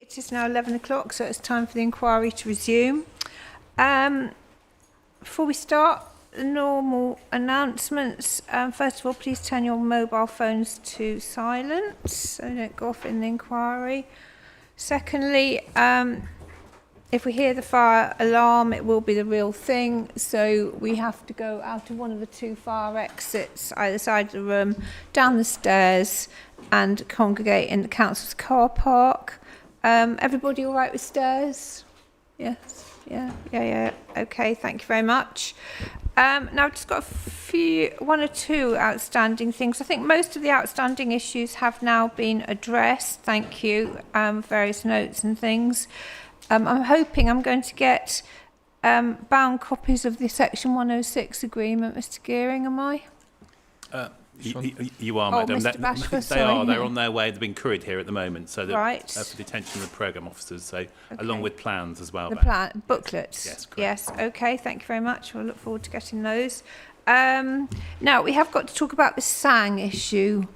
It is now 11 o'clock, so it's time for the inquiry to resume. Before we start, the normal announcements. First of all, please turn your mobile phones to silent, so don't go off in the inquiry. Secondly, if we hear the fire alarm, it will be the real thing, so we have to go out of one of the two fire exits, either side of the room, down the stairs, and congregate in the council's car park. Everybody all right with stairs? Yes. Yeah. Okay, thank you very much. Now I've just got one or two outstanding things. I think most of the outstanding issues have now been addressed. Thank you. Various notes and things. I'm hoping I'm going to get bound copies of the Section 106 agreement, Mr. Gearing, am I? You are, madam. Mr. Bashford, They're on their way. They've been couried here at the moment, so right. For the attention of the programme officers, so along with plans as well. The booklets. Yes, correct. Yes. Okay. Thank you very much. We'll look forward to getting those. Now we have got to talk about the SANG issue.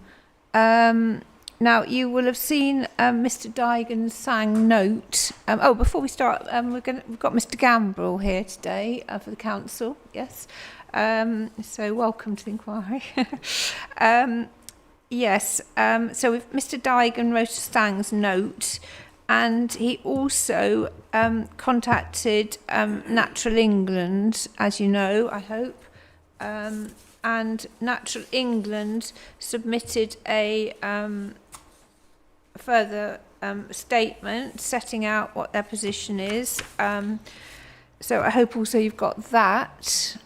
Now you will have seen Mr. Dygan's SANG note. Before we start, we've got Mr. Gambrel here today for the council. Yes. So welcome to the inquiry. So Mr. Dygan wrote a SANG's note, and he also contacted Natural England, as you know, I hope, and Natural England submitted a further statement setting out what their position is. So I hope also you've got that.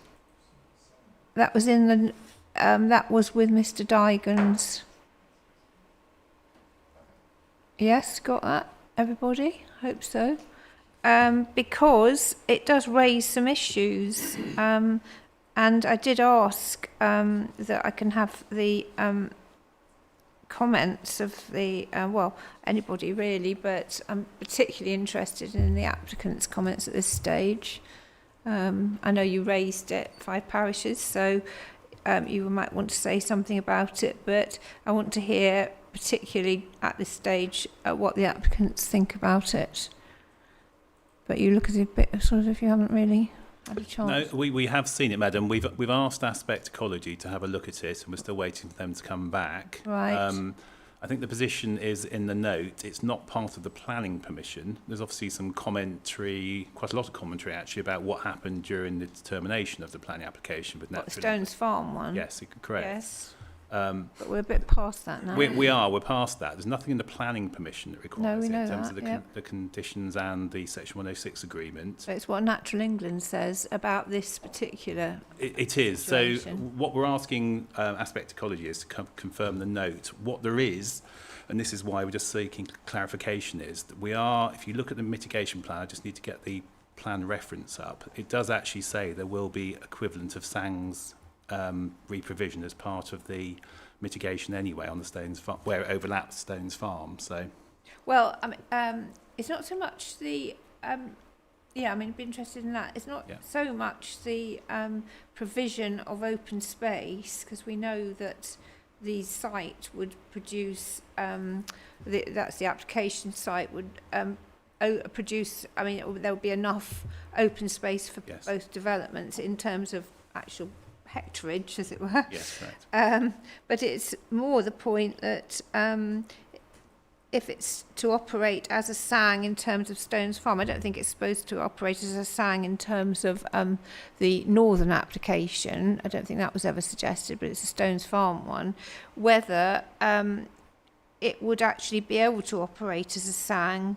That was in the. That was with Mr. Dygan's. Yes, got that, everybody? Hope so. Because it does raise some issues, and I did ask that I can have the comments of the anybody really, but I'm particularly interested in the applicant's comments at this stage. I know you raised it, 5 parishes, so you might want to say something about it, but I want to hear, particularly at this stage, what the applicants think about it. But you look as a bit sort of if you haven't really had a chance. No, we have seen it, madam. We've asked Aspect Ecology to have a look at it, and we're still waiting for them to come back. Right. I think the position is in the note. It's not part of the planning permission. There's obviously some commentary, quite a lot of commentary actually, about what happened during the determination of the planning application. With the Stones Farm one? Yes, correct. Yes. But we're a bit past that now. We're past that. There's nothing in the planning permission that requires we know in terms that, of the conditions and the Section 106 agreement. So it's what Natural England says about this particular It is. situation. So what we're asking Aspect Ecology is to confirm the note. What there is, and this is why we're just seeking clarification, is that we are, if you look at the mitigation plan, I just need to get the plan reference up. It does actually say there will be equivalent of SANG's reprovision as part of the mitigation anyway on the Stones Farm, where it overlaps Stones Farm. So, well, I mean, it's not so much the. I'd be interested in that. It's not so much the provision of open space, because we know that the site would produce. That's the application site would produce. I mean, there would be enough open space for both developments in terms of actual hectarage, as it were. Yes, correct. But it's more the point that if it's to operate as a SANG in terms of Stones Farm, I don't think it's supposed to operate as a SANG in terms of the northern application. I don't think that was ever suggested, but it's a Stones Farm one. Whether it would actually be able to operate as a SANG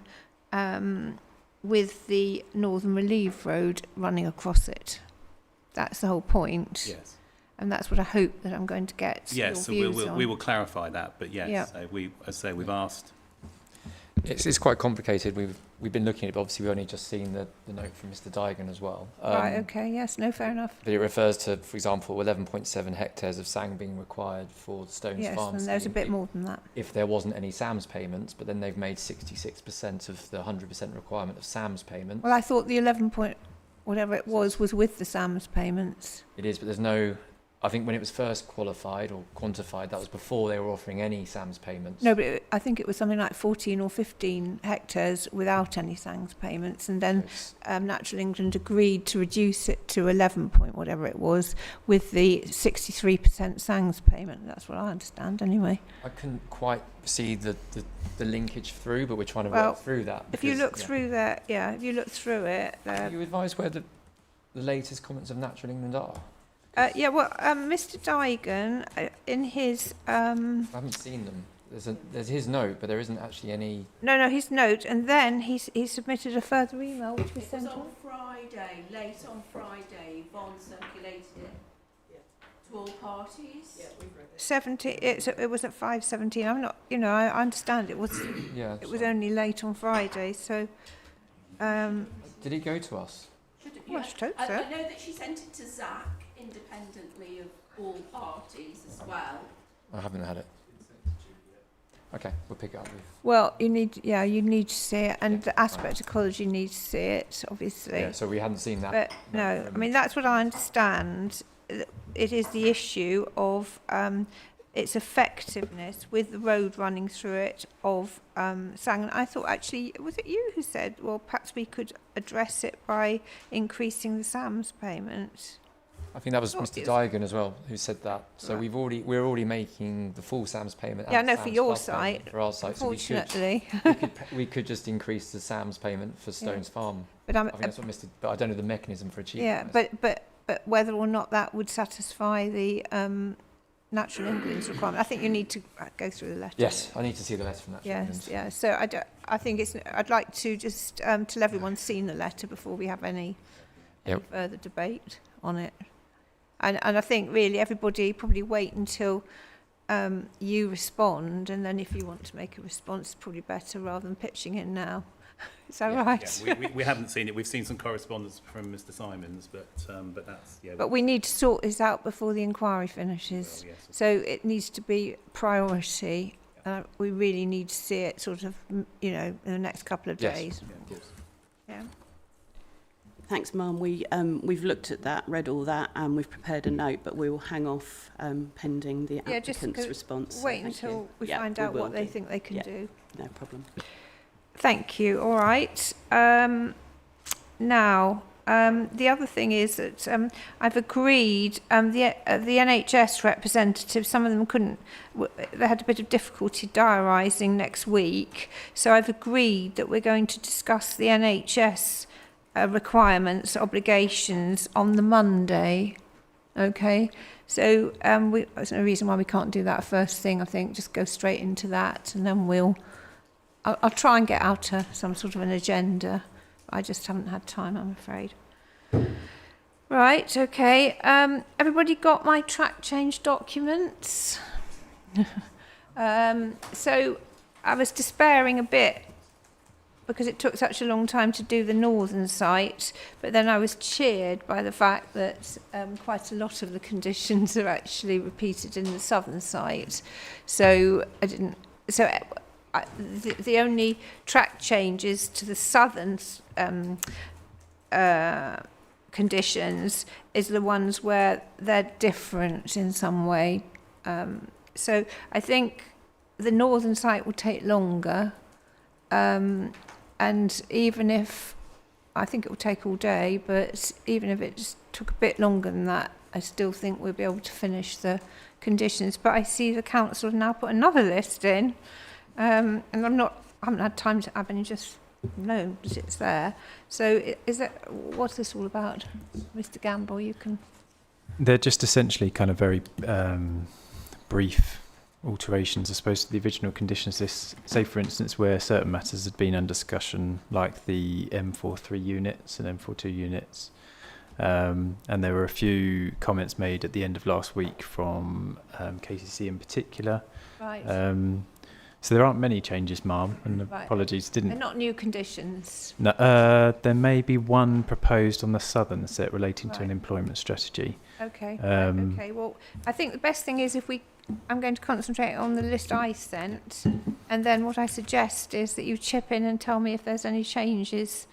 with the Northern Relief Road running across it. That's the whole point. Yes. And that's what I hope that I'm going to get. Yes, so we will clarify that. But yes, so we've asked. It's quite complicated. We've been looking at it, but obviously we've only just seen the note from Mr. Dygan as well. Right, okay, yes, no, fair enough. But it refers to, for example, 11.7 hectares of SANG being required for the Stones Farm. Yes, and there's a bit more than that. If there wasn't any SAMS payments, but then they've made 66% of the 100% requirement of SAMS payments. Well, I thought the 11 point whatever it was with the SAMS payments. It is, but there's no I think when it was first qualified or quantified, that was before they were offering any SAMS payments. No, but I think it was something like 14 or 15 hectares without any SANGS payments, and then Natural England agreed to reduce it to 11 point whatever it was, with the 63% SANGS payment. That's what I understand, anyway. I couldn't quite see the linkage through, but we're trying to Well, work through that. If you look through there, if you look through it, Can you advise where the latest comments of Natural England are? Mr. Dygan, in his I haven't seen them. There's his note, but there isn't actually any. No, his note, and then he submitted a further email which we sent on Friday, late on Friday. Yvonne circulated it to all parties. Yeah, we've read it. 70. It was at 5:17. I'm not, I understand it was. Yeah. It was only late on Friday, so. Did it go to us? Well, I should hope so. I know that she sent it to Zach independently of all parties as well. I haven't had it. Okay, we'll pick it up with. Well, you need to see it, and the aspect ecology needs to see it, obviously. Yeah, so we hadn't seen that. But no, I mean that's what I understand. It is the issue of its effectiveness with the road running through it of Sang. I thought actually, was it you who said, well, perhaps we could address it by increasing the SAMS payment? I think that was Mr. Dygan as well who said that. So Right. we're already making the full SAMS payment. Yeah, and no, SAMS for your plus payment site. For our site, Unfortunately, so we could just increase the SAMS payment for Stones Farm. but I think that's what Mr. But I don't know the mechanism for achieving. yeah, that. but whether or not that would satisfy the Natural England's requirement, I think you need to go through the letter. Yes, I need to see the letter from Natural Yes, England. yeah. So I think I'd like to just till everyone's seen the letter before we have any further debate on it. And I think really everybody probably wait until you respond, and then if you want to make a response, it's probably better rather than pitching in now. Is that right? Yeah. We haven't seen it. We've seen some correspondence from Mr. Simons, but that's But we need to sort this out before the inquiry finishes. Well, yes. So it needs to be priority. We really need to see it sort of, in the next couple of days. Yeah, of course. Yeah. Thanks, Mum. We've looked at that, read all that, and we've prepared a note, but we will hang off pending the applicant's response. Wait until we find out what they think they can do. No problem. Thank you. All right. Now, the other thing is that I've agreed, the NHS representatives, some of them couldn't, they had a bit of difficulty diarising next week. So I've agreed that we're going to discuss the NHS requirements, obligations on the Monday. Okay. So there's no reason why we can't do that first thing. I think just go straight into that, and then I'll try and get out some sort of an agenda. I just haven't had time, I'm afraid. Right, okay. Everybody got my track change documents? So I was despairing a bit because it took such a long time to do the northern site, but then I was cheered by the fact that quite a lot of the conditions are actually repeated in the southern site. So the only track changes to the southern conditions is the ones where they're different in some way. So I think the northern site will take longer, and even if I think it will take all day, but even if it just took a bit longer than that, I still think we'll be able to finish the conditions. But I see the council have now put another list in. And I haven't had time to have any, just know that it's there. So what's this all about? Mr. Gamble, you can... They're just essentially kind of very brief alterations, I suppose, to the original conditions list. Say, for instance, where certain matters had been under discussion, like the M43 units and M42 units. And there were a few comments made at the end of last week from KCC in particular. Right. So there aren't many changes, ma'am, and apologies, They're not new conditions. No, there may be one proposed on the southern set relating to an employment strategy. Okay. Okay. Well, I think the best thing is I'm going to concentrate on the list I sent, and then what I suggest is that you chip in and tell me if there's any changes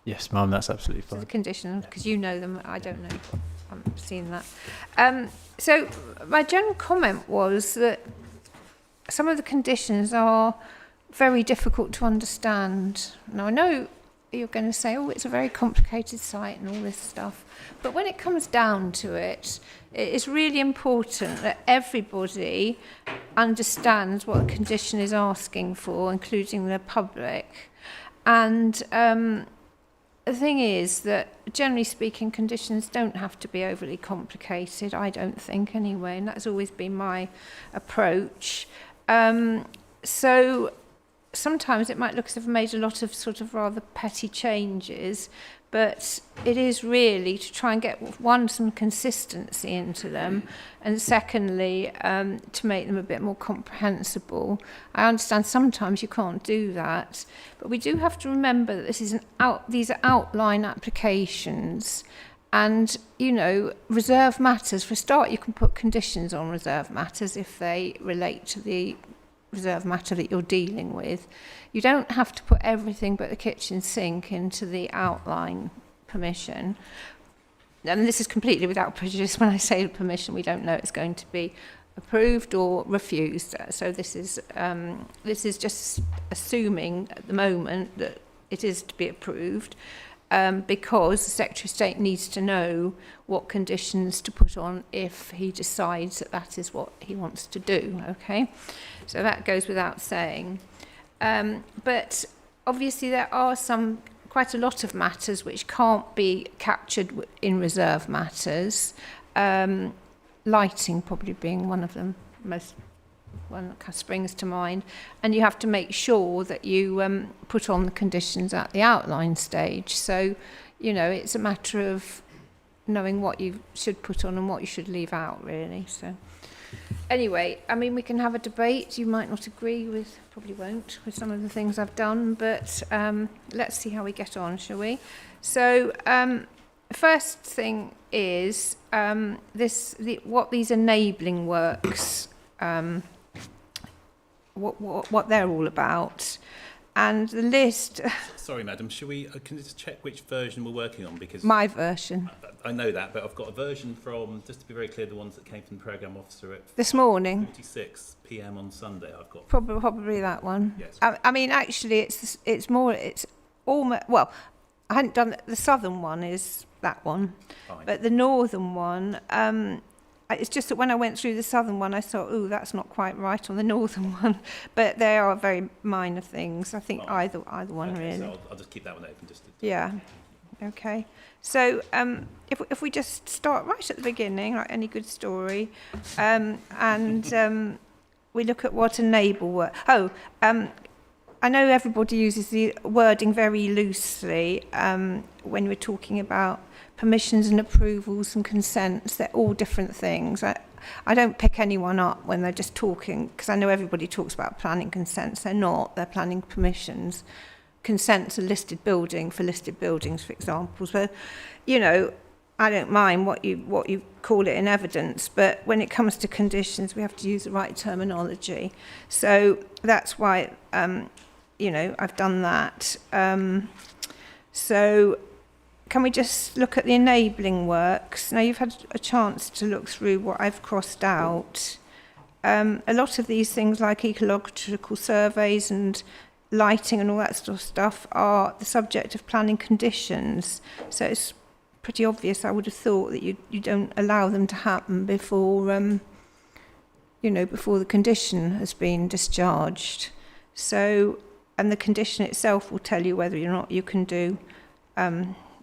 Yes, ma'am, that's absolutely So the fine. conditions, because you know them, I don't know. I haven't seen that. So my general comment was that some of the conditions are very difficult to understand. Now, I know you're going to say, oh, it's a very complicated site and all this stuff. But when it comes down to it, it is really important that everybody understands what the condition is asking for, including the public. And the thing is that, generally speaking, conditions don't have to be overly complicated, I don't think, anyway, and that's always been my approach. So sometimes it might look as if I've made a lot of sort of rather petty changes, but it is really to try and get, one, some consistency into them, and secondly, to make them a bit more comprehensible. I understand sometimes you can't do that, but we do have to remember that this is these are outline applications, and, you know, reserve matters. For a start, you can put conditions on reserve matters if they relate to the reserve matter that you're dealing with. You don't have to put everything but the kitchen sink into the outline permission. And this is completely without prejudice. When I say permission, we don't know it's going to be approved or refused. So this is just assuming at the moment that it is to be approved, because the Secretary of State needs to know what conditions to put on if he decides that that is what he wants to do, okay? So that goes without saying. But obviously there are quite a lot of matters which can't be captured in reserve matters. Lighting probably being one of them, one that springs to mind. And you have to make sure that you put on the conditions at the outline stage. So, you know, it's a matter of knowing what you should put on and what you should leave out, really. So anyway, I mean, we can have a debate. You might not agree with, probably won't, with some of the things I've done, but let's see how we get on, shall we? So first thing is what these enabling works, what they're all about. And the list... Sorry, madam, can you just check which version we're working on? Because my version. I know that, but I've got a version from, just to be very clear, the ones that came from the programme officer at this morning. 46 p.m. on Sunday. I've got probably that one. Yes. I mean, actually, it's almost, well, I hadn't done the southern one is that one, Fine. But the northern one, it's just that when I went through the southern one, I thought, oh, that's not quite right on the northern one. But they are very minor things. I think either one, okay, really. So I'll just keep that one open. Yeah. Okay. So if we just start right at the beginning, like any good story, and we look at what enable work. I know everybody uses the wording very loosely when we're talking about permissions and approvals and consents. They're all different things. I don't pick anyone up when they're just talking, because I know everybody talks about planning consents. They're not. They're planning permissions. Consents are listed building for listed buildings, for example. So, you know, I don't mind what you call it in evidence, but when it comes to conditions, we have to use the right terminology. So that's why, you know, I've done that. So can we just look at the enabling works? Now, you've had a chance to look through what I've crossed out. A lot of these things, like ecological surveys and lighting and all that sort of stuff, are the subject of planning conditions. So it's pretty obvious, I would have thought, that you don't allow them to happen before, you know, before the condition has been discharged. So, and the condition itself will tell you whether or not you can do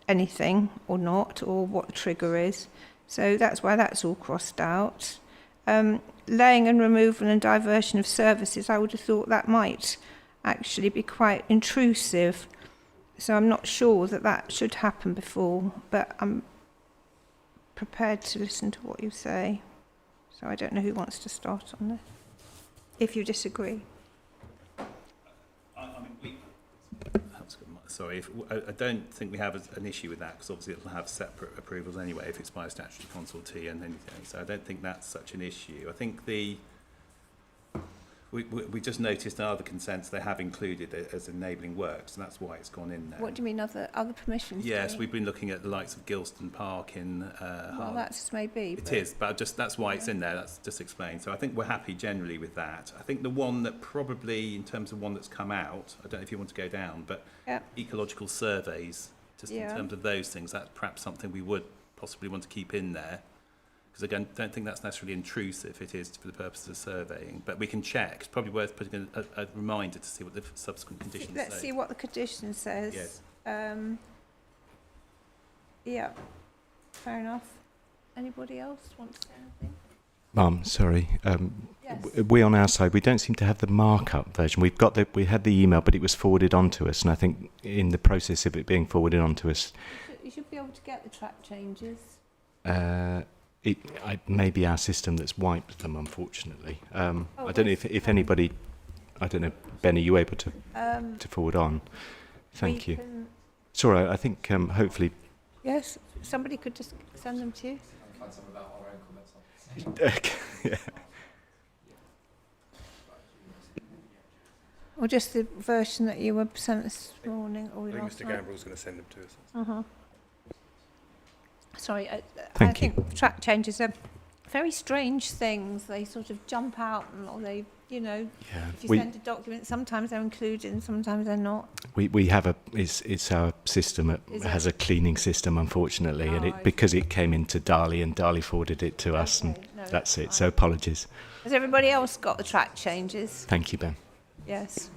anything or not, or what the trigger is. So that's why that's all crossed out. Laying and removal and diversion of services, I would have thought that might actually be quite intrusive. So I'm not sure that should happen before, but I'm prepared to listen to what you say. So I don't know who wants to start on this, if you disagree. Sorry, I don't think we have an issue with that, because obviously it'll have separate approvals anyway if it's by a statutory consultee and anything. So I don't think that's such an issue. I think We just noticed in other consents they have included it as enabling works, and that's why it's gone in there. What do you mean other permissions? Yes, we've been looking at the likes of Gilston Park in Well, Harlow. that's maybe. It is, but just that's why it's in there. That's just explained. So I think we're happy generally with that. I think the one that probably, in terms of one that's come out, I don't know if you want to go down, but Yep. ecological surveys, just in terms of those things, that's perhaps something we would possibly want to keep in there. Because again, don't think that's necessarily intrusive. It is for the purpose of surveying, but we can check. It's probably worth putting a reminder to see what the subsequent conditions say. Let's see what the condition says. Yes. Yeah, fair enough. Anybody else want to say anything? Mum, sorry. Yes. We on our side, we don't seem to have the markup version. We had the email, but it was forwarded on to us, and I think in the process of it being forwarded on to us, You should be able to get the track changes. maybe our system that's wiped them, unfortunately. I don't know if anybody, I don't know, Ben, are you able to forward on? Thank you. It's all right. I think hopefully. Yes, somebody could just send them to you. Yeah. Or just the version that you were sent this morning. Or I think last Mr. night. Gamble's going to send them to us. Uh-huh. Sorry, I Thank you. think track changes are very strange things. They sort of jump out, or they, Yeah. if you send a document, sometimes they're included and sometimes they're not. We have it's our system. It Is has a cleaning system, unfortunately, and Oh, because it came into Dali and Dali forwarded it to us, and Okay, no, that's it. fine. So apologies. Has everybody else got the track changes? Thank you, Ben. Yes.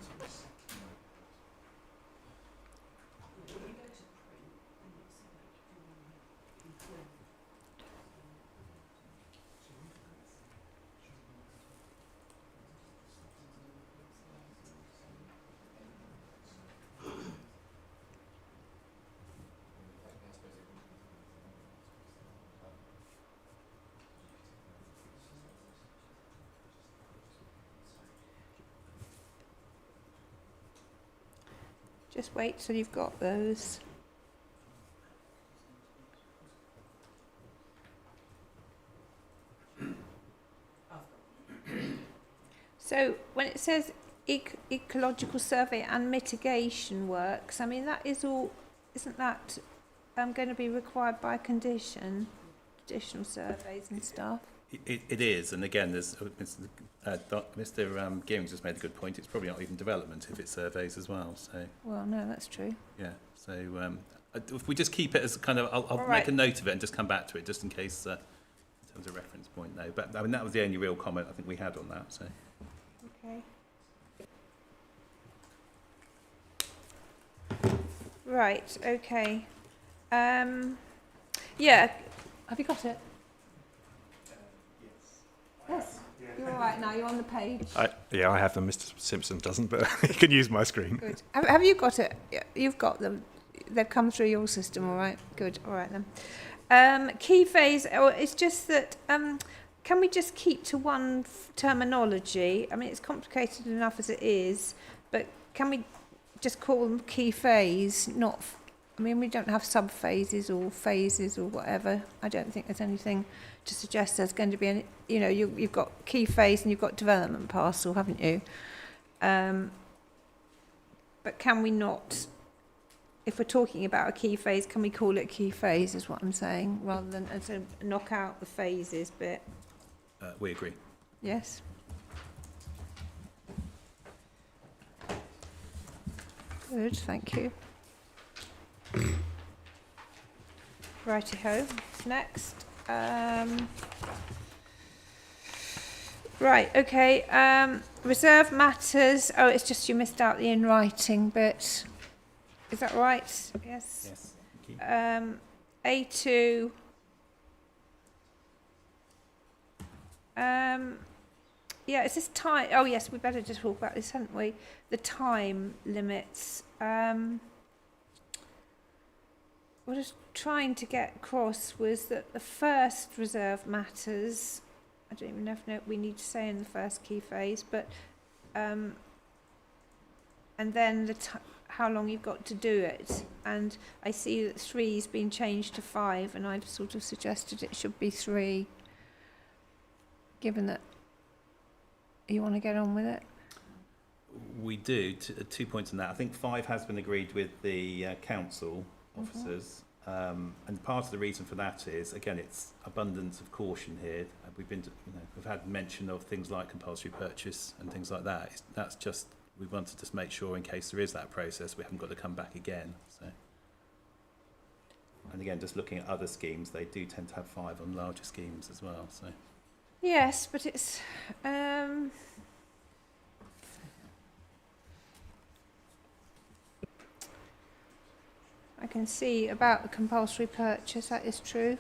Just wait till you've got those. So when it says ecological survey and mitigation works, I mean, that is all, isn't that going to be required by condition, additional surveys and stuff? It is, and again, there's Mr. Gearing's just made a good point. It's probably not even development if it's surveys as well. So Well, no, that's true. yeah, so if we just keep it as kind of, I'll All make right. a note of it and just come back to it, just in case in terms of reference point. No, but I mean that was the only real comment I think we had on that. So Okay. Right, okay. Yeah, have you got it? Yes. You're all right now, you're on the page. Yeah, I have them. Mr. Simpson doesn't, but he can use my screen. Good. Have you got it? Yeah, you've got them. They've come through your system, all right? Good, all right then. Key phase, it's just that, can we just keep to one terminology? I mean, it's complicated enough as it is, but can we just call them key phase, not... I mean, we don't have sub-phases or phases or whatever. I don't think there's anything to suggest there's going to be any... You know, you've got key phase and you've got development parcel, haven't you? But can we not... If we're talking about a key phase, can we call it key phase, is what I'm saying, rather than sort of knock out the phases bit? we agree. Yes? Good, thank you. Righty-ho, next. Right, okay, reserve matters. Oh, it's just you missed out the in writing bit. Is that right? Yes. Yes. Thank you. A2. Yeah, it's this time. Oh, yes, we better just talk about this, hadn't we? The time limits. What I was trying to get across was that the first reserve matters. I don't even know if we need to say in the first key phase, but and then how long you've got to do it. And I see that 3's been changed to 5, and I've sort of suggested it should be 3, given that you want to get on with it? We do. 2 points on that. I think 5 has been agreed with the council officers. And part of the reason for that is, again, it's abundance of caution here. We've had mention of things like compulsory purchase and things like that. That's just, we want to just make sure in case there is that process, we haven't got to come back again. So, and again, just looking at other schemes, they do tend to have 5 on larger schemes as well. So, yes, but it's I can see about the compulsory purchase. That is true.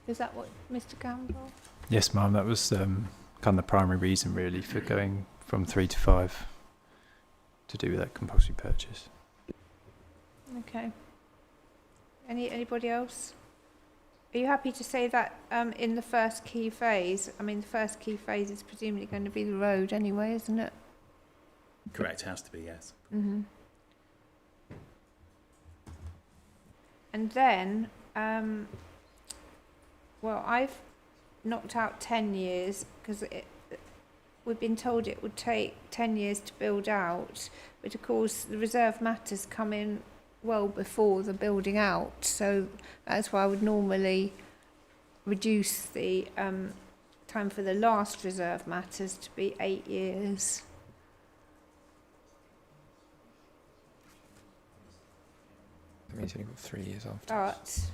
Is that what, Mr. Campbell? Yes, ma'am. That was kind of the primary reason, really, for going from 3 to 5 to do with that compulsory purchase. Okay. Anybody else? Are you happy to say that in the first key phase? I mean, the first key phase is presumably going to be the road anyway, isn't it? correct, it has to be, yes. Mm-hmm. And then, well, I've knocked out 10 years because we've been told it would take 10 years to build out, but of course the reserve matters come in well before the building out, so that's why I would normally reduce the time for the last reserve matters to be 8 years. That means you've only got 3 years after. But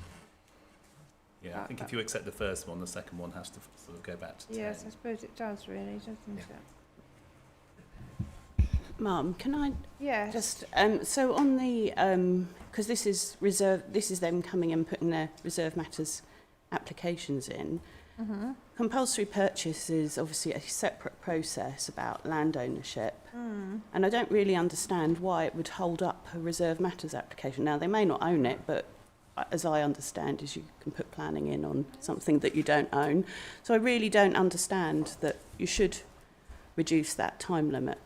Yeah, I think if you accept the first one, the second one has to sort of go back to 10. yes, I suppose it does really, doesn't Yeah. it? Mum, can I Yes. just so on the because this is them coming and putting their reserve matters applications in. Mm-hmm. Compulsory purchase is obviously a separate process about land ownership, and I don't really understand why it would hold up a reserve matters application. Now they may not own it, but as I understand is you can put planning in on something that you don't own. So I really don't understand that you should reduce that time limit.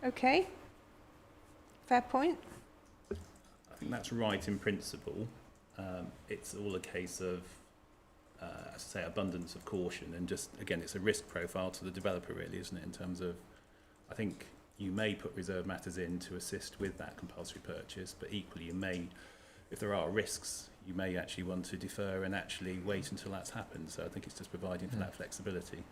Okay. Fair point. I think that's right in principle. It's all a case of, as I say, abundance of caution, and just, again, it's a risk profile to the developer really, isn't it, in terms of, I think you may put reserve matters in to assist with that compulsory purchase, but equally you may, if there are risks, you may actually want to defer and actually wait until that's happened. So I think it's just providing for that flexibility.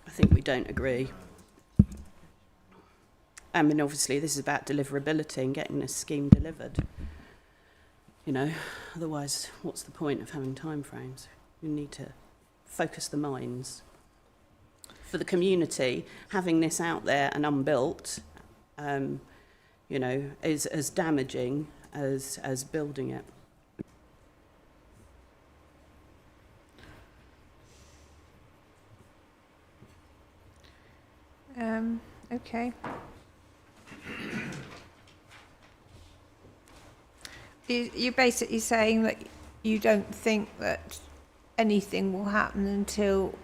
I think we don't agree. I mean, obviously, this is about deliverability and getting this scheme delivered. You know, otherwise, what's the point of having timeframes? We need to focus the minds. For the community, having this out there and unbuilt, you know, is as damaging as building it. Okay. You're basically saying that you don't think that anything will happen until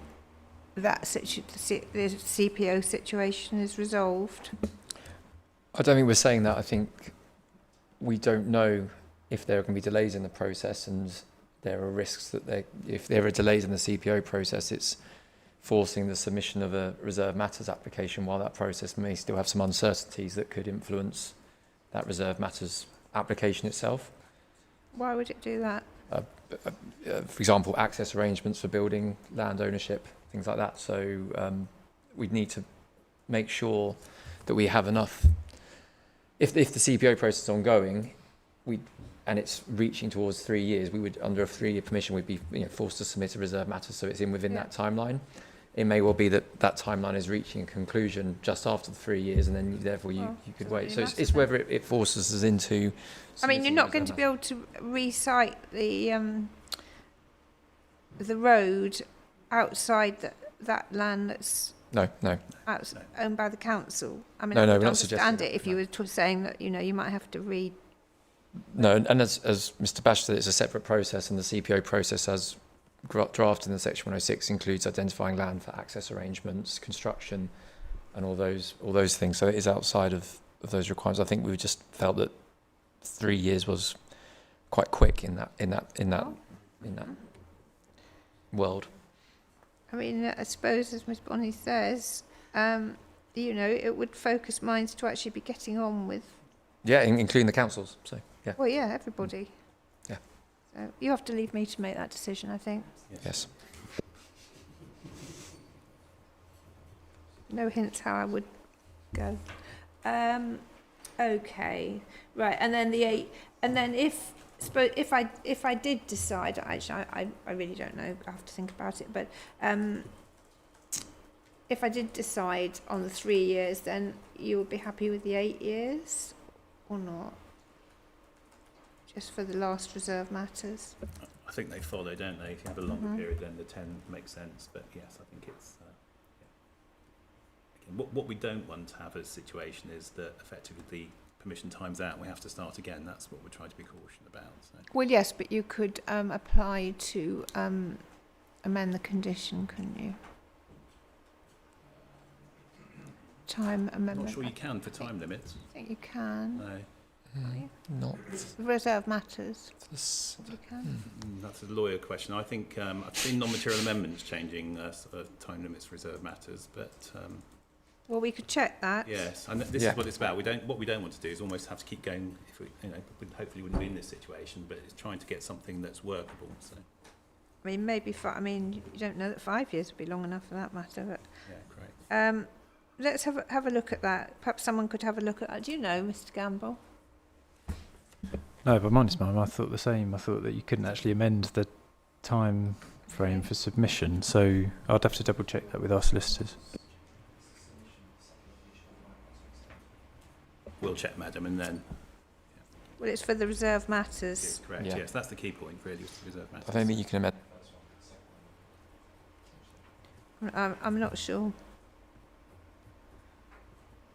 that the CPO situation is resolved. I don't think we're saying that. I think we don't know if there are going to be delays in the process, and there are risks that if there are delays in the CPO process, it's forcing the submission of a reserve matters application, while that process may still have some uncertainties that could influence that reserve matters application itself. Why would it do that? For example, access arrangements for building, land ownership, things like that. So we'd need to make sure that we have enough. If the CPO process is ongoing, and it's reaching towards 3 years, we would, under a 3-year permission, we'd be forced to submit a reserve matter, so it's within that timeline. It may well be that timeline is reaching a conclusion just after the 3 years, and then therefore you could wait. So it's whether it forces us into. I mean, you're not going to be able to recite the road outside that land that's No. owned by the council. I mean, No, I would we're not suggesting understand it that, if you were saying that you might have to read. No, and as Mr. Bash said, it's a separate process, and the CPO process, as drafted in the Section 106, includes identifying land for access arrangements, construction, and all those things. So it is outside of those requirements. I think we just felt that 3 years was quite quick in that world. I mean, I suppose, as Miss Bonnie says, you know, it would focus minds to actually be getting on with. Yeah, including the councils. So yeah. Well, yeah, everybody. Yeah. So you have to leave me to make that decision, I think. Yes. No hints how I would go. Okay, right, and then if I did decide, actually, I really don't know. I have to think about it. But if I did decide on the 3 years, then you would be happy with the 8 years, or not? Just for the last reserve matters. I think they follow, don't they? If you have a longer period, then the 10 makes sense. But yes, I think it's. What we don't want to have as a situation is that effectively the permission time's out and we have to start again. That's what we're trying to be cautious about. So. Well, yes, but you could apply to amend the condition, couldn't you? Time I'm amendment. not sure you can for time limits. I think you can. No. Not Reserve matters. this. You can. That's a lawyer question. I think I've seen non-material amendments changing time limits for reserve matters, but Well, we could check that. yes, and this is what it's about. What we don't want to do is almost have to keep going. If we, we hopefully wouldn't be in this situation, but it's trying to get something that's workable. So I mean, maybe I mean, you don't know that 5 years would be long enough for that matter. But yeah, great. let's have a look at that. Perhaps someone could have a look at that. Do you know, Mr. Gamble? No, but mine is mine. I thought the same. I thought that you couldn't actually amend the time frame for submission. So I'd have to double check that with our solicitors. We'll check, madam, and then. Well, it's for the reserve matters. Yes, correct. Yeah. Yes, that's the key point, really, is the reserve matters. I don't think you can amend. I'm not sure.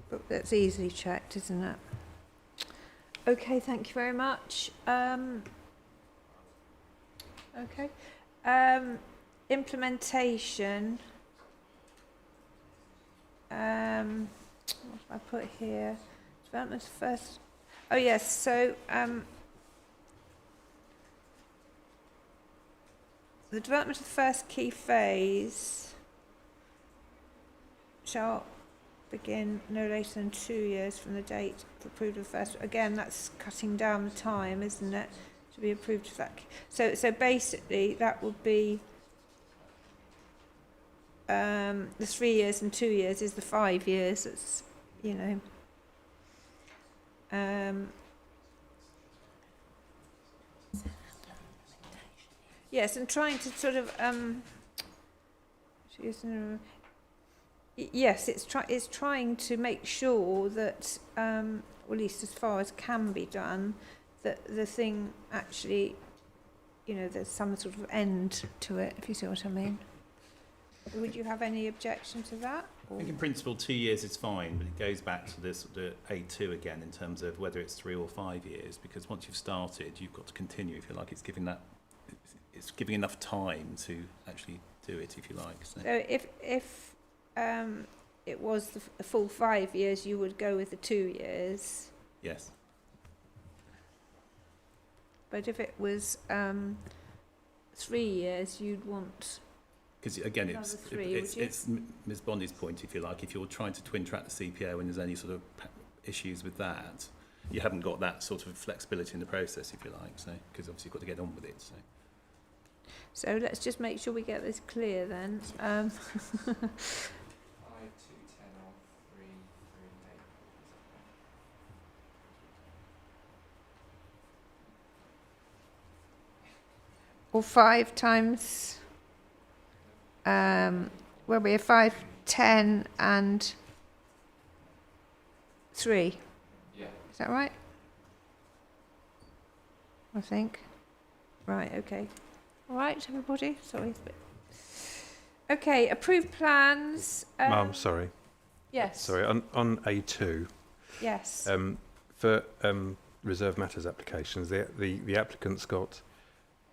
But that's easily checked, isn't it? Okay, thank you very much. Okay. Implementation. What have I put here? Development first. Oh yes, so the development of the first key phase shall begin no later than 2 years from the date of approval of first. Again, that's cutting down the time, isn't it, to be approved of that. So basically, that would be the 3 years and 2 years is the 5 years. That's, you know. Yes, and trying to sort of yes, it's trying to make sure that, or at least as far as can be done, that the thing actually, you know, there's some sort of end to it, if you see what I mean. Would you have any objection to that? I think in principle 2 years is fine, but it goes back to this the A2 again in terms of whether it's 3 or 5 years, because once you've started, you've got to continue. If you like, it's giving enough time to actually do it, if you like. So if it was the full 5 years, you would go with the 2 years. yes. But if it was 3 years, you'd want. Because again, Another three, would you? it's Ms Bondy's point, if you like. If you're trying to twin track the CPO and there's any sort of issues with that, you haven't got that sort of flexibility in the process, if you like. So because obviously you've got to get on with it. So let's just make sure we get this clear then. Or 5 times. Where we have 5, 10, and 3. Yeah. Is that right? I think. Right. Okay. All right, everybody. Sorry. Okay. Approved plans. Sorry. Yes. Sorry, on A2, Yes. for reserve matters applications, the applicant's got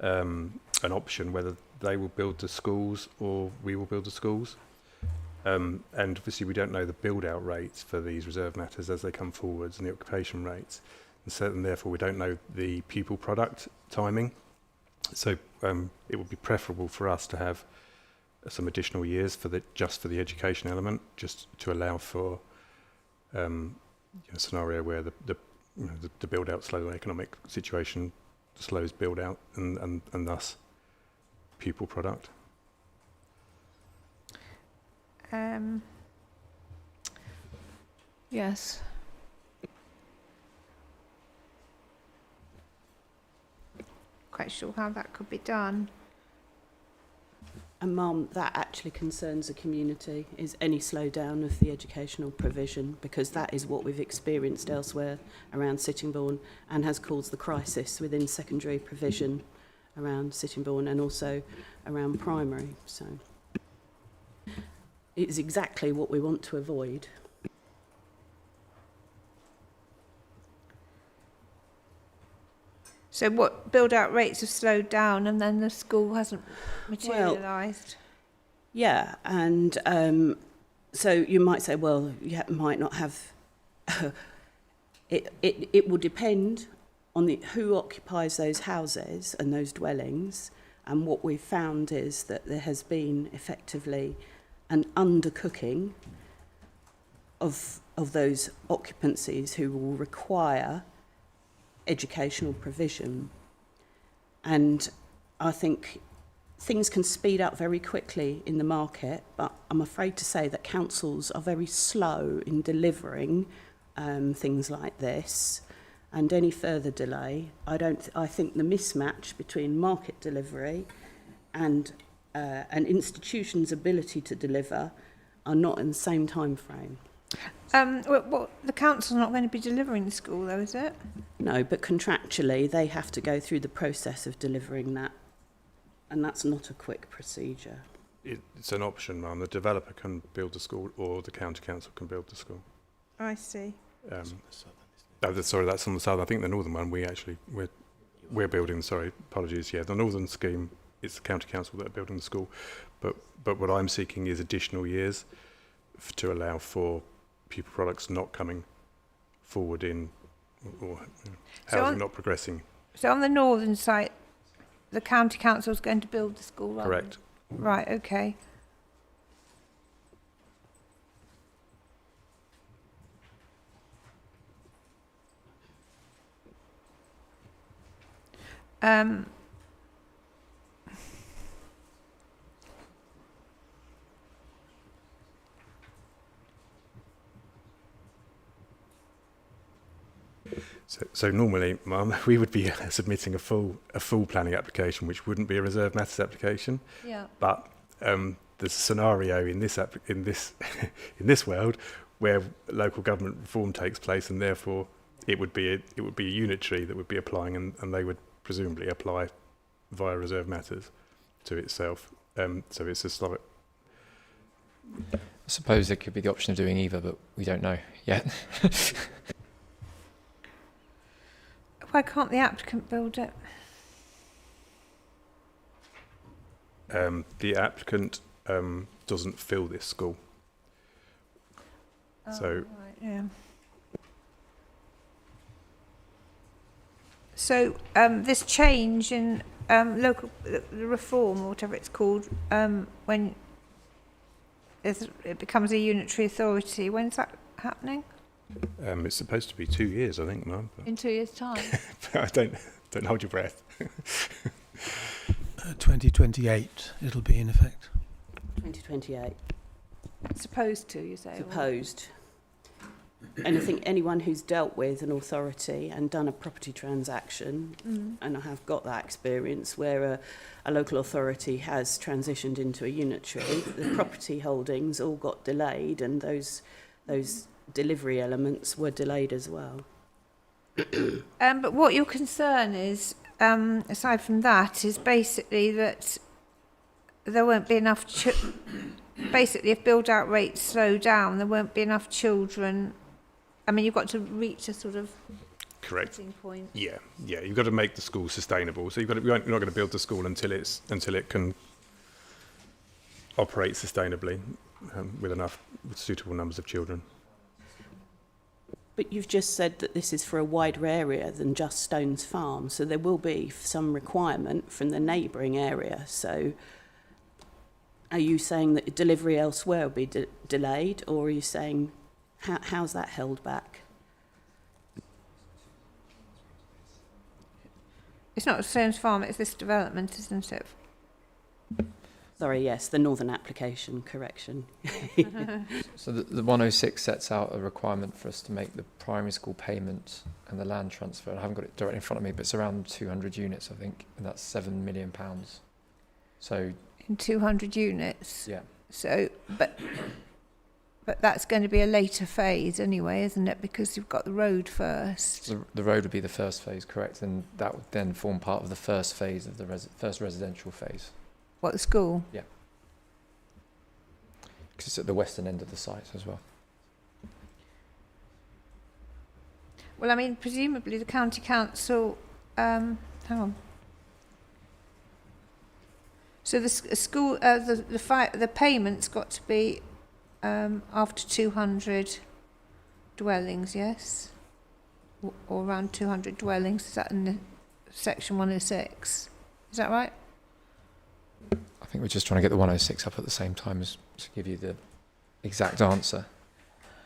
an option whether they will build the schools or we will build the schools. And obviously we don't know the build-out rates for these reserve matters as they come forwards and the occupation rates. and therefore we don't know the pupil product timing. So it would be preferable for us to have some additional years for the education element, just to allow for a scenario where the build out slow economic situation slows build out and thus pupil product. Yes. Quite sure how that could be done. And Mum, that actually concerns the community, is any slowdown of the educational provision, because that is what we've experienced elsewhere around Sittingbourne and has caused the crisis within secondary provision around Sittingbourne and also around primary. So it's exactly what we want to avoid. So what, build-out rates have slowed down and then the school hasn't materialised? Yeah, and so you might say, well, you might not have... it will depend on who occupies those houses and those dwellings, and what we've found is that there has been effectively an undercooking of those occupancies who will require educational provision. And I think things can speed up very quickly in the market, but I'm afraid to say that councils are very slow in delivering things like this, and any further delay, I think the mismatch between market delivery and an institution's ability to deliver are not in the same time frame. Well, the council's not going to be delivering the school, though, is it? No, but contractually they have to go through the process of delivering that, and that's not a quick procedure. It's an option, Mum. The developer can build the school, or the county council can build the school. I see. Sorry, that's on the south. I think the northern one we're building. Sorry, apologies. Yeah, the northern scheme, it's the county council that are building the school, but what I'm seeking is additional years to allow for pupil products not coming forward or housing not progressing. So on the northern site, the county council is going to build the school, right? Correct. Right, okay. So normally, Mum, we would be submitting a full planning application, which wouldn't be a reserved matters application. Yeah. But there's a scenario in this in this world where local government reform takes place, and therefore it would be a unitary that would be applying, and they would presumably apply via reserved matters to itself. So it's a slight. I suppose there could be the option of doing either, but we don't know yet. Why can't the applicant build it? The applicant doesn't fill this school. So right, yeah. So this change in local the reform, or whatever it's called, when it becomes a unitary authority, when's that happening? it's supposed to be 2 years, I think, Mum. In 2 years' time. I don't hold your breath. 2028 it'll be in effect. 2028. Supposed to, you say? Supposed. And I think anyone who's dealt with an authority and done a property transaction, and I have got that experience where a local authority has transitioned into a unitary, the property holdings all got delayed, and those delivery elements were delayed as well. But what your concern is, aside from that, is basically that there won't be enough... basically, if build-out rates slow down, there won't be enough children... I mean, you've got to reach a sort of Correct. tipping point. Yeah. You've got to make the school sustainable. So you're not going to build the school until it can operate sustainably with suitable numbers of children. But you've just said that this is for a wider area than just Stones Farm, so there will be some requirement from the neighbouring area. So are you saying that delivery elsewhere will be delayed, or are you saying how's that held back? It's not Stones Farm, it's this development, isn't it? Sorry, yes, the northern application, correction. So the 106 sets out a requirement for us to make the primary school payment and the land transfer. I haven't got it directly in front of me, but it's around 200 units, I think, and that's £7 million. So In 200 units. yeah, So, but that's going to be a later phase anyway, isn't it? Because you've got the road first. the road would be the first phase, correct? And that would then form part of the first phase of the first residential phase. What, the school? Yeah. Because it's at the western end of the site as well. Well, I mean, presumably the county council. Hang on. So the school, the payment's got to be after 200 dwellings, yes, or around 200 dwellings. Is that in the section 106? Is that right? I think we're just trying to get the 106 up at the same time as to give you the exact answer.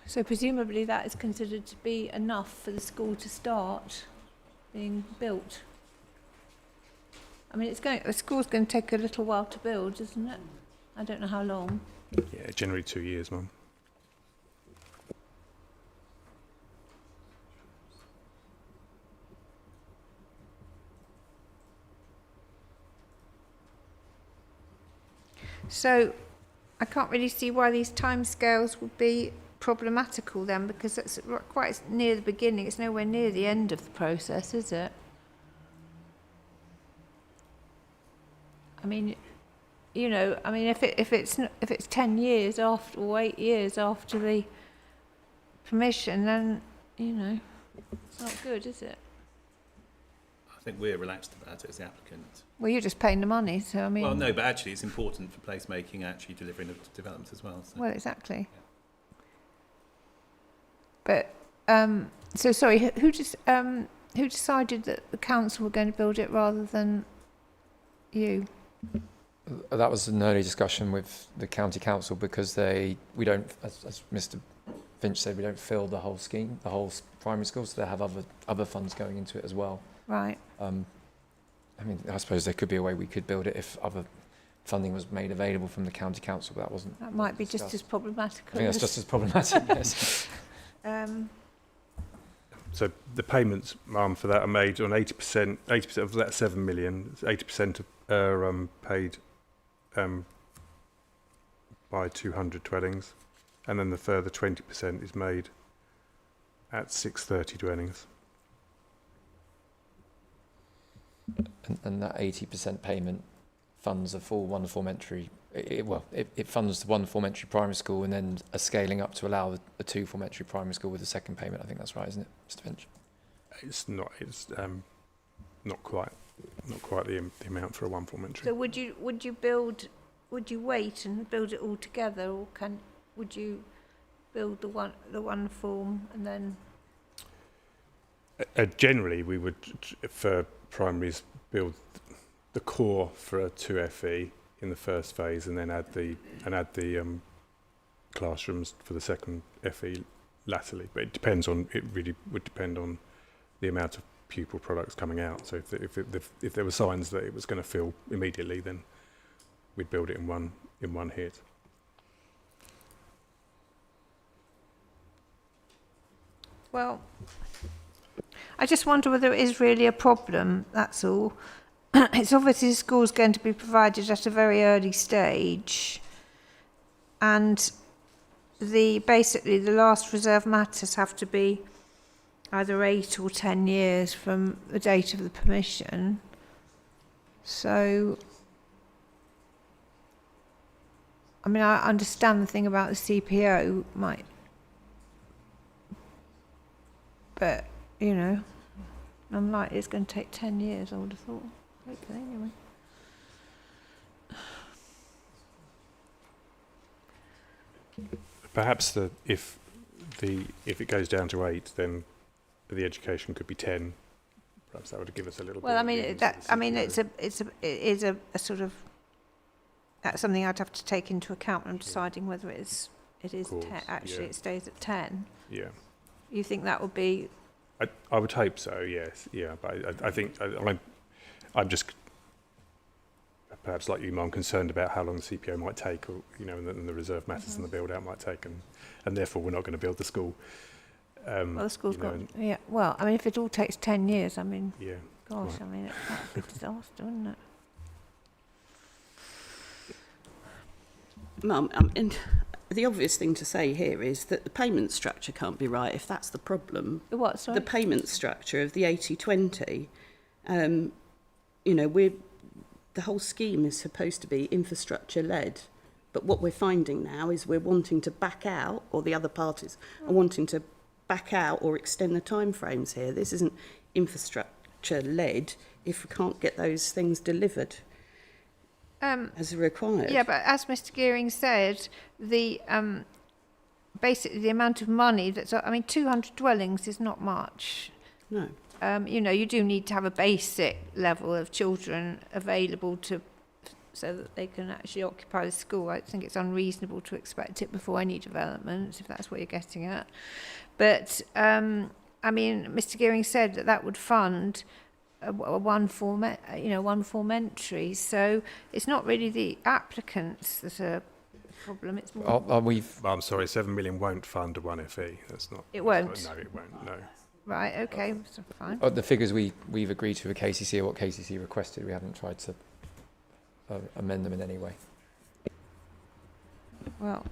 So presumably that is considered to be enough for the school to start being built. I mean, the school's going to take a little while to build, isn't it? I don't know how long. Yeah, generally 2 years, Mum. So I can't really see why these timescales would be problematical then, because it's quite near the beginning. It's nowhere near the end of the process, is it? I mean, you know, I mean, if it's 10 years after or 8 years after the permission, then you know, it's not good, is it? I think we're relaxed about it as the applicant. Well, you're just paying the money, so I mean. Well, no, but actually it's important for placemaking actually delivering the development as well. So. Well, exactly. But so sorry, who decided that the council were going to build it rather than you? That was an early discussion with the county council because we don't, as Mr. Finch said, we don't fill the whole scheme, the whole primary school, so they have other funds going into it as well. Right. I mean, I suppose there could be a way we could build it if other funding was made available from the county council, but that wasn't. That might be just as problematic. I think that's just as problematic. Yes. So the payments, for that are made on 80%. 80% of that 7 million. 80% are paid by 200 dwellings, and then the further 20% is made at 630 dwellings. And that 80% payment funds a full one form entry. It funds the one form entry primary school and then a scaling up to allow a two form entry primary school with a second payment. I think that's right, isn't it, Mr. Finch? It's not. It's not quite the amount for a one form entry. So would you wait and build it all together, or would you build the one form and then? Generally, we would, for primaries, build the core for a 2FE in the first phase, and then add the classrooms for the second FE latterly. But it really would depend on the amount of pupil products coming out. So if there were signs that it was going to fill immediately, then we'd build it in one hit. Well, I just wonder whether it is really a problem, that's all. It's obviously the school's going to be provided at a very early stage, and basically the last reserve matters have to be either 8 or 10 years from the date of the permission. So, I mean, I understand the thing about the CPO but, you know, unlikely it's going to take 10 years, I would have thought. Hopefully, anyway. Perhaps if if it goes down to 8, then the education could be 10. Perhaps that would give us a little. Well, bit I of mean, room that, for the I mean, CPO. it is a sort of, that's something I'd have to take into account when I'm deciding whether it is course, 10, actually yeah. it stays at 10. Yeah. You think that would be, I would hope so, yes. Yeah, but I think I'm just, perhaps like you, I'm concerned about how long the CPO might take, or, you know, and the reserve matters and the build-out might take, and therefore we're not going to build the school. well, the school's you know, got, yeah, well, I mean, if it all takes 10 years, I mean, Yeah. gosh, Right. I mean, that would be a disaster, wouldn't it? Mum, and the obvious thing to say here is that the payment structure can't be right if that's the problem. The what, sorry? The payment structure of the 80/20, you know, the whole scheme is supposed to be infrastructure led, but what we're finding now is we're wanting to back out, or the other parties are wanting to back out or extend the timeframes here. This isn't infrastructure led if we can't get those things delivered as required. Yeah, but as Mr. Gearing said, the basically the amount of money that's, I mean, 200 dwellings is not much. No. You know, you do need to have a basic level of children available to, so that they can actually occupy the school. I think it's unreasonable to expect it before any development, if that's what you're getting at. But I mean, Mr. Gearing said that that would fund one form entry. So it's not really the applicants that are the problem. It's more. We've Well, I'm sorry, 7 million won't fund a 1FE. That's not. It won't. No, it won't. No. Right. Okay. So fine. the figures we've agreed to with KCC are what KCC requested. We haven't tried to amend them in any way. Well,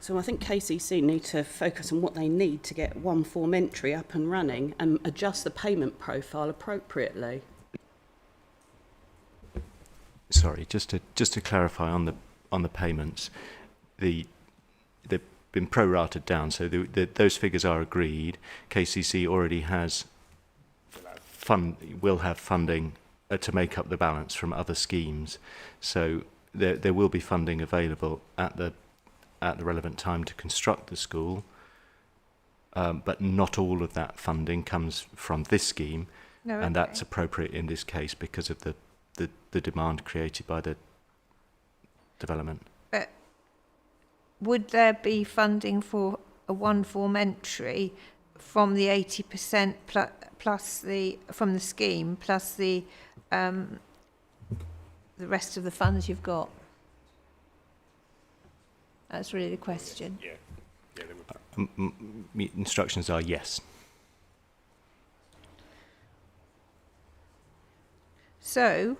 So I think KCC need to focus on what they need to get one form entry up and running and adjust the payment profile appropriately. Sorry, just to clarify on the payments, they've been prorated down, so those figures are agreed. KCC already will have funding to make up the balance from other schemes, so there will be funding available at the relevant time to construct the school, but not all of that funding comes from this scheme, no. and Okay. that's appropriate in this case because of the demand created by the development. But would there be funding for a one form entry from the 80% plus from the scheme plus the rest of the funds you've got? That's really the question. Yeah. Yeah, there would be. Instructions are yes. So,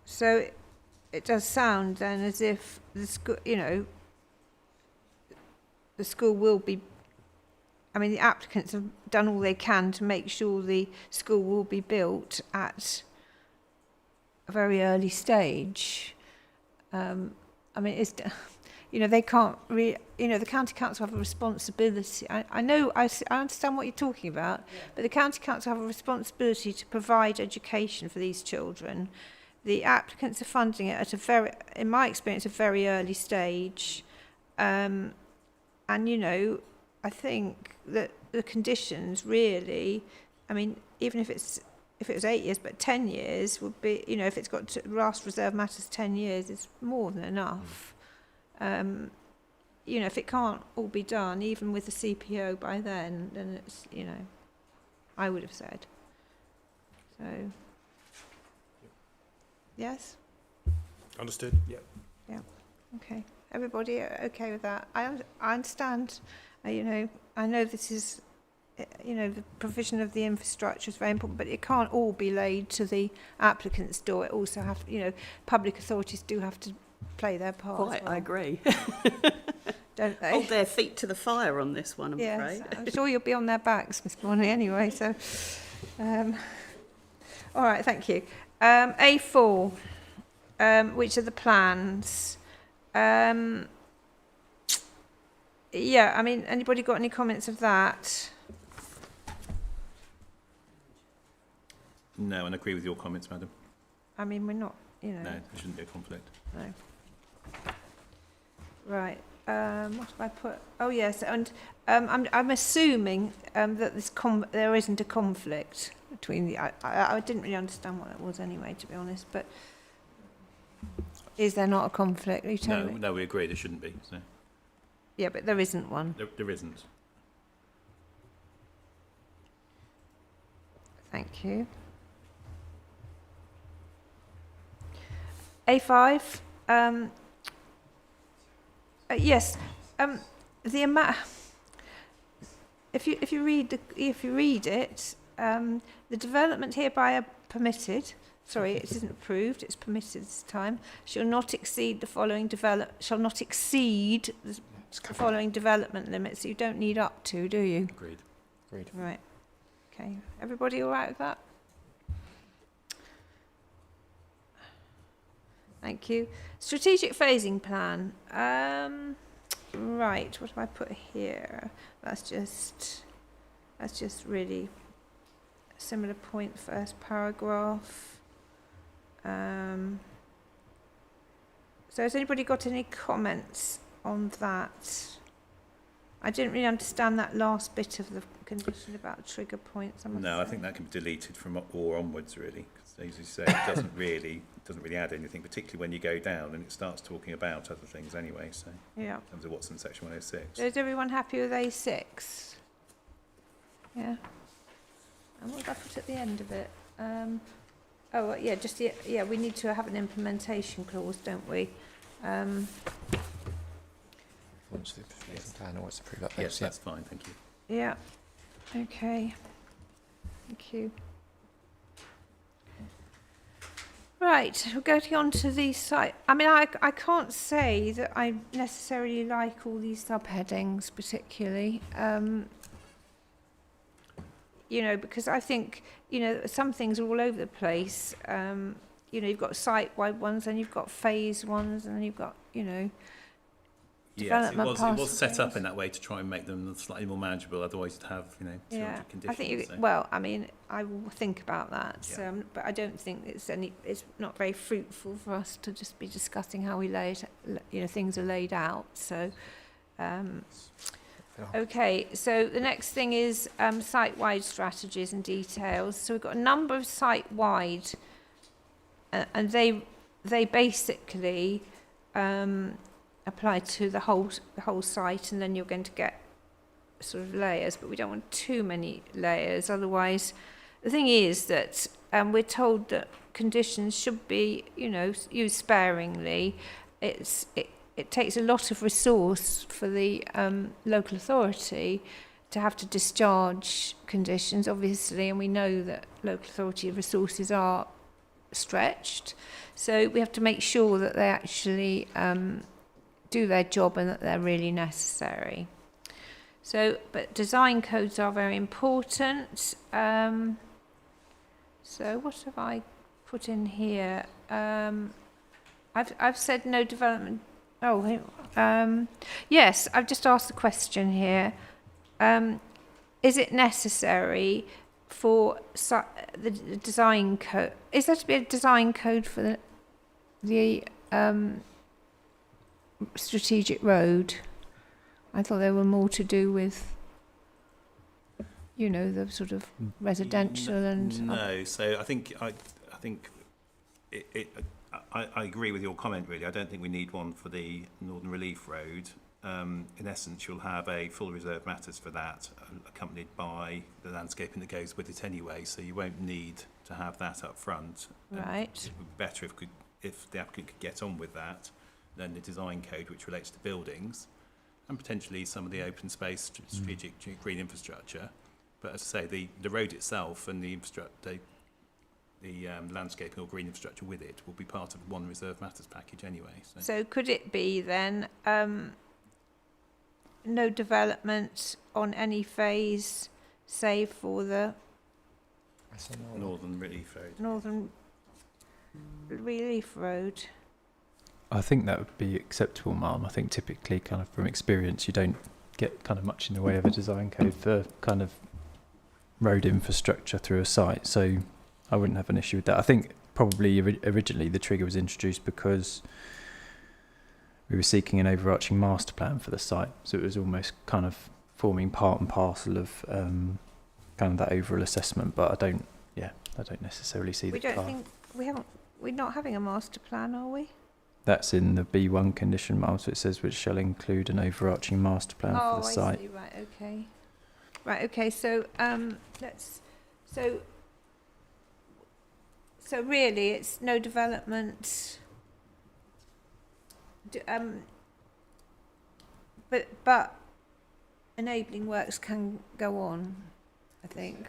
so it does sound then as if the school, you know, the school will be. I mean, the applicants have done all they can to make sure the school will be built at a very early stage. I mean, it's, you know, they can't really, you know, the county council have a responsibility. I know, I understand what you're talking about, but the county council have a responsibility to provide education for these children. The applicants are funding it at a very, in my experience, a very early stage. And, you know, I think that the conditions really, I mean, even if it was 8 years, but 10 years would be, you know, if it's got to last reserve matters 10 years, it's more than enough. You know, if it can't all be done, even with the CPO by then it's, you know, I would have said. So, yes? Understood? Yeah. Okay. Everybody okay with that? I understand, you know, I know this is, you know, the provision of the infrastructure is very important, but it can't all be laid to the applicant's door. It also have, you know, public authorities do have to play their part. Quite, as well, I agree. don't they? Hold their feet to the fire on this one, I'm Yes, afraid. I'm sure you'll be on their backs, Miss Bonny, anyway. So, all right, thank you. A4, which are the plans. Yeah, I mean, anybody got any comments of that? No, and I agree with your comments, madam. I mean, we're not, you know. No, there shouldn't be a conflict. No. Right. What have I put? Oh yes, and I'm assuming that there isn't a conflict between the. I didn't really understand what it was anyway, to be honest. But is there not a conflict? Are you telling me? No, we agree there shouldn't be. So Yeah, but there isn't one. there isn't. Thank you. A5. Yes. The amount. If you read it, the development hereby are permitted. Sorry, it isn't approved. It's permitted this time. Shall not exceed the following following development limits. You don't need up to, do you? Agreed. Right. Okay. Everybody all right with that? Thank you. Strategic phasing plan. Right. What have I put here? That's just really a similar point. First paragraph. So has anybody got any comments on that? I didn't really understand that last bit of the condition about trigger points. No, I think that can be deleted from or onwards, really. Because as you say, it doesn't really add anything, particularly when you go down and it starts talking about other things anyway. So yeah. in terms of what's in section 106. So is everyone happy with A6? Yeah. And what did I put at the end of it? We need to have an implementation clause, don't we? Once the phasing plan or what's approved that Yes, phase, that's fine, thank you. Yeah. Okay. Thank you. Right, we're going on to the site. I mean, I can't say that I necessarily like all these subheadings particularly. Because I think, some things are all over the place. You've got site-wide ones, and you've got phase ones, and then you've got, Yes, it development was set up pathways. in that way to try and make them slightly more manageable. Otherwise, you'd have 200 conditions. I think. so. I will think about that. Yeah. But I don't think it's not very fruitful for us to just be discussing how we things are laid out. So, okay. So the next thing is site-wide strategies and details. So we've got a number of site-wide, and they basically apply to the whole site, and then you're going to get sort of layers, but we don't want too many layers. Otherwise, the thing is that we're told that conditions should be, used sparingly. It takes a lot of resource for the local authority to have to discharge conditions, obviously, and we know that local authority resources are stretched. So we have to make sure that they actually do their job and that they're really necessary. So, but design codes are very important. So what have I put in here? I've said no development. Yes, I've just asked the question here. Is it necessary for the design code? Is there to be a design code for the strategic road? I thought they were more to do with, the sort of residential and. No, so I think I agree with your comment. Really, I don't think we need one for the Northern Relief Road. In essence, you'll have a full reserve matters for that, accompanied by the landscaping that goes with it anyway. So you won't need to have that up front. Right. It would be better if the applicant could get on with that, then the design code, which relates to buildings, and potentially some of the open space strategic green infrastructure. But as I say, the road itself and the landscaping or green infrastructure with it will be part of one reserve matters package anyway. So could it be then no development on any phase, save for the Northern Relief Road. Northern Relief Road? I think that would be acceptable, Ma'am. I think typically, kind of from experience, you don't get kind of much in the way of a design code for kind of road infrastructure through a site. So I wouldn't have an issue with that. I think probably originally the trigger was introduced because we were seeking an overarching master plan for the site, so it was almost kind of forming part and parcel of kind of that overall assessment. But I don't necessarily see we're not having a master plan, are we? That's in the B1 condition, Mark, so it says which shall include an overarching master plan for the site. Oh, I see. Right, okay. So so really, it's no development. But enabling works can go on, I think.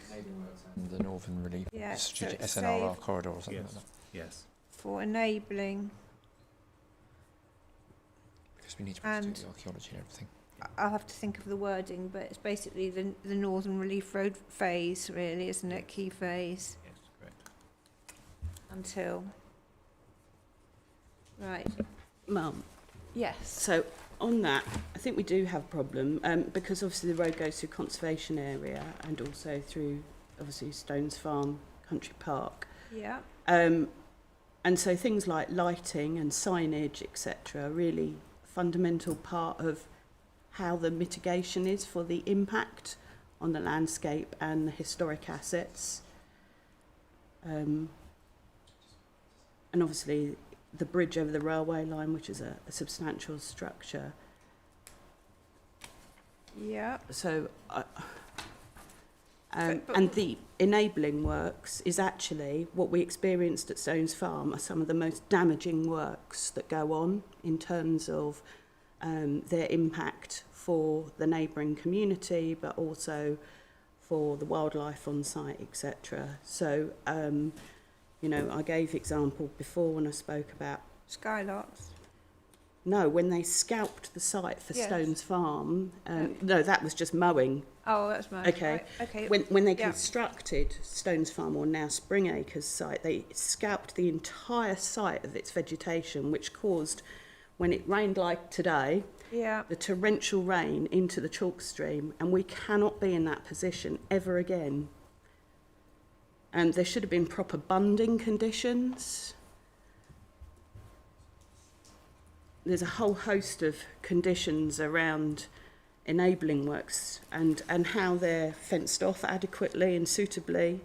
The Northern Relief Yeah, so strategic it's SNRR saved. corridor or something Yes. like that. Yes. For enabling, Because we need to And- do the archaeology and everything. I'll have to think of the wording, but it's basically the Northern Relief Road phase, really, isn't it? Key phase Yes, correct. until. Right. Mum, Yes. so on that, I think we do have a problem because obviously the road goes through conservation area and also through obviously Stones Farm Country Park. Yeah. And so things like lighting and signage, etc., are really fundamental part of how the mitigation is for the impact on the landscape and the historic assets. And obviously the bridge over the railway line, which is a substantial structure. Yeah. So, But- and the enabling works is actually what we experienced at Stones Farm are some of the most damaging works that go on in terms of their impact for the neighbouring community, but also for the wildlife on site, etc. So, you know, I gave example before when I spoke about Skylarks. no, when they scalped the site for Yes. Stones Farm. No, that was just mowing. Oh, that's right. Okay. Right, okay. When they Yeah. constructed Stones Farm, or now Spring Acres site, they scalped the entire site of its vegetation, which caused, when it rained like today, Yeah. the torrential rain into the chalk stream, and we cannot be in that position ever again. And there should have been proper bunding conditions. There's a whole host of conditions around enabling works and how they're fenced off adequately and suitably.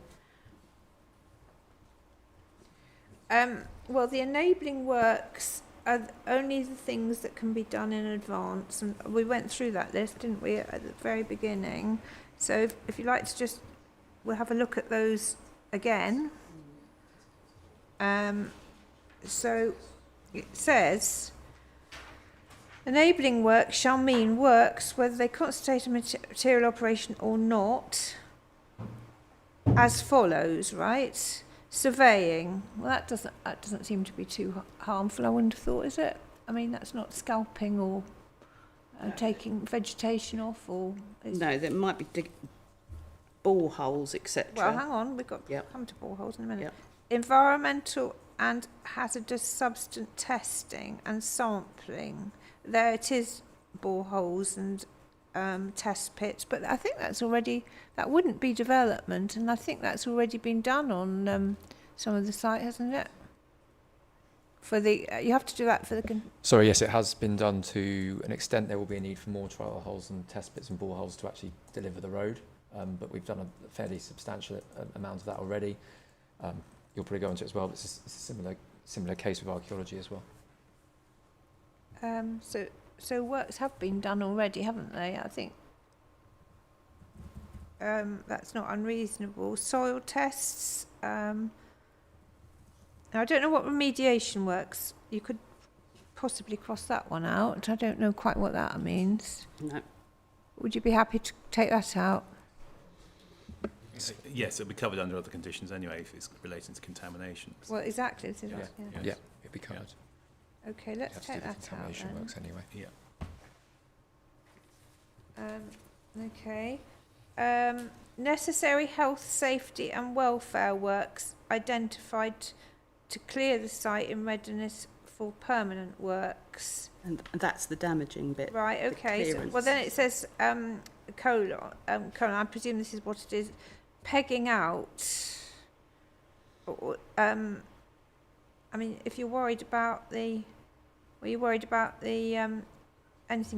Well, the enabling works are only the things that can be done in advance, and we went through that list, didn't we, at the very beginning? So if you'd like to just, we'll have a look at those again. So it says, enabling works shall mean works, whether they constitute a material operation or not, as follows, right? Surveying. Well, that doesn't seem to be too harmful, I wouldn't have thought, is it? I mean, that's not scalping or taking vegetation off, or... No, there might be boreholes, etc. Well, hang on, we've got to Yep. come to boreholes in a minute. Yep. Environmental and hazardous substance testing and sampling. There it is, boreholes and test pits, but I think that wouldn't be development, and I think that's already been done on some of the site, hasn't it? For the you have to do that for the Sorry, yes, it has been done to an extent. There will be a need for more trial holes and test pits and boreholes to actually deliver the road, but we've done a fairly substantial amount of that already. You'll probably go into it as well, but it's a similar case with archaeology as well. So works have been done already, haven't they? I think that's not unreasonable. Soil tests. Now I don't know what remediation works. You could possibly cross that one out. I don't know quite what that means. No. Would you be happy to take that out? Yes, it'll be covered under other conditions anyway if it's relating to contamination. Well, exactly. This is Yeah. yeah. Yes. Yeah, it'll be covered. Okay, You let's have to do take the that out contamination then. works anyway. Yeah. Okay. Necessary health, safety and welfare works identified to clear the site in readiness for permanent works. And that's the damaging bit. Right, okay. So, well, then it says colon, I presume this is what it is, pegging out. I mean, if you're worried about anything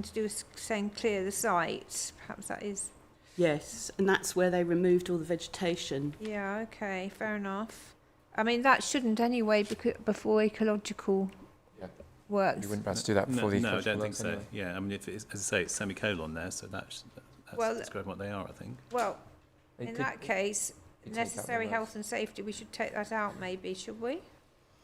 to do with saying clear the site, perhaps that is. Yes, and that's where they removed all the vegetation. Yeah, okay, fair enough. I mean, that shouldn't anyway, before ecological Yeah. works. You wouldn't be able to do that before the No, I ecological don't think works so. anyway. Yeah, I mean, if it's, as I say, it's semicolon there, so that's Well, describing what they are, I think. Well, It in could- that case, could take out the necessary words. health and safety, we should take that out maybe, should we?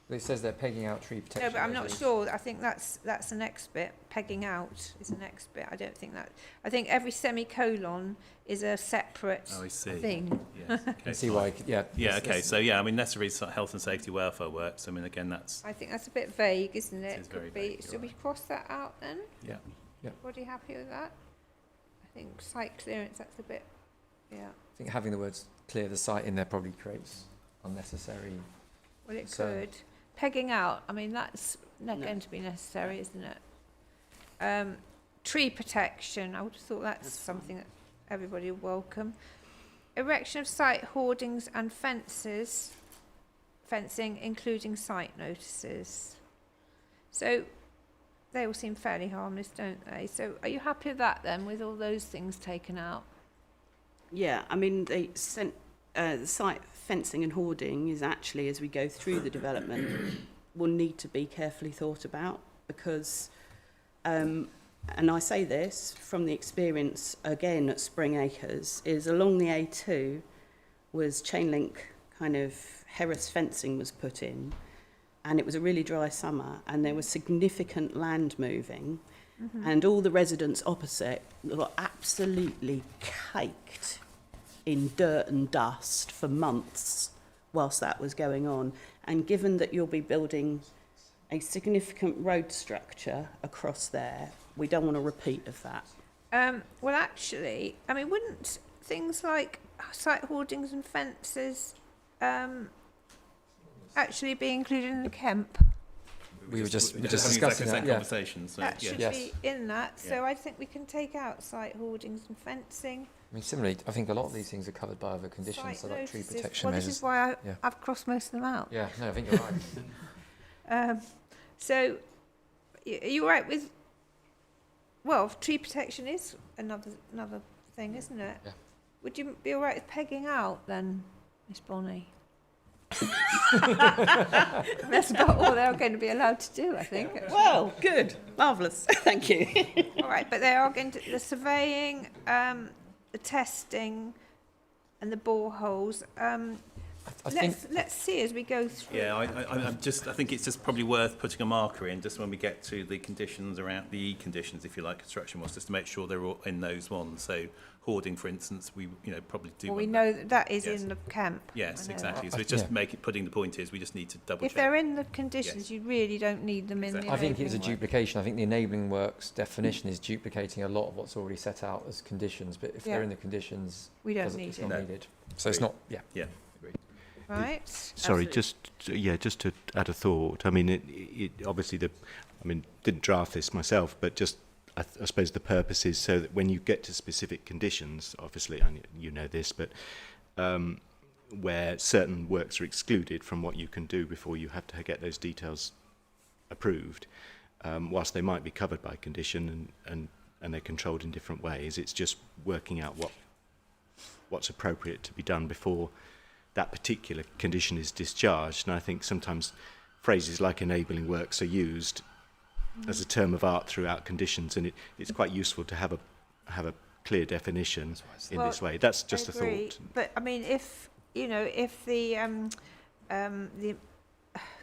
It says they're pegging out tree protection. No, but I'm not measures. sure. I think that's the next bit. Pegging out is the next bit. I don't think that. I think every semicolon is a separate Oh, I see. thing. Yes, You okay, can see fine. why, yeah. Yeah, it's- okay, so yeah, I mean, necessary health and safety welfare works. I mean, again, that's, I think that's a bit vague, isn't it? It is very Could be. vague, you're Should we cross that out then? yeah. Everybody happy with that? I think site clearance. That's a bit. Yeah. I think having the words clear the site in there probably creates unnecessary. Well, it So- could. Pegging out. I mean, that's not No. going to be necessary, isn't it? Tree protection. I would have thought that's something that everybody would welcome. Erection of site hoardings and fencing, including site notices. So they all seem fairly harmless, don't they? So are you happy with that then, with all those things taken out? Yeah, I mean, they sent the site fencing and hoarding is actually, as we go through the development, will need to be carefully thought about because, and I say this from the experience again at Spring Acres, is along the A2 was chain link kind of Harris fencing was put in, and it was a really dry summer, and there was significant land moving, and all the residents opposite were absolutely caked in dirt and dust for months whilst that was going on. And given that you'll be building a significant road structure across there, we don't want a repeat of that. Well, actually, I mean, wouldn't things like site hoardings and fences actually be included in the Kemp? We were just having discussing exactly the that, same yeah. conversation, so, That yeah. should Yes. be in that. So Yeah. I think we can take out site hoardings and fencing. I mean, similarly, I think a lot of these things are covered by other conditions, Site so like tree notices. protection Well, measures. this is why Yeah. I've crossed most of them out. Yeah, no, I think you're right. So, are you all right with? Well, tree protection is another thing, isn't it? Yeah. Would you be all right with pegging out then, Miss Bonnie? That's about all they're going to be allowed to do, I think. actually. Well, good, marvellous, thank you. All right, but they are going to the surveying, the testing, and the boreholes. I think Let's see as we go through. Yeah, I think it's just probably worth putting a marker in just when we get to the conditions around the conditions, if you like, construction was, just to make sure they're all in those ones. So hoarding, for instance, we probably do. Well, we want know that is Yes. in the camp. Yes, I know exactly. that. So it's just Yeah. putting the point is we just need to double If check. they're in the conditions, you really don't need them in Exactly. the I think it's a enabling work. duplication. I think the enabling works definition is duplicating a lot of what's already set out as conditions, but if Yeah. they're in the conditions, We don't doesn't- need it's it, not No. needed. So it's Agreed. not, yeah. Yeah, agreed. right? Sorry, Absolutely. just to add a thought. I mean, it obviously didn't draft this myself, but just I suppose the purpose is so that when you get to specific conditions, obviously, and you know this, but where certain works are excluded from what you can do before you have to get those details approved, whilst they might be covered by condition and they're controlled in different ways, it's just working out what's appropriate to be done before that particular condition is discharged. And I think sometimes phrases like enabling works are used as a term of art throughout conditions, and it's quite useful to have a clear definition in Well, this way. That's just I a agree. thought. But I mean, if the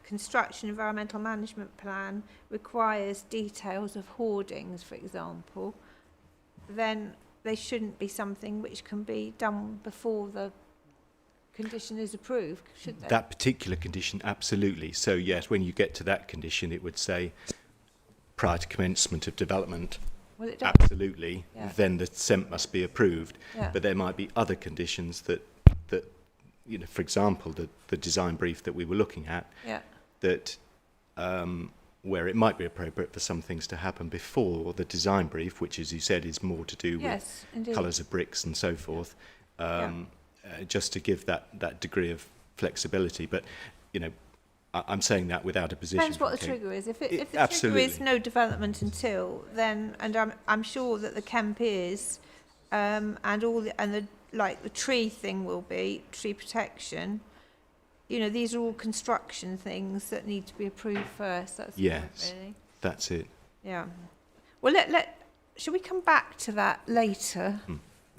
construction environmental management plan requires details of hoardings, for example, then they shouldn't be something which can be done before the condition is approved, should they? That particular condition, absolutely. So yes, when you get to that condition, it would say prior to commencement of development, Well, it does. absolutely, Yeah. then the SEMP must be approved. Yeah. But there might be other conditions that for example, the design brief that we were looking at, Yeah. that where it might be appropriate for some things to happen before the design brief, which, as you said, is more to do with Yes, indeed. colours of bricks and so forth, just to give that degree of flexibility. But, you know, I'm saying that without a position. Depends what the okay? trigger is. If the trigger Absolutely. is no development until, then, and I'm sure that the Kemp is, and the tree thing will be tree protection. You know, these are all construction things that need to be approved first. That's the point, Yes. really. That's it. Yeah. Well, shall we come back to that later?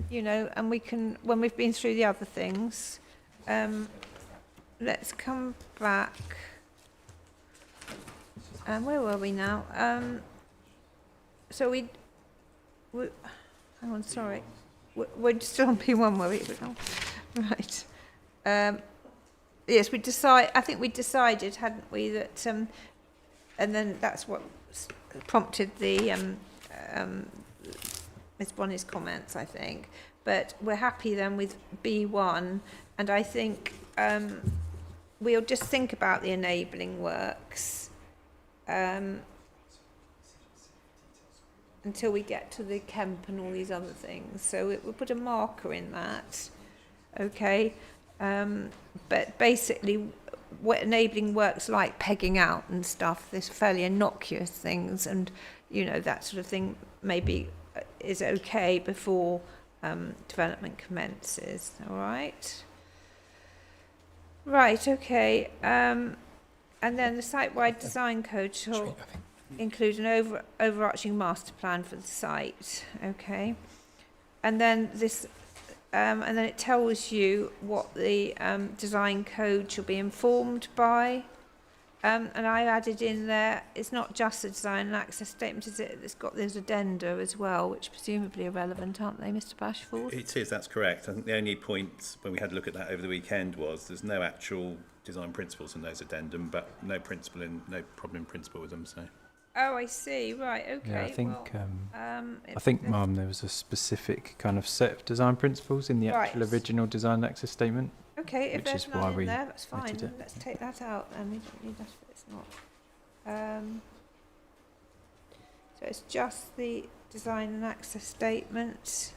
You know, and we can, when we've been through the other things, let's come back. Where were we now? So we hang on, sorry. We're still on P1, were we? Right. Yes, I think we decided, hadn't we, that, and then that's what prompted the Ms Bonny's comments, I think. But we're happy then with B1, and I think we'll just think about the enabling works until we get to the Kemp and all these other things. So we'll put a marker in that, okay? But basically, what enabling works like pegging out and stuff, this fairly innocuous things, and you know, that sort of thing maybe is okay before development commences. All right. Right. Okay. And then the site-wide design code shall include an overarching master plan for the site. Okay. And then this. And then it tells you what the design code shall be informed by. And I added in there, it's not just the design and access statement, is it? It's got those addenda as well, which presumably are relevant, aren't they, Mr Bashford? It is, that's correct. I think the only point when we had a look at that over the weekend was there's no actual design principles in those addendum, but no problem in principle with them. So. Oh, I see. Right. Okay. Yeah, I think well, I think, Mum, there was a specific kind of set of design principles in the actual Right. original design access statement. okay, if which there's is why none in we there, that's fine. omitted it. Let's take that out then. We don't need that if it's not. So it's just the design and access statement.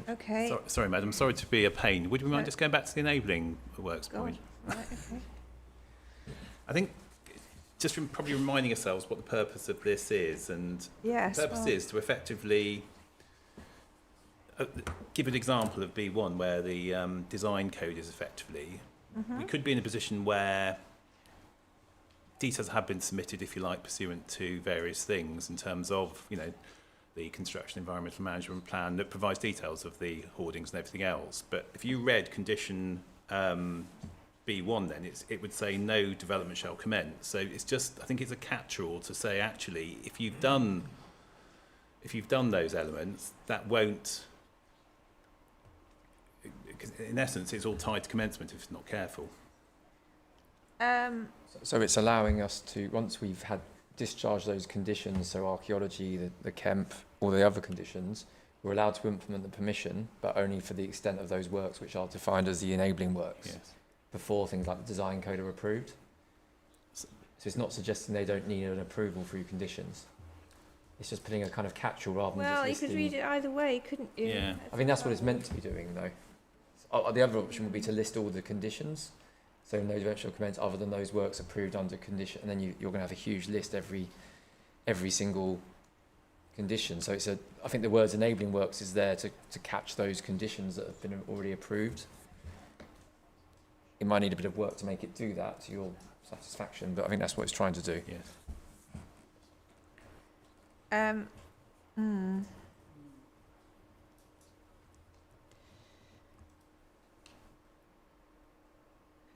Okay. Sorry, madam. Sorry to be a pain. Would we mind No. just going back to the enabling works God. point? Right. Okay. I think just probably reminding ourselves what the purpose of this is, and Yes. the purpose well, is to effectively give an example of B1 where the design code is effectively. mhm. We could be in a position where details have been submitted, if you like, pursuant to various things in terms of, you know, the construction environmental management plan that provides details of the hoardings and everything else. But if you read condition B1, then it would say no development shall commence. So it's just, I think it's a catch-all to say, actually, if you've done those elements, that won't. Because in essence, it's all tied to commencement if it's not careful. So it's allowing us to, once we've had discharged those conditions, so archaeology, the Kemp, all the other conditions, we're allowed to implement the permission, but only for the extent of those works which are defined as the enabling works, Yes. before things like the design code are approved. So it's not suggesting they don't need an approval through conditions. It's just putting a kind of catch-all rather than Well, you just could listing. read it either way, couldn't you? Yeah. I think that's what it's meant to be doing, though. The other option would be to list all the conditions, so no eventual comments other than those works approved under condition, and then you're going to have a huge list every single condition. So I think the words enabling works is there to catch those conditions that have been already approved. It might need a bit of work to make it do that to your satisfaction, but I think that's what it's trying to do. Yes.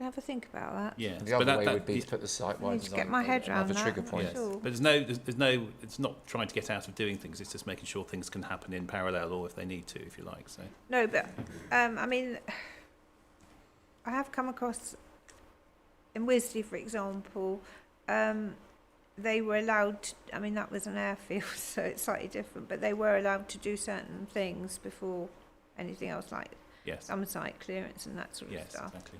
Can I have a think about that? Yeah. The other way would be to put the I site-wide need to design get my head around another that. trigger I'm not point. Yes. sure. But there's no, it's not trying to get out of doing things, it's just making sure things can happen in parallel or if they need to, if you like. So. No, but I mean, I have come across in Wisley, for example, they were allowed. I mean, that was an airfield, so it's slightly different. But they were allowed to do certain things before anything else, like Yes. some site clearance and that sort of Yes, stuff. exactly.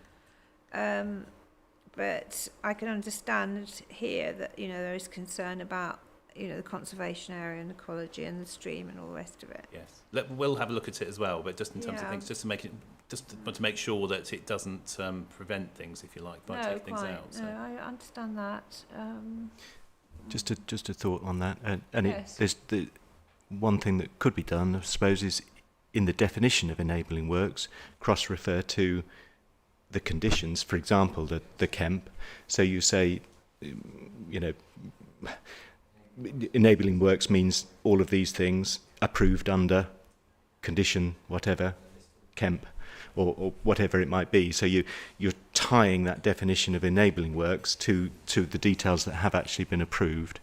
But I can understand here that, you know, there is concern about you know, the conservation area and ecology and the stream and all the rest of it. Yes, we'll have a look at it as well, but just in terms of Yeah. things, just to make sure that it doesn't prevent things, if you like, by taking things out. So. No, I understand that. Just a thought on that, and Yes. there's the one thing that could be done, I suppose, is in the definition of enabling works, cross-refer to the conditions. For example, the KEMP. So you say, you know, enabling works means all of these things approved under condition whatever, KEMP, or whatever it might be. So you're tying that definition of enabling works to the details that have actually been approved.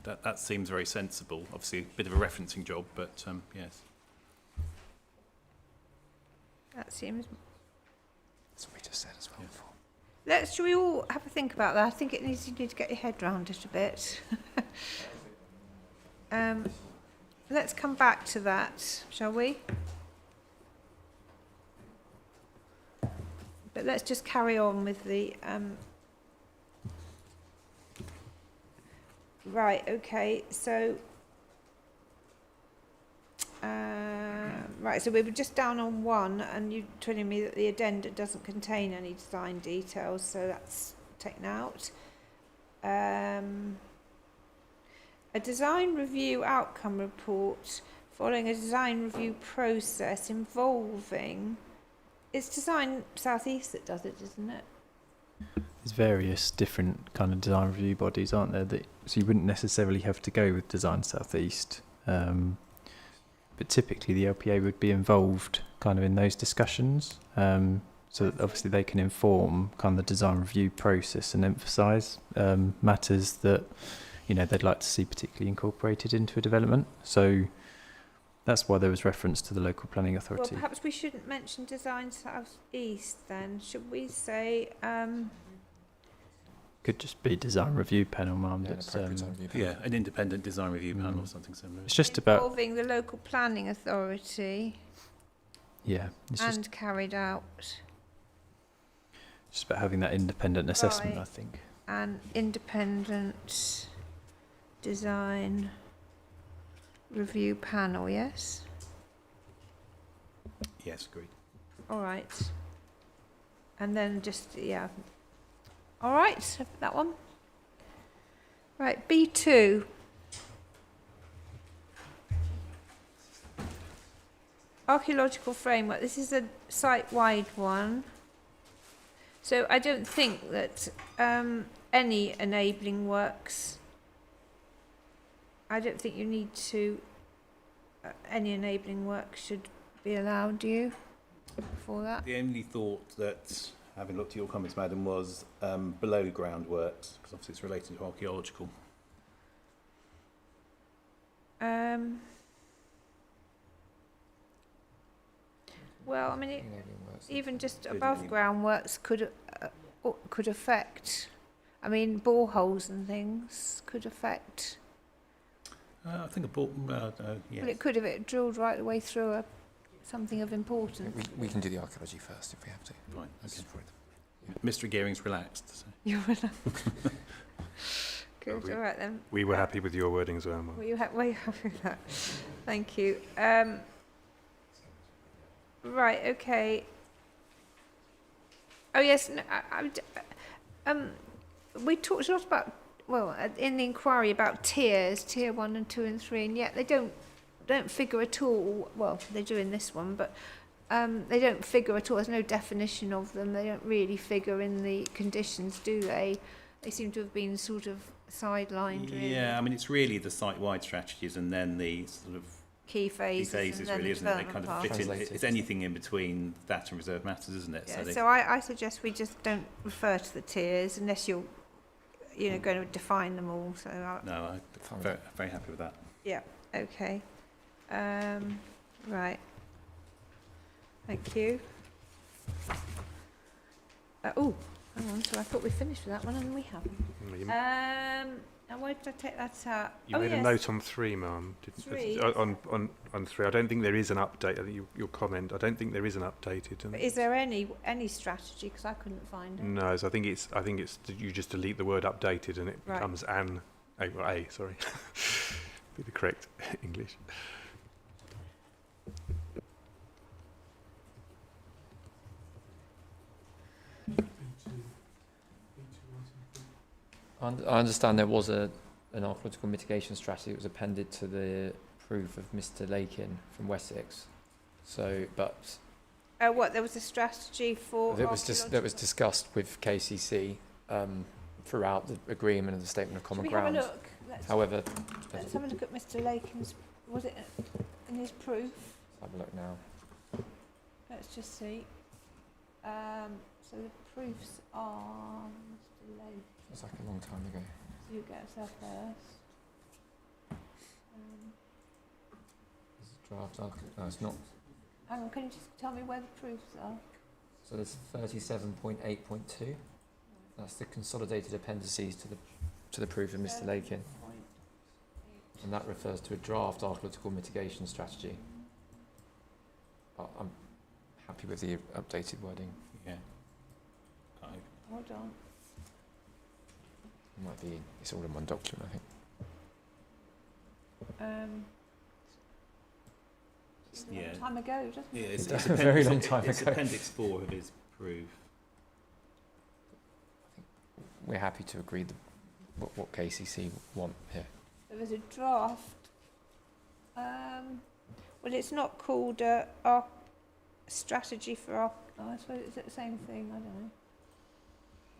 That seems very sensible. Obviously, a bit of a referencing job, but yes. That seems. That's what we just said as well Yeah. before. Should we all have a think about that? I think you need to get your head round it a bit. Let's come back to that, shall we? But let's just carry on with the. Right. Okay. So. Right, so we were just down on 1, and you're telling me that the addenda doesn't contain any design details, so that's taken out. A design review outcome report following a design review process involving... It's Design South East that does it, isn't it? There's various different kind of design review bodies, aren't there? So you wouldn't necessarily have to go with Design South East. But typically the LPA would be involved kind of in those discussions, so that obviously they can inform kind of the design review process and emphasise matters that, you know, they'd like to see particularly incorporated into a development. So that's why there was reference to the local planning Well, authority. perhaps we shouldn't mention Design South East then. Should we say... Could just be design review panel, Mum. Yeah, an That's, appropriate design review panel. Yeah, an independent design review panel or something similar. it's just about, involving the local planning authority yeah, it's and carried out just about having that independent assessment, Right. I think. an independent design review panel, yes? Yes, agreed. All right. And then just, yeah. All right, that one. Right, B2. Archaeological framework. This is a site-wide one. So I don't think that any enabling works, I don't think you need to, any enabling work should be allowed, do you, for that? The only thought that, having looked at your comments, Madam, was below ground works, because obviously it's related to archaeological. Well, I mean, Enabling works. even just Including above any- ground works could affect. I mean, boreholes and things could affect. I think a ball, yes. Well, it could if it drilled right the way through something of importance. We can do the archaeology first if we have to. Fine, This is okay. probably Mr. Gearing's relaxed. So. You're good. we- All right then. We were happy with your wording as well, Mark. Were you happy with that? Thank you. Right. Okay. Oh yes. No, we talked a lot about, well, in the inquiry about tiers, tier 1 and 2 and 3, and yet they don't figure at all. Well, they do in this one, but they don't figure at all. There's no definition of them. They don't really figure in the conditions, do they? They seem to have been sort of sidelined. Really. Yeah, I mean, it's really the site-wide strategies and then the sort of Key phases, phases, and then really, the isn't it? They development kind of part. fit in. Translated. It's anything in between that and reserve matters, isn't it? Yeah, they- so I suggest we just don't refer to the tiers unless you're, going to define them all. So No, I'm very, very happy with that. yeah, okay, right. Thank you. Oh, hang on. So I thought we finished with that one, and we haven't. And why did I take that out? You oh, made yes. a note on 3, Ma'am. 3. On 3. I don't think there is an update. I think your comment. I don't think there is an updated. But is there any strategy? Because I couldn't find it. No, so I think it's you just delete the word updated and it Right. becomes an A, sorry. Be the correct English. I understand there was an archaeological mitigation strategy that was appended to the proof of Mr. Lakin from Wessex. So, but What, there was a strategy for that was discussed with KCC throughout the agreement and the statement of common Should we have a grounds. look? However, Let's have a look at Mr. Lakin's, was it in his proof? let's have a look now. Let's just see. So the proofs are Mr. Lakin. It's like a long time ago. So you get us there first. This is draft article. No, it's not. Hang on, can you just tell me where the proofs are? So there's 37.8.2. That's the consolidated appendices to the proof of Mr. Lakin, and that refers to a draft archaeological mitigation strategy. But I'm happy with the updated wording. Yeah. Can't Hold on. It might be. It's all in one document, I think. It's a Yeah. long time ago, doesn't Yeah, it? It's a very long time It's ago. Appendix 4 of his proof. We're happy to agree what KCC want here. There was a draft. Well, it's not called our strategy for our. Oh, I suppose it's the same thing. I don't know.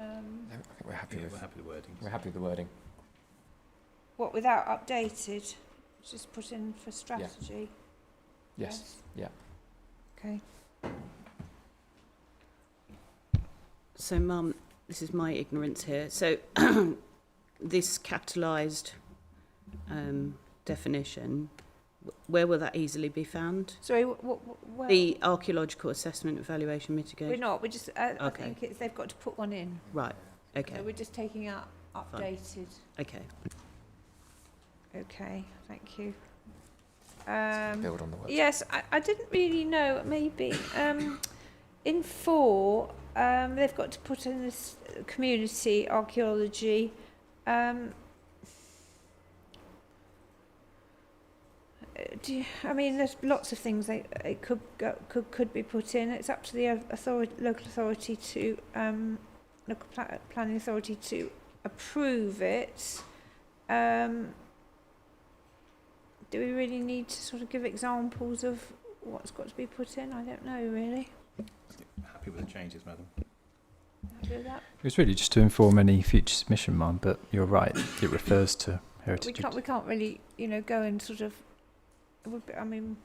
I think we're happy Yeah, with. we're happy with the wording. We're happy with the wording. What, without updated? Just put in for strategy. Yes. Yeah. Okay. So, Mum, this is my ignorance here. So, this capitalised definition, where will that easily be found? Sorry, where? The archaeological assessment, evaluation, We're mitigation. not. We're just. I Okay. think it's they've got to put one in. Right. Okay. So we're just taking out updated. Okay. Okay. Thank you. Build on the word. Yes, I didn't really know. Maybe in 4, they've got to put in this community archaeology. I mean, there's lots of things it could be put in. It's up to the local authority to planning authority to approve it. Do we really need to sort of give examples of what's got to be put in? I don't know, really. Happy with the changes, madam. Happy with that? It was really just to inform any future submission, Mum, but you're right, it refers to We heritage. can't really, go and sort of. I mean,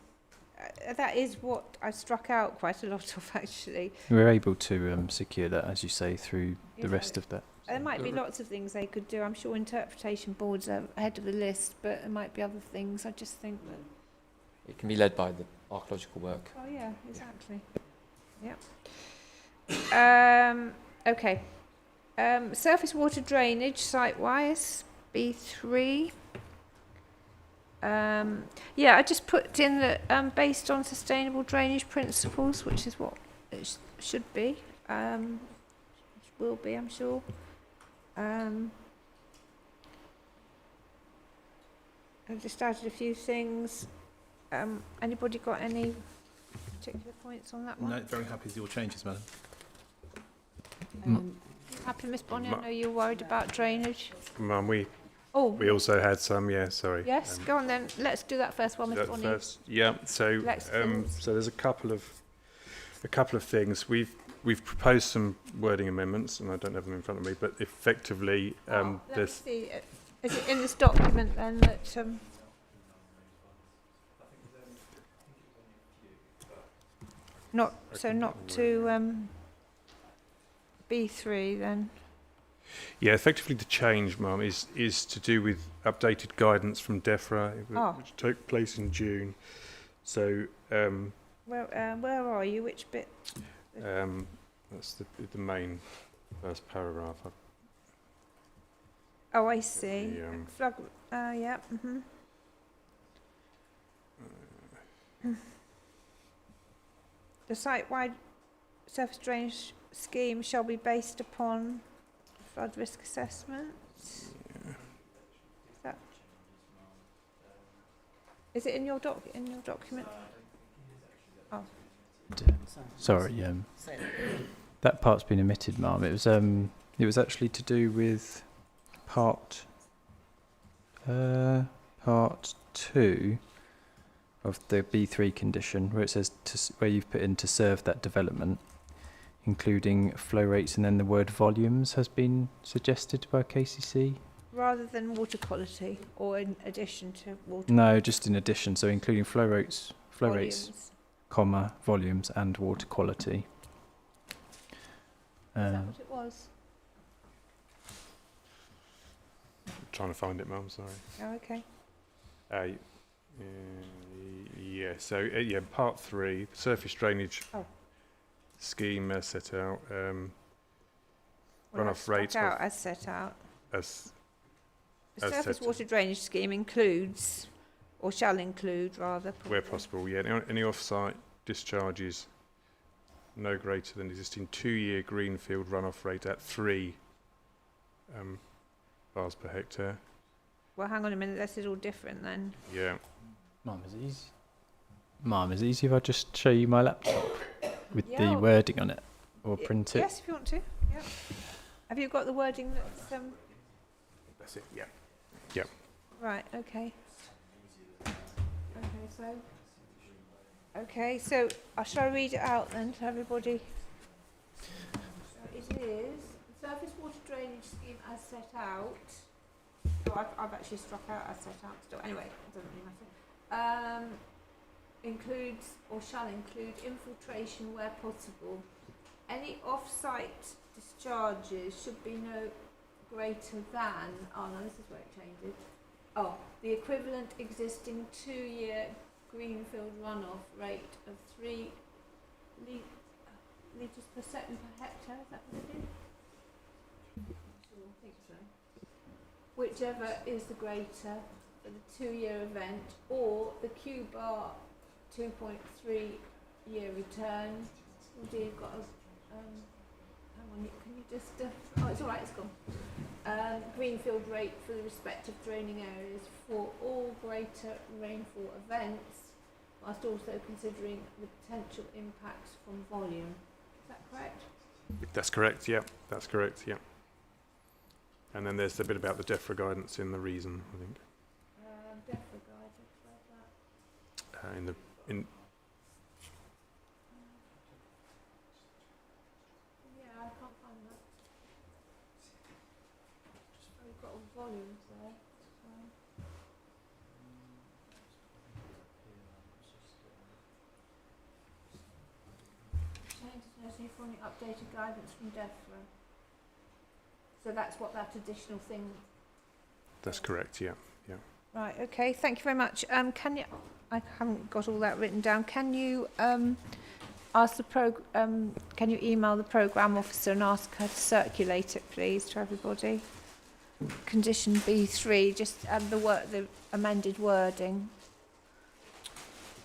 that is what I struck out quite a lot of, actually. We're able to secure that, as you say, through You the know, rest of that. There might be lots of things they could do. I'm sure interpretation boards are ahead of the list, but there might be other things. I just think that. It can be led by the archaeological work. Oh yeah, exactly. Yep. Okay. Surface water drainage site-wise, B3. Yeah, I just put in that based on sustainable drainage principles, which is what it should be. Will be, I'm sure. I've just started a few things. Anybody got any particular points on that one? No, very happy with your changes, madam. Happy, Miss Bonnie? I know you're worried about drainage. Mum, we Oh, also had some, sorry. yes, go on then. Let's do that first one, Miss That Bonnie. first, yeah. So, Let's so there's a couple of things. We've proposed some wording amendments, and I don't have them in front of me, but effectively, Let me there's see. Is it in this document then that? Not to B3 then. Yeah, effectively the change, Mum, is to do with updated guidance from DEFRA, which took place in June. So, Where are you? Which bit? that's the main first paragraph. Oh, I see. The, Yeah. The site-wide surface drainage scheme shall be based upon flood risk assessment. Is it in your document? Oh, Sorry, Say that part's been omitted, Ma'am. It was actually to do with part 2 of the B3 condition, where it says where you've put in to serve that development, including flow rates, and then the word volumes has been suggested by KCC. rather than water quality, or in addition to water. No, just in addition. So including flow rates, volumes. comma, volumes, and water quality. Is that what it was? Trying to find it, Mum, sorry. Oh, okay. Yeah, so part 3, surface drainage Oh. scheme as set out. Well, Runoff struck rate out as set out. as The As surface set- water drainage scheme includes, or shall include rather, where probably. possible. Yeah, any off-site discharges no greater than existing 2-year greenfield runoff rate at 3 bars per hectare. Well, hang on a minute, this is all different then. Yeah. Mum, is it easy if I just show you my laptop with Yeah. the wording on it, or Y- print it? Yes, if you want to. Yeah. Have you got the wording that's That's it, yeah. right? Okay. So shall I read it out then to everybody? So it is the surface water drainage scheme as set out. Oh, I've actually struck out as set out still. Anyway, it doesn't really matter. Includes or shall include infiltration where possible. Any off-site discharges should be no greater than, oh no, this is where it changes. Oh, the equivalent existing 2-year greenfield runoff rate of 3 litres per second per hectare, is that what it is? I think so. Whichever is the greater for the 2-year event, or the Q bar 2.3 year return. Oh dear, you've got a, hang on, can you just, oh it's alright, it's gone. Greenfield rate for the respective draining areas for all greater rainfall events, whilst also considering the potential impacts from volume. Is that correct? That's correct, yeah. That's correct, yeah. And then there's the bit about the DEFRA guidance in the reason, I think. DEFRA guidance, where's that? In Yeah, I can't find that. Oh, we've got all volumes there. Changes necessary for any updated guidance from DEFRA. So that's what that additional thing. That's correct, yeah. Right. Okay. Thank you very much. Can you? I haven't got all that written down. Can you ask the can you email the programme officer and ask her to circulate it, please, to everybody? Condition B3, just the amended wording.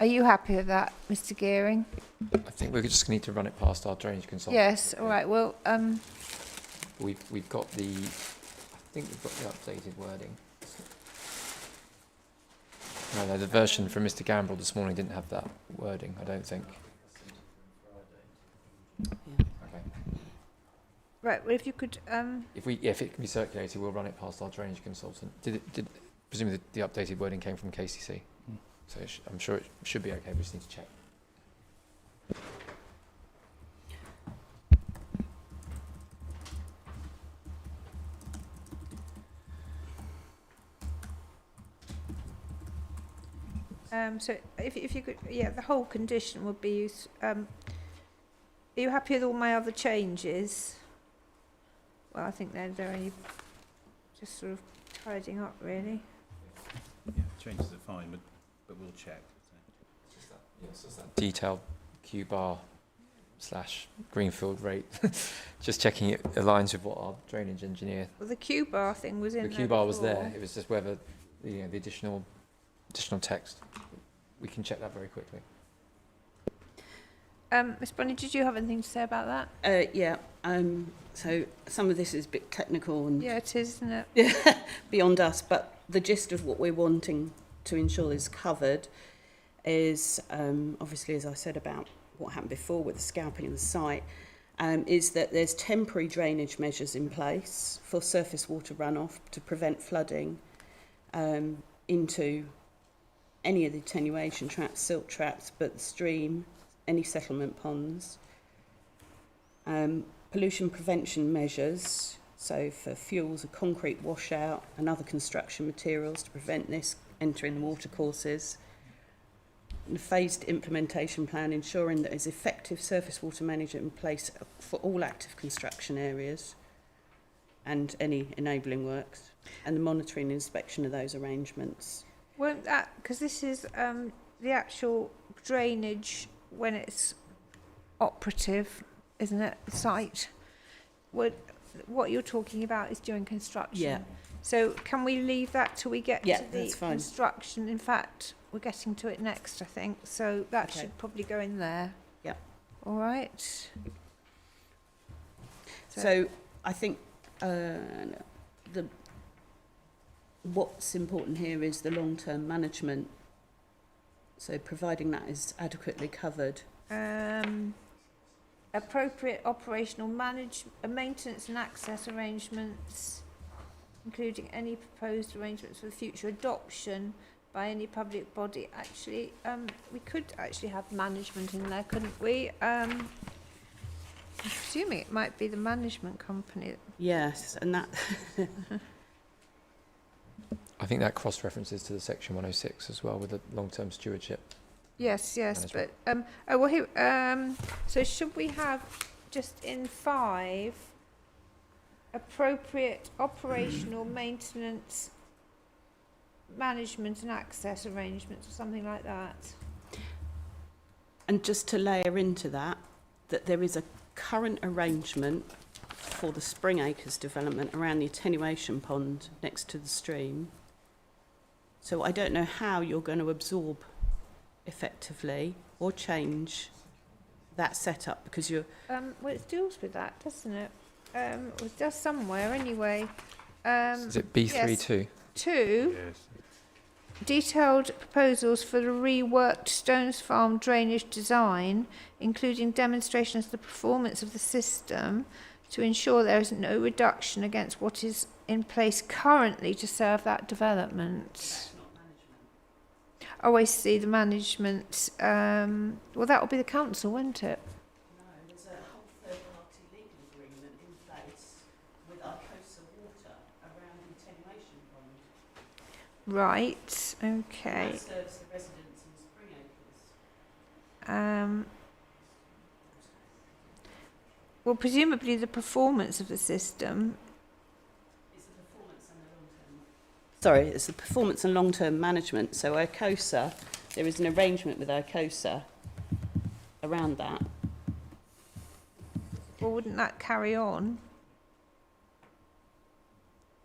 Are you happy with that, Mr. Gearing? I think we just need to run it past our drainage consultant. Yes. All right. Well, We've got the, I think we've got the updated wording. No, the version from Mr. Gambrell this morning didn't have that wording, I don't think. Okay. right. Well, if you could. If it can be circulated, we'll run it past our drainage consultant. Presumably the updated wording came from KCC, so I'm sure it should be okay. We just need to check. So if you could, yeah, the whole condition would be. Are you happy with all my other changes? Well, I think they're only just sort of tidying up, really. Yeah, changes are fine, but we'll check. It's just that detailed Q bar / greenfield rate. Just checking it aligns with what our drainage engineer. Well, the Q bar thing was in The there Q bar was before. there. It was just whether the additional text. We can check that very quickly. Miss Bonnie, did you have anything to say about that? Yeah. So some of this is a bit technical and Yeah, it is, isn't it? beyond us, but the gist of what we're wanting to ensure is covered is obviously, as I said about what happened before with the scalping of the site, is that there's temporary drainage measures in place for surface water runoff to prevent flooding into any of the attenuation traps, silt traps, but the stream, any settlement ponds. Pollution prevention measures, so for fuels, a concrete washout and other construction materials to prevent this entering the watercourses. And a phased implementation plan ensuring that there's effective surface water management in place for all active construction areas and any enabling works, and the monitoring and inspection of those arrangements. Won't that, because this is the actual drainage when it's operative, isn't it, site? What you're talking about is during construction. Yeah. So can we leave that till we get Yeah, to the that's fine. construction? In fact, we're getting to it next, I think. So that Okay. should probably go in there. Yep. All right. So I think what's important here is the long-term management. So providing that is adequately covered. Appropriate operational maintenance and access arrangements, including any proposed arrangements for the future adoption by any public body. Actually, we could actually have management in there, couldn't we? I'm presuming it might be the management company. Yes, and that I think that cross-references to the section 106 as well with the long-term stewardship. Yes, Management. but so should we have just in 5 appropriate operational maintenance, management and access arrangements, or something like that? and just to layer into that there is a current arrangement for the Spring Acres development around the attenuation pond next to the stream. So I don't know how you're going to absorb effectively or change that setup, because you're Well, it deals with that, doesn't it? It does somewhere anyway. Is it B32? 2, Yes. detailed proposals for the reworked Stones Farm drainage design, including demonstrations of the performance of the system to ensure there is no reduction against what is in place currently to serve that development. Oh, I see, the management. Well, that will be the council, won't it? No, there's a whole third-party legal agreement in place with Icosa Water around the attenuation pond. Right, okay. That serves the residents in Spring Acres. Well, presumably the performance of the system. It's the performance and the long-term. Sorry, it's the performance and long-term management. So Icosa, there is an arrangement with Icosa around that. Well, wouldn't that carry on?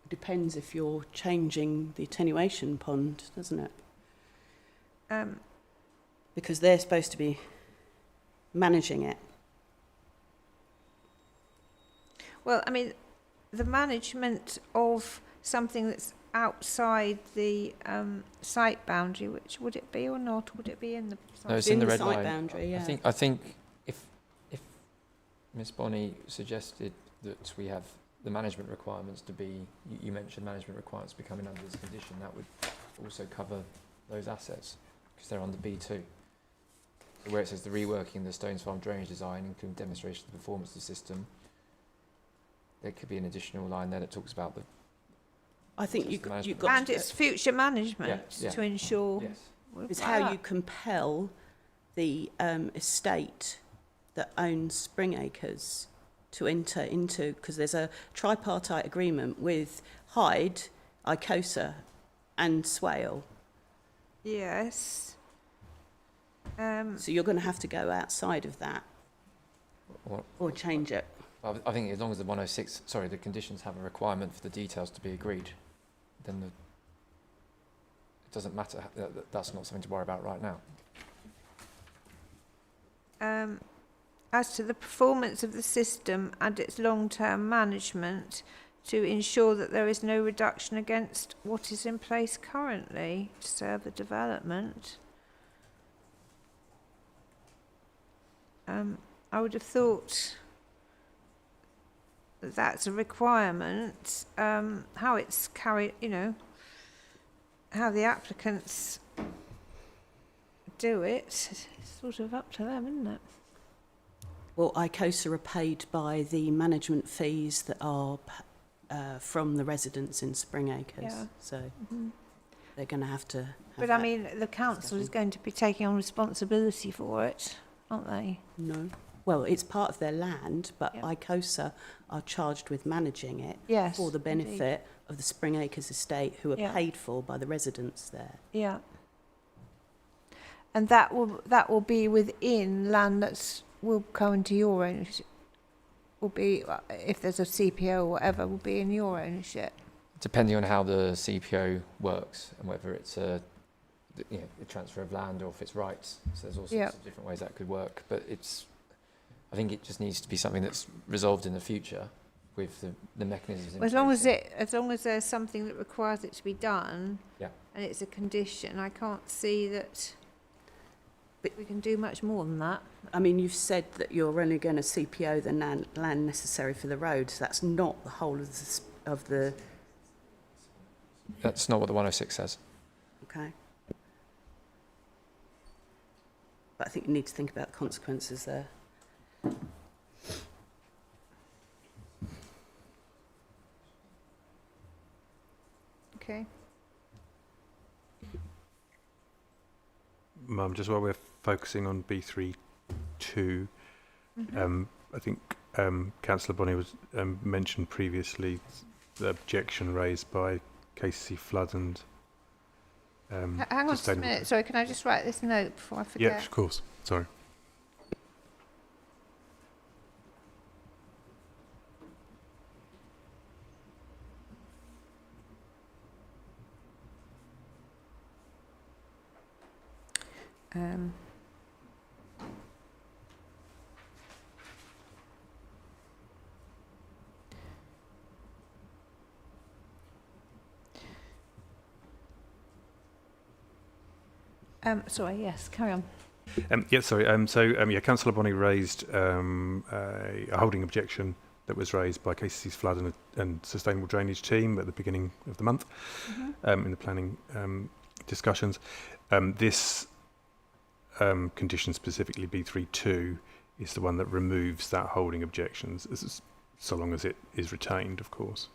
Depends if you're changing the attenuation pond, doesn't it? Because they're supposed to be managing it. Well, I mean, the management of something that's outside the site boundary, which would it be or not? Would it be in the site? No, it's in the red site line. boundary, yeah. I think if Miss Bonnie suggested that we have the management requirements to be, you mentioned management requirements becoming under this condition, that would also cover those assets because they're under B2. So where it says the reworking the Stones Farm drainage design, including demonstration of the performance of the system, there could be an additional line there that talks about the. I think Just you the got, management. And it's future management Yeah. to ensure. Yes. it's how you compel the estate that owns Spring Acres to enter into, because there's a tripartite agreement with Hyde, Icosa and Swale. Yes. So you're going to have to go outside of that or change it. I think as long as the conditions have a requirement for the details to be agreed, then it doesn't matter. That's not something to worry about right now. As to the performance of the system and its long-term management, to ensure that there is no reduction against what is in place currently to serve the development. I would have thought that that's a requirement. How it's carried, how the applicants do it, it's sort of up to them, isn't it? Well, ICOSA are paid by the management fees that are from the residents in Spring Acres. Yeah. So they're going to have to have But I mean, the council is going to be taking on responsibility for it, aren't they? No. Well, it's part of their land, but Yeah. ICOSA are charged with managing it Yes. for the benefit of the Spring Acres estate, who are Yeah. paid for by the residents there. Yeah. And that will be within land that's will go into your ownership. Will be if there's a CPO or whatever, will be in your ownership. Depending on how the CPO works and whether it's a transfer of land or if it's rights. So there's all sorts of different ways that could work. But I think it just needs to be something that's resolved in the future with the mechanisms in As long place. as long as there's something that requires it to be done, Yeah. and it's a condition, I can't see that we can do much more than that. I mean, you've said that you're only going to CPO the land necessary for the roads. That's not the whole of the. That's not what the 106 says. Okay. But I think you need to think about the consequences there. Okay. Mum, just while we're focusing on B3.2, I think Councillor Bonney was mentioned previously the objection raised by KCC Flood and Hang on just a minute. Sorry, can I just write this note before I forget? Yeah, of course. Sorry. Sorry, yes, carry on. Councillor Bonney raised a holding objection that was raised by KCC's Flood and Sustainable Drainage team at the beginning of the month in the planning discussions. This condition, specifically B3.2, is the one that removes that holding objections, so long as it is retained, of course.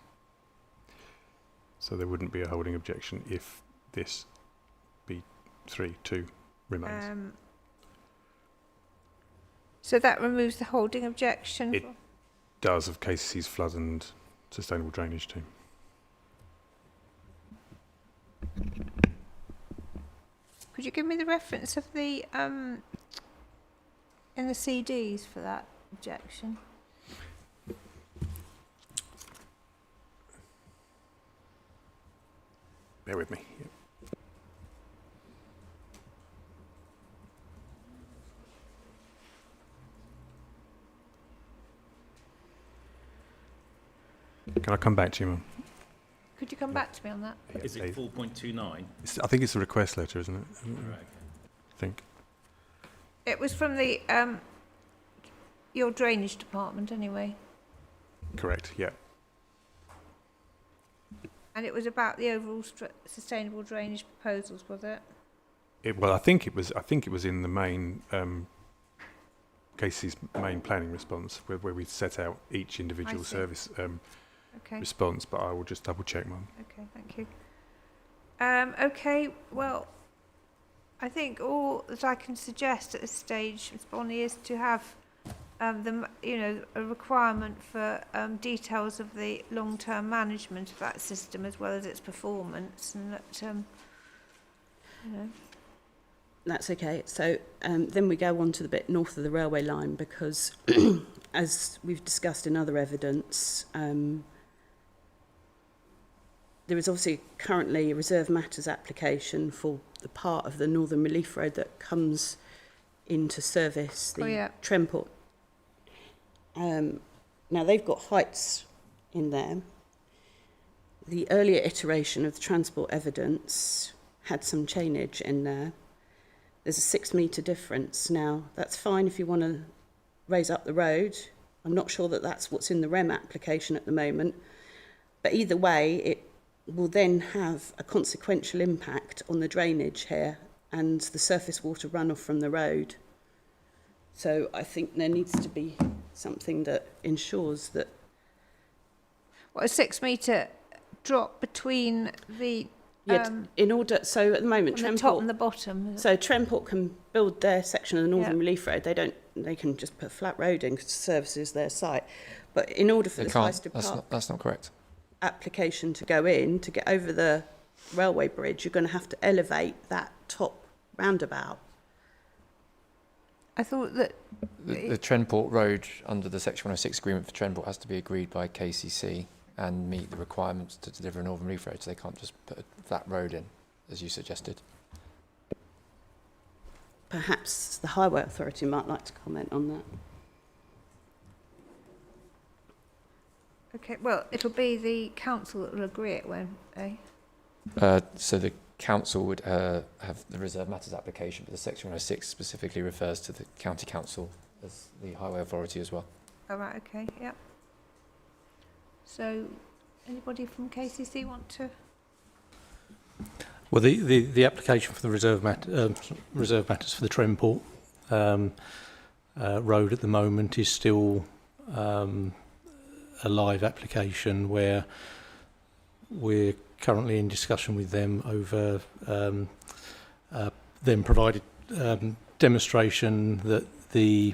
So there wouldn't be a holding objection if this B3.2 remains. So that removes the holding objection? It does, of KCC's Flood and Sustainable Drainage team. Could you give me the reference of the in the CDs for that objection? Bear with me. Yep. Can I come back to you, Mum? Could you come back to me on that? Is it 4.29? I think it's a request letter, isn't it? Right. I think. It was from the your drainage department, anyway, Correct, yeah. and it was about the overall sustainable drainage proposals, was it? I think it was in the main Casey's main planning response where we set out each individual see. service Okay. response, but I will just double check, Mum. Okay, thank you. Okay, well, I think all that I can suggest at this stage, Ms. Bonney, is to have a requirement for details of the long-term management of that system as well as its performance, and that That's okay. So then we go on to the bit north of the railway line because, as we've discussed in other evidence, there is obviously currently a reserve matters application for the part of the Northern Relief Road that comes into service, the Tremport. Now they've got heights in there, the earlier iteration of the transport evidence had some chainage in there. There's a 6 metre difference. Now, that's fine if you want to raise up the road. I'm not sure that that's what's in the REM application at the moment. But either way, it will then have a consequential impact on the drainage here and the surface water runoff from the road. So I think there needs to be something that ensures that... What, a 6 metre drop between the... in order, so at the moment, the top and the bottom. So Tremport can build their section of the Northern Relief Road. They can just put flat road in because it services their site. But in order for this Highsted Park that's not correct. application to go in, to get over the railway bridge, you're going to have to elevate that top roundabout. I thought that... The Trentport Road under the Section 106 agreement for Trentport has to be agreed by KCC and meet the requirements to deliver a Northern Relief Road, so they can't just put a flat road in, as you suggested. Perhaps the Highway Authority might like to comment on that. Okay, well, it'll be the council that will agree it, won't they? So the council would have the reserve matters application, but the Section 106 specifically refers to the county council as the highway authority as well. Oh, right, okay, yeah. So, anybody from KCC want to? Well, the application for the reserve matters for the Tremport road at the moment is still a live application where we're currently in discussion with them over them provided demonstration that the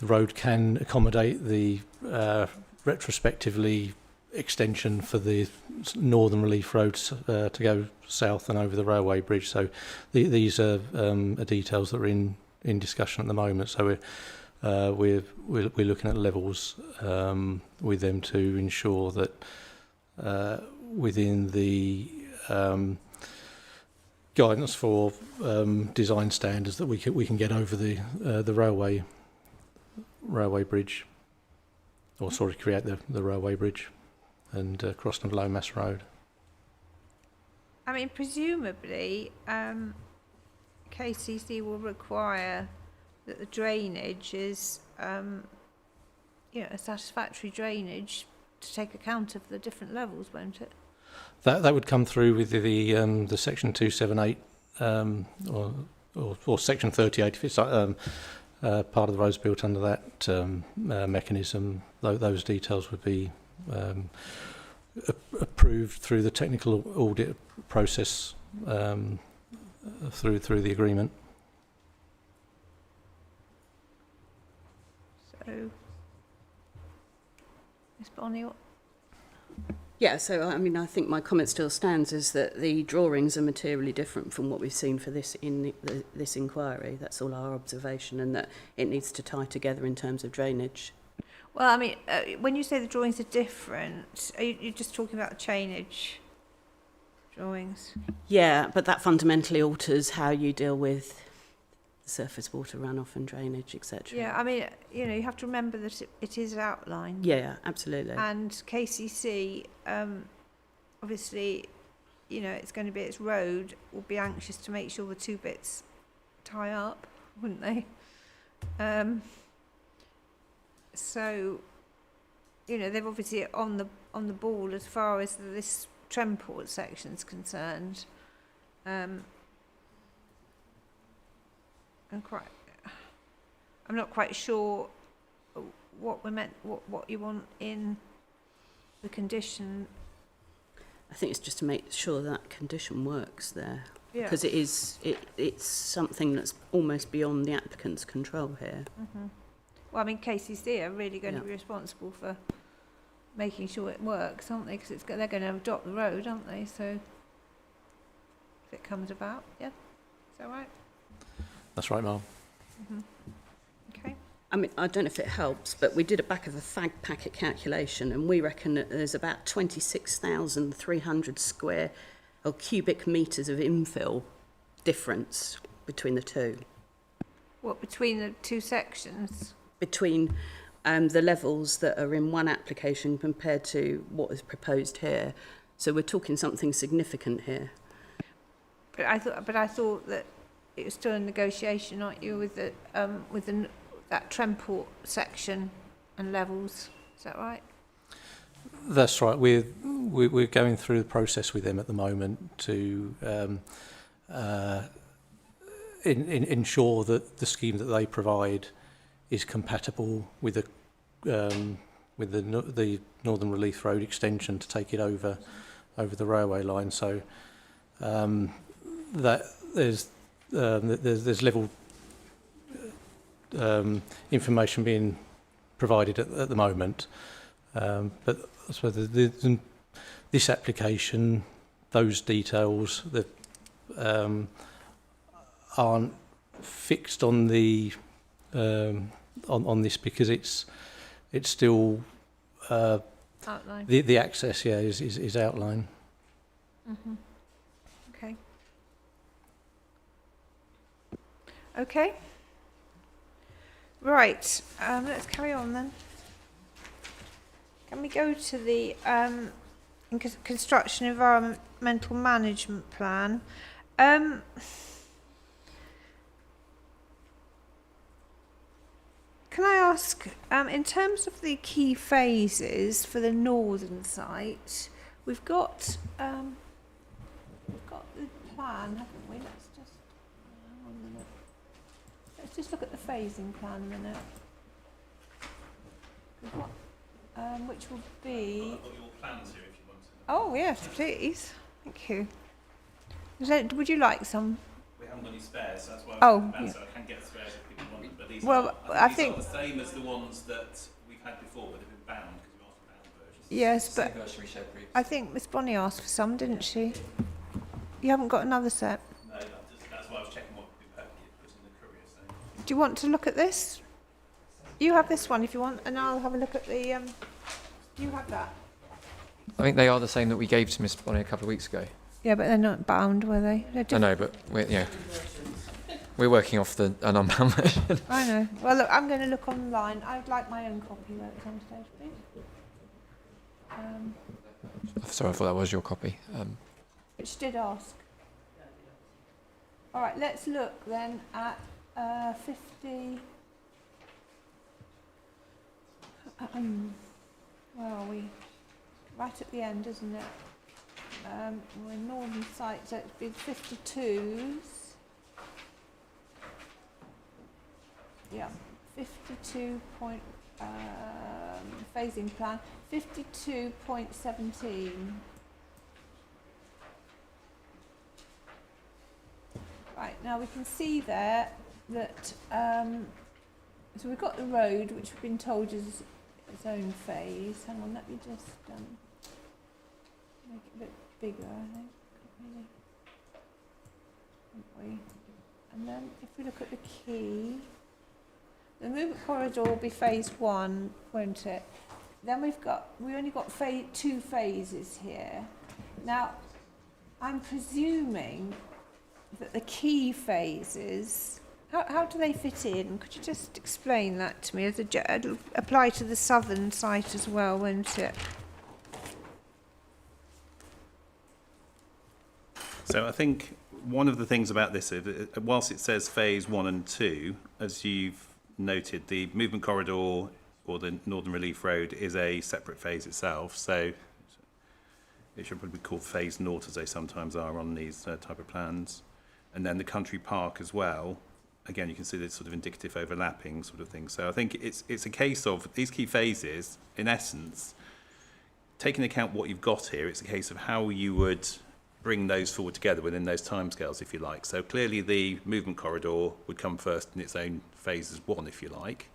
road can accommodate the retrospectively extension for the Northern Relief Road to go south and over the railway bridge. So these are details that are in discussion at the moment. So we're looking at levels with them to ensure that within the guidance for design standards that we can get over the railway bridge, or sorry, create the railway bridge and cross the Low Mass Road. I mean, presumably, KCC will require that the drainage is, a satisfactory drainage to take account of the different levels, won't it? That would come through with the Section 278 or Section 38 if it's part of the roads built under that mechanism. Those details would be approved through the technical audit process through the agreement. So, Ms Bonnie, Yeah, so I mean, I think my comment still stands, is that the drawings are materially different from what we've seen for this this inquiry. That's all our observation, and that it needs to tie together in terms of drainage. well, I mean, when you say the drawings are different, are you're just talking about the chainage drawings? Yeah, but that fundamentally alters how you deal with surface water runoff and drainage, etc. Yeah, I mean, you have to remember that it is outlined. Yeah, absolutely. And KCC, obviously, it's going to be its road, will be anxious to make sure the two bits tie up, wouldn't they? So, they've obviously on the ball as far as this Tremport section's concerned. I'm not quite sure what we meant, what you want in the condition. I think it's just to make sure that condition works there, Yeah. because it's something that's almost beyond the applicant's control here. Mm-hmm. Well, I mean, KCC are really going to be responsible for making sure it works, aren't they? Because they're going to adopt the road, aren't they? So if it comes about, yeah, is that right? That's right, Mel. Mm-hmm. Okay. I mean, I don't know if it helps, but we did a back of a fag packet calculation, and we reckon that there's about 26,300 square or cubic metres of infill difference between the two. What, between the two sections? Between the levels that are in one application compared to what is proposed here. So we're talking something significant here. But I thought that it was still a negotiation, aren't you, with that Tremport section and levels? Is that right? That's right. We're going through the process with them at the moment to ensure that the scheme that they provide is compatible with the Northern Relief Road extension to take it over the railway line. So that there's level information being provided at the moment, but I suppose this application, those details that aren't fixed on the on this because it's still Outline. the access is outlined. Mm-hmm. Okay. Okay. Right. Let's carry on then. Can we go to the construction environmental management plan? Can I ask, in terms of the key phases for the northern site, we've got the plan, haven't we? Let's just hang on a minute. Let's just look at the phasing plan a minute. We've got, which will be. I've got your plans here if you want to. Oh yes, please. Thank you. Would you like some? We haven't got any spares, so that's why Oh, I'm yeah. so I can get spares if people want them. But these Well, are, I these think- are the same as the ones that we've had before, but they've been bound because we asked for bound versions. Yes, but Same version we shared previously. I think Miss Bonnie asked for some, didn't she? You haven't got another set. No, that's why I was checking what we put in the courier. So. Do you want to look at this? You have this one if you want, and I'll have a look at the. Do you have that? I think they are the same that we gave to Miss Bonnie a couple of weeks ago. Yeah, but they're not bound, were they? They're I different. know, but we're working off an unbound version. I know. Well, look, I'm going to look online. I'd like my own copy where it's on stage, please. Sorry, I thought that was your copy. Which did ask. All right, let's look then at 50. Where are we? Right at the end, isn't it? We're in northern site, so it'd be 52s. Yeah, 52 point phasing plan, 52.17. Right, now we can see there that, so we've got the road, which we've been told is its own phase. Hang on, let me just make it a bit bigger, I think. Really. Haven't we? And then if we look at the key, the movement corridor will be phase 1, won't it? Then we only got two phases here. Now, I'm presuming that the key phases, how do they fit in? Could you just explain that to me? It'll apply to the southern site as well, won't it? So I think one of the things about this, whilst it says phase 1 and 2, as you've noted, the movement corridor or the Northern Relief Road is a separate phase itself. So it should probably be called phase 0, as they sometimes are on these type of plans. And then the country park as well. Again, you can see this sort of indicative overlapping sort of thing. So I think it's a case of these key phases, in essence, taking into account what you've got here, it's a case of how you would bring those forward together within those timescales, if you like. So clearly the movement corridor would come first in its own phase as 1, if you like.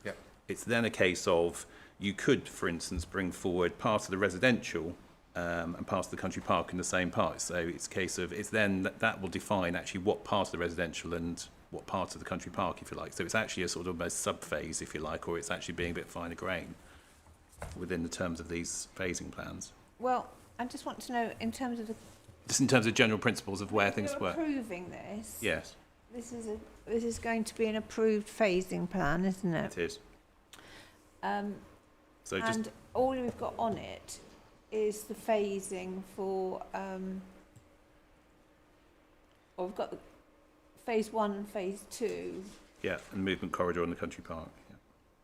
Yep. It's then a case of you could, for instance, bring forward part of the residential and part of the country park in the same part. So it's a case of, it's then that will define actually what part of the residential and what part of the country park, if you like. So it's actually a sort of almost sub-phase, if you like, or it's actually being a bit finer grain within the terms of these phasing plans. Well, I just want to know in terms of the. Just in terms of general principles of where things You're work. approving this. Yes, This is going to be an approved phasing plan, isn't it? it is. Um, So just and all we've got on it is the phasing for, we've got phase 1 and phase 2, Yeah, and movement corridor in the country park. Yeah.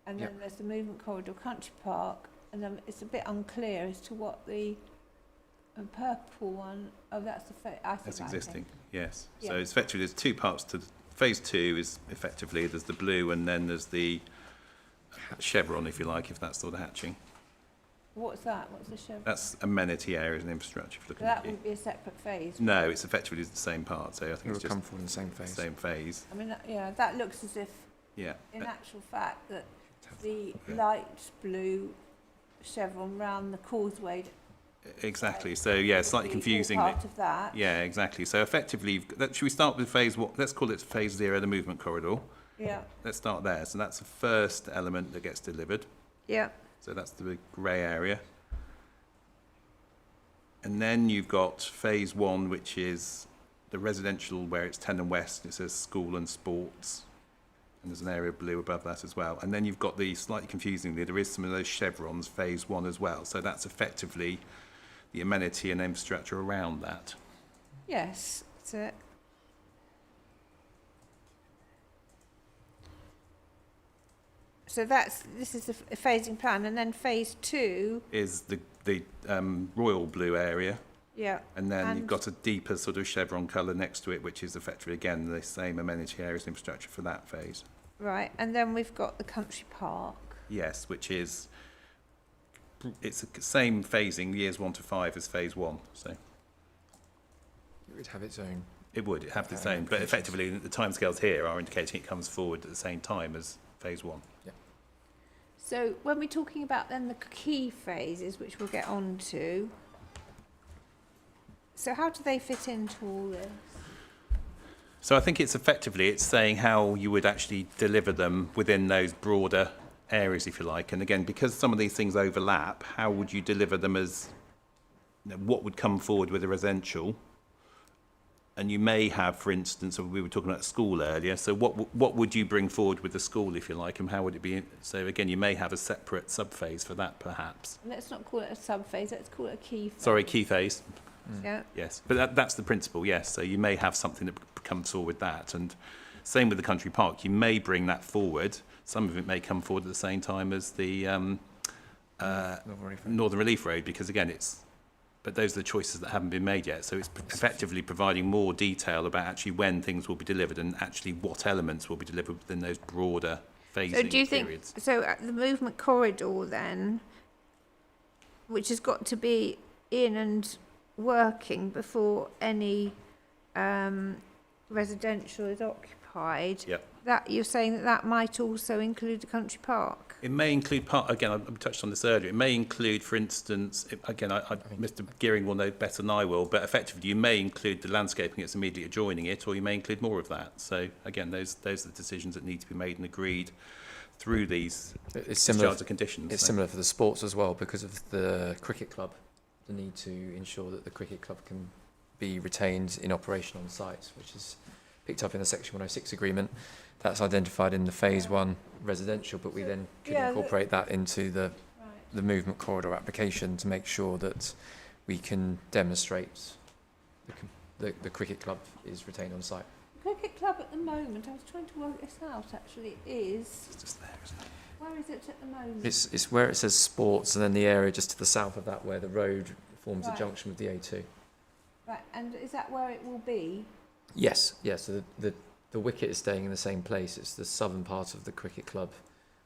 and then there's the movement corridor country park, and then it's a bit unclear as to what the purple one, that's the That's existing, yes. Yeah. So it's effectively, there's two parts to phase 2 is effectively, there's the blue and then there's the chevron, if you like, if that's sort of hatching. What's that? What's the chevron? That's amenity areas and infrastructure. If you're So looking that at wouldn't be a separate phase. No, it's effectively the same part, so I It think will it's just come forward in the same phase. same phase. I mean, that looks as if, Yeah. in actual fact, that the light blue chevron round the causeway. Exactly. So yeah, it's slightly would be all confusing. Part of that. Yeah, exactly. So effectively, should we start with phase 1? Let's call it phase 0, the movement corridor. Yeah. Let's start there. So that's the first element that gets delivered. Yeah. So that's the big grey area. And then you've got phase 1, which is the residential where it's 10 and West. It says school and sports. And there's an area of blue above that as well. And then you've got the, slightly confusingly, there is some of those chevrons, phase 1 as well. So that's effectively the amenity and infrastructure around that. Yes, that's it. So this is the phasing plan, and then phase 2. Is the royal blue area. Yeah. And then you've got a deeper sort of chevron colour next to it, which is effectively, again, the same amenity areas and infrastructure for that phase. Right, and then we've got the country park. Yes, which is, it's the same phasing, years 1 to 5 as phase 1. So It would have its own. it would have the same, but effectively the timescales here are indicating it comes forward at the same time as phase 1. So when we're talking about then the key phases, which we'll get on to, so how do they fit into all this? So I think it's effectively, it's saying how you would actually deliver them within those broader areas, if you like. And again, because some of these things overlap, how would you deliver them as, what would come forward with a residential? And you may have, for instance, we were talking about school earlier, so what would you bring forward with the school, if you like, and how would it be? So again, you may have a separate sub-phase for that, perhaps. Let's not call it a sub-phase, let's call it a key phase. Sorry, key phase. Yeah. Yes, but that's the principle, yes. So you may have something that comes forward with that. And same with the country park, you may bring that forward. Some of it may come forward at the same time as the Northern Relief Road, because again, but those are the choices that haven't been made yet. So it's effectively providing more detail about actually when things will be delivered and actually what elements will be delivered within those broader phasing So do you periods. think, so the movement corridor then, which has got to be in and working before any residential is occupied, Yep. that you're saying that might also include the country park? It may include again, I touched on this earlier, it may include, for instance, Mr. Gearing will know better than I will, but effectively you may include the landscaping that's immediately adjoining it, or you may include more of that. So again, those are the decisions that need to be made and agreed through these discharge of conditions. It's similar for the sports as well, because of the cricket club, the need to ensure that the cricket club can be retained in operation on sites, which is picked up in the Section 106 agreement. That's identified in the phase 1 residential, but we then could incorporate that into the movement corridor application to make sure that we can demonstrate the cricket club is retained on site. The cricket club at the moment, I was trying to work this out actually, is, It's just there, isn't it? where is it at the moment? It's where it says sports, and then the area just to the south of that where the road forms a Right. junction with the A2. Right, and is that where it will be? Yes, yes. So the wicket is staying in the same place. It's the southern part of the cricket club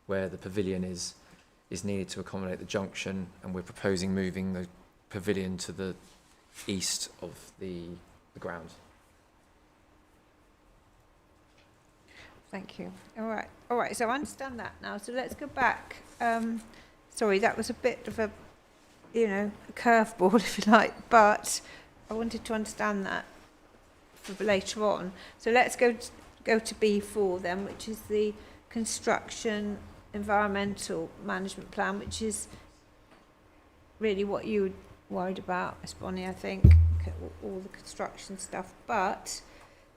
where the pavilion is needed to accommodate the junction, and we're proposing moving the pavilion to the east of the ground. Thank you. All right. So I understand that now. So let's go back. Sorry, that was a bit of a curveball, if you like, but I wanted to understand that for later on. So let's go to B4 then, which is the construction environmental management plan, which is really what you were worried about, Miss Bonnie, I think, all the construction stuff. But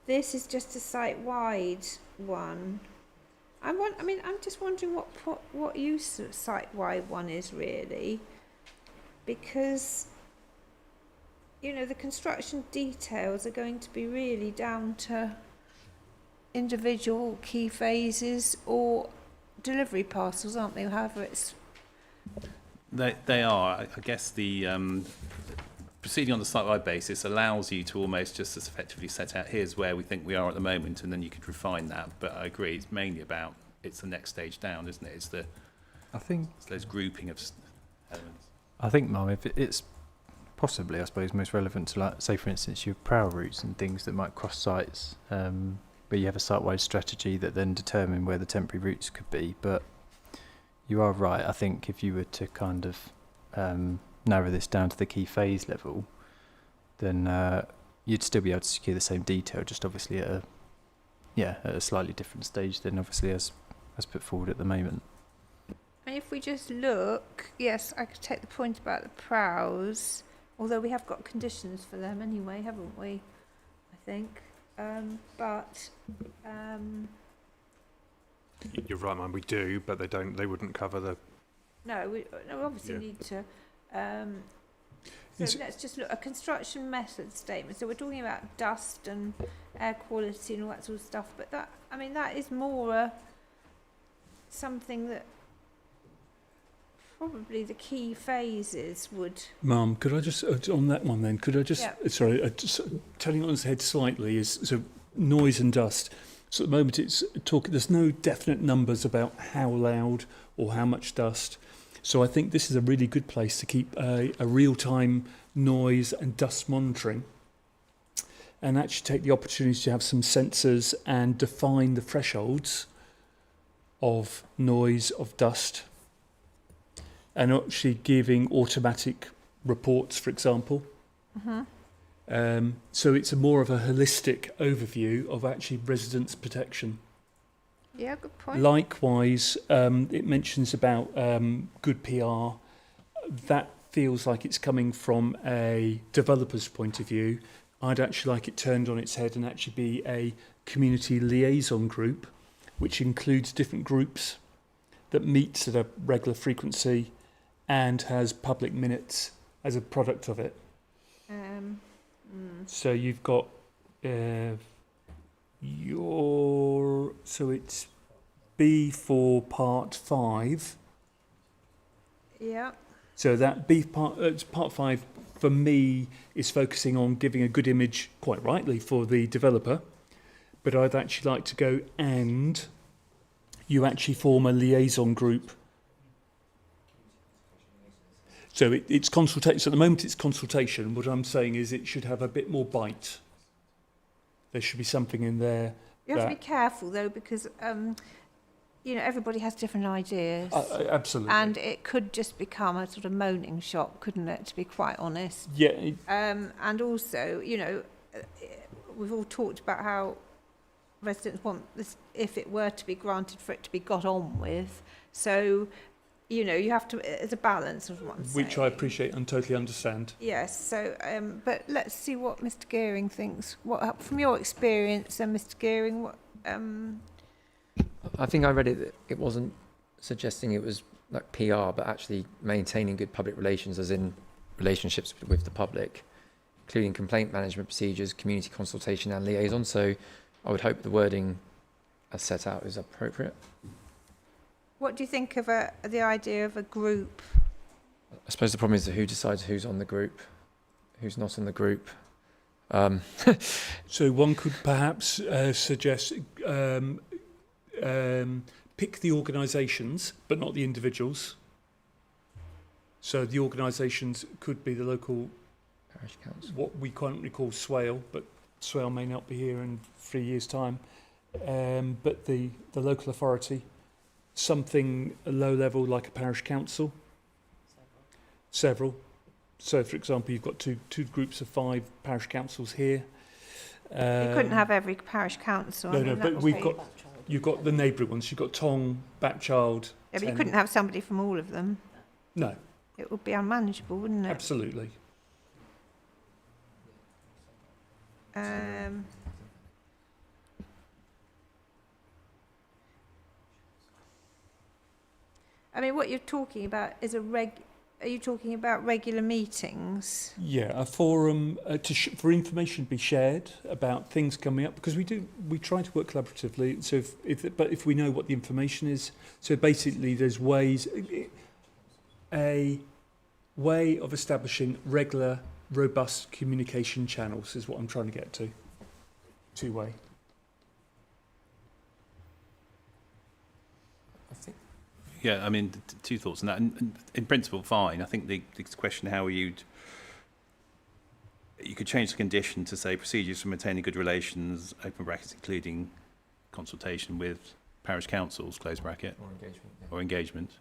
this is just a site-wide one. I'm just wondering what use site-wide one is really, because, you know, the construction details are going to be really down to individual key phases or delivery parcels, aren't they? However it's... They are. I guess the proceeding on the site-wide basis allows you to almost just as effectively set out, here's where we think we are at the moment, and then you could refine that. But I agree, it's mainly about, it's the next stage down, isn't it? It's those grouping of elements. I think, Mum, if it's possibly, I suppose, most relevant to, like, say, for instance, your prowl routes and things that might cross sites, where you have a site-wide strategy that then determine where the temporary routes could be. But you are right. I think if you were to kind of narrow this down to the key phase level, then you'd still be able to secure the same detail, just obviously at a slightly different stage than obviously as put forward at the moment. And if we just look, yes, I could take the point about the prowls, although we have got conditions for them anyway, haven't we? I think. You're right, man. We do, but they don't. They wouldn't cover the. No, we obviously need to. So let's just look at a construction method statement. So we're talking about dust and air quality and all that sort of stuff. But that is more something that probably the key phases would. Mum, could I just on that one then? Could I just just turning on its head slightly is so noise and dust. So at the moment it's talking. There's no definite numbers about how loud or how much dust. So I think this is a really good place to keep a real-time noise and dust monitoring, and actually take the opportunity to have some sensors and define the thresholds of noise, of dust, and actually giving automatic reports, for example. So it's more of a holistic overview of actually residents' protection. Yeah, good point. Likewise, it mentions about good PR. That feels like it's coming from a developer's point of view. I'd actually like it turned on its head and actually be a community liaison group, which includes different groups that meets at a regular frequency and has public minutes as a product of it. So you've got so it's B for part 5. Yeah. So that B part, part 5 for me is focusing on giving a good image, quite rightly, for the developer. But I'd actually like to go and you actually form a liaison group. So it's consultation. So at the moment it's consultation. What I'm saying is it should have a bit more bite. There should be something in there. You have to be careful though, because everybody has different ideas. Absolutely. And it could just become a sort of moaning shop, couldn't it? To be quite honest. Yeah. And also, we've all talked about how residents want this, if it were to be granted, for it to be got on with. So, you have to, it's a balance of what I'm saying. Which I appreciate and totally understand. Yes, so, but let's see what Mr. Gearing thinks. What, from your experience, and Mr. Gearing, what... I think I read it, it wasn't suggesting it was like PR, but actually maintaining good public relations, as in relationships with the public, including complaint management procedures, community consultation and liaison. So I would hope the wording as set out is appropriate. What do you think of the idea of a group? I suppose the problem is who decides who's on the group, who's not on the group. So one could perhaps suggest pick the organisations, but not the individuals. So the organisations could be the local Parish council. What we currently call Swale, but Swale may not be here in 3 years' time. But the local authority, something low level like a parish council. Several. So, for example, you've got two groups of 5 parish councils here. You couldn't have every parish council. No, but you've got the neighbouring ones. You've got Tong, Bapchild. Yeah, but you couldn't have somebody from all of them. No. It would be unmanageable, wouldn't it? Absolutely. I mean, what you're talking about is are you talking about regular meetings? Yeah, a forum for information to be shared about things coming up, because we try to work collaboratively. So if we know what the information is, so basically there's a way of establishing regular, robust communication channels is what I'm trying to get to. Two-way. I think Yeah, I mean, two thoughts on that. And in principle, fine. I think the question how you could change the condition to say procedures for maintaining good relations, open brackets, including consultation with parish councils, close bracket, or engagement. Yeah. or engagement.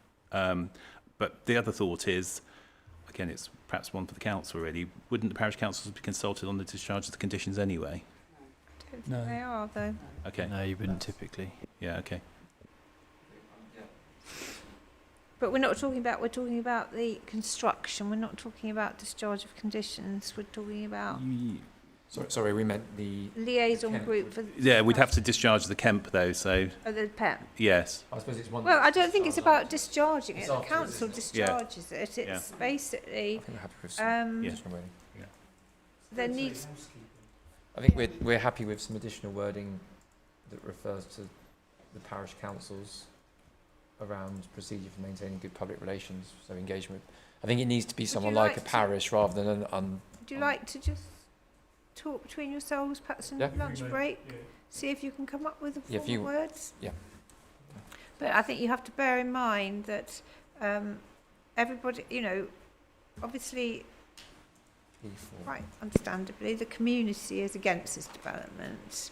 But the other thought is, again, it's perhaps one for the council really. Wouldn't the parish councils be consulted on the discharge of the conditions anyway? I don't think No. they are, though. Okay. No, you wouldn't typically. Yeah. Okay. But we're talking about the construction. We're not talking about discharge of conditions. We're talking about Sorry, we meant the. liaison Kemp. group for Yeah, we'd have to discharge the Kemp though. So the PEP. yes. I suppose it's one. Well, I don't think it's about discharging it. It's The afterwards, council isn't it? Yeah. discharges it. It's I basically think we're happy with some um, Yeah. additional wording. there needs. I think we're happy with some additional wording that refers to the parish councils around procedure for maintaining good public relations, so engagement. I think it needs to be someone you like like a to- parish rather than an Would you like to just talk between yourselves, perhaps in Yeah. lunch break? See if you can come up with the Yeah, if formal you- words. yeah. But I think you have to bear in mind that everybody, obviously, quite understandably, the community is against this development.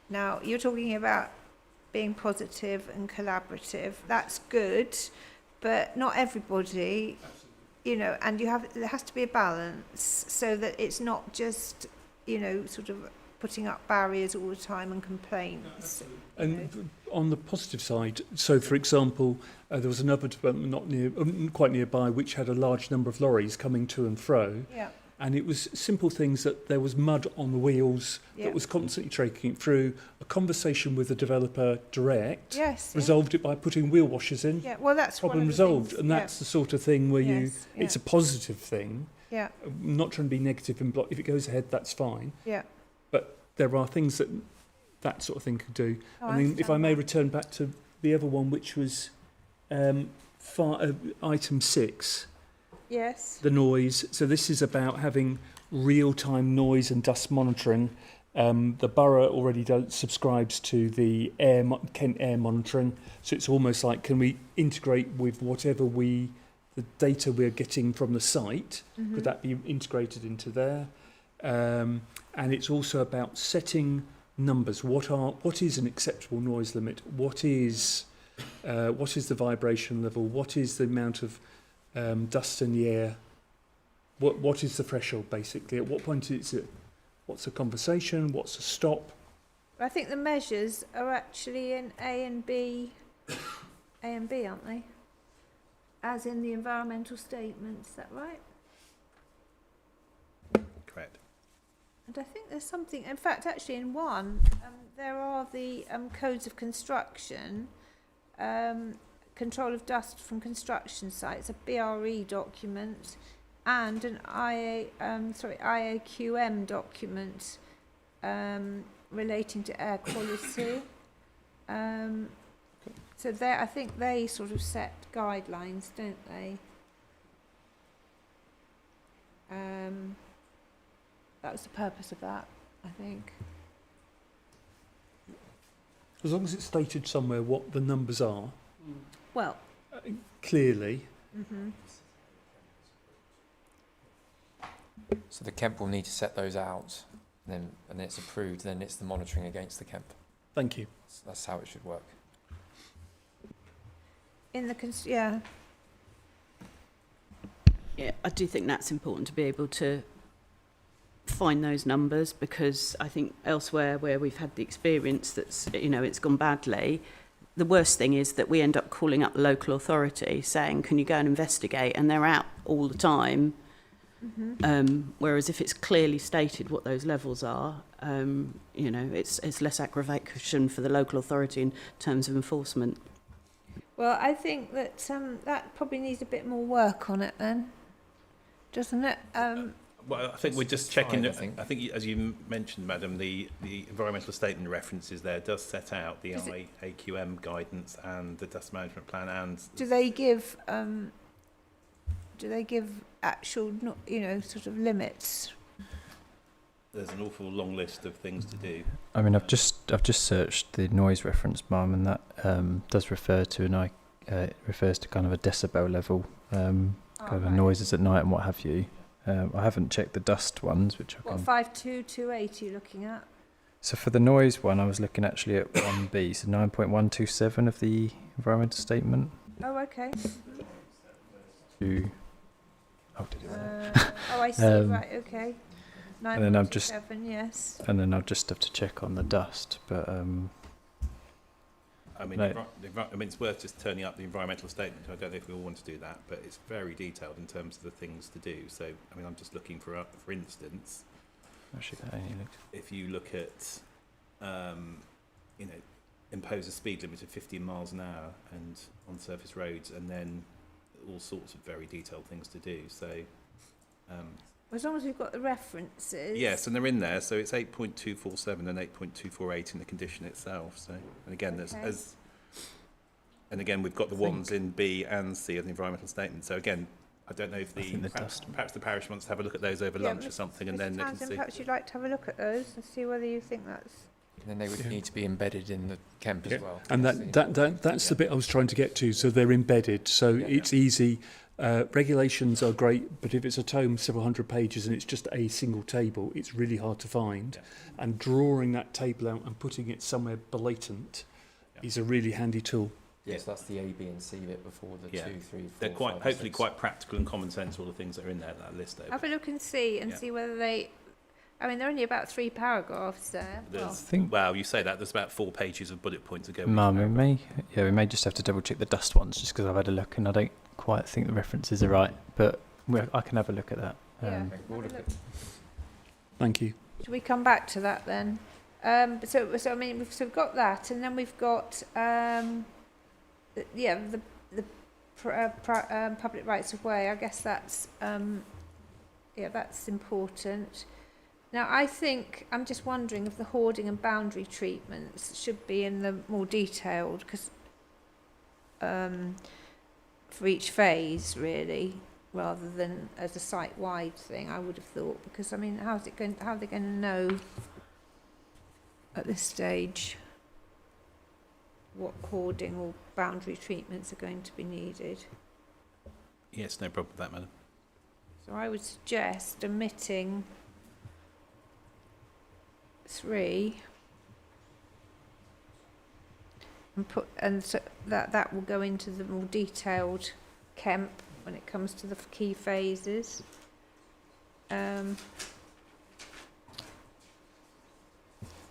Now, you're talking about being positive and collaborative. That's good, but not everybody, and there has to be a balance so that it's not just, sort of putting up barriers all the time and complaints. And on the positive side, so for example, there was another development quite nearby which had a large number of lorries coming to and fro. Yeah. And it was simple things that there was mud on the wheels Yeah. that was constantly taking it through. A conversation with the developer direct Yes. yeah. resolved it by putting wheel washers in. Yeah. Well, that's one Problem of the resolved. things, And that's the sort of thing where Yes, yeah. it's a positive thing. Yeah. I'm not trying to be negative and block. If it goes ahead, that's fine. Yeah. But there are things that sort of thing could do. Oh, And then if I understand may that. return back to the other one, which was item 6, Yes. the noise. So this is about having real-time noise and dust monitoring. The borough already subscribes to the Kent Air Monitoring, so it's almost like, can we integrate with whatever the data we're getting from the site? Mm-hmm. Could that be integrated into there? And it's also about setting numbers. What is an acceptable noise limit? What is the vibration level? What is the amount of dust in the air? What is the threshold, basically? At what point is it? What's a conversation? What's a stop? I think the measures are actually in A and B, aren't they? As in the environmental statement, is that right? Correct. And I think there's something, in fact, actually in one, there are the codes of construction, control of dust from construction sites, a BRE document, and an IAQM document relating to air quality. So I think they sort of set guidelines, don't they? That was the purpose of that, I think. As long as it's stated somewhere what the numbers are, Well, clearly. mm-hmm. So the Kemp will need to set those out, and it's approved. Then it's the monitoring against the Kemp. Thank you. That's how it should work. In the yeah. Yeah, I do think that's important to be able to find those numbers, because I think elsewhere where we've had the experience that's, it's gone badly, the worst thing is that we end up calling up the local authority saying, can you go and investigate? And they're out all the time. Mm-hmm. Whereas if it's clearly stated what those levels are, it's less aggravation for the local authority in terms of enforcement. Well, I think that that probably needs a bit more work on it then, doesn't it? Well, I think we're just It's checking. fine, I think. As you mentioned, Madam, the environmental statement references there does set out the Does it- AQM guidance and the dust management plan, and Do they give actual, sort of limits? there's an awful long list of things to do. I mean, I've just searched the noise reference, Mum, and that does refer to it refers to kind of a decibel level, kind of noises at night and what have you. I haven't checked the dust ones, which I What, can. 52280 you're looking at? So for the noise one, I was looking actually at 1B, so 9.127 of the environmental statement. Oh, okay. To, oh, did it? I see, right, okay. And then I'm just- 9.27, yes. And then I'll just have to check on the dust, but I mean, No. it's worth just turning up the environmental statement. I don't know if we all want to do that, but it's very detailed in terms of the things to do. So, I mean, I'm just looking for instance, actually that only looks. if you look at, impose a speed limit of 15 miles an hour and on surface roads, and then all sorts of very detailed things to do. So, As long as we've got the references. yes, and they're in there. So it's 8.247 and 8.248 in the condition itself. So, and again, Okay. and again, we've got the ones in B and C of the environmental statement. So again, I don't know if I think the perhaps the parish wants to have a look at those over Yeah, lunch or something, and Mr. then they can Townsend, see. perhaps you'd like to have a look at those and see whether you think that's... And then they would need to be embedded in the Kemp Yeah. as well. And that's the bit I was trying to get to. So they're embedded, so it's easy. Regulations are great, but if it's a tome several hundred pages and it's just a single table, it's really hard to find. Yeah. And drawing that table out and putting it somewhere blatant is a really handy tool. Yes, that's the A, B, and C bit before the Yeah. 2, 3, 4. They're quite, 5, hopefully, 6. quite practical and common sense. All the things that are in there, that list over. Have a look and see, Yeah. see whether they... I mean, they're only about 3 paragraphs there. Well, think- Wow, you say that. There's about 4 pages of bullet points to go. with Mum, each we may just have to double check the dust ones, just because I've had a look and I don't quite think the references are right, but I can have a look at that. yeah. Okay, Have we'll a look look. Thank you. Should we come back to that then? So I mean, we've got that, and then we've got the public rights of way. I guess that's that's important. Now, I think I'm just wondering if the hoarding and boundary treatments should be in the more detailed, because for each phase, really, rather than as a site-wide thing, I would have thought, because I mean, how are they going to know at this stage what hoarding or boundary treatments are going to be needed? Yes, no problem with that, madam. So I would suggest omitting 3 and so that will go into the more detailed Kemp when it comes to the key phases.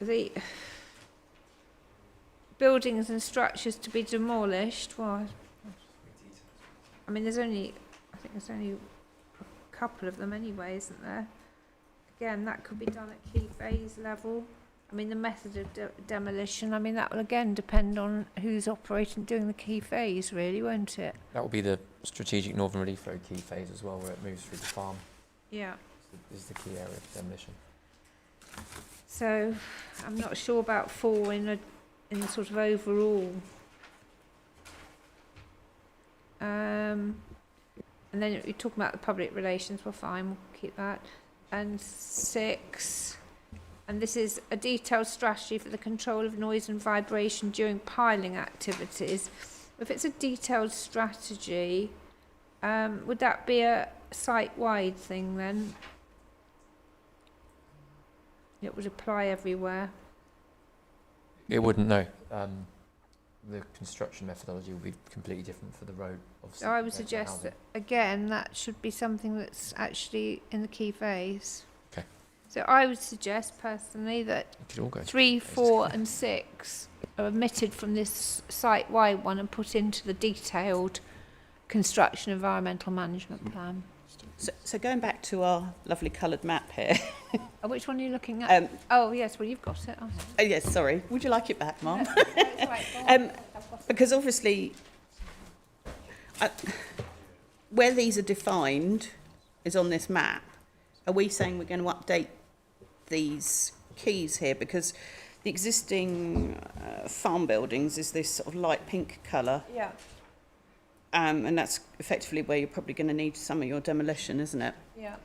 The buildings and structures to be demolished. Well, I mean, I think there's only a couple of them anyway, isn't there? Again, that could be done at key phase level. I mean, the method of demolition, I mean, that will again depend on who's doing the key phase, really, won't it? That will be the strategic Northern Relief Road key phase as well, where it moves through the farm. Yeah. This is the key area for demolition. So, I'm not sure about 4 in the sort of overall. And then you're talking about the public relations. Well, fine, we'll keep that. And 6, and this is a detailed strategy for the control of noise and vibration during piling activities. If it's a detailed strategy, would that be a site-wide thing then? It would apply everywhere. It wouldn't, no. The construction methodology will be completely different for the road. Obviously, So I would compared to suggest housing. that, again, that should be something that's actually in the key phase. Okay. So I would suggest personally that It could all go into 3, phases. 4 and 6 are omitted from this site-wide one and put into the detailed construction environmental management plan. So going back to our lovely coloured map here. Oh, which one are you looking at? Oh, yes, well, you've got it. Oh. Yes, sorry. Would you like it back, Mum? No, it's right, go on. I've got it. Because obviously Where these are defined is on this map. Are we saying we're going to update these keys here? Because the existing farm buildings is this sort of light pink colour. Yeah. And that's effectively where you're probably going to need some of your demolition, isn't it? Yeah.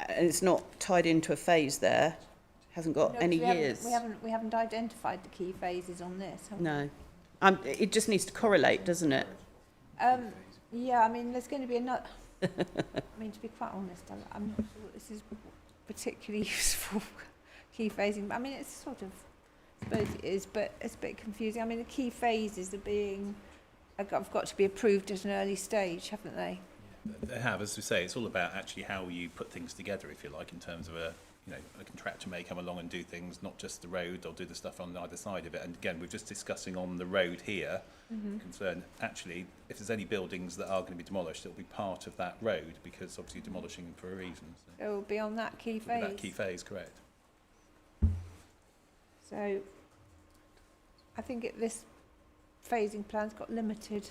And it's not tied into a phase there. Hasn't got No, any we years. We haven't identified the key phases on this, have we? No. It just needs to correlate, doesn't it? Yeah, I mean, there's going to be another... I mean, to be quite honest, I'm not sure this is particularly useful, key phasing. But I mean, it's sort of... I suppose it is, but it's a bit confusing. I mean, the key phases are being... have got to be approved at an early stage, haven't they? They have, as we say, it's all about actually how you put things together, if you like, in terms of a contractor may come along and do things, not just the road, or do the stuff on either side of it. And again, we're just discussing on the road here, concern, actually, if there's any buildings that are going to be demolished, it'll be part of that road, because obviously you're demolishing them for a reason. So It will be on that key phase. that key phase, correct. So I think this phasing plan's got limited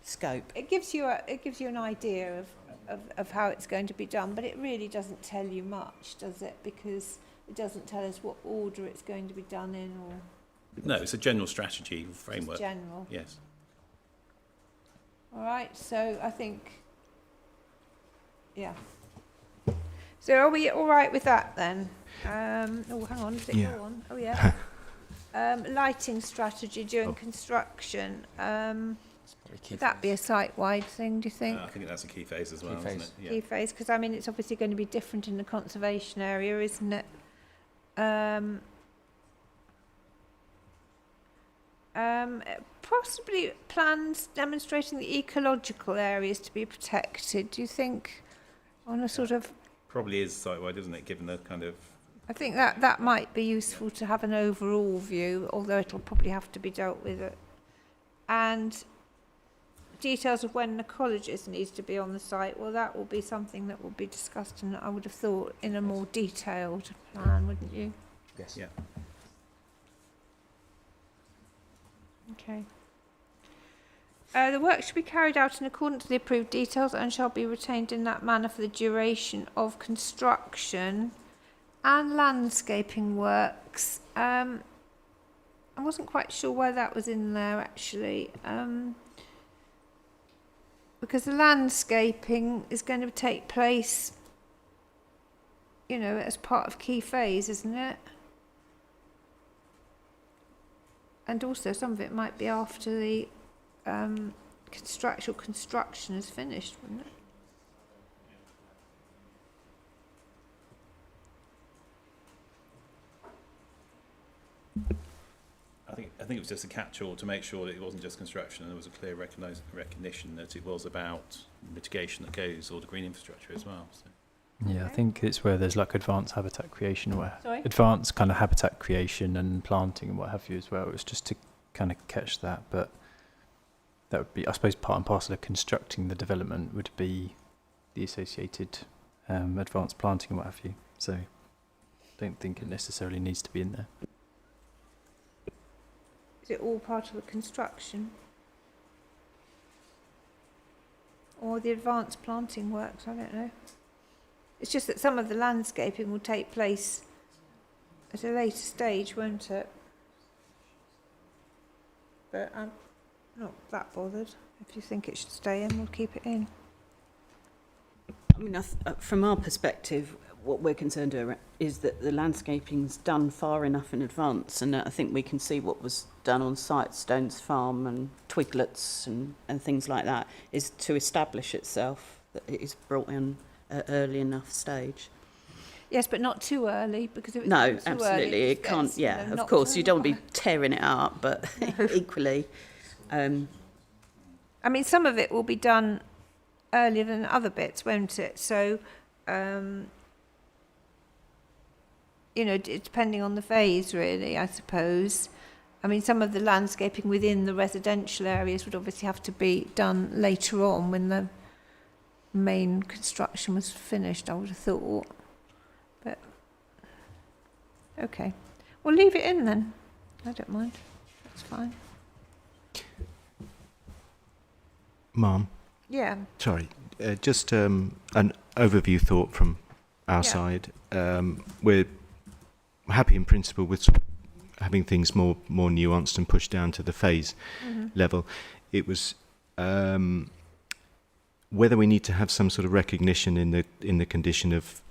Scope. It gives you an idea of how it's going to be done, but it really doesn't tell you much, does it? Because it doesn't tell us what order it's going to be done in, or No, it's a general strategy framework. just general. Yes. All right. So I think, yeah. So are we all right with that then? Oh, hang on. Does it Yeah. go on? Oh, yeah. Lighting strategy during construction. Would that be a site-wide thing, do you think? I think that's a key phase as well, Key isn't phase. it? Yeah. Key phase, because I mean it's obviously going to be different in the conservation area, isn't it? Possibly plans demonstrating the ecological areas to be protected. Do you think on a sort of... Probably is site-wide, isn't it, given the kind of... I think that might be useful to have an overall view, although it'll probably have to be dealt with. And details of when an ecologist needs to be on the site, well, that will be something that will be discussed, and I would have thought in a more detailed plan, wouldn't you? Yes. Yeah. Okay. The work should be carried out in accordance with the approved details and shall be retained in that manner for the duration of construction and landscaping works. I wasn't quite sure why that was in there, actually. Because the landscaping is going to take place, as part of key phase, isn't it? And also some of it might be after the construction is finished, wouldn't it? I think it was just a catch-all to make sure that it wasn't just construction, and there was a clear recognition that it was about mitigation that goes, or the green infrastructure as well. So. Yeah, I think it's where there's like advanced habitat creation, or Sorry? advanced kind of habitat creation and planting and what have you as well. It's just to kind of catch that, but that would be, I suppose, part and parcel of constructing the development would be the associated advanced planting and what have you. So I don't think it necessarily needs to be in there. Is it all part of the construction? Or the advanced planting works? I don't know. It's just that some of the landscaping will take place at a later stage, won't it? But I'm not that bothered. If you think it should stay in, we'll keep it in. I mean, from our perspective, what we're concerned about is that the landscaping's done far enough in advance, and I think we can see what was done on site, Stones Farm and Twiglets and things like that, is to establish itself, that it is brought in at early enough stage. Yes, but not too early, because if it's No, too absolutely, early, it can't, gets, yeah, of knocked course, you don't want to over. be tearing it up, but equally, I mean, some of it will be done earlier than other bits, won't it? So, depending on the phase, really, I suppose. I mean, some of the landscaping within the residential areas would obviously have to be done later on when the main construction was finished, I would have thought. But, okay. We'll leave it in then. I don't mind. That's fine. Ma'am, Yeah. sorry, just an overview thought from our Yeah. side. We're happy in principle with sort of having things more nuanced and pushed down to the phase level. It was whether we need to have some sort of recognition in the condition of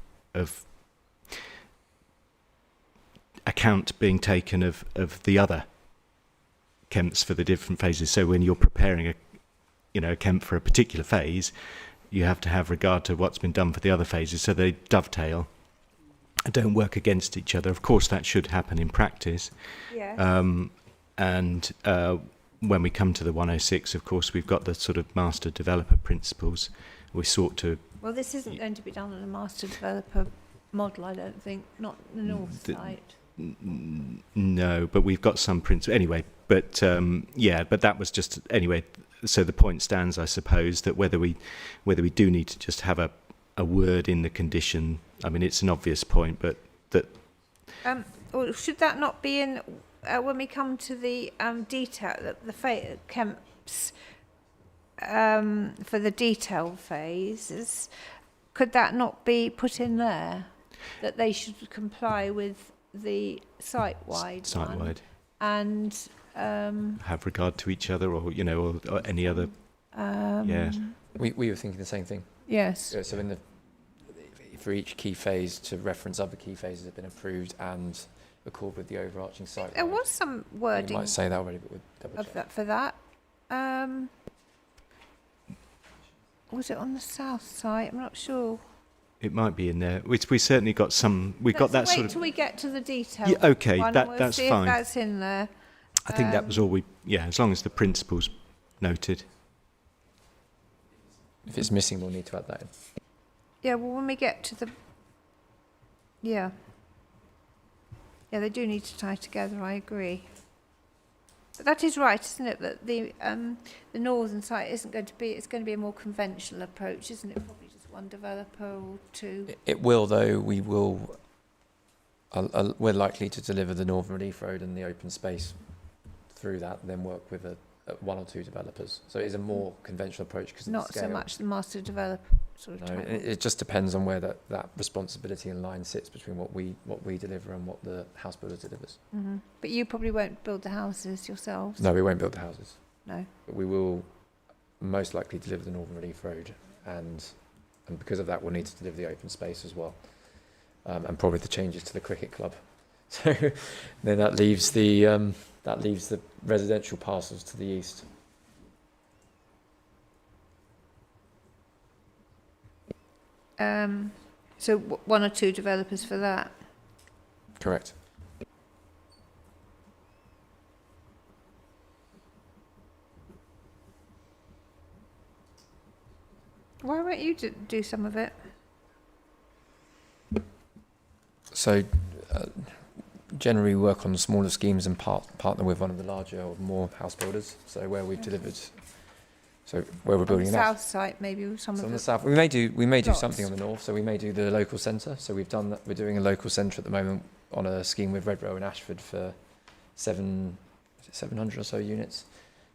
account being taken of the other Kemps for the different phases. So when you're preparing a Kemp for a particular phase, you have to have regard to what's been done for the other phases, so they dovetail and don't work against each other. Of course, that should happen in practice. Yeah. And when we come to the 106, of course, we've got the sort of master developer principles. We sought to... Well, this isn't going to be done on a master developer model, I don't think, not the north side. No, but we've got some principles. Anyway, but but that was just... Anyway, so the point stands, I suppose, that whether we do need to just have a word in the condition, I mean, it's an obvious point, but that... Or should that not be in... when we come to the detail, the Kemps for the detail phases, could that not be put in there, that they should comply with the site-wide one, and have regard to each other, or or any other... We were thinking the same thing. Yes. So for each key phase to reference other key phases that have been approved and accord with the overarching site. There was some wording. You might say that already, but we'll double check. Of that, for that. Was it on the south side? I'm not sure. It might be in there. We certainly got some... We've got that sort of... Wait till we get to the detail. Yeah, okay, one, that's we'll see fine. If that's in there. I think that was all we... Yeah, as long as the principles noted. If it's missing, we'll need to add that in. Yeah, well, when we get to the... Yeah, they do need to tie together, I agree. But that is right, isn't it, that the northern site isn't going to be... It's going to be a more conventional approach, isn't it? Probably just one developer or two. It will, though. We will... we're likely to deliver the Northern Relief Road and the open space through that, and then work with one or two developers. So it is a more conventional approach because not so much the master developer sort of. No, it just depends on where that responsibility and line sits between what we deliver and what the house builder delivers. Mm-hmm. But you probably won't build the houses yourselves. No, we won't build the houses. No. But we will most likely deliver the Northern Relief Road, and because of that, we'll need to deliver the open space as well, and probably the changes to the cricket club. So then that leaves the residential parcels to the east. So one or two developers for that. Correct. Why won't you do some of it? So generally we work on smaller schemes and partner with one of the larger or more house builders. So where we've delivered, so where we're building on the an south site, maybe some of on the the south. We may do plots. something on the north. So we may do the local centre. So we've done that. We're doing a local centre at the moment on a scheme with Redrow and Ashford for 700 or so units.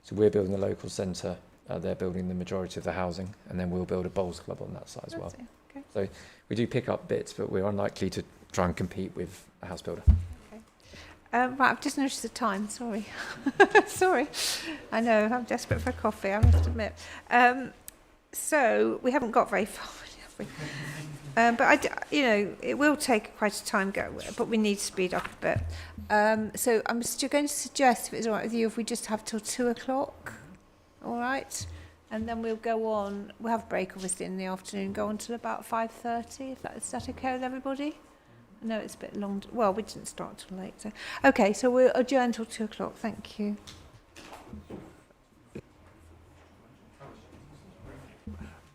So we're building a local centre. They're building the majority of the housing, and then we'll build a bowls club on that side as well. Okay. So we do pick up bits, but we're unlikely to try and compete with a house builder. Right, I've just noticed the time, sorry. Sorry. I know, I'm desperate for a coffee, I must admit. So, we haven't got very far, have we? But, it will take quite a time, but we need to speed up a bit. So, I'm still going to suggest, if it's all right with you, if we just have till 2 o'clock, all right? And then we'll go on, we'll have a break, obviously, in the afternoon, go on till about 5:30, is that okay with everybody? No, it's a bit long. Well, we didn't start till late. So. Okay, so we'll adjourn till 2 o'clock. Thank you.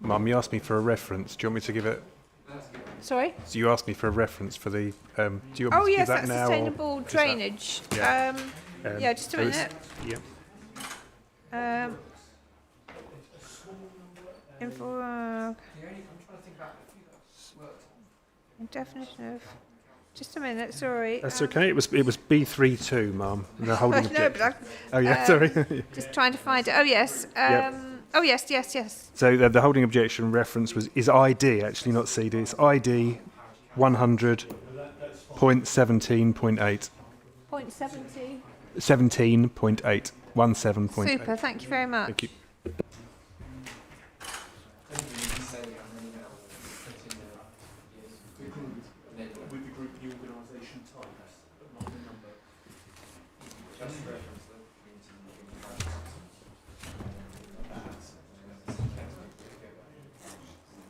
Mum, you asked me for a reference. Do you want me to give it? Sorry? So you asked me for a reference for the... do you want me to give that now? Sustainable drainage. Yeah. Just a minute. Yeah. Definition of... Just a minute, sorry. That's okay. It was B32, Mum. No, holding no, objection. but Oh, yeah, sorry. just trying to find it. Oh, yes. Yep. Oh, yes, yes, yes. So the holding objection reference is ID, actually, not CD. It's ID 100.17.8. Point 70. 17.8. 17.8. Super, thank you very much. Thank you. With the group, the organisation types, but not the number. Just reference the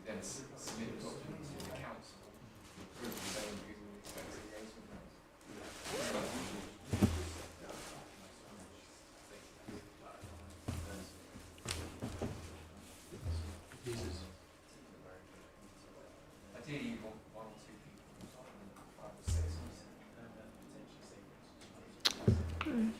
then submit the documents to the council. Ideally, you want one or two people, 5 or 6, potentially.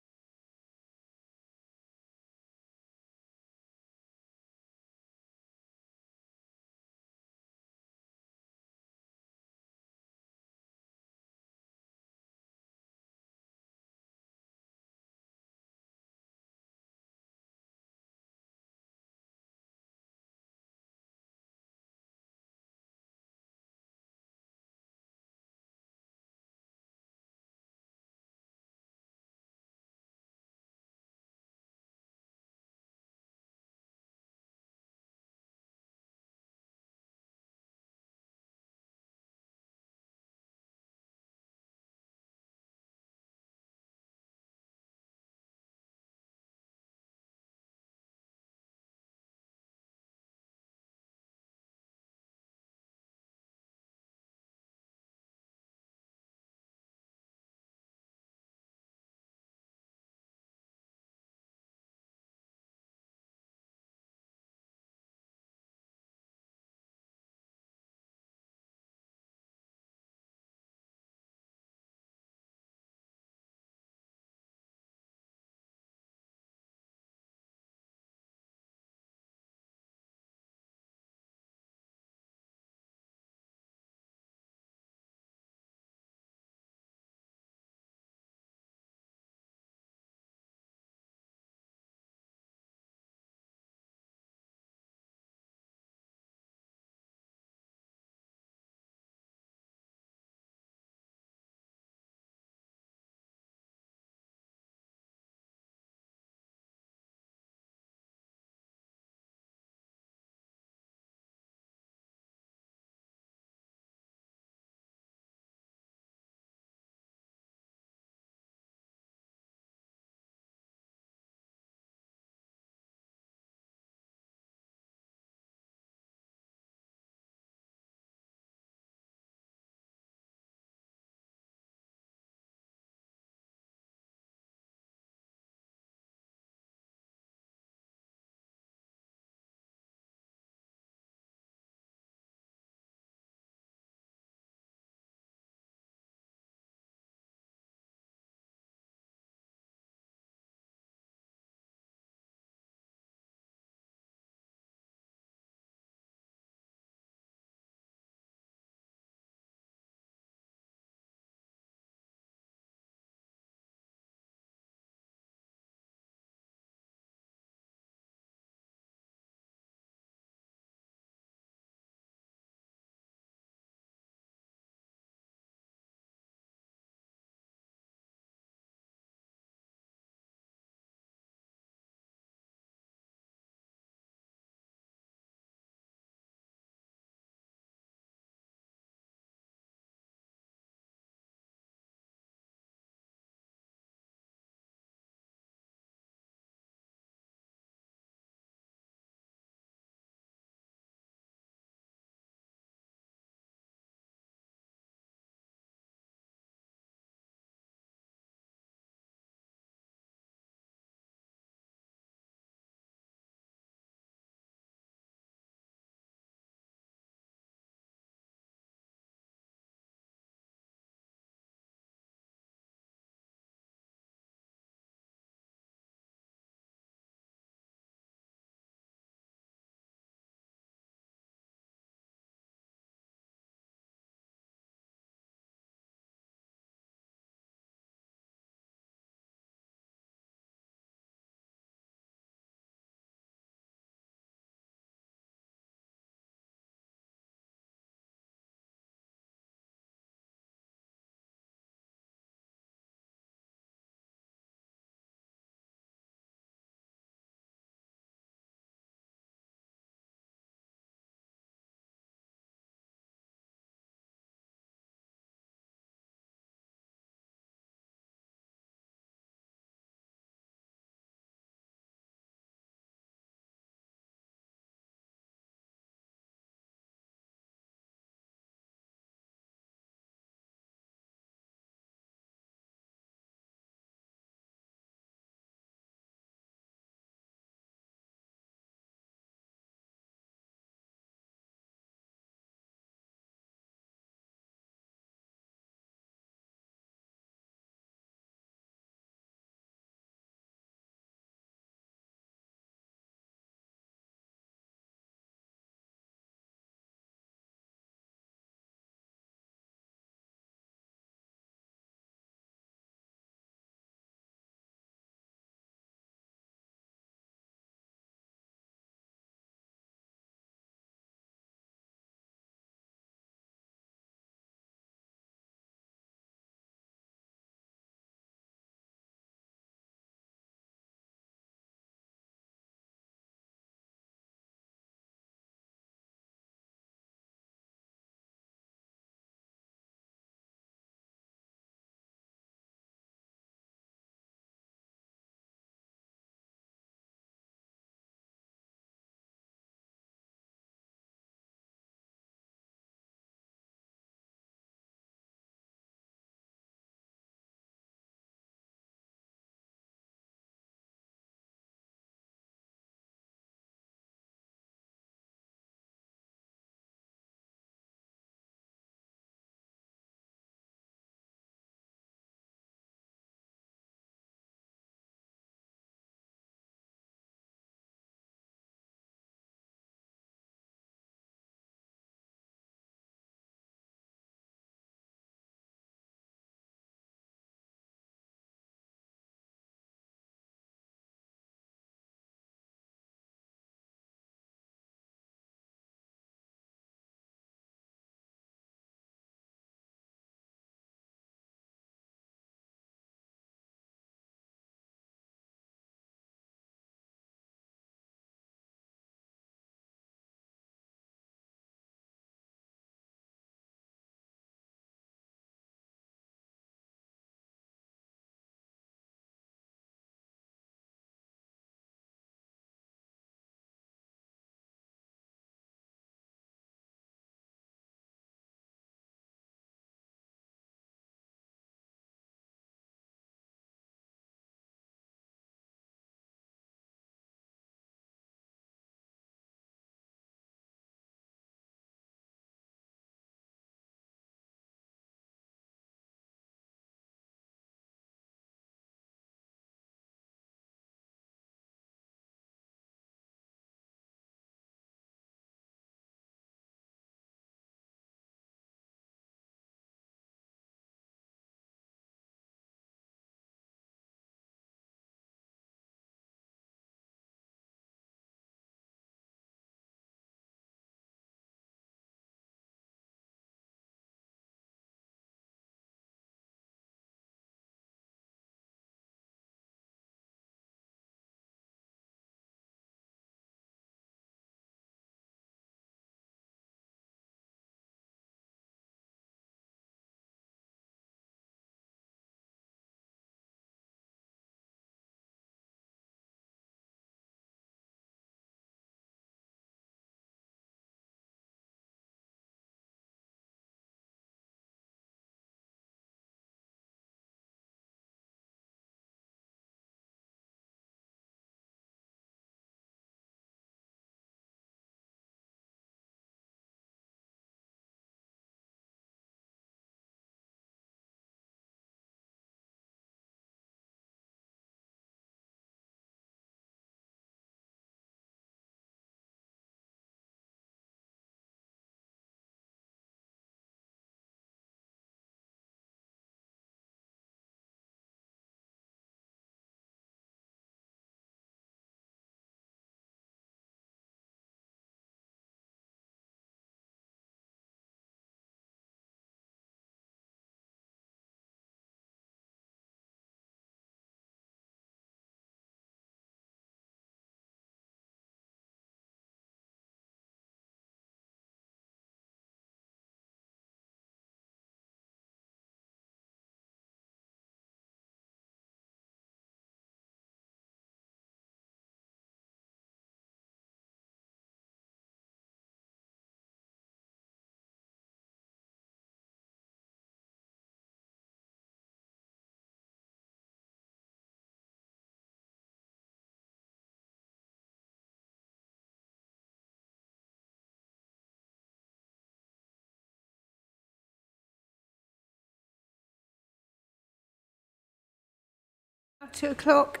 2 o'clock,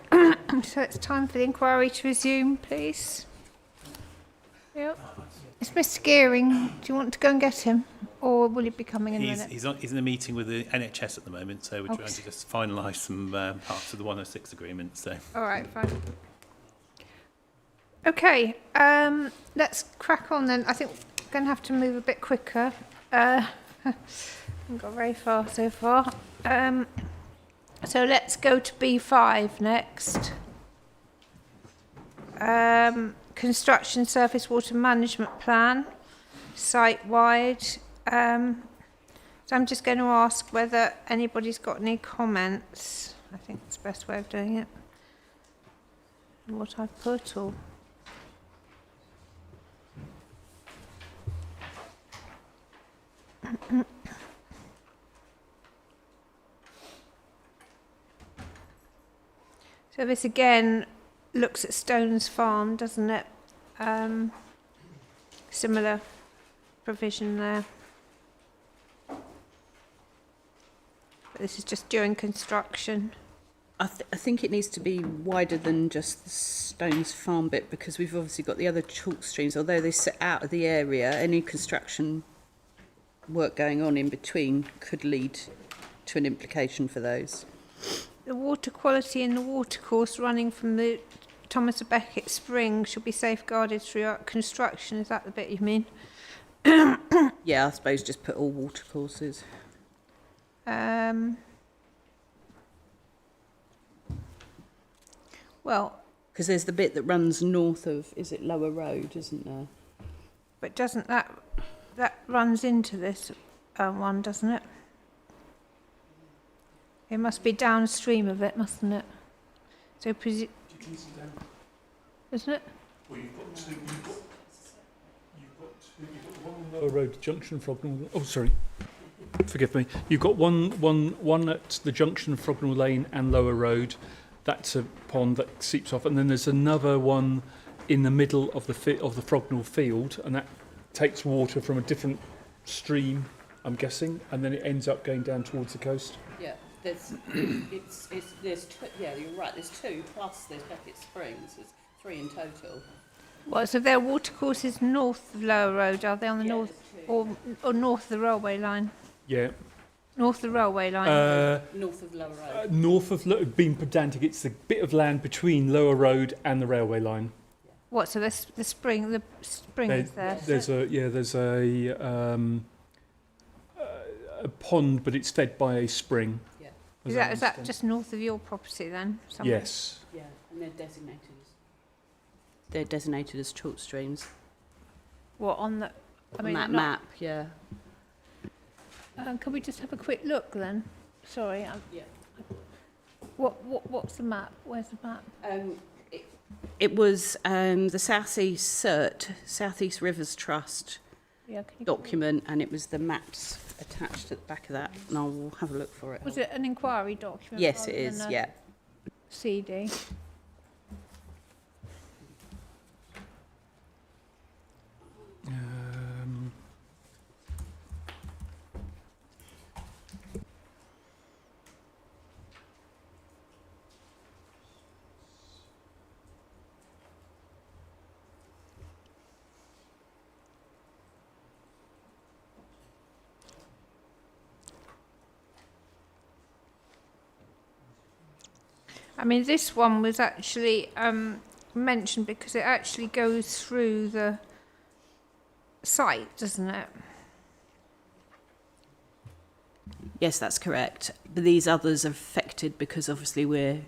so it's time for the inquiry to resume, please. Yep. It's Mr. Gearing. Do you want to go and get him, or will he be coming in a minute? He's in a meeting with the NHS at the moment, so we're trying to just finalise some parts of the 106 agreement. So. All right, fine. Okay, let's crack on then. I think we're going to have to move a bit quicker. Haven't got very far so far. So let's go to B5 next. Construction surface water management plan, site-wide. So I'm just going to ask whether anybody's got any comments. I think it's the best way of doing it. What I've put, or... So this again looks at Stones Farm, doesn't it? Similar provision there. But this is just during construction. I think it needs to be wider than just the Stones Farm bit, because we've obviously got the other chalk streams. Although they sit out of the area, any construction work going on in between could lead to an implication for those. The water quality in the watercourse running from the Thomas à Becket spring should be safeguarded throughout construction. Is that the bit you mean? Yeah, I suppose just put all watercourses. Well, because there's the bit that runs north of, is it Lower Road, isn't there? but doesn't that runs into this one, doesn't it? It must be downstream of it, mustn't it? So, isn't it? Well, you've got one on Lower Road junction, Frognall. Oh, sorry. Forgive me. You've got one at the junction of Frognall Lane and Lower Road. That's a pond that seeps off, and then there's another one in the middle of the Frognall field, and that takes water from a different stream, I'm guessing, and then it ends up going down towards the coast. Yeah, there's two, yeah, you're right. There's two plus there's Beckett Springs. There's 3 in total. Well, so their watercourses north of Lower Road, are they on the north or north of the railway line? Yeah. North of the railway line. North of Lower Road. North of being pedantic, it's the bit of land between Lower Road and the railway line. What? So the spring is there. There's a pond, but it's fed by a spring. Yeah. Is that just north of your property then? Somewhere? Yes. Yeah, and they're designated as chalk streams. What on the? I mean, that not, map, yeah. Can we just have a quick look then? Sorry. Yeah. What's the map? Where's the map? It was the South East Rivers Trust document, and it was the maps attached at the back of that, and I will have a look for it. Was it an inquiry document? Yes, it is, yeah. CD. I mean, this one was actually mentioned because it actually goes through the site, doesn't it? Yes, that's correct. But these others are affected because obviously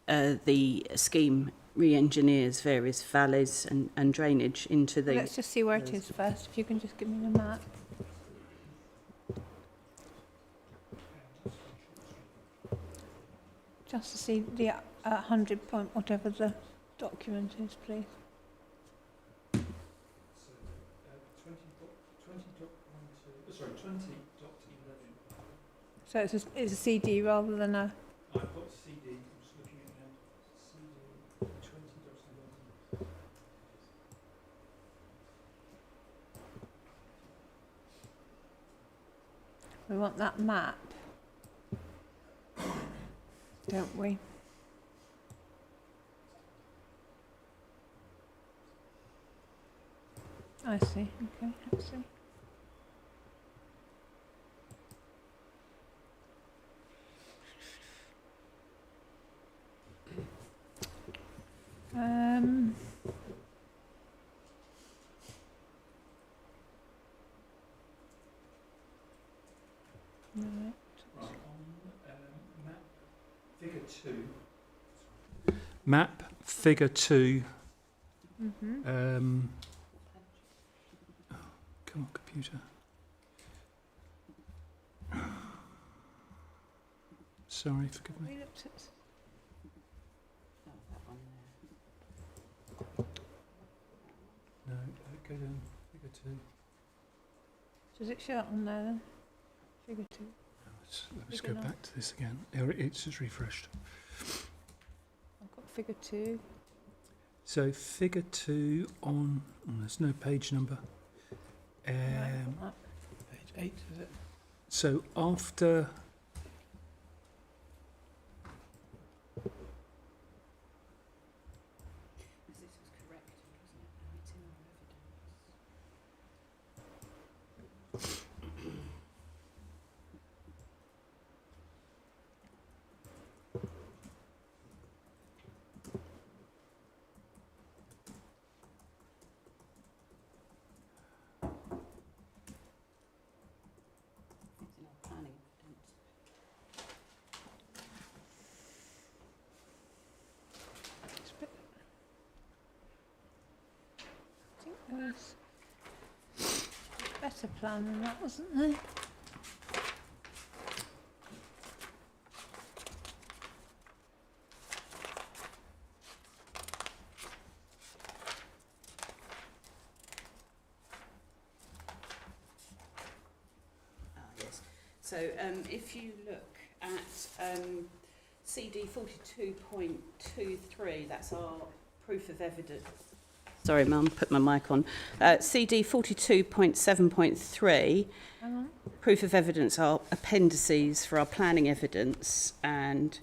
the scheme re-engineers various valleys and drainage into the... Let's just see where it is first, if you can just give me the map. Just to see the 100 point, whatever the document is, please. So it's a CD rather than a... I've got CD, I'm just looking at it now. CD 20.11. We want that map, don't we? I see. Okay, I see. Right. Map figure 2. Mm-hmm. Come on, computer. Sorry, forgive me. We looked at. No, go down. Figure 2. Does it show it on there then? Figure 2. Let's Big go enough. back to this again. It's just refreshed. I've got figure 2. So figure 2 on. There's no page number. Right, got that. Page 8, is it? So after. This was corrected, wasn't it? Now it's in our evidence. It's in our planning evidence. It's a bit. I think there was a better plan than that, wasn't there? Yes. So if you look at CD 42.23, that's our proof of evidence. Sorry, Mum, put my mic on. CD 42.7.3, Hang on. proof of evidence are appendices for our planning evidence, and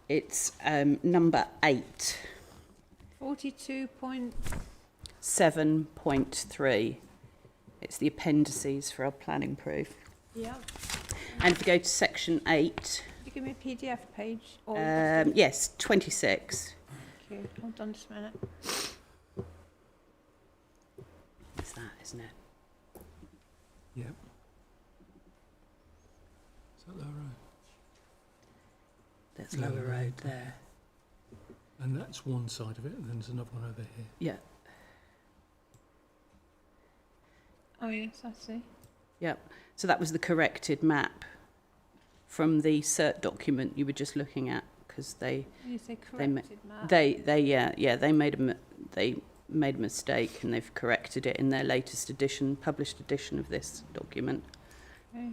it's number 8, 42 7.3. It's the appendices for our planning proof. Yeah. And if you go to section 8, Could you give me a PDF page? Or yes, 26. Thank you. Hold on just a minute. It's that, isn't it? Yep. Is that Lower Road? That's Lower Road there. And that's one side of it, and then there's another one over here. Yeah, Oh yes, I see. yep. So that was the corrected map from the cert document you were just looking at, because they You say They ma- corrected map. they made a mistake, and they've corrected it in their latest edition, published edition of this document. Okay.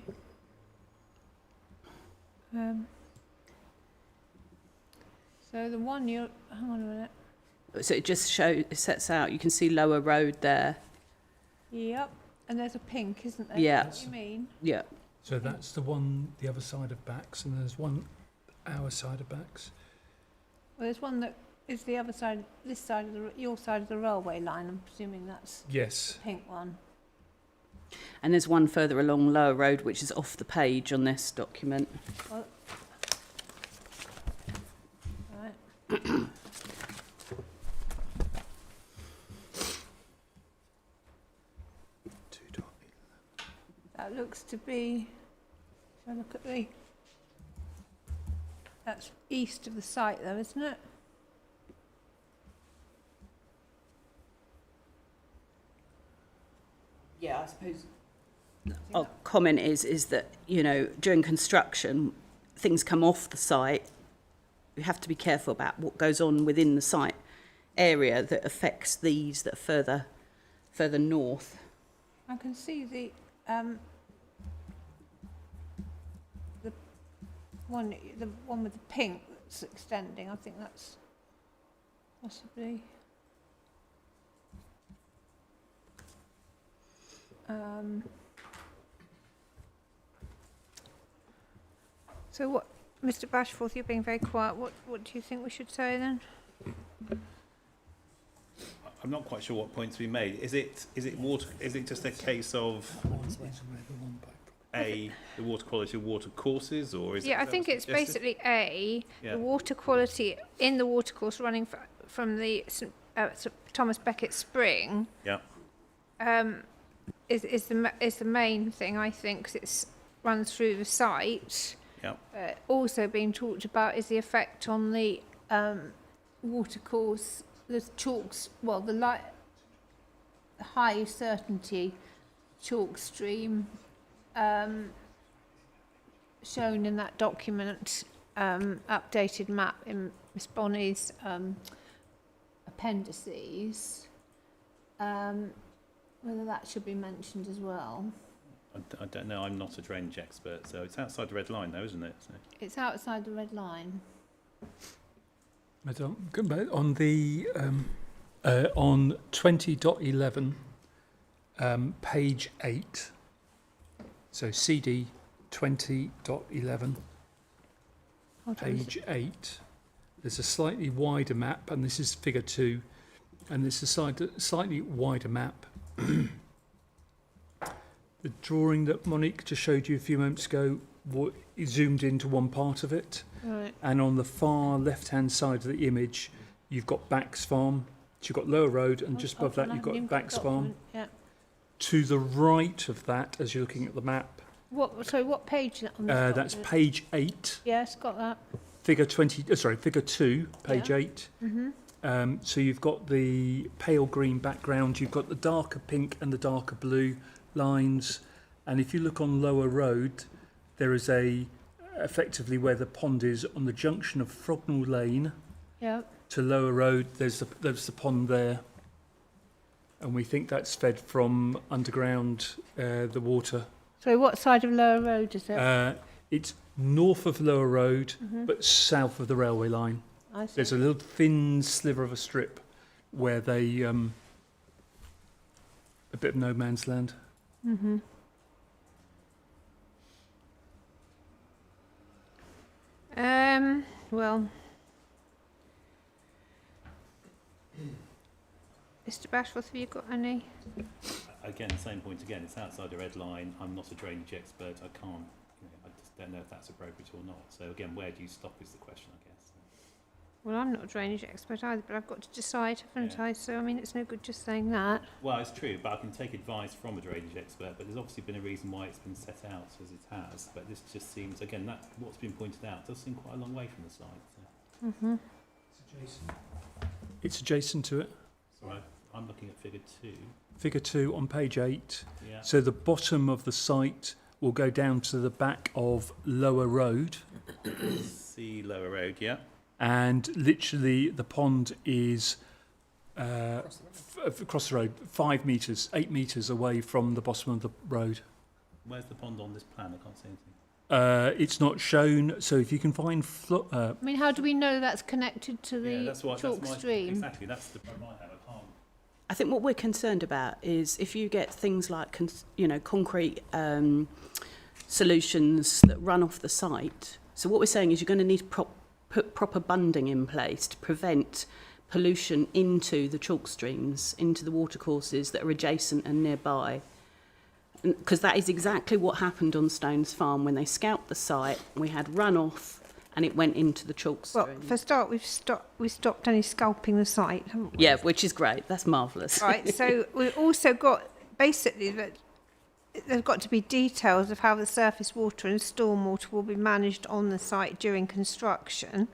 So the one you hang on a minute. So it just sets out. You can see Lower Road there. Yep. And there's a pink, isn't there? Yeah. What do you mean? Yeah, So that's the one, the other side of Backs, and there's one our side of Backs. Well, there's one that is the other side, this side of your side of the railway line. I'm presuming that's Yes. the pink one. and there's one further along Lower Road, which is off the page on this document. Well, right. That looks to be. If I look at the. That's east of the site, though, isn't it? Yeah, I suppose. Our comment is that, you know, during construction, things come off the site. We have to be careful about what goes on within the site area that affects these that are further north. I can see the one with the pink that's extending. I think that's possibly. So what, Mr. Bashforth, you're being very quiet. What do you think we should say then? I I'm not quite sure what points we made. Is it water? Is it just a case of the water quality of water courses, or is it? Yeah, I think it's basically the water quality in the watercourse running from the St. Thomas Becket Spring. Yeah. Is the main thing, I think, because it runs through the site. Yeah. Also being talked about is the effect on the watercourse, the chalks, well, the high certainty chalk stream shown in that document, updated map in Miss Bonnie's appendices. Whether that should be mentioned as well. I don't know. I'm not a drainage expert, so it's outside the red line, though, isn't it? So. It's outside the red line. On the on 20.11, page 8. So CD 20.11, page 8. There's a slightly wider map, and this is figure 2, and this is a slightly wider map. The drawing that Monique just showed you a few moments ago zoomed into one part of it. Right. And on the far left-hand side of the image, you've got Bax Farm. So you've got Lower Road, and just above that, you've got Bax Farm. Yeah. To the right of that, as you're looking at the map, what page is that on this that's document? page 8. Yes, got that. Figure 2, page 8. Mm-hmm. So you've got the pale green background, you've got the darker pink and the darker blue lines, and if you look on Lower Road, there is effectively where the pond is on the junction of Frognall Lane to Lower Road. There's the pond there, and we think that's fed from underground the water. So what side of Lower Road is it? It's north of Lower Road, Mm-hmm. but south of the railway line. I see. There's a little thin sliver of a strip where they a bit of no man's land. Mm-hmm. Well, Mr. Bashworth, have you got any? Again, same point again. It's outside the red line. I'm not a drainage expert. I can't. I just don't know if that's appropriate or not. So again, where do you stop is the question, I guess. Well, I'm not a drainage expert either, but I've got to decide, haven't Yeah. I? So, I mean, it's no good just saying that. Well, it's true, but I can take advice from a drainage expert. But there's obviously been a reason why it's been set out as it has. But this just seems, again, that what's been pointed out does seem quite a long way from the site. So. Mm-hmm. It's adjacent to it. So I'm looking at figure 2. Figure 2 on page 8. Yeah. So the bottom of the site will go down to the back of Lower Road, See Lower Road, yeah. and literally the pond is across the road, 5 metres, 8 metres away from the bottom of the road. Where's the pond on this plan? I can't see anything. It's not shown, so if you can find... I mean, how do we know that's connected to the that's what, chalk that's my, stream? Exactly, that's the problem I have. I can't. I think what we're concerned about is if you get things like, concrete solutions that run off the site. So what we're saying is you're going to need to put proper bunding in place to prevent pollution into the chalk streams, into the watercourses that are adjacent and nearby. Because that is exactly what happened on Stones Farm when they scalped the site. We had runoff and it went into the chalk stream. Well, for a start, we stopped any scalping the site, haven't we? Yeah, which is great. That's marvellous. Right, so we've also got, basically, that there's got to be details of how the surface water and stormwater will be managed on the site during construction.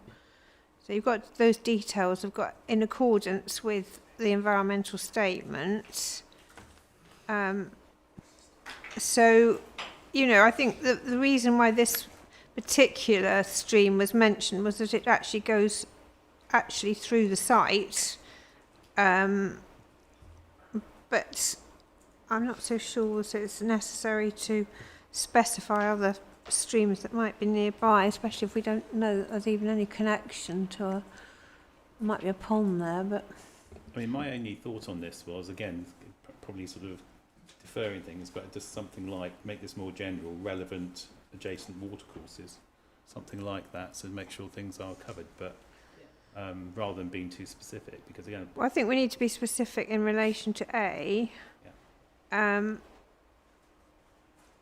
So you've got those details have got in accordance with the environmental statement. So, I think the reason why this particular stream was mentioned was that it actually goes through the site. But I'm not so sure that it's necessary to specify other streams that might be nearby, especially if we don't know that there's even any connection to there might be a pond there, but... I mean, my only thought on this was, again, probably sort of deferring things, but just something like make this more general, relevant, adjacent watercourses, something like that, so make sure things are covered. But rather than being too specific, because again, Well, I think we need to be specific in relation to A.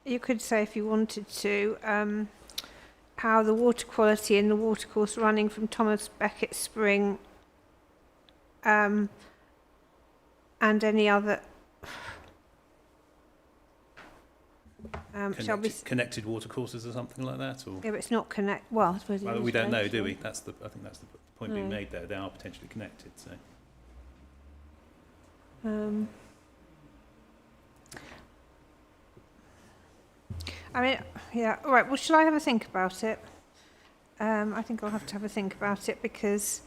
You could say, if you wanted to, how the water quality in the watercourse running from Thomas Becket Spring and any other shall be connected watercourses or something like that, or yeah, but it's not connect. Well, I suppose it well, is we don't know, do eventually. we? I think that's the point being made there. They are potentially connected. So I mean, yeah. All right. Well, shall I have a think about it? I think I'll have to have a think about it because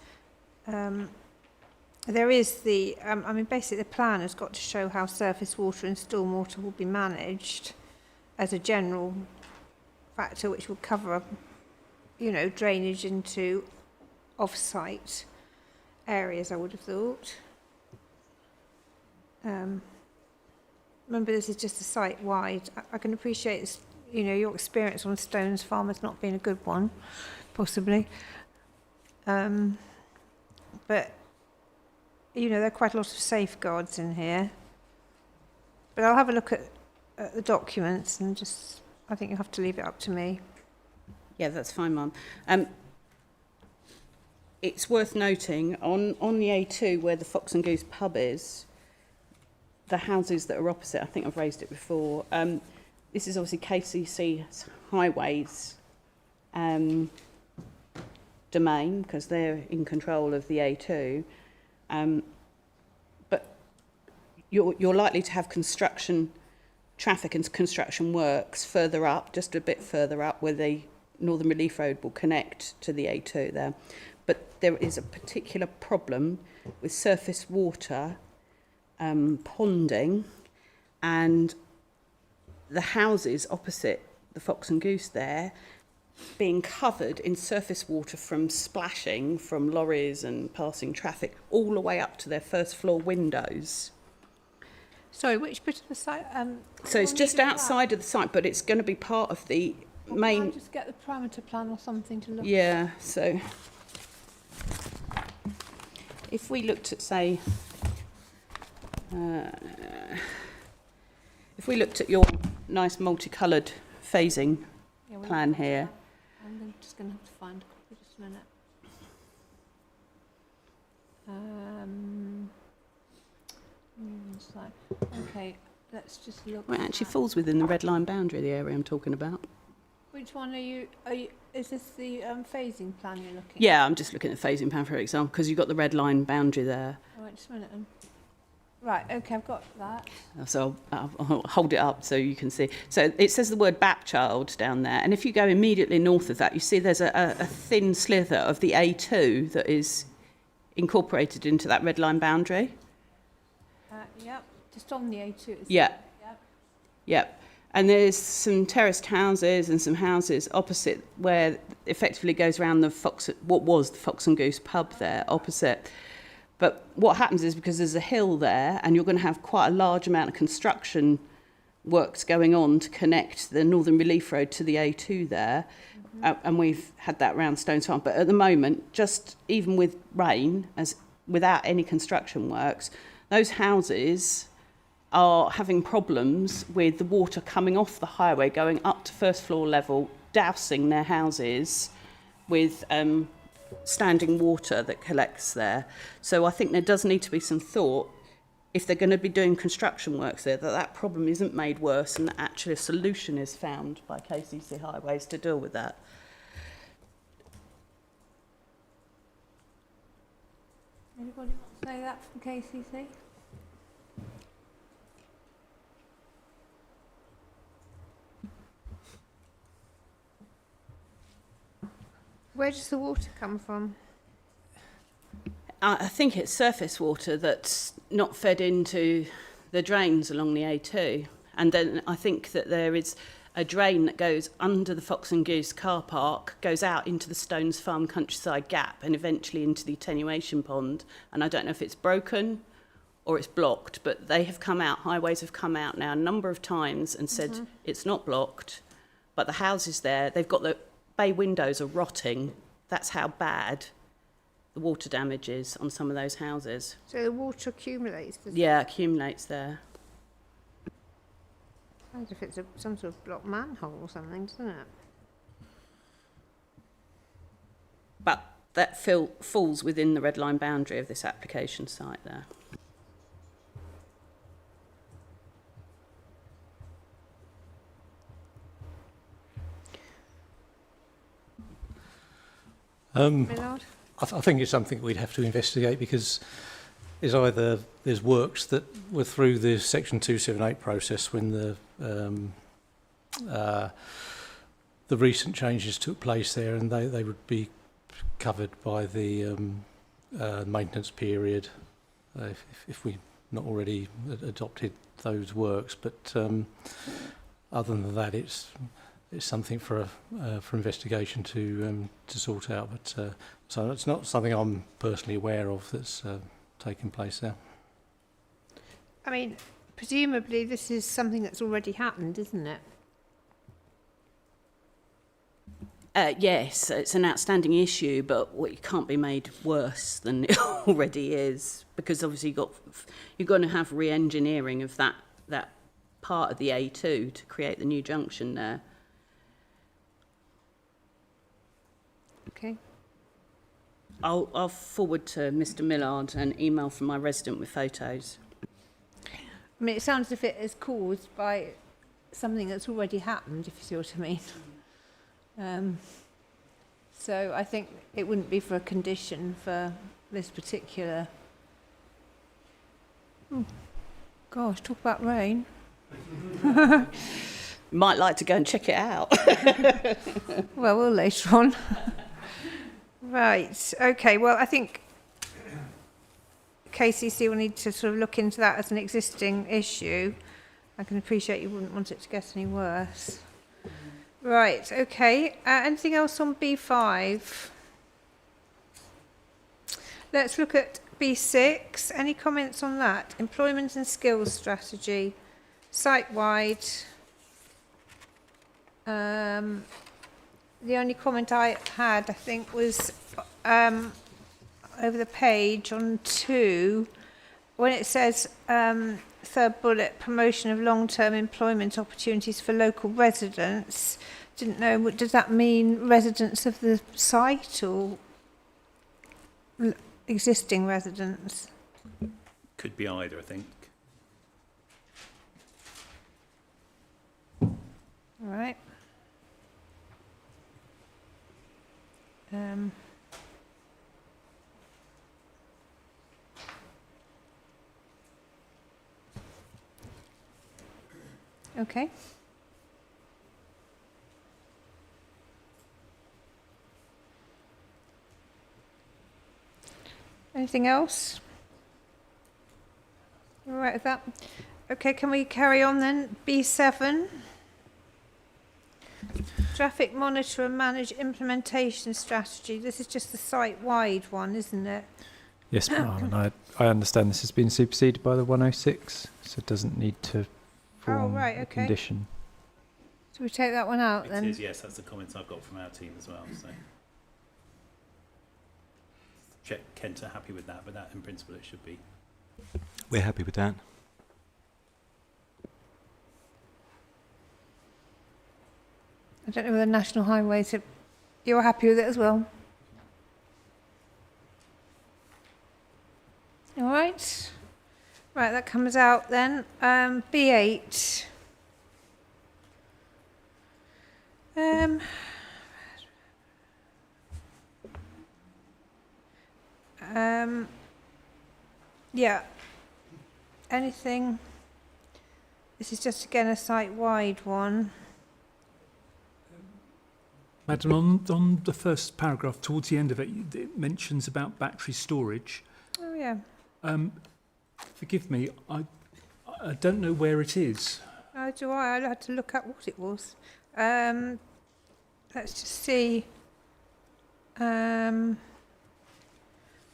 there is the. I mean, basically, the plan has got to show how surface water and stormwater will be managed as a general factor, which will cover, drainage into off-site areas. I would have thought. Remember, this is just a site-wide. I can appreciate this, your experience on Stones Farm has not been a good one, possibly. But, there are quite a lot of safeguards in here. But I'll have a look at the documents and I think you'll have to leave it up to me. Yeah, that's fine, Mum. It's worth noting, on the A2 where the Fox and Goose pub is, the houses that are opposite, I think I've raised it before, this is obviously KCC Highways domain, because they're in control of the A2, but you're likely to have construction traffic and construction works further up, just a bit further up, where the Northern Relief Road will connect to the A2 there. But there is a particular problem with surface water ponding, and the houses opposite the Fox and Goose there being covered in surface water from splashing from lorries and passing traffic all the way up to their first floor windows. Sorry, which bit of the site? So it's just outside of the site, but it's going to be part of the main... Can I just get the parameter plan or something to look at? Yeah, so if we looked at, say, if we looked at your nice multicoloured phasing plan here. I'm just going to have to find a copy, just a minute. Okay, let's just look. Well, it actually falls within the red line boundary, the area I'm talking about. Which one are you is this the phasing plan you're looking at? Yeah, I'm just looking at the phasing plan, for example, because you've got the red line boundary there. Oh, wait just a minute. Right, okay, I've got that. So I'll hold it up so you can see. So it says the word Bapchild down there, and if you go immediately north of that, you see there's a thin slither of the A2 that is incorporated into that red line boundary. Yep, just on the A2. Yeah. Yep. And there's some terraced houses and some houses opposite where effectively goes around what was the Fox and Goose pub there opposite. But what happens is, because there's a hill there and you're going to have quite a large amount of construction works going on to connect the Northern Relief Road to the A2 there, and we've had that around Stones Farm. But at the moment, just even with rain, without any construction works, those houses are having problems with the water coming off the highway, going up to first floor level, dousing their houses with standing water that collects there. So I think there does need to be some thought, if they're going to be doing construction works there, that problem isn't made worse and that actually a solution is found by KCC Highways to deal with that. Anybody want to say that from KCC? Where does the water come from? I think it's surface water that's not fed into the drains along the A2. And then I think that there is a drain that goes under the Fox and Goose car park, goes out into the Stones Farm Countryside Gap and eventually into the attenuation pond. And I don't know if it's broken or it's blocked, but they have come out, Highways have come out now a number of times and said it's not blocked, but the houses there, they've got the bay windows are rotting. That's how bad the water damage is on some of those houses. So the water accumulates, does it? Yeah, accumulates there. Sounds as if it's some sort of blocked manhole or something, doesn't it? But that falls within the red line boundary of this application site there. Millard? I think it's something we'd have to investigate, because it's either there's works that were through the Section 278 process when the recent changes took place there, and they would be covered by the maintenance period if we not already adopted those works. But other than that, it's something for investigation to sort out. But so it's not something I'm personally aware of that's taking place there. I mean, presumably this is something that's already happened, isn't it? Yes, it's an outstanding issue, but it can't be made worse than it already is, because obviously you're going to have re-engineering of that part of the A2 to create the new junction there. Okay. I'll forward to Mr. Millard an email from my resident with photos. I mean, it sounds as if it is caused by something that's already happened, if you see what I mean. So I think it wouldn't be for a condition for this particular... Oh, gosh, talk about rain. Might like to go and check it out. Well, we'll later on. Right, okay, well, I think KCC will need to sort of look into that as an existing issue. I can appreciate you wouldn't want it to get any worse. Right, okay. Anything else on B5? Let's look at B6. Any comments on that? Employment and skills strategy, site-wide. The only comment I had, I think, was over the page on 2, when it says third bullet, promotion of long-term employment opportunities for local residents. Didn't know, does that mean residents of the site or existing residents? Could be either, I think. All right. Okay. Anything else? All right with that? Okay, can we carry on then? B7. Traffic monitor and manage implementation strategy. This is just the site-wide one, isn't it? Yes, ma'am, and I understand this has been superseded by the 106, so it doesn't need to form right, a okay. condition. So we take that one out then? It is, yes, that's the comments I've got from our team as well. So check Kent are happy with that, but that in principle it should be. We're happy with that. I don't know whether National Highways, you're happy with it as well? All right. Right, that comes out then. B8. Yeah. Anything? This is just again a site-wide one. Madam, on the first paragraph, towards the end of it, it mentions about battery storage. Oh yeah. Forgive me, I don't know where it is. Oh, do I? I had to look up what it was. Let's just see. There's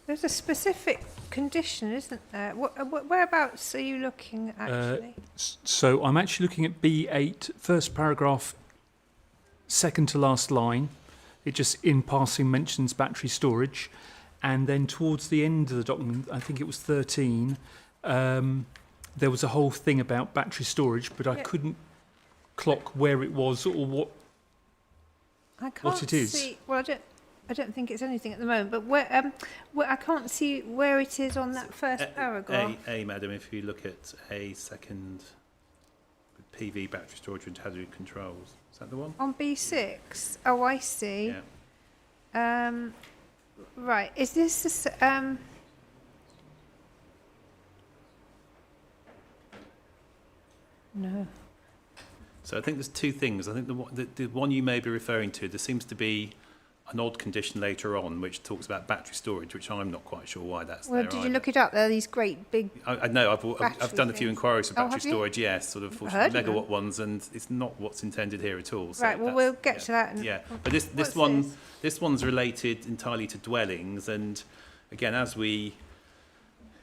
a specific condition, isn't there? Whereabouts are you looking, actually? So I'm actually looking at B8, first paragraph, second to last line. It just in passing mentions battery storage. And then towards the end of the document, I think it was 13, there was a whole thing about battery storage, but I couldn't clock where it was or what it is. See, well, I don't think it's anything at the moment, but where I can't see where it is on that first paragraph. Madam, if you look at a second PV battery storage and hazard controls, is that the one? On B6. Oh, I see. Yeah. Right. Is this no. So I think there's two things. I think the one you may be referring to, there seems to be an odd condition later on which talks about battery storage, which I'm not quite sure why that's Well, there. did you look it up? There are these great big. I know. I've battery done a few things. inquiries for Oh, battery have you? storage. Yes, sort of 40 heard of megawatt them. ones, and it's not what's intended here at all. So Right. Well, that's- we'll get to that. Yeah, but this What's one this one's related entirely to dwellings, and again,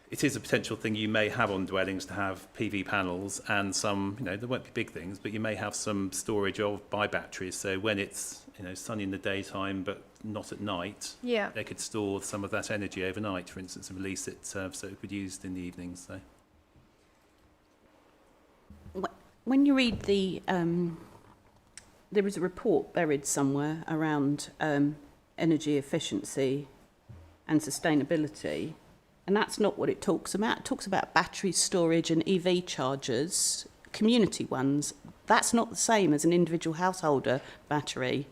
it is a potential thing you may have on dwellings to have PV panels and some, there won't be big things, but you may have some storage by batteries. So when it's, sunny in the daytime but not at night, Yeah. they could store some of that energy overnight, for instance, and release it so it could be used in the evenings. So. When you read there is a report buried somewhere around energy efficiency and sustainability, and that's not what it talks about. It talks about battery storage and EV chargers, community ones. That's not the same as an individual householder battery.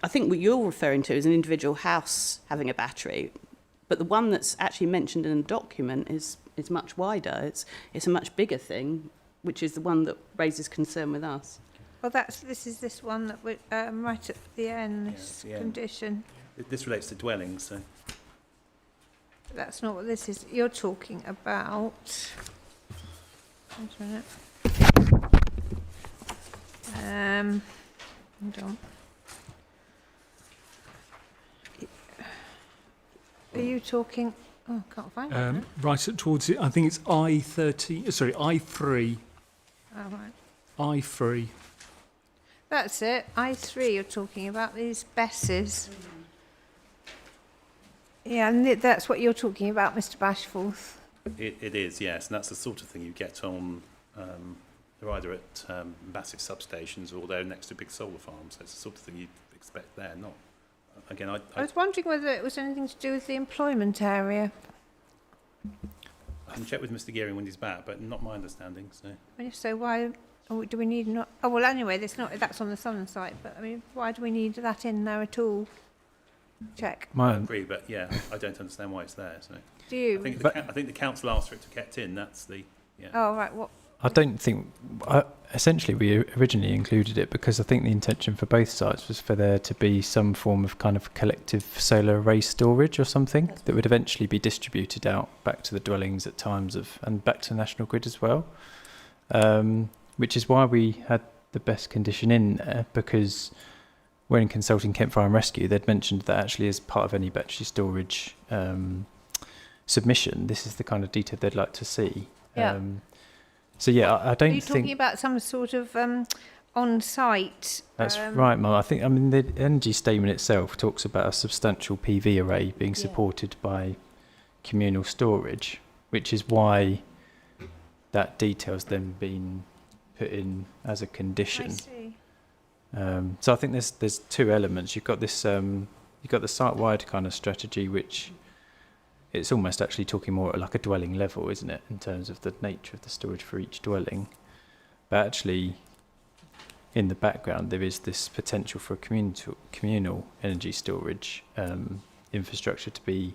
I think what you're referring to is an individual house having a battery, but the one that's actually mentioned in the document is much wider. It's a much bigger thing, which is the one that raises concern with us. Well, this is this one that we right at the end. This condition. This relates to dwellings, so. That's not what this is. You're talking about. Hold on. Are you talking? Oh, I can't find it. Right towards it, I think it's I3. Oh, right. I3. That's it. I3. You're talking about these BESSes. Yeah, and that's what you're talking about, Mr. Bashforth. It is, yes, and that's the sort of thing you get on. They're either at massive substations or they're next to big solar farms. So it's the sort of thing you'd expect there. Not again. I was wondering whether it was anything to do with the employment area. I can check with Mr. Gearing when he's back, but not my understanding. So. And if so, why do we need not? Oh well, anyway, that's on the Southern site. But I mean, why do we need that in there at all? Check. I agree, but yeah, I don't understand why it's there. So. Do you? I think the council asked for it to be kept in. That's the. Yeah. Oh right. What? I don't think. Essentially, we originally included it because I think the intention for both sites was for there to be some form of kind of collective solar array storage or something that would eventually be distributed out back to the dwellings at times and back to the national grid as well. Which is why we had the best condition in there, because when consulting Kent Fire and Rescue, they'd mentioned that actually as part of any battery storage submission, this is the kind of detail they'd like to see. Yeah. So yeah, I don't think. Are you talking about some sort of on-site? That's right, Mum. I mean, the energy statement itself talks about a substantial PV array being supported by communal storage, which is why that detail's then been put in as a condition. I see. So I think there's two elements. You've got this, you've got the site-wide kind of strategy, which it's almost actually talking more at like a dwelling level, isn't it, in terms of the nature of the storage for each dwelling. But actually, in the background, there is this potential for communal energy storage infrastructure to be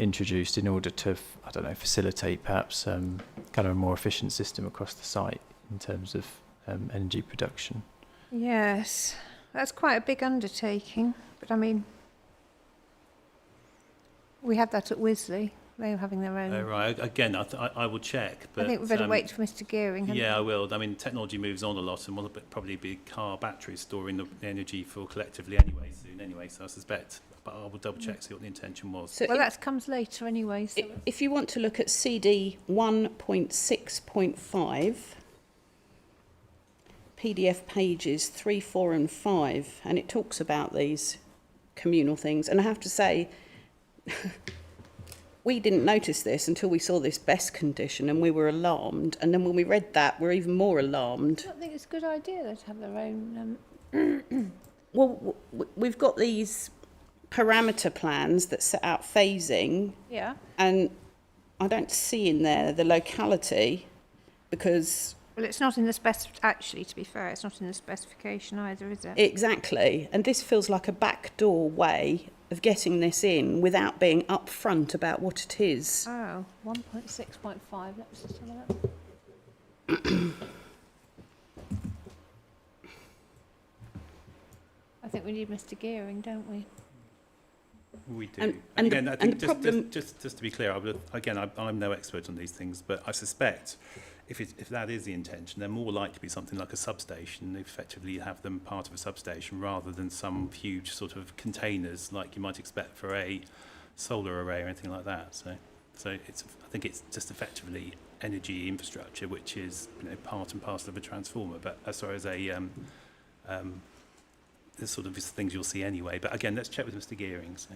introduced in order to, facilitate perhaps kind of a more efficient system across the site in terms of energy production. Yes, that's quite a big undertaking. But I mean, we had that at Wisley. They were having their own. Oh, right. Again, I will check. But, I think we better wait for Mr. Gearing. Yeah, I will. I mean, technology moves on a lot, and will probably be car batteries storing the energy for collectively anyway soon. Anyway, so I suspect. But I will double check, see what the intention was. So well, that comes later anyway. So. If you want to look at CD 1.6.5, PDF pages 3, 4 and 5, and it talks about these communal things. And I have to say, we didn't notice this until we saw this best condition and we were alarmed. And then when we read that, we're even more alarmed. I don't think it's a good idea though, to have their own. Well, we've got these parameter plans that set out phasing, Yeah. and I don't see in there the locality, because Well, it's not in the actually, to be fair, it's not in the specification either, is it? exactly, and this feels like a backdoor way of getting this in without being upfront about what it is. Oh, 1.6.5. Let's just have a look. I think we need Mr. Gearing, don't we? We do. And Again, the- I and think the just, problem- just to be clear, I'm no expert on these things, but I suspect if that is the intention, they're more likely to be something like a substation. Effectively, have them part of a substation rather than some huge sort of containers like you might expect for a solar array or anything like that. So I think it's just effectively energy infrastructure, which is part and parcel of a transformer. But as far as there's sort of things you'll see anyway. But again, let's check with Mr. Gearing. So.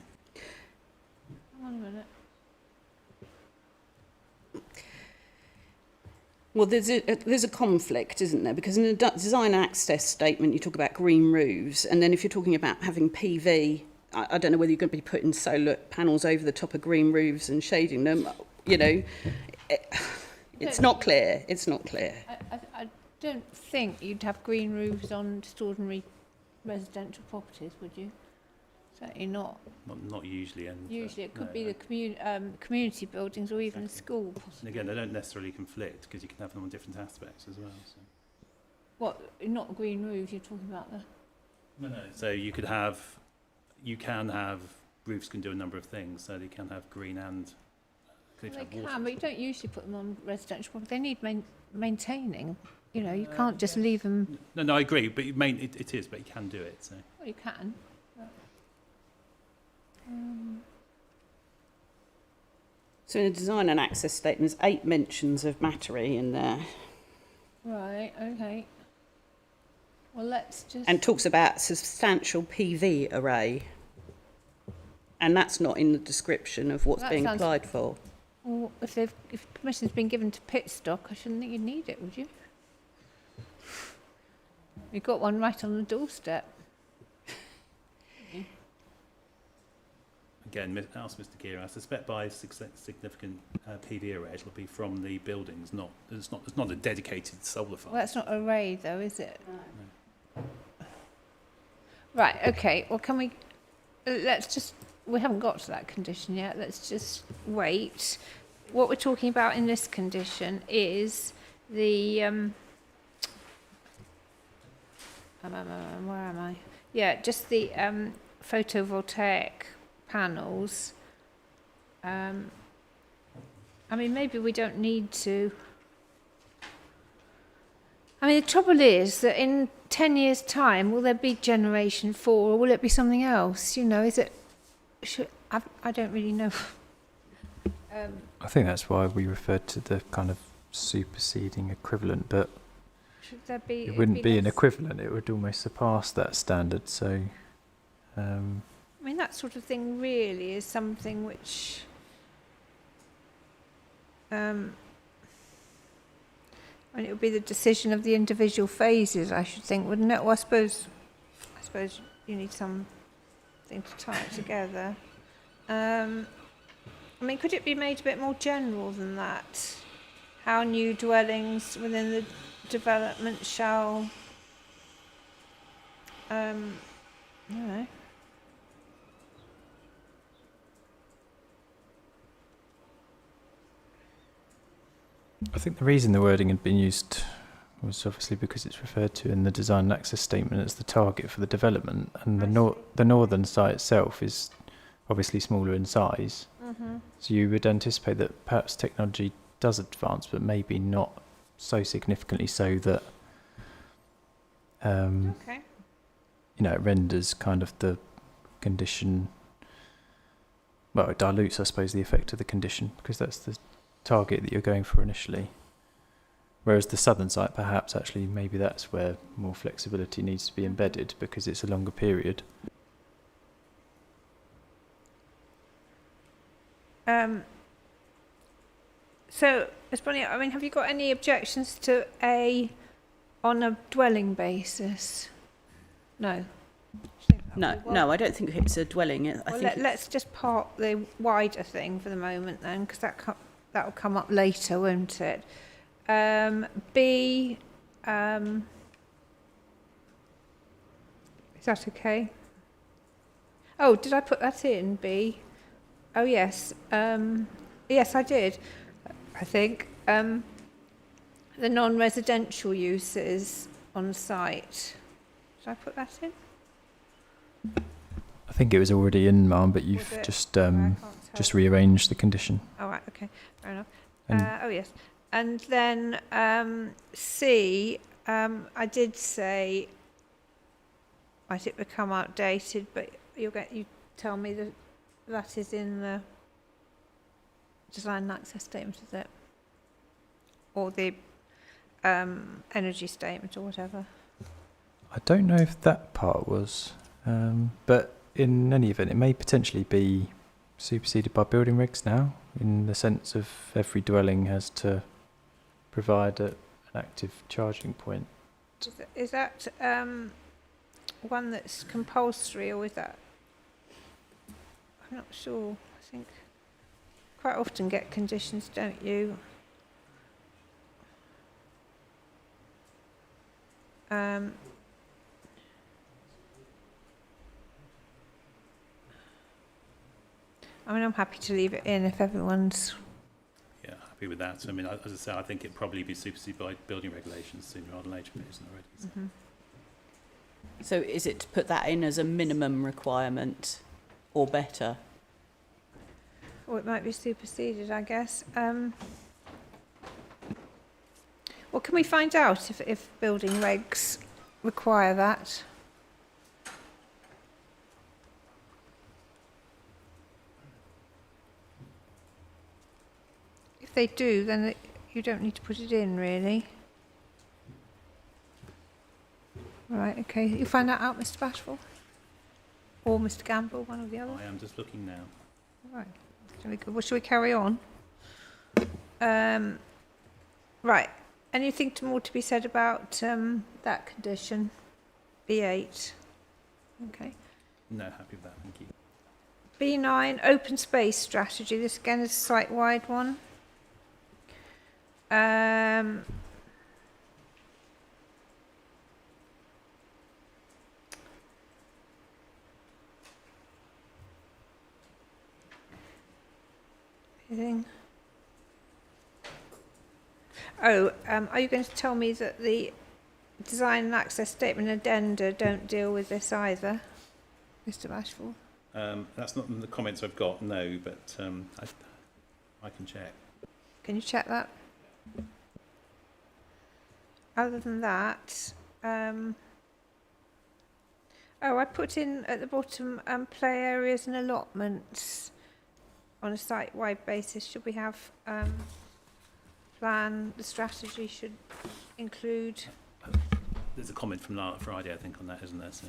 Hang on a minute. Well, there's a conflict, isn't there? Because in the design access statement, you talk about green roofs, and then if you're talking about having PV, I don't know whether you're going to be putting solar panels over the top of green roofs and shading them. It's not clear. It's not clear. I don't think you'd have green roofs on just ordinary residential properties, would you? Certainly not. Not usually. And Usually it could be the community buildings or even a school, possibly. And again, they don't necessarily conflict because you can have them on different aspects as well. So. What? Not green roofs you're talking about there? No. So you can have roofs can do a number of things. So they can have green and They have water. can, but you don't usually put them on residential property. They need maintaining. You can't just leave them. No, I agree, but it is, but you can do it. So. Well, you can. So in the design and access statement, there's 8 mentions of Mattery in there. Right, okay. Well, let's just... And talks about substantial PV array. And that's not in the description of what's being applied for. Well, if permission's been given to pit stock, I shouldn't think you'd need it, would you? You've got one right on the doorstep. Again, ask Mr. Gearing. I suspect by significant PV array, it'll be from the buildings. It's not a dedicated solar farm. Well, that's not array, though, is it? No. Right. Okay. Well, can we? We haven't got to that condition yet. Let's just wait. What we're talking about in this condition is the. Where am I? Yeah, just the photovoltaic panels. Maybe we don't need to. The trouble is that in 10 years' time, will there be Generation 4 or will it be something else? Is it... I don't really know. I think that's why we referred to the kind of superseding equivalent, but should there be... It wouldn't be an equivalent, it would almost surpass that standard, so... that sort of thing really is something which... it would be the decision of the individual phases, I should think, wouldn't it? Well, I suppose you need something to tie it together. Could it be made a bit more general than that? How new dwellings within the development shall... I don't know. I think the reason the wording had been used was obviously because it's referred to in the design and access statement as the target for the development, and the northern site itself is obviously smaller in size. Mm-hmm. So you would anticipate that perhaps technology does advance, but maybe not so significantly so that it renders kind of the condition. Well, it dilutes, I suppose, the effect of the condition because that's the target that you're going for initially. Whereas the southern site, perhaps actually maybe that's where more flexibility needs to be embedded because it's a longer period. So, Ms. Bonny, I mean, have you got any objections to A on a dwelling basis? No. No, I don't think it's a dwelling. Let's just park the wider thing for the moment then, because that'll come up later, won't it? B, is that okay? Oh, did I put that in, B? Oh, yes. Yes, I did, I think. The non-residential uses on site. Did I put that in? I think it was already in, Ma'am, but you've Was it? just I can't just tell. rearranged the condition. Oh, right, okay, fair enough. And Oh, yes. And then C, I did say, might it become outdated, but you tell me that that is in the design and access statement, is it? Or the energy statement or whatever. I don't know if that part was, but in any event, it may potentially be superseded by building regs now, in the sense of every dwelling has to provide an active charging point. Is that one that's compulsory, or is that? I'm not sure. I think quite often get conditions, don't you? I mean, I'm happy to leave it in if everyone's. Yeah, happy with that. So, I mean, as I say, I think it'd probably be superseded by building regulations sooner rather than later, if it isn't already. So. Mm-hmm. So is it to put that in as a minimum requirement or better? Or it might be superseded, I guess. Well, can we find out if building regs require that? If they do, then you don't need to put it in, really. Right, okay. You find that out, Mr. Bashful? Or Mr. Gamble, one or the other? I am just looking now. Right. Well, shall we carry on? Right. Anything more to be said about that condition? B8. Okay. No, happy with that, thank you. B9, open space strategy. This again is a site-wide one. Anything? Oh, are you going to tell me that the design and access statement addenda don't deal with this either, Mr. Bashful? That's not in the comments I've got, no, but I can check. Can you check that? Other than that, oh, I put in at the bottom play areas and allotments on a site-wide basis. Should we have plan? The strategy should include. There's a comment from Friday, I think, on that, isn't there? So.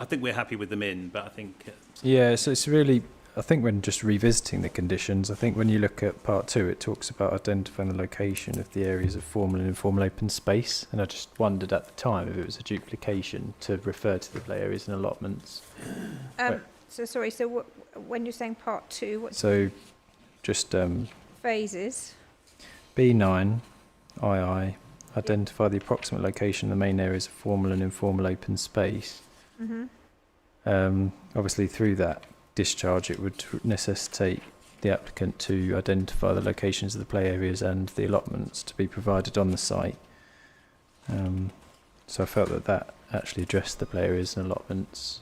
I think we're happy with them in, but I think. Yeah, so it's really, I think when just revisiting the conditions, I think when you look at part 2, it talks about identifying the location of the areas of formal and informal open space. And I just wondered at the time if it was a duplication to refer to the play areas and allotments. So sorry, so when you're saying part 2, what's so just phases? B9, II, identify the approximate location of the main areas of formal and informal open space. Mm-hmm. Obviously, through that discharge, it would necessitate the applicant to identify the locations of the play areas and the allotments to be provided on the site. So I felt that actually addressed the play areas and allotments.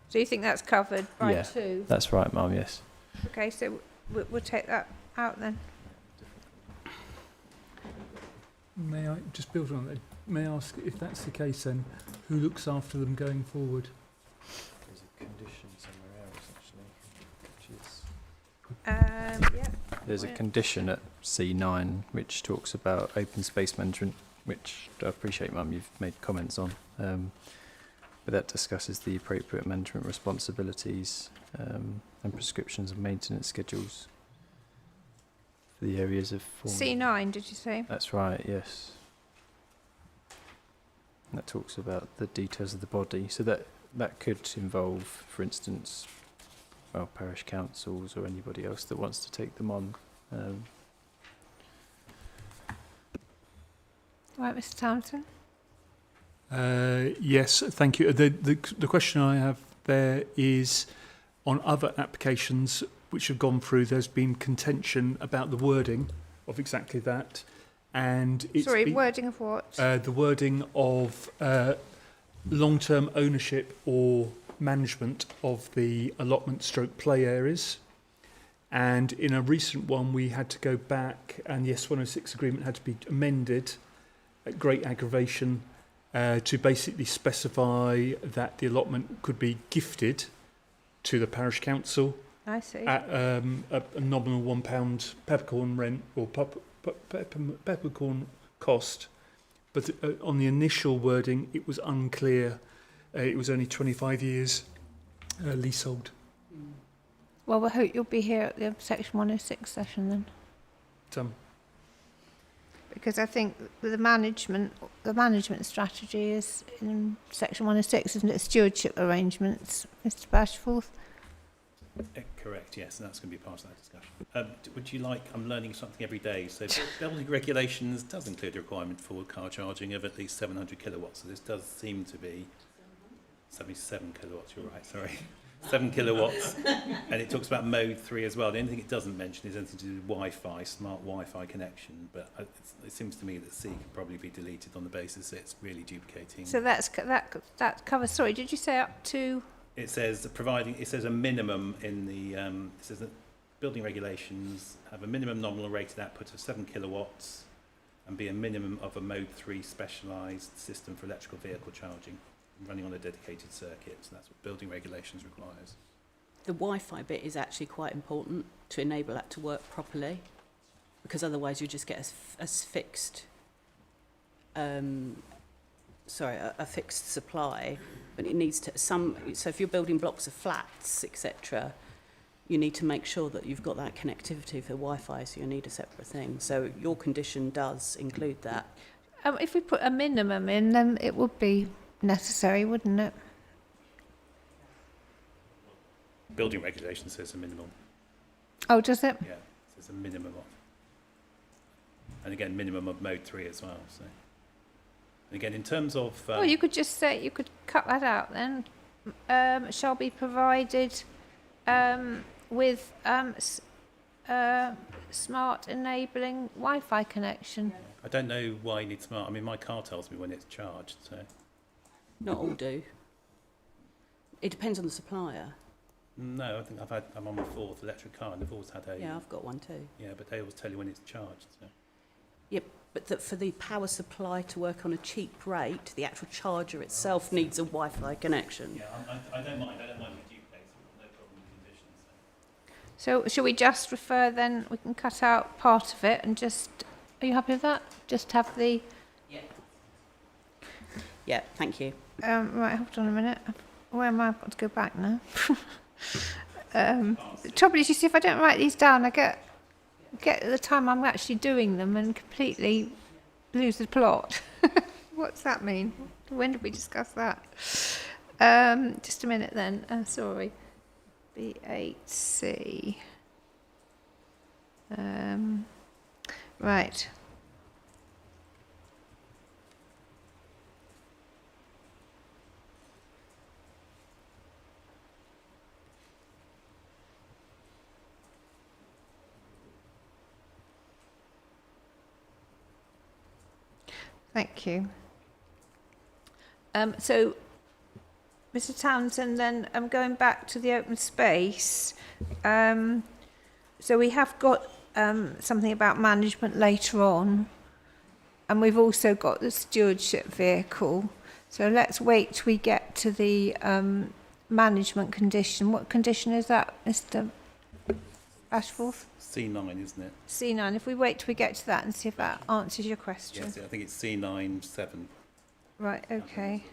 So you think that's covered by Yeah. 2? That's right, Mum, yes. Okay, so we'll take that out then. May I just build on that? May I ask, if that's the case then, who looks after them going forward? There's a condition somewhere else, actually. Yeah. There's a condition at C9 which talks about open space management, which I appreciate, Mum, you've made comments on. but that discusses the appropriate management responsibilities and prescriptions of maintenance schedules for the areas of form. C9, did you say? That's right, yes. And that talks about the details of the body. So that could involve, for instance, well, parish councils or anybody else that wants to take them on. Right, Mr. Townsend? Yes, thank you. The question I have there is, on other applications which have gone through, there's been contention about the wording of exactly that. And it's Wording of what? the wording of long-term ownership or management of the allotment stroke play areas. And in a recent one, we had to go back, and the S106 agreement had to be amended at great aggravation to basically specify that the allotment could be gifted to the parish council I see. at a nominal £1 peppercorn rent or peppercorn cost. But on the initial wording, it was unclear. It was only 25 years leasehold. Well, we hope you'll be here at the Section 106 session then. Because I think the management strategy is in Section 106, isn't it? Stewardship arrangements, Mr. Bashforth? Correct, yes, and that's going to be part of that discussion. Would you like, I'm learning something every day, so building regulations does include a requirement for car charging of at least 700 kilowatts, so this does seem to be 77 kilowatts, you're right, sorry. 7 kilowatts, and it talks about mode 3 as well. The only thing it doesn't mention is anything to do with Wi-Fi, smart Wi-Fi connection, but it seems to me that C could probably be deleted on the basis that it's really duplicating. So that covers, sorry, did you say up to? It says a minimum in the, it says that building regulations have a minimum nominal rated output of 7 kilowatts and be a minimum of a mode 3 specialised system for electrical vehicle charging, running on a dedicated circuit. So that's what building regulations requires. The Wi-Fi bit is actually quite important to enable that to work properly, because otherwise you just get a fixed fixed supply, but it needs to so if you're building blocks of flats, etc., you need to make sure that you've got that connectivity for Wi-Fi, so you need a separate thing. So your condition does include that. If we put a minimum in, then it would be necessary, wouldn't it? Building regulations says a minimum. Oh, does it? Yeah, it says a minimum of. And again, minimum of mode 3 as well. So, and again, in terms of... well, you could just say, you could cut that out then. Shall be provided with smart enabling Wi-Fi connection. I don't know why you need smart. I mean, my car tells me when it's charged, so... Not all do. It depends on the supplier. No, I think I'm on my 4th electric car and they've always had a... Yeah, I've got one too. Yeah, but they always tell you when it's charged, so... Yep, but for the power supply to work on a cheap rate, the actual charger itself needs a Wi-Fi connection. Yeah, I don't mind. I don't mind with duplicates. No problem with conditions. So shall we just refer then, we can cut out part of it and just, are you happy with that? Just have the... Yeah, thank you. Right, hold on a minute. Where am I? I've got to go back now. The trouble is, you see, if I don't write these down, I get the time I'm actually doing them and completely lose the plot. What's that mean? When did we discuss that? Just a minute then. Sorry. B8C. Right. Thank you. So, Mr. Townsend, then I'm going back to the open space. So we have got something about management later on, and we've also got the stewardship vehicle. So let's wait till we get to the management condition. What condition is that, Mr. Ashforth? C9, isn't it? C9. If we wait till we get to that and see if that answers your question. Yes, I think it's C9 7. Right, okay.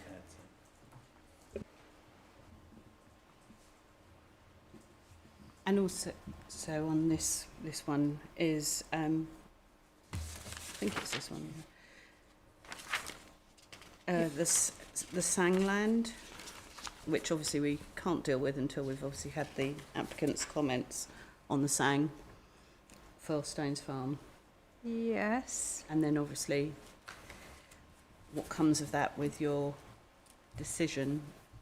And also, so on this one is, I think it's this one. The Sangland, which obviously we can't deal with until we've obviously had the applicant's comments on the Sang for Stones Farm. Yes. And then obviously what comes of that with your decision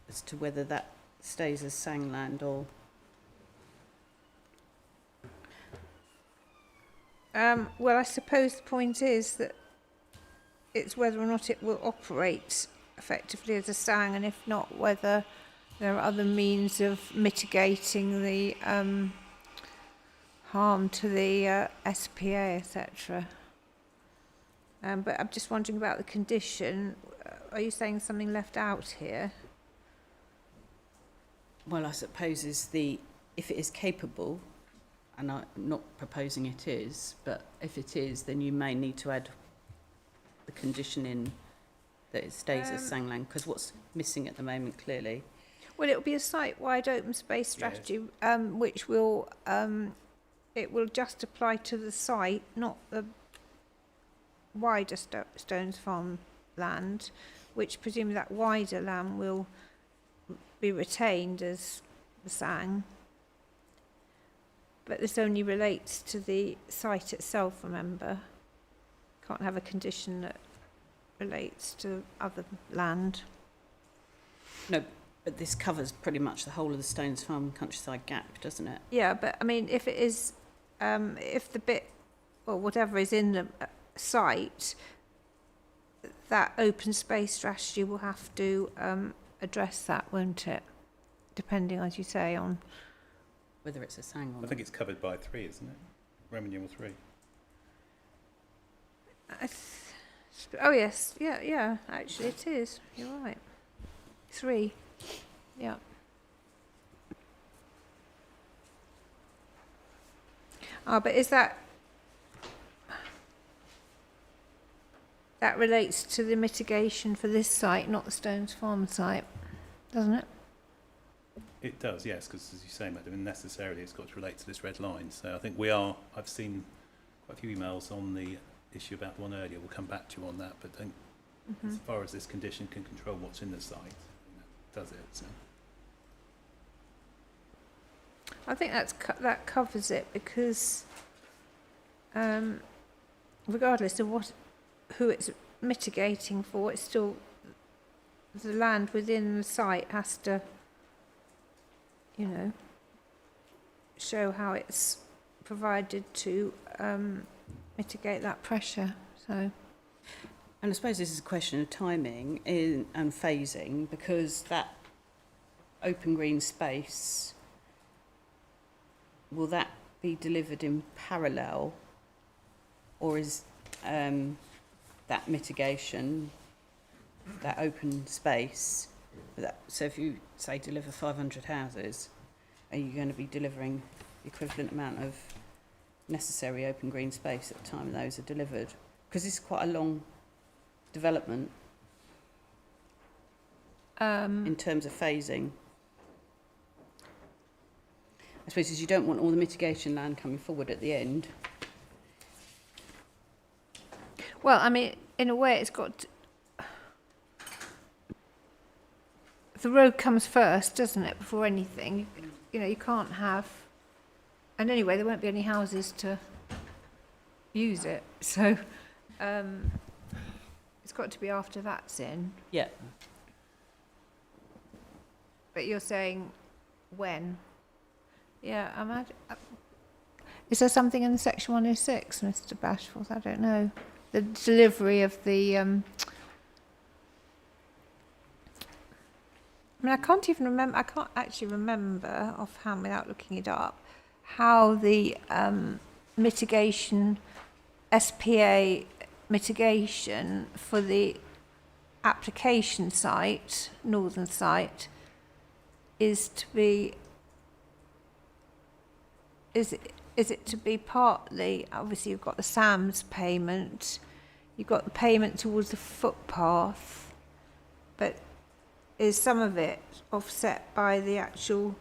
as to whether that stays as Sangland or... Well, I suppose the point is that it's whether or not it will operate effectively as a Sang, and if not, whether there are other means of mitigating the harm to the SPA, etc. But I'm just wondering about the condition. Are you saying something left out here? Well, I suppose if it is capable, and I'm not proposing it is, but if it is, then you may need to add the condition in that it stays as Sangland, because what's missing at the moment, clearly. Well, it will be a site-wide open space strategy, which will it will just apply to the site, not the wider Stones Farm land, which presumably that wider land will be retained as the Sang. But this only relates to the site itself, remember? Can't have a condition that relates to other land. No, but this covers pretty much the whole of the Stones Farm countryside gap, doesn't it? Yeah, but I mean, if it is, if the bit or whatever is in the site, that open space strategy will have to address that, won't it? Depending, as you say, on Whether it's a Sang or I not. think it's covered by 3, isn't it? Roman numeral 3. Oh yes, yeah. Actually, it is. You're right. 3. Yeah. But is that relates to the mitigation for this site, not the Stones Farm site, doesn't it? It does, yes, because as you say, Madam, necessarily it's got to relate to this red line. So I think I've seen quite a few emails on the issue about the one earlier. We'll come back to you on that, but I think as far as this condition can control what's in the site, that does it. So. I think that covers it, because regardless of who it's mitigating for, it's still the land within the site has to, show how it's provided to mitigate that pressure. So, And I suppose this is a question of timing and phasing, because that open green space, will that be delivered in parallel, or is that mitigation, that open space, so if you say deliver 500 houses, are you going to be delivering the equivalent amount of necessary open green space at the time those are delivered? Because this is quite a long development in terms of phasing. I suppose you don't want all the mitigation land coming forward at the end. well, I mean, in a way, it's got the road comes first, doesn't it, before anything? You can't have, and anyway, there won't be any houses to use it, so it's got to be after that's in. Yeah. But you're saying when? Yeah, is there something in Section 106, Mr. Bashforth? I don't know. The delivery of the... I can't even remember. I can't actually remember offhand without looking it up how the mitigation, SPA mitigation for the application site, northern site, is to be. Is it to be partly? Obviously, you've got the SAMS payment, you've got the payment towards the footpath, but is some of it offset by the actual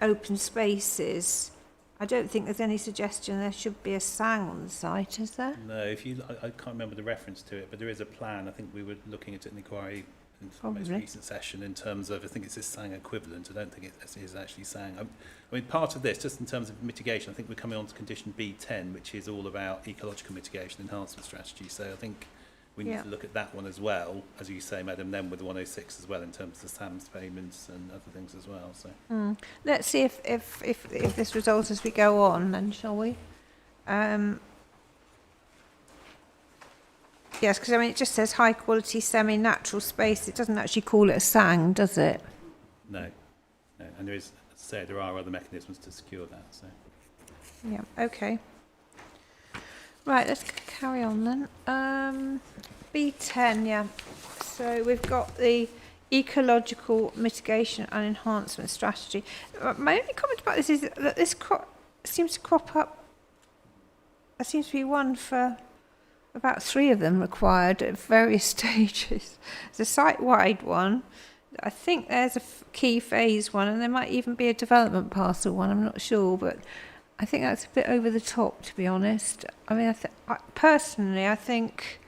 open spaces, I don't think there's any suggestion there should be a sang on the site, is there? No, if you, I can't remember the reference to it, but there is a plan. I think we were looking at it in the inquiry in the most Probably. recent session in terms of, I think it's a sang equivalent. I don't think it is actually sang. I mean, part of this, just in terms of mitigation, I think we're coming on to condition B10, which is all about ecological mitigation enhancement strategy. So I think we need to look at that one as well, as you say, Madam, then with the 106 as well, in terms of the SAMS payments and other things as well. So Let's see if this resolves as we go on, then, shall we? Yes, because I mean, it just says high quality semi-natural space. It doesn't actually call it a sang, does it? no, and there is, as I say, there are other mechanisms to secure that. So Yeah, okay. Right, let's carry on then. B10, yeah. So we've got the ecological mitigation and enhancement strategy. My only comment about this is that this seems to crop up. There seems to be one for about 3 of them required at various stages. There's a site-wide one. I think there's a key phase one, and there might even be a development parcel one. I'm not sure, but I think that's a bit over the top, to be honest. I mean, personally, I think,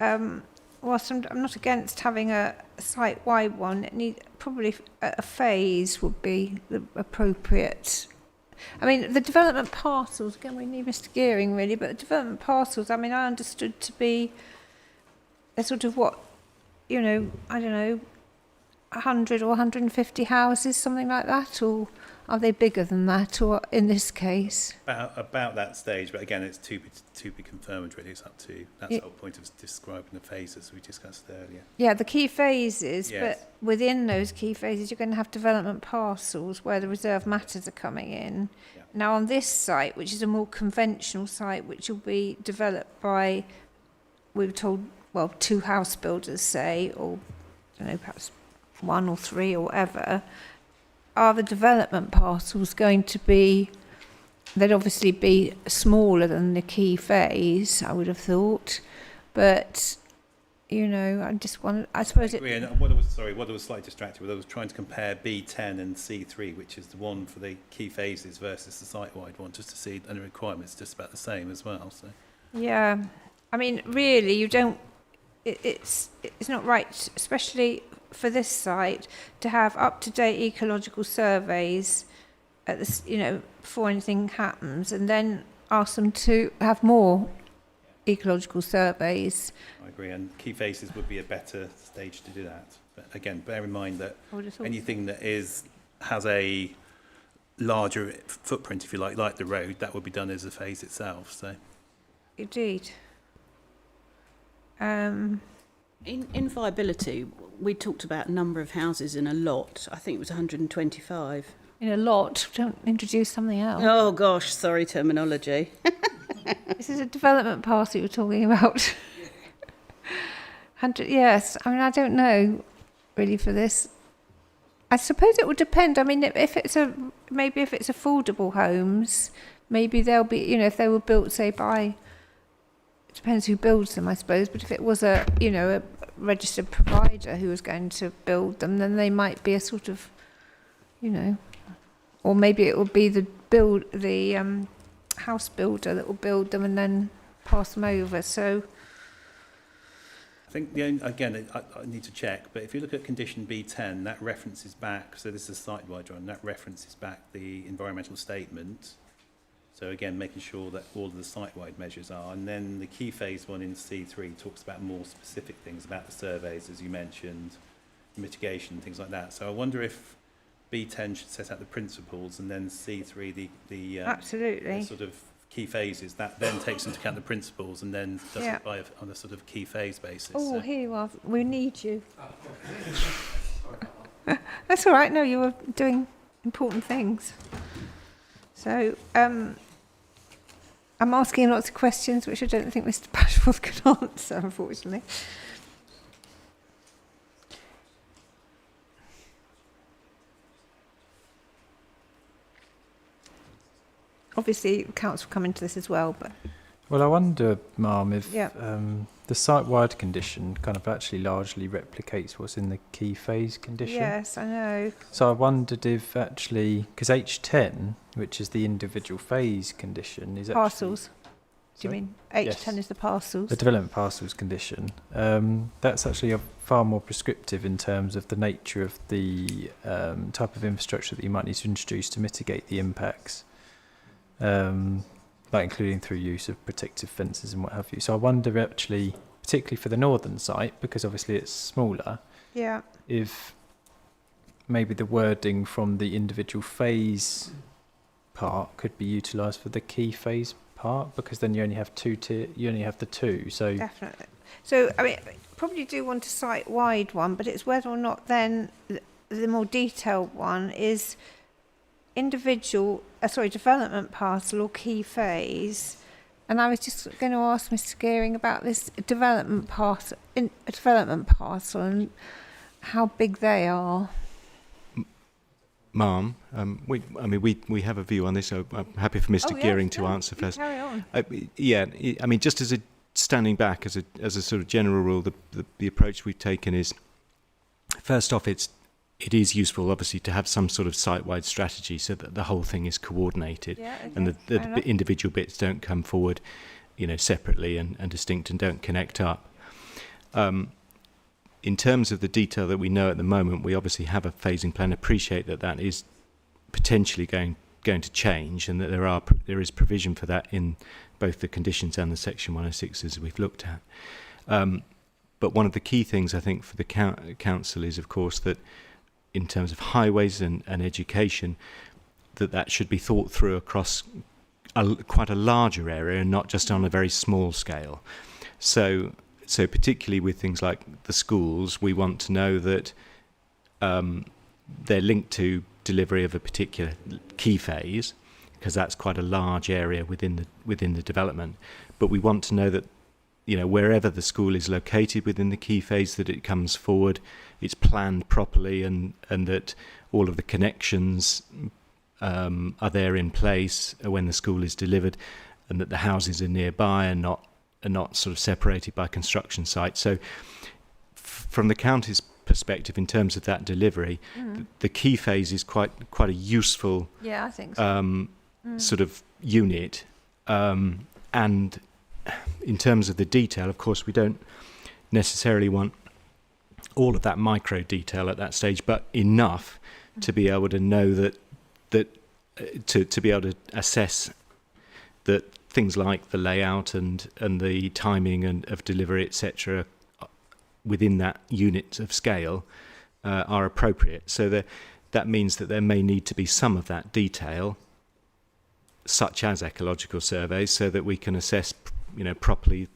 whilst I'm not against having a site-wide one, probably a phase would be the appropriate. I mean, the development parcels, again, we need Mr. Gearing, really, but the development parcels, I mean, I understood to be a sort of what, you know, I don't know, 100 or 150 houses, something like that, or are they bigger than that, or in this case? about that stage, but again, it's to be confirmed. Really, it's up to. That's the whole point of describing the phases we discussed earlier. Yeah, the key phases, Yes. but within those key phases, you're going to have development parcels where the reserve matters are coming in. Yeah. Now, on this site, which is a more conventional site, which will be developed by, we were told, well, 2 house builders, say, or I don't know, perhaps 1 or 3 or whatever. Are the development parcels going to be, they'd obviously be smaller than the key phase, I would have thought, but, you know, I just want, I suppose it... And what I was slightly distracted with, I was trying to compare B10 and C3, which is the one for the key phases versus the site-wide one, just to see, and the requirements just about the same as well. So Yeah, I mean, really, you don't, it's not right, especially for this site, to have up-to-date ecological surveys at this, you know, before anything happens, and then ask them to have more ecological surveys. I agree, and key phases would be a better stage to do that. But again, bear in mind that I would have thought. anything that has a larger footprint, if you like the road, that would be done as a phase itself. So Indeed. In viability, we talked about number of houses in a lot. I think it was 125. In a lot, don't introduce something else. Oh gosh, sorry, terminology. This is a development parcel you're talking about. 100, yes. I mean, I don't know really for this. I suppose it would depend. I mean, if it's affordable homes, maybe they'll be, you know, if they were built, say, by, it depends who builds them, I suppose, but if it was a registered provider who was going to build them, then they might be a sort of, you know, or maybe it would be the house builder that will build them and then pass them over. So I think I need to check, but if you look at condition B10, that references back, so this is a site-wide one, that references back the environmental statement. So again, making sure that all of the site-wide measures are, and then the key phase one in C3 talks about more specific things about the surveys, as you mentioned, mitigation, things like that. So I wonder if B10 should set out the principles, and then C3 the absolutely. the sort of key phases, that then takes into account the principles and then does it on a sort of key phase basis. Oh, So here you are. We need you. That's all right. No, you were doing important things. So I'm asking lots of questions which I don't think Mr. Bashforth can answer, unfortunately. Obviously, council will come into this as well, but Well, I wonder, Ma'am, if Yeah. the site-wide condition kind of actually largely replicates what's in the key phase condition. Yes, I know. So I wondered if actually, because H10, which is the individual phase condition, is Parcels. Do you Sorry? mean H10 Yes. is the parcels? the development parcels condition. That's actually far more prescriptive in terms of the nature of the type of infrastructure that you might need to introduce to mitigate the impacts, like including through use of protective fences and what have you. So I wonder actually, particularly for the northern site, because obviously it's smaller, Yeah. if maybe the wording from the individual phase part could be utilised for the key phase part, because then you only have you only have the two. So Definitely. So, I mean, probably do want a site-wide one, but it's whether or not then the more detailed one is development parcel or key phase. And I was just going to ask Mr. Gearing about this development parcel and how big they are. Ma'am, we have a view on this, so I'm happy for Mr. Gearing to answer you first. Carry on. Just as a standing back as a sort of general rule, the approach we've taken is, first off, it is useful, obviously, to have some sort of site-wide strategy so that the whole thing is coordinated, and the individual bits don't come forward, separately and distinct and don't connect up. In terms of the detail that we know at the moment, we obviously have a phasing plan. Appreciate that is potentially going to change, and that there is provision for that in both the conditions and the Section 106 as we've looked at. But one of the key things I think for the council is, of course, that in terms of highways and education, that should be thought through across quite a larger area and not just on a very small scale. So particularly with things like the schools, we want to know that they're linked to delivery of a particular key phase, because that's quite a large area within the development. But we want to know that, wherever the school is located within the key phase, that it comes forward, it's planned properly, and that all of the connections are there in place when the school is delivered, and that the houses are nearby and not sort of separated by construction sites. So from the county's perspective, in terms of that delivery, the key phase is quite a useful I think so. sort of unit. And in terms of the detail, of course, we don't necessarily want all of that micro detail at that stage, but enough to be able to know that to be able to assess that things like the layout and the timing of delivery, etc., within that unit of scale are appropriate. So that means that there may need to be some of that detail, such as ecological surveys, so that we can assess, properly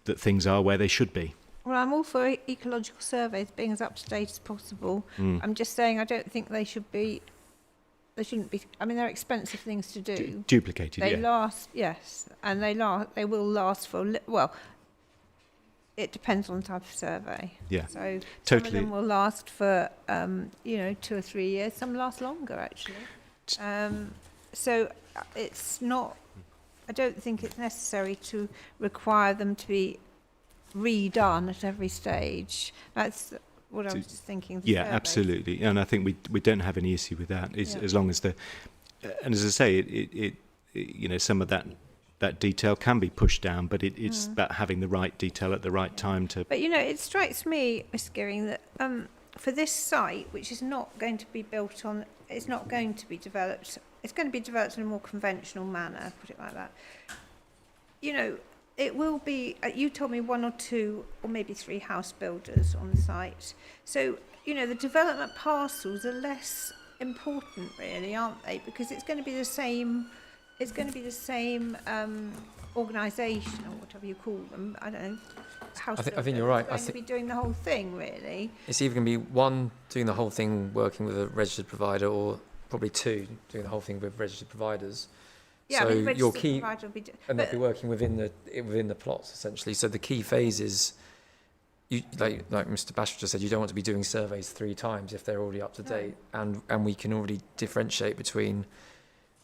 that things are where they should be. Well, I'm all for ecological surveys being as up to date as possible. I'm just saying I don't think they shouldn't be. I mean, they're expensive things to do. Duplicated, They last, yes, and they will last for it depends on the type of survey. Yeah, So totally. some of them will last for 2 or 3 years. Some last longer, actually. So it's not. I don't think it's necessary to require them to be redone at every stage. That's what I was just thinking. Yeah, absolutely, and I think we don't have any issue with that. As long as and as I say, it some of that detail can be pushed down, but it's about having the right detail at the right time to. But it strikes me, Mr. Gearing, that for this site, which is not going to be built on, it's not going to be developed. It's going to be developed in a more conventional manner, put it like that. It will be, you told me 1 or 2 or maybe 3 house builders on the site. So, the development parcels are less important really, aren't they? Because it's going to be the same, organisation or whatever you call them. I don't know. House I think you're right. It's going to be doing the whole thing really. It's either going to be 1 doing the whole thing working with a registered provider, or probably 2 doing the whole thing with registered providers. Yeah, so I mean, your key, will be and they'll be working within the plots essentially. So the key phase is, like Mr. Bashford just said, you don't want to be doing surveys 3 times if they're already up to date, and we can already differentiate between.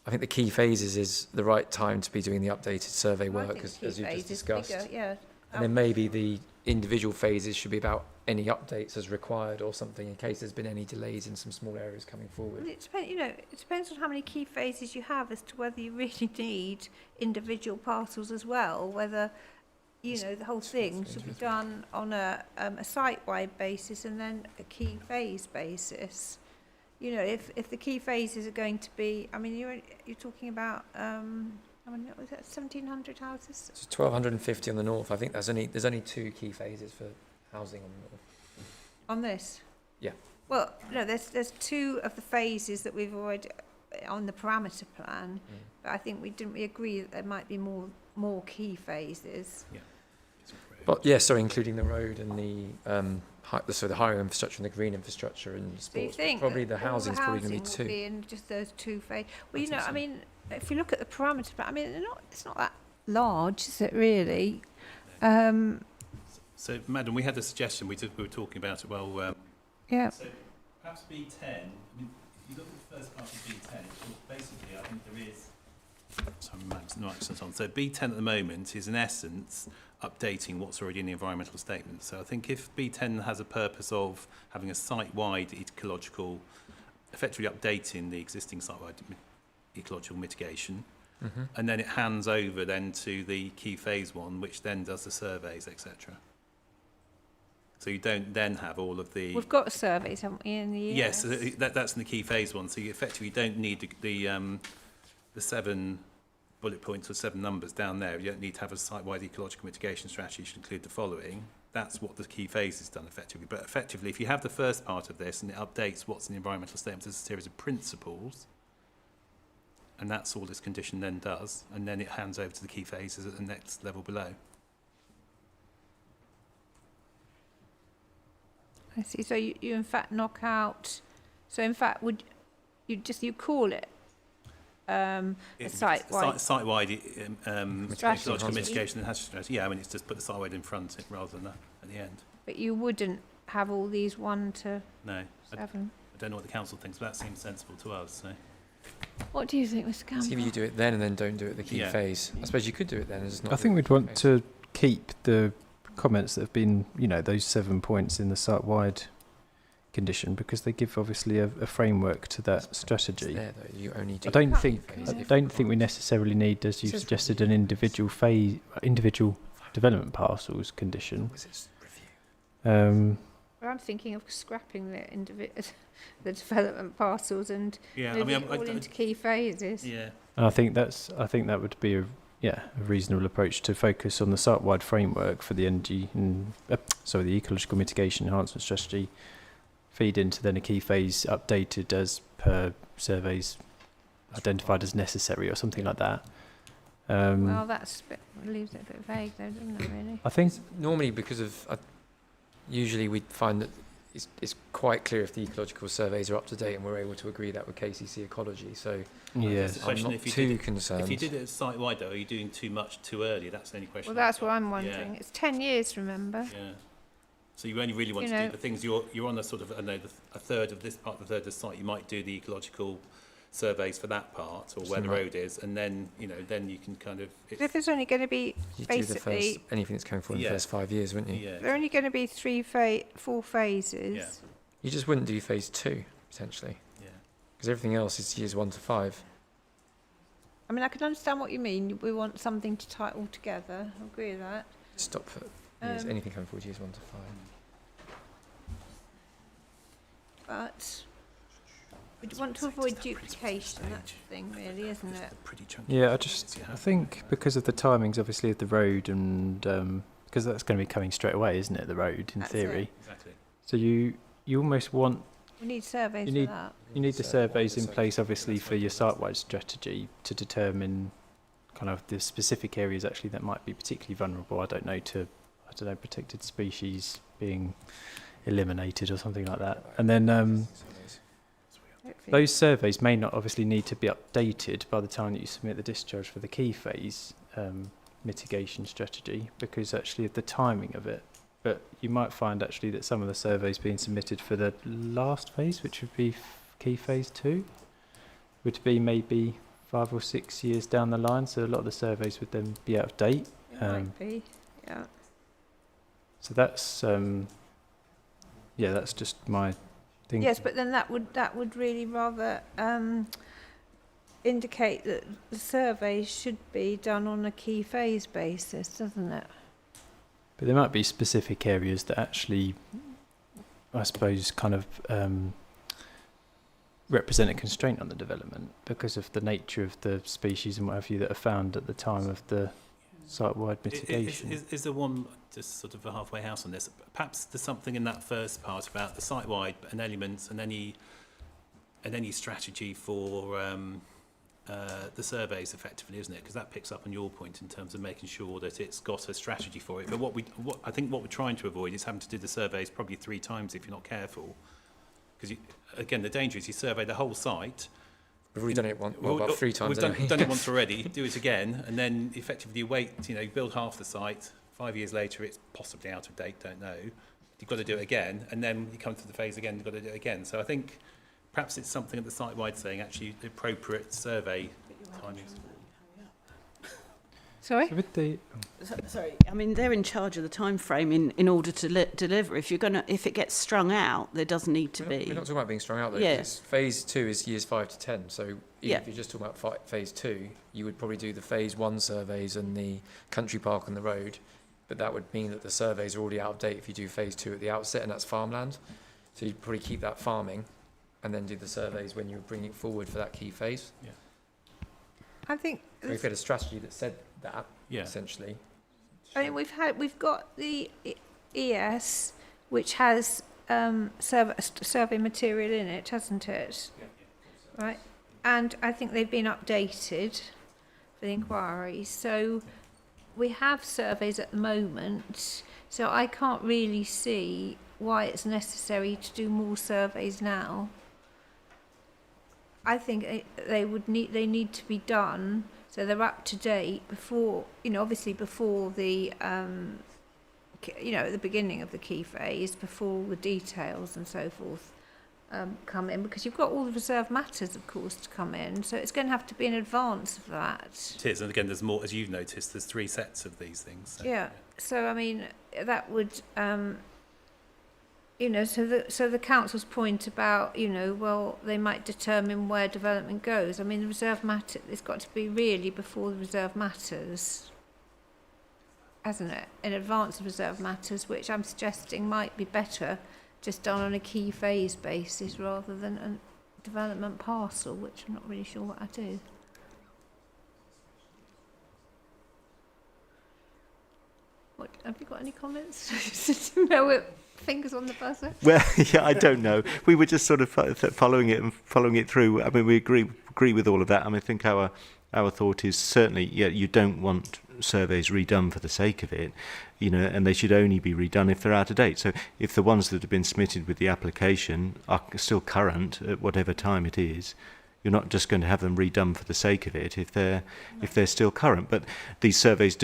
I think the key phases is the right time to be doing the updated survey work, as you just discussed. Bigger, yeah. And then maybe the individual phases should be about any updates as required or something in case there's been any delays in some small areas coming forward. Well, it depends on how many key phases you have as to whether you really need individual parcels as well, whether, the whole thing should be done on a site-wide basis and then a key phase basis. If the key phases are going to be, you're talking about, what was it, 1,700 houses? So 1,250 on the north. I think there's only 2 key phases for housing on the north. On this? Yeah. Well, no, there's 2 of the phases that we've already on the parameter plan, but I think we agree that there might be more key phases. Yeah. But yeah, sorry, including the road and the higher infrastructure and the green infrastructure and So you sports. think Probably the that all housing's probably going to be housing will 2. be in just those 2 phases. Well, I think so. If you look at the parameter plan, it's not that large, is it really? So, Madam, we had a suggestion. We were talking about it. Well, Yeah. so perhaps B10. If you look at the first part of B10, basically, I think there is. Sorry, Max, no accents on. So B10 at the moment is in essence updating what's already in the environmental statement. So I think if B10 has a purpose of having a site-wide ecological, effectively updating the existing site-wide ecological mitigation, and then it hands over then to the key phase 1, which then does the surveys, etc. So you don't then have all of the... We've got surveys, haven't we, in the year? Yes, that's in the key phase 1. So you effectively don't need the 7 bullet points or 7 numbers down there. You don't need to have a site-wide ecological mitigation strategy. You should include the following. That's what the key phase has done effectively. But effectively, if you have the first part of this and it updates what's in the environmental statement as a series of principles, and that's all this condition then does, and then it hands over to the key phases at the next level below. I see. So you in fact knock out. So in fact, would you call it a site-wide? Site-wide Strategy. ecological mitigation and hazard strategy. Yeah, it's just put the site-wide in front rather than at the end. But you wouldn't have all these 1 to No, 7. I don't know what the council thinks, but that seems sensible to us. So. What do you think, Mr. Campbell? See if you do it then and then don't do it at the key Yeah. phase. I suppose you could do it then. As not I think we'd want to keep the comments that have been, those 7 points in the site-wide condition because they give obviously a framework to that strategy. There, though. You only do I don't key think phase if I you don't think we want. necessarily need, as you Says suggested, review. an individual development parcels condition. Was it review? Well, I'm thinking of scrapping the development parcels and Yeah, moving it all into key phases. yeah. And I think that would be a reasonable approach to focus on the site-wide framework for the the ecological mitigation enhancement strategy, feed into then a key phase updated as per surveys identified as necessary or something like that. Well, leaves it a bit vague though, doesn't it, really? I think Normally, because of usually we find that it's quite clear if the ecological surveys are up to date, and we're able to agree that with KCC Ecology. So That's the I'm question, not if you too did it- concerned. If you did it site-wide, though, are you doing too much too early? That's the only question. Well, that's what I'm wondering. It's 10 years, remember? Yeah. So you only really want to do the things you're on a sort of a third of this part, a third of the site. You might do the ecological surveys for that part, or where the road is, and then then you can kind of. If there's only going to be You'd do the basically, first, anything that's coming forward in the Yeah. first 5 years, wouldn't you? Yeah. there are only going to be 4 phases. Yeah. You just wouldn't do phase 2 potentially, Yeah. because everything else is years 1 to 5. I mean, I can understand what you mean. We want something to tie it all together. I agree with that. Stop at years, anything coming forward years 1 to 5. But we want to avoid duplication. That's the thing, really, isn't it? Yeah, I think because of the timings, obviously, of the road, and because that's going to be coming straight away, isn't it? The road, in That's theory. Exactly. So you almost want We need surveys You need- for that. you need the surveys in place, obviously, for your site-wide strategy to determine kind of the specific areas actually that might be particularly vulnerable. I don't know, protected species being eliminated or something like that. And then Hopefully. those surveys may not obviously need to be updated by the time that you submit the discharge for the key phase mitigation strategy, because actually of the timing of it. But you might find actually that some of the surveys being submitted for the last phase, which would be key phase 2, would be maybe 5 or 6 years down the line. So a lot of the surveys would then be out of date. It might be, yeah. So that's that's just my thing. Yes, but then that would really rather indicate that the survey should be done on a key phase basis, doesn't it? But there might be specific areas that actually, I suppose, kind of represent a constraint on the development because of the nature of the species and what have you that are found at the time of the site-wide mitigation. Is there one, just sort of a halfway house on this, perhaps there's something in that first part about the site-wide and elements and any strategy for the surveys effectively, isn't it? Because that picks up on your point in terms of making sure that it's got a strategy for it. But I think what we're trying to avoid is having to do the surveys probably 3 times if you're not careful. Because again, the danger is you survey the whole site. We've already done it about 3 times. We've done it once already. Do it again, and then effectively you wait. You build half the site. 5 years later, it's possibly out of date. Don't know. You've got to do it again, and then you come to the phase again. You've got to do it again. So I think perhaps it's something at the site-wide saying actually the appropriate survey timings. Sorry? So with the, Sorry, I mean, they're in charge of the time frame in order to deliver. If it gets strung out, there doesn't need to be. We're not talking about being strung out though. Yeah. Because phase 2 is years 5 to 10. So even Yeah. if you're just talking about phase 2, you would probably do the phase 1 surveys and the country park and the road. But that would mean that the surveys are already out of date if you do phase 2 at the outset, and that's farmland. So you'd probably keep that farming and then do the surveys when you bring it forward for that key phase. Yeah. I think We've had a strategy that said that, Yeah. essentially. I mean, we've got the ES, which has survey material in it, hasn't it? Right, and I think they've been updated for the inquiry. So we have surveys at the moment. So I can't really see why it's necessary to do more surveys now. I think they need to be done so they're up to date before, obviously before the, at the beginning of the key phase, before all the details and so forth come in, because you've got all the reserved matters, of course, to come in. So it's going to have to be in advance of that. It is, and again, there's more, as you've noticed, there's 3 sets of these things. So, Yeah. So I mean, that would. So the council's point about, well, they might determine where development goes. I mean, the reserve matter, it's got to be really before the reserve matters, hasn't it? In advance of reserve matters, which I'm suggesting might be better just done on a key phase basis rather than a development parcel, which I'm not really sure what I do. What, have you got any comments? No, with fingers on the buzzer. Well, yeah, I don't know. We were just sort of following it through. I mean, we agree with all of that. I mean, I think our thought is certainly, you don't want surveys redone for the sake of it, and they should only be redone if they're out of date. So if the ones that have been submitted with the application are still current at whatever time it is, you're not just going to have them redone for the sake of it if they're still current. But these surveys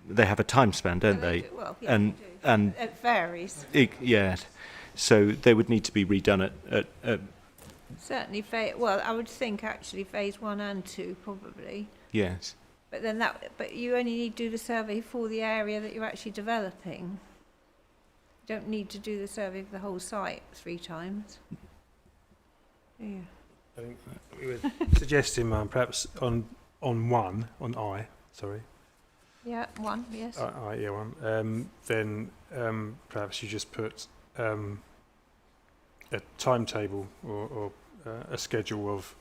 they have a time span, don't they? Well, yeah, And it varies. So they would need to be redone at Certainly, I would think actually phase 1 and 2 probably. yes. But then but you only need to do the survey for the area that you're actually developing. You don't need to do the survey for the whole site 3 times. Yeah. I think we were suggesting, perhaps on I, sorry. Yeah, 1, yes. Yeah, 1. Then perhaps you just put a timetable or a schedule of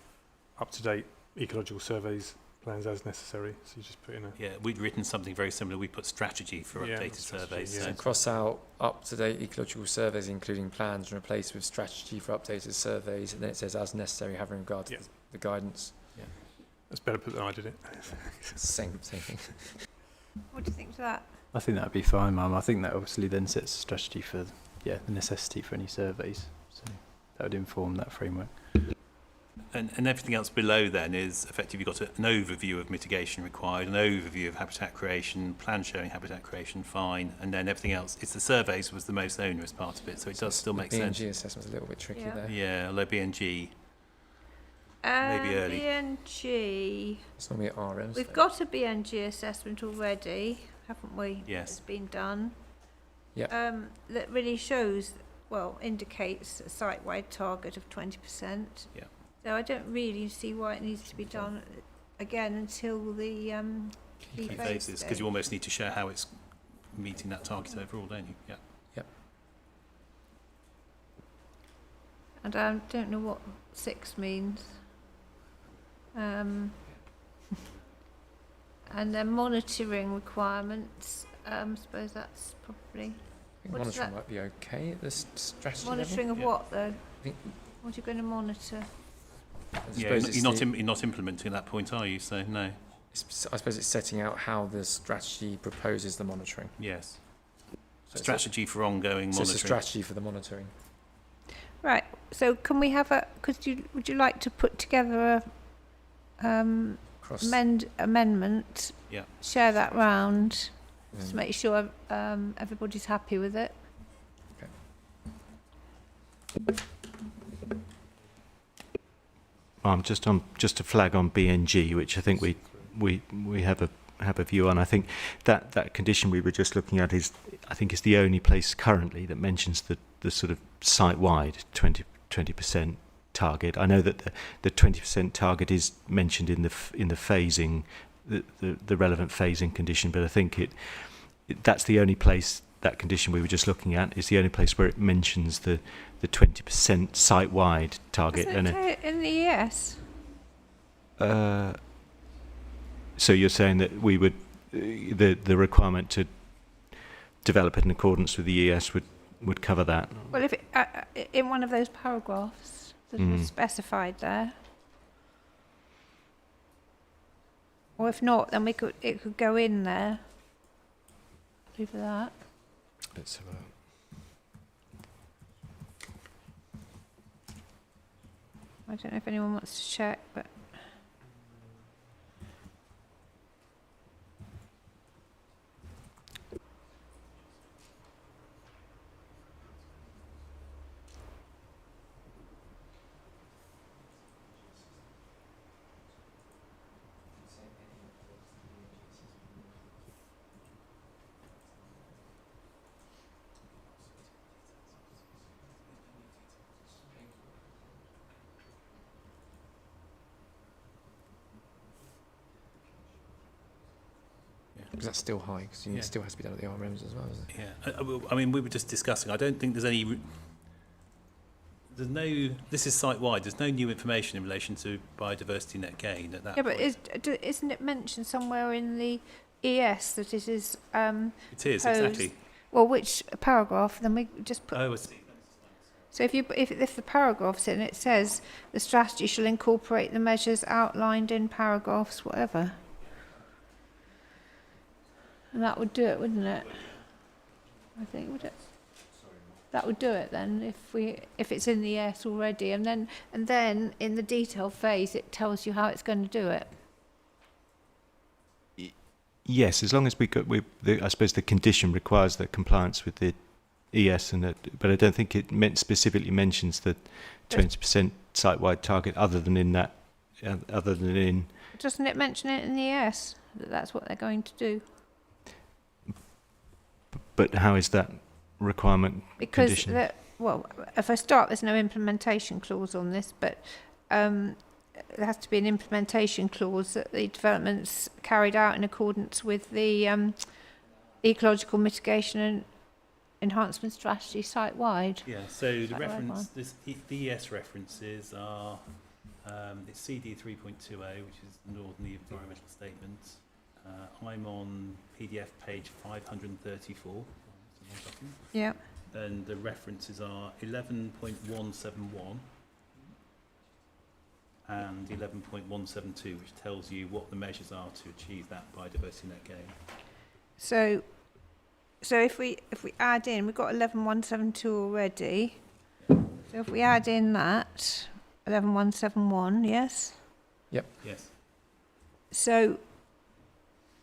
up-to-date ecological surveys, plans as necessary. So you just put in a... Yeah, we'd written something very similar. We put strategy for updated strategy, surveys. yeah. So So cross out up-to-date ecological surveys, including plans, and replace with strategy for updated surveys, and then it says as necessary, having regard to the guidance. That's better put than I did it. Same thing. What do you think to that? I think that'd be fine, Mum. I think that obviously then sets a strategy for the necessity for any surveys. So that would inform that framework. And everything else below then is effectively you've got an overview of mitigation required, an overview of habitat creation, plan showing habitat creation, fine, and then everything else. It's the surveys was the most onerous part of it, so it does still make sense. B&G assessment's a little bit tricky Yeah. there. Yeah, although B&G, maybe early. BNG. It's normally at RM. We've got a BNG assessment already, haven't we? Yes. It's been done. that really shows, well, indicates a site-wide target of 20%. Yeah. So I don't really see why it needs to be done again until the key Key phase phases, because you almost need to show how it's meeting that target overall, don't you? Yeah. And I don't know what 6 means. And then monitoring requirements, I suppose that's probably... I think What does monitoring that- might be okay at this strategy Monitoring of Yeah. what, though? think- What are you going to monitor? level. I Yeah, suppose it's you're not implementing at that point, are you? So no. I suppose it's setting out how the strategy proposes the monitoring. Yes. So it's Strategy for ongoing So it's a monitoring. strategy for the monitoring. Right, so can we have would you like to put together a Cross. amendment? Yeah. Share that round um, to make sure everybody's happy with it. Just to flag on BNG, which I think we have a view on. I think that condition we were just looking at is the only place currently that mentions the sort of site-wide 20% target. I know that the 20% target is mentioned in the phasing, the relevant phasing condition, but I think that's the only place. That condition we were just looking at is the only place where it mentions the 20% site-wide target. Isn't it in the ES? So you're saying that we would the requirement to develop it in accordance with the ES would cover that? Well, if in one of those paragraphs that is specified there, or if not, then it could go in there. Leave that. Let's have a I don't know if anyone wants to check, but Because that's still high, because Yeah. it still has to be done at the RMs as well, isn't it? Yeah. I mean, we were just discussing. I don't think there's any. There's no. This is site-wide. There's no new information in relation to biodiversity net gain at that yeah, but point. isn't it mentioned somewhere in the ES that it is? It is posed- exactly. Well, which paragraph? Then we just put. Oh, I see. So if the paragraph's in, it says the strategy shall incorporate the measures outlined in paragraphs, whatever. And that would do it, wouldn't it? I think, would it? That would do it then, if it's in the ES already, and then in the detail phase it tells you how it's going to do it. Yes, as long as I suppose the condition requires that compliance with the ES, but I don't think it specifically mentions the 20% site-wide target, other than in. Doesn't it mention it in the ES that that's what they're going to do? But how is that requirement Because conditioned? if I start, there's no implementation clause on this, but there has to be an implementation clause that the development's carried out in accordance with the ecological mitigation and enhancement strategy site-wide. Yeah. So the Site-wide reference, one. the ES references are it's CD 3.20, which is the Northern Environmental Statement. I'm on PDF page 534. Yeah. And the references are 11.171 and 11.172, which tells you what the measures are to achieve that biodiversity net gain. So if we add in, we've got 11.172 already. So if we add in that 11.171, yes. Yes. So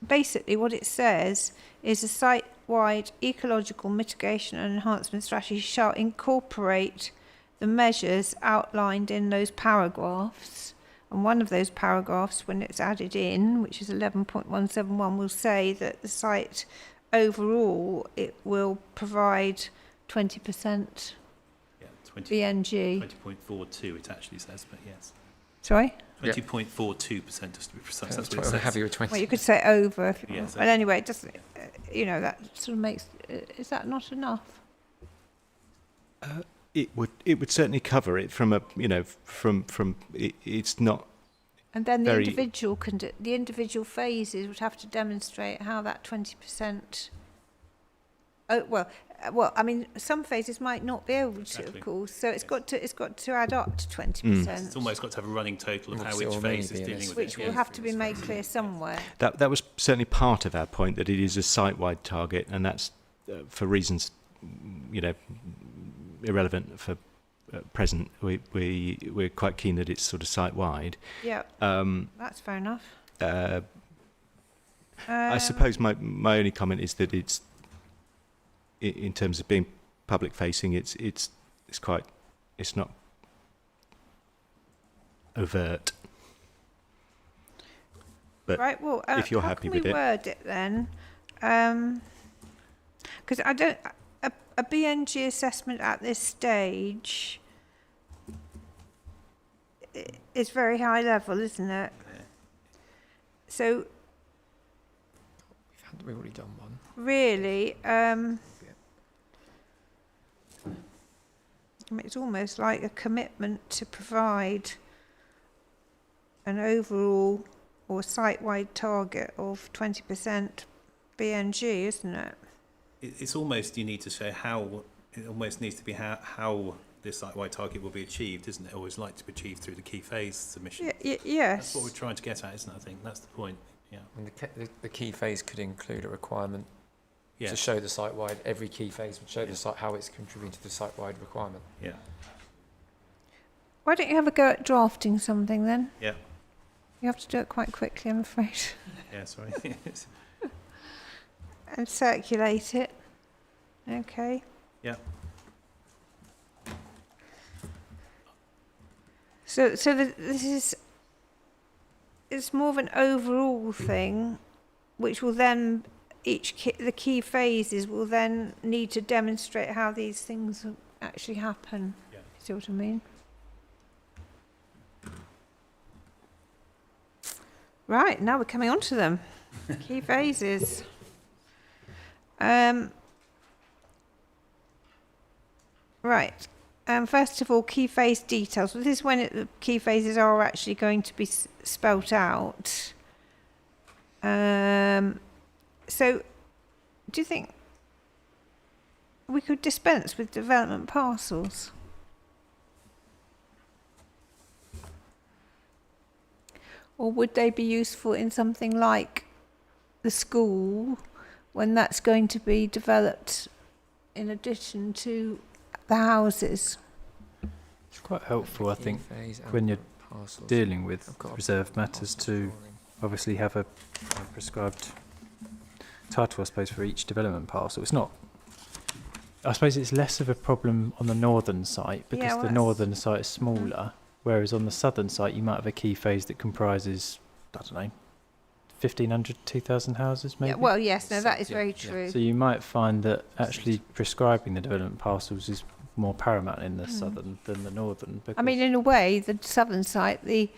basically what it says is a site-wide ecological mitigation and enhancement strategy shall incorporate the measures outlined in those paragraphs. And one of those paragraphs, when it's added in, which is 11.171, will say that the site overall it will provide 20% Yeah, 20, BNG. 20.42 it actually says, but yes. Sorry? 20.42%, just to be precise. That's what it I'm says. happy with 20. Well, you could say over. If you Yes, But anyway, it doesn't, you know, that sort of makes, is that not enough? It would certainly cover it from a, you know, from it's not. And then the Very- individual phases would have to demonstrate how that 20%. Oh well, I mean, some phases might not be able to, Exactly. of course. So it's got to add up to 20%, It's almost got to have a running total of how Obviously, each or phase is maybe dealing it's- with which it. will have to be made clear somewhere. That was certainly part of our point, that it is a site-wide target, and that's for reasons, you know, irrelevant for present. We're quite keen that it's sort of site-wide. Yeah, that's fair enough. I suppose my only comment is that it's, in terms of being public-facing, it's not overt. But right. Well, if you're how happy can with we it. word it then? Because I don't. A BNG assessment at this stage is very high level, isn't it? So We've already done one. really, I mean, it's almost like a commitment to provide an overall or site-wide target of 20% BNG, isn't it? It's almost, you need to show how, it almost needs to be how this site-wide target will be achieved, isn't it? Or is likely to be achieved through the key phase submission. Yes. That's what we're trying to get at, isn't it? I think that's the point. Yeah. And the key phase could include a requirement Yeah. to show the site-wide. Every key phase would show the site how it's contributing to the site-wide requirement. Yeah. Why don't you have a go at drafting something then? Yeah. You have to do it quite quickly, I'm afraid, Yeah. Sorry. and circulate it. Okay. Yeah. So this is, it's more of an overall thing, which will then the key phases will then need to demonstrate how these things actually happen. Yeah. See what I mean? Right, now we're coming on to them. Key phases. Right. First of all, key phase details. Well, this is when the key phases are actually going to be spelt out. So, do you think we could dispense with development parcels? Or would they be useful in something like the school, when that's going to be developed in addition to the houses? It's quite helpful, I think, Phase and when you're parcels. dealing with I've got a reserved matters parcel to drawing. obviously have a prescribed title, I suppose, for each development parcel. It's not, I suppose it's less of a problem on the northern site because Yeah, well, the that's- northern site is smaller, whereas on the southern site you might have a key phase that comprises, I don't know, 1,500, 2,000 houses maybe? Yeah, well, yes, no, that is Yeah, very yeah. true. So you might find that actually prescribing the development parcels is more paramount in the southern than the northern. I mean, in a way, the southern site, the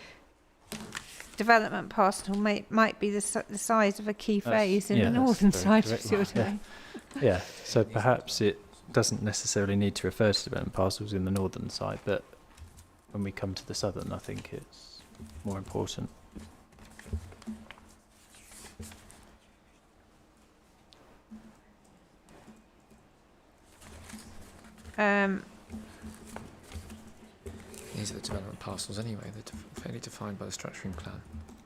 development parcel might be the size of a key That's- phase in yeah, the that's northern very side, if you correct. see what I Yeah. mean. yeah, so perhaps it doesn't necessarily need to refer to development parcels in the northern site, but when we come to the southern, I think it's more important. These are the development parcels anyway. They're fairly defined by the structuring plan.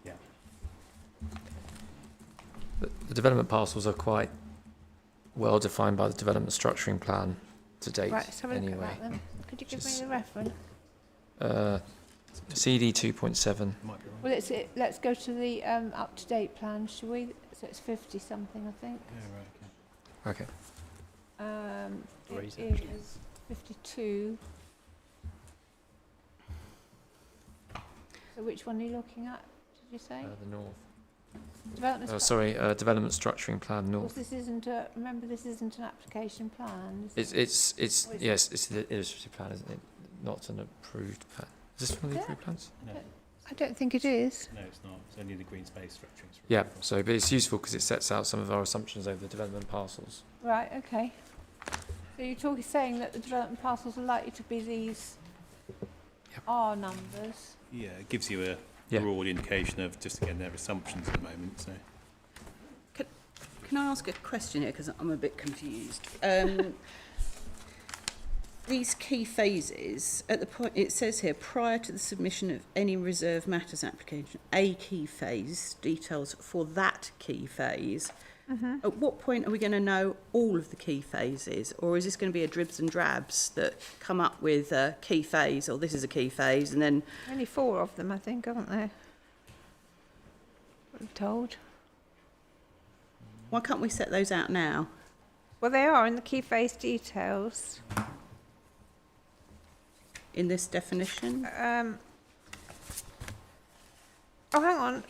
Yeah. The development parcels are quite well defined by the development structuring plan to date. Right, let's have a look anyway. at that then. Could you give me Just- the reference? CD 2.7. Might be right. Well, let's go to the up-to-date plan, shall we? So it's 50 something, I think. Yeah, right. Okay. Okay. Raise It it. is 52. So which one are you looking at? Did you say? The north. Development structuring plan Of north. course, this isn't a, remember, this isn't an application plan. Is it? It's yes, it's the illustrative plan, isn't it? Not an approved plan. Is this one of the approved plans? No, I don't think it is. no, it's not. It's only the green space structuring. Yeah. So, but it's useful because it sets out some of our assumptions over the development parcels. Right, okay. So you're saying that the development parcels are likely to be these Yep. R numbers. Yeah, it gives you a Yeah. broad indication of just again their assumptions at the moment. So Can I ask a question here, because I'm a bit confused? These key phases, at the point, it says here, prior to the submission of any reserve matters application, a key phase, details for that key phase. At what point are we going to know all of the key phases? Or is this going to be a dribs and drabs that come up with a key phase, or this is a key phase, and then... Only 4 of them, I think, aren't there? I'm told. Why can't we set those out now? Well, they are in the key phase details. In this definition? Oh, hang on.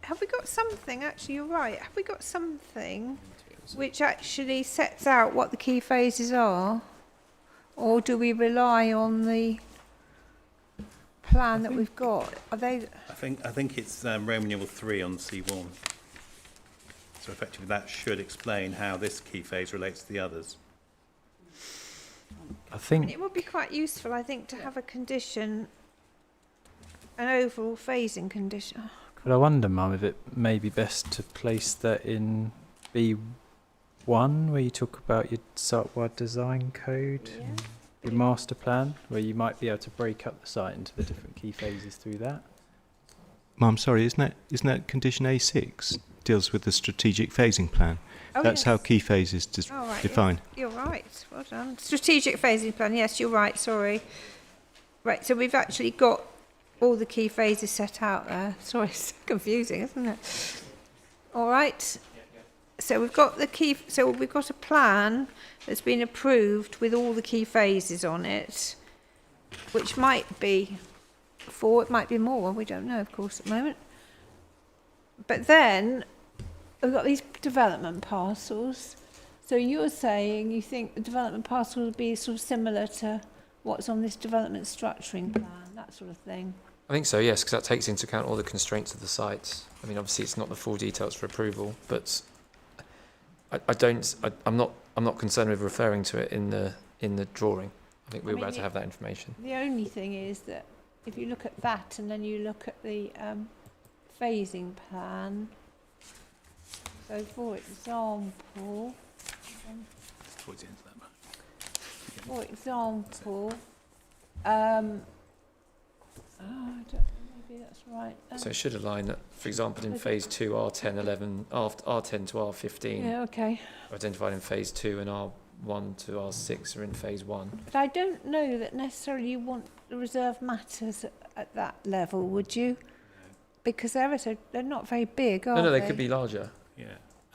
Have we got something? Actually, you're right. Have we got something which actually sets out what the key phases are? Or do we rely on the plan that we've got? Are they... I think it's Roman numeral 3 on C1. So effectively that should explain how this key phase relates to the others. I I think mean, it would be quite useful, I think, to have a condition, an overall phasing condition. Oh, But I wonder, Mum, if it may be best to place that in B1, where you talk about your site-wide design code, yeah. your master plan, where you might be able to break up the site into the different key phases through that. Mum, sorry, isn't that condition A6? Deals with the strategic phasing plan. Oh, That's yes. how key phases Oh, right, defined. yes, you're right. Well done. Strategic phasing plan. Yes, you're right. Sorry. Right. So we've actually got all the key phases set out there. Sorry, it's confusing, isn't it? All right. So we've got the key. So we've got a plan that's been approved with all the key phases on it, which might be 4. It might be more. We don't know, of course, at the moment. But then we've got these development parcels. So you're saying you think the development parcel would be sort of similar to what's on this development structuring plan, that sort of thing? I think so, yes, because that takes into account all the constraints of the site. I mean, obviously, it's not the full details for approval, but I'm not concerned with referring to it in the drawing. I think we'll be able to have that information. The only thing is that if you look at that and then you look at the phasing plan. So, for example, Towards the end of that one. for example, I don't know, maybe that's right. So it should align that, for example, in phase 2, R10, 11, R10 to R15 Yeah, okay. are identified in phase 2 and R1 to R6 are in phase 1. But I don't know that necessarily you want the reserve matters at that level, would you? Because they're not very big, are No, they? they could be larger. Yeah,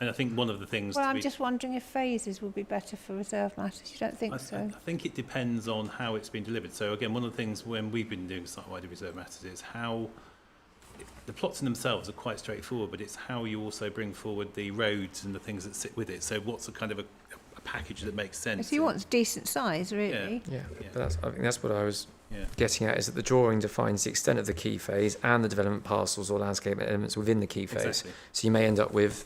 and I think one of the things. Well, to I'm be, just wondering if phases would be better for reserve matters. You don't think so? I think it depends on how it's been delivered. So again, one of the things when we've been doing site-wide reserve matters is how the plots in themselves are quite straightforward, but it's how you also bring forward the roads and the things that sit with it. So what's a kind of a package that makes sense? So you want decent size, really? Yeah, Yeah. but I think that's what I was Yeah. getting at, is that the drawing defines the extent of the key phase and the development parcels or landscape elements within the key phase. Exactly. So you may end up with,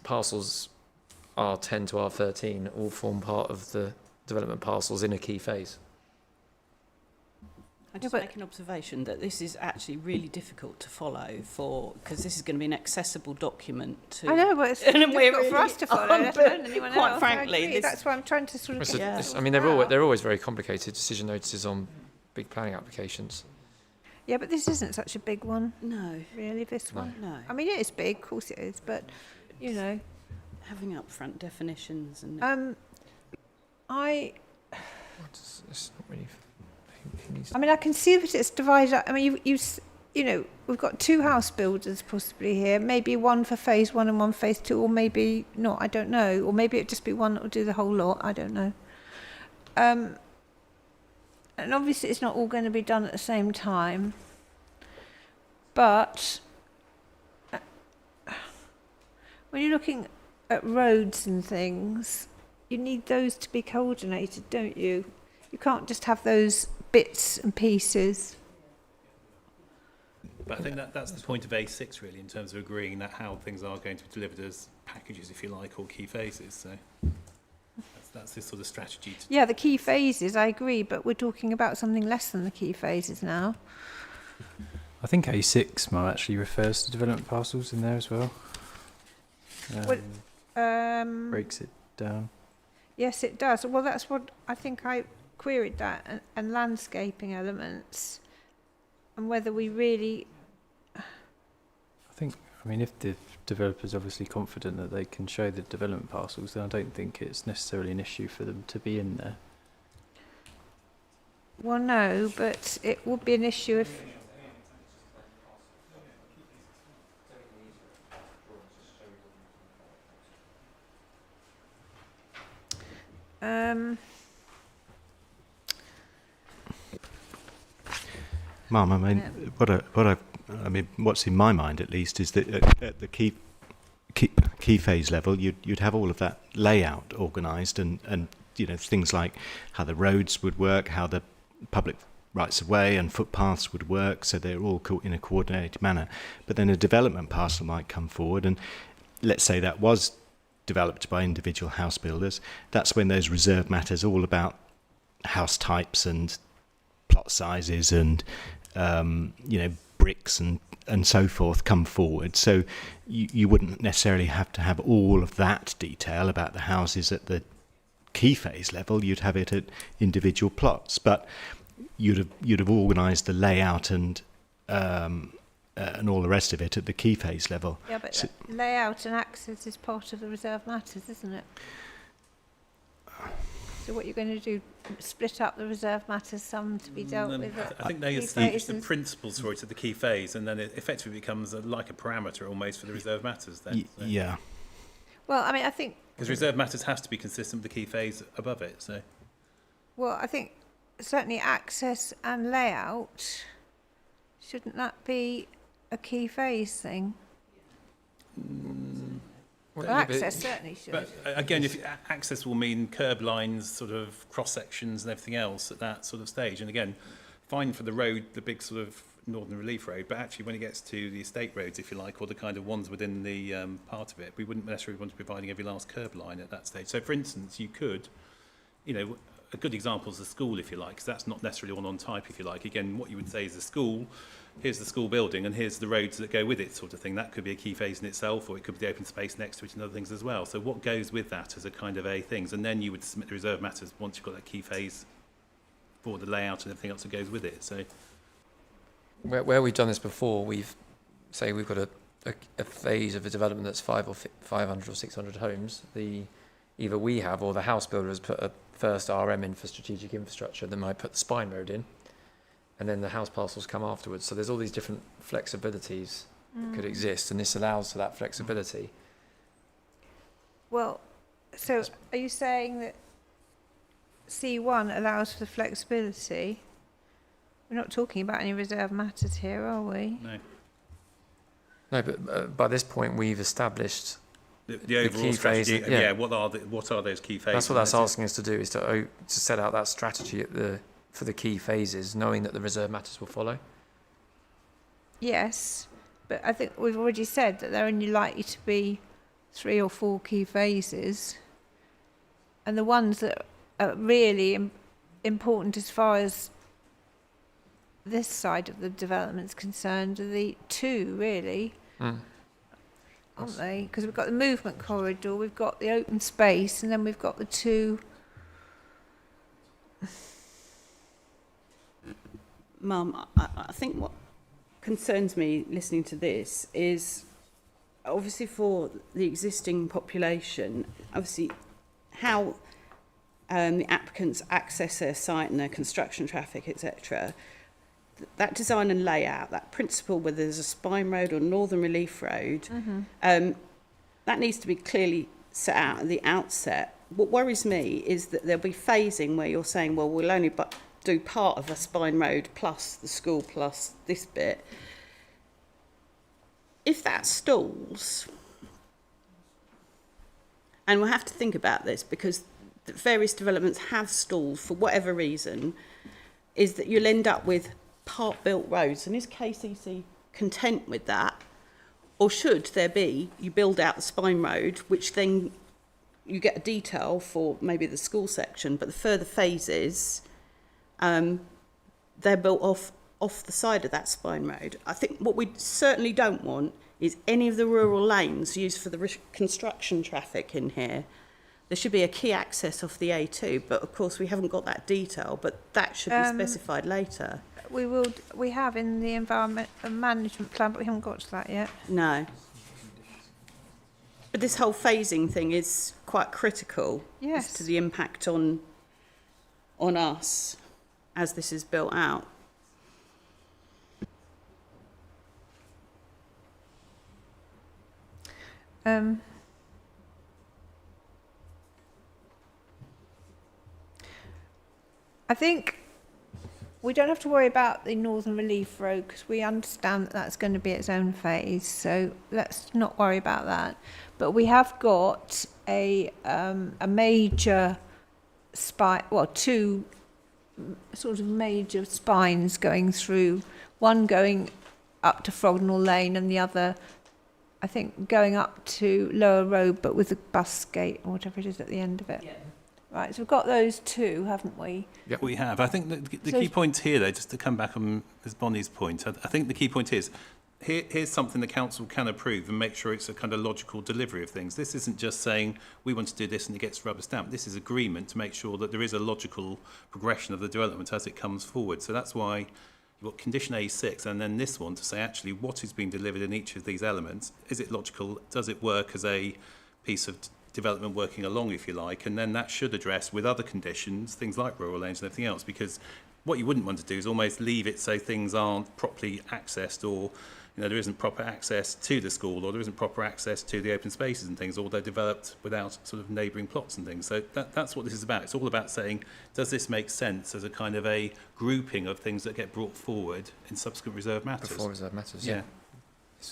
parcels R10 to R13 all form part of the development parcels in a key phase. I just make an observation that this is actually really difficult to follow because this is going to be an accessible document to... I know, but it's And we're difficult for us to follow, let alone anyone quite else. frankly, I agree. this- That's why I'm trying to sort of get I it mean, out. they're always very complicated decision notices on big planning applications. Yeah, but this isn't such a big one, No, really, this No. one. no. I mean, it is big, of course it is, but, you know. Having upfront definitions and... It's not really. Who needs I mean, I can see that it's divided up. I mean, you know, we've got 2 house builders possibly here, maybe one for phase 1 and one phase 2, or maybe not, I don't know. Or maybe it'd just be one that will do the whole lot, I don't know. And obviously it's not all going to be done at the same time. But when you're looking at roads and things, you need those to be coordinated, don't you? You can't just have those bits and pieces. But I think that's the point of A6 really, in terms of agreeing that how things are going to be delivered as packages, if you like, or key phases. So that's this sort of strategy. Yeah, the key phases, I agree, but we're talking about something less than the key phases now. I think A6 might actually refers to development parcels in there as well. Breaks it down. Yes, it does. Well, that's what I think I queried that, and landscaping elements, and whether we really... I mean, if the developer's obviously confident that they can show the development parcels, then I don't think it's necessarily an issue for them to be in there. Well, no, but it would be an issue if... Mum, I mean, what's in my mind at least is that at the key phase level, you'd have all of that layout organised, and things like how the roads would work, how the public rights of way and footpaths would work, so they're all in a coordinated manner. But then a development parcel might come forward, and let's say that was developed by individual house builders. That's when those reserve matters, all about house types and plot sizes and bricks and so forth, come forward. So you wouldn't necessarily have to have all of that detail about the houses at the key phase level. You'd have it at individual plots, but you'd have organised the layout and all the rest of it at the key phase level. Yeah, but layout and access is part of the reserve matters, isn't it? So what you're going to do, split up the reserve matters, some to be dealt with? I think they establish the principles for it at the key phase, and then it effectively becomes like a parameter almost for the reserve matters then. Yeah. Well, I mean, I think... Because reserve matters has to be consistent with the key phase above it, so... Well, I think certainly access and layout, shouldn't that be a key phase thing? Well, access certainly should. But again, if access will mean curb lines, sort of cross sections and everything else at that sort of stage. And again, fine for the road, the big sort of Northern Relief Road, but actually when it gets to the estate roads, if you like, or the kind of ones within the part of it, we wouldn't necessarily want to be providing every last curb line at that stage. So for instance, you could, a good example is the school, if you like, because that's not necessarily one on type, if you like. Again, what you would say is the school, here's the school building, and here's the roads that go with it, sort of thing. That could be a key phase in itself, or it could be the open space next to it and other things as well. So what goes with that as a kind of a things, and then you would submit the reserve matters once you've got that key phase for the layout and everything else that goes with it. So where we've done this before, we've got a phase of a development that's 500 or 600 homes. Either we have or the house builder has put a first RM in for strategic infrastructure, then might put the spine road in, and then the house parcels come afterwards. So there's all these different flexibilities that could exist, and this allows for that flexibility. Well, so are you saying that C1 allows for the flexibility? We're not talking about any reserve matters here, are we? no. No, but by this point we've established The overall key strategy, phase, yeah. what are those key phases? That's what that's asking us to do, is to set out that strategy for the key phases, knowing that the reserve matters will follow. Yes, but I think we've already said that there are only likely to be 3 or 4 key phases, and the ones that are really important as far as this side of the development's concerned are the 2, really. Aren't they? Because we've got the movement corridor, we've got the open space, and then we've got the 2. Mum, I think what concerns me listening to this is obviously for the existing population, obviously how the applicants access their site and their construction traffic, etc. That design and layout, that principle, whether there's a spine road or Northern Relief Road, that needs to be clearly set out at the outset. What worries me is that there'll be phasing where you're saying, well, we'll only do part of a spine road plus the school plus this bit. If that stalls, And we'll have to think about this, because the various developments have stalled for whatever reason, is that you'll end up with part-built roads. And is KCC content with that? Or should there be, you build out the spine road, which then you get a detail for maybe the school section, but the further phases, they're built off the side of that spine road. I think what we certainly don't want is any of the rural lanes used for the construction traffic in here. There should be a key access off the A2, but of course we haven't got that detail, but that should be specified later. We have in the environment and management plan, but we haven't got to that yet. No. But this whole phasing thing is quite critical as to the impact on us as this is built out. I think we don't have to worry about the Northern Relief Road, because we understand that that's going to be its own phase, so let's not worry about that. But we have got a major spine, well, two sort of major spines going through, one going up to Frognall Lane and the other, I think, going up to Lower Road, but with a bus gate or whatever it is at the end of it. Yeah. Right, so we've got those two, haven't we? Yeah, we have. I think the key point here, though, just to come back on Ms Bonnie's point, I think the key point is, here's something the council can approve and make sure it's a kind of logical delivery of things. This isn't just saying we want to do this and it gets rubber stamped. This is agreement to make sure that there is a logical progression of the development as it comes forward. So that's why you've got condition A6 and then this one to say actually what is being delivered in each of these elements. Is it logical? Does it work as a piece of development working along, if you like? And then that should address with other conditions, things like rural lanes and everything else, because what you wouldn't want to do is almost leave it so things aren't properly accessed, or there isn't proper access to the school, or there isn't proper access to the open spaces and things, or they're developed without sort of neighbouring plots and things. So that's what this is about. It's all about saying, does this make sense as a kind of a grouping of things that get brought forward in subsequent reserve matters? Before reserve matters, yeah.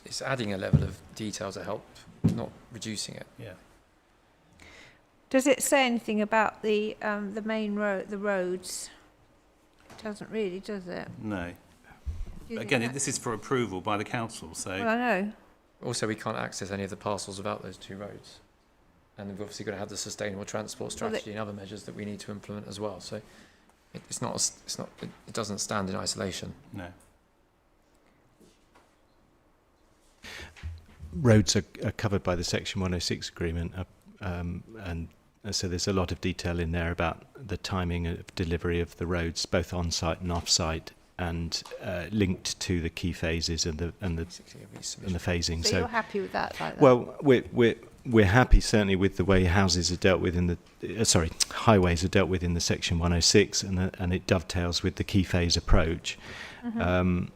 It's adding a level of detail to help, not reducing it. Yeah. Does it say anything about the main road, the roads? It doesn't really, does it? No. Again, this is for approval by the council, so... Well, I know. Also, we can't access any of the parcels without those two roads. And we've obviously got to have the sustainable transport strategy and other measures that we need to implement as well. So it doesn't stand in isolation. No. Roads are covered by the Section 106 agreement, and so there's a lot of detail in there about the timing of delivery of the roads, both on-site and off-site, and linked to the key phases and the phasing. So you're happy with that? Like that? Well, we're happy certainly with the way houses are dealt with in the highways are dealt with in the Section 106, and it dovetails with the key phase approach. Mm-hmm.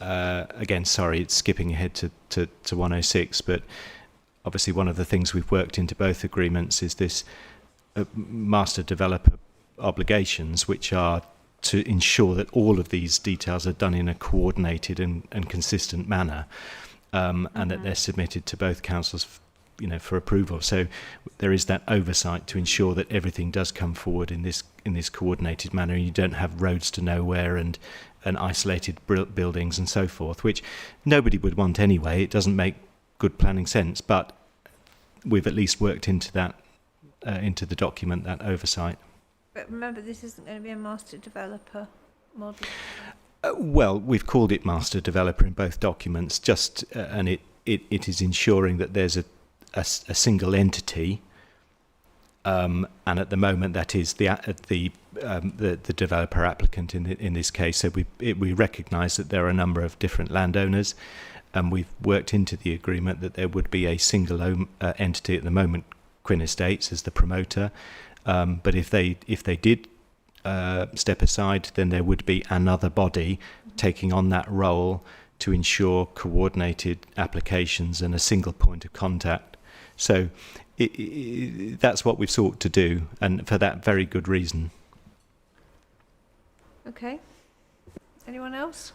Again, sorry, it's skipping ahead to 106, but obviously one of the things we've worked into both agreements is this master developer obligations, which are to ensure that all of these details are done in a coordinated and consistent manner, and that they're submitted to both councils, for approval. So there is that oversight to ensure that everything does come forward in this coordinated manner, and you don't have roads to nowhere and isolated buildings and so forth, which nobody would want anyway. It doesn't make good planning sense, but we've at least worked into that into the document, that oversight. But remember, this isn't going to be a master developer model. Well, we've called it master developer in both documents, and it is ensuring that there's a single entity, and at the moment that is the developer applicant in this case. So we recognise that there are a number of different landowners, and we've worked into the agreement that there would be a single entity at the moment, Quinn Estates, as the promoter. But if they did step aside, then there would be another body taking on that role to ensure coordinated applications and a single point of contact. So that's what we've sought to do, and for that very good reason. Okay. Anyone else?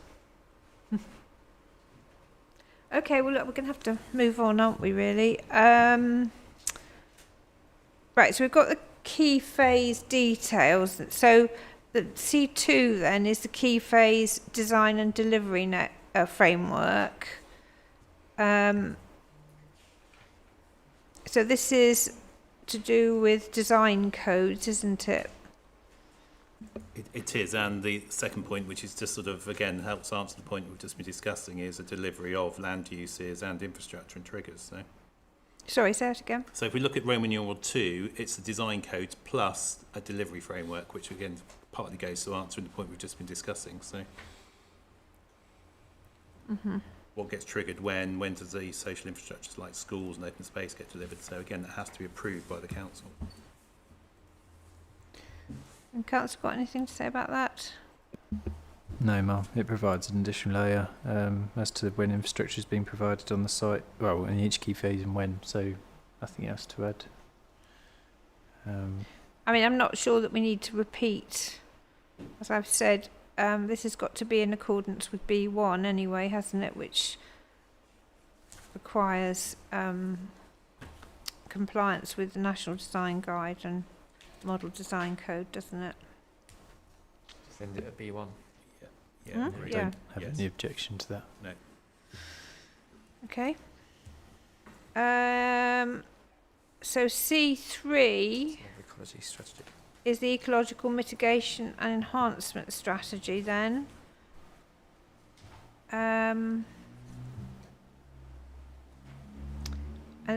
Okay, well, look, we're going to have to move on, aren't we, really? Right, so we've got the key phase details. So the C2 then is the key phase design and delivery framework. So this is to do with design codes, isn't it? It is, and the second point, which is just sort of, again, helps answer the point we've just been discussing, is a delivery of land uses and infrastructure and triggers. Sorry, say that again. So if we look at Roman numeral 2, it's the design codes plus a delivery framework, which again partly goes to answering the point we've just been discussing. So what gets triggered when does the social infrastructures like schools and open space get delivered? So again, that has to be approved by the council. And council got anything to say about that? No, Mal. It provides an additional layer as to when infrastructure is being provided on the site. Well, in each key phase and when. So nothing else to add. I mean, I'm not sure that we need to repeat. As I've said, this has got to be in accordance with B1 anyway, hasn't it? Which requires compliance with the National Design Guide and Model Design Code, doesn't it? Send it at B1. Yeah. I Yeah. don't have any objection to that. No. Okay. So C3 Ecology strategy. is the ecological mitigation and enhancement strategy then. And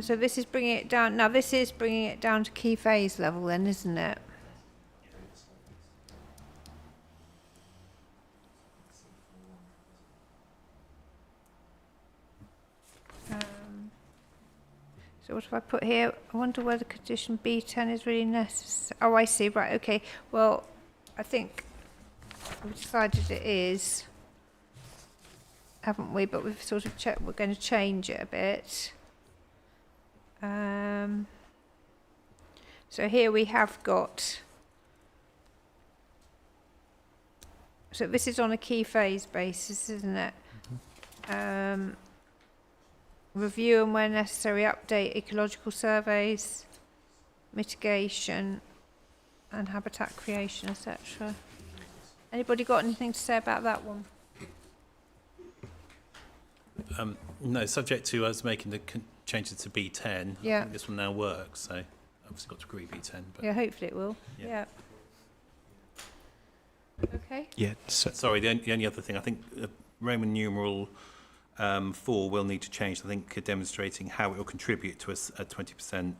so this is bringing it down. Now this is bringing it down to key phase level then, isn't it? So what have I put here? I wonder whether condition B10 is really necessary. Oh, I see. Right. Okay. Well, I think we've decided it is, haven't we? But we've sort of checked. We're going to change it a bit. So here we have got. So this is on a key phase basis, isn't it? Review and where necessary update ecological surveys, mitigation and habitat creation, etc. Anybody got anything to say about that one? No, subject to us making the changes to B10. Yeah. I think this will now work, so obviously got to agree B10. But Yeah, hopefully it will. Yeah. Okay. Yeah. So, sorry, the only other thing, I think Roman numeral 4 will need to change, I think, demonstrating how it will contribute to a 20%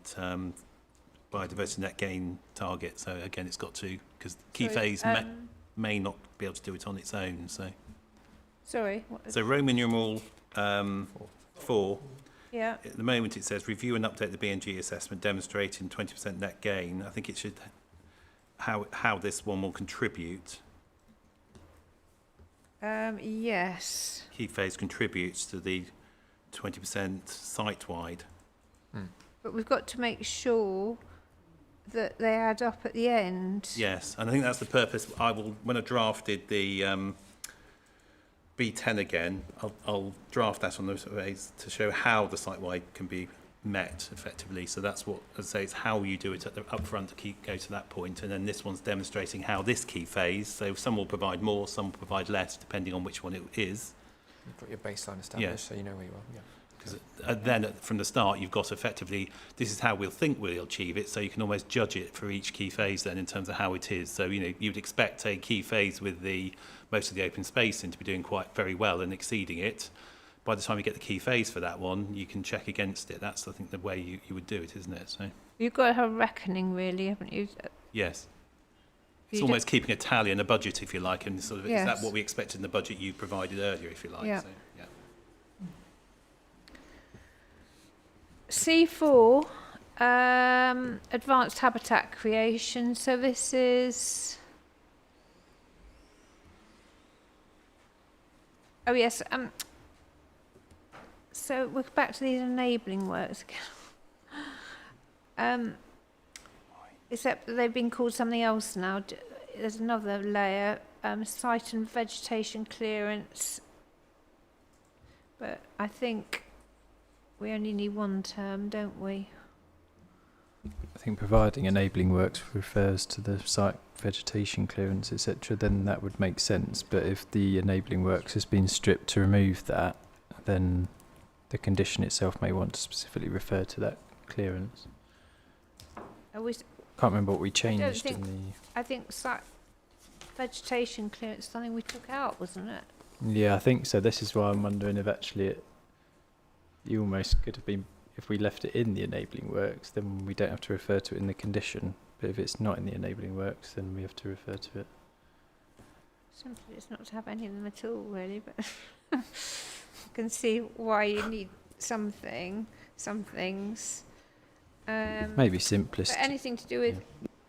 biodiversity net gain target. So again, it's got to, because key phase may not be able to do it on its own. Sorry. So Roman numeral 4. Yeah. At the moment it says review and update the BNG assessment demonstrating 20% net gain. I think it should how this one will contribute. Yes. Key phase contributes to the 20% site-wide. But we've got to make sure that they add up at the end. Yes, and I think that's the purpose. When I drafted the B10 again, I'll draft that on those ways to show how the site-wide can be met effectively. So that's what, as I say, it's how you do it at the upfront to go to that point. And then this one's demonstrating how this key phase, so some will provide more, some will provide less, depending on which one it is. You've got your baseline established, so you know where you are. Yeah. Because then from the start, you've got effectively, this is how we'll think we'll achieve it, so you can almost judge it for each key phase then in terms of how it is. So, you'd expect a key phase with most of the open space in to be doing quite very well and exceeding it. By the time you get the key phase for that one, you can check against it. That's, I think, the way you would do it, isn't it? So You've got to have a reckoning, really, haven't you? yes. It's almost keeping a tally and a budget, if you like, and sort of, Yes. is that what we expected in the budget you provided earlier, if you like? Yeah. So, yeah. C4, advanced habitat creation. So this is. Oh yes. So we're back to these enabling works again. Except that they've been called something else now. There's another layer. Site and vegetation clearance. But I think we only need one term, don't we? I think providing enabling works refers to the site vegetation clearance, etc., then that would make sense. But if the enabling works has been stripped to remove that, then the condition itself may want to specifically refer to that clearance. Can't remember what we changed in the... I think site vegetation clearance is something we took out, wasn't it? Yeah, I think so. This is why I'm wondering if actually you almost could have been, if we left it in the enabling works, then we don't have to refer to it in the condition. But if it's not in the enabling works, then we have to refer to it. Simply it's not to have any of them at all, really, but I can see why you need some things. Maybe simplest. But anything to do with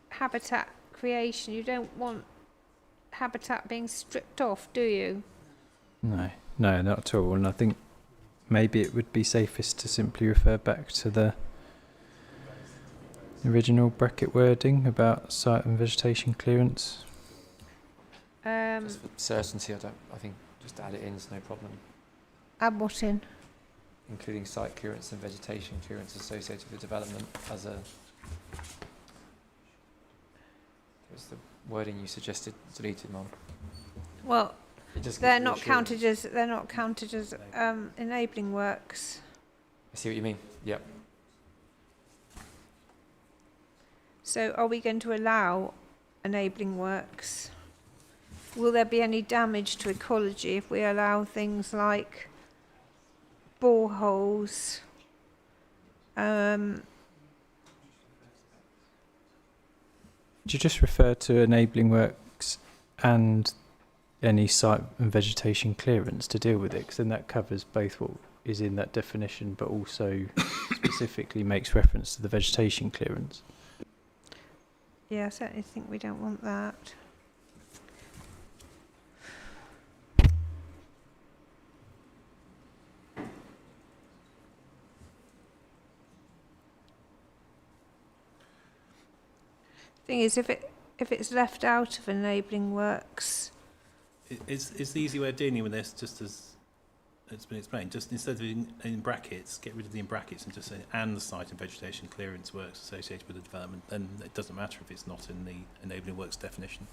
habitat creation, you don't want habitat being stripped off, do you? No, not at all. And I think maybe it would be safest to simply refer back to the original bracket wording about site and vegetation clearance. Just for certainty, I think just add it in is no problem. Add what in? Including site clearance and vegetation clearance associated with development as a... Was the wording you suggested deleted, Mum? Well, Just they're gives not reassurance. counted as enabling works. I see what you mean. Yep. So are we going to allow enabling works? Will there be any damage to ecology if we allow things like boreholes? Do you just refer to enabling works and any site and vegetation clearance to deal with it? Because then that covers both what is in that definition, but also specifically makes reference to the vegetation clearance. Yeah, I certainly think we don't want that. Thing is, if it's left out of enabling works, Is the easy way of dealing with this, just as it's been explained, just instead of in brackets, get rid of the in brackets and just say and the site and vegetation clearance works associated with the development, then it doesn't matter if it's not in the enabling works definition,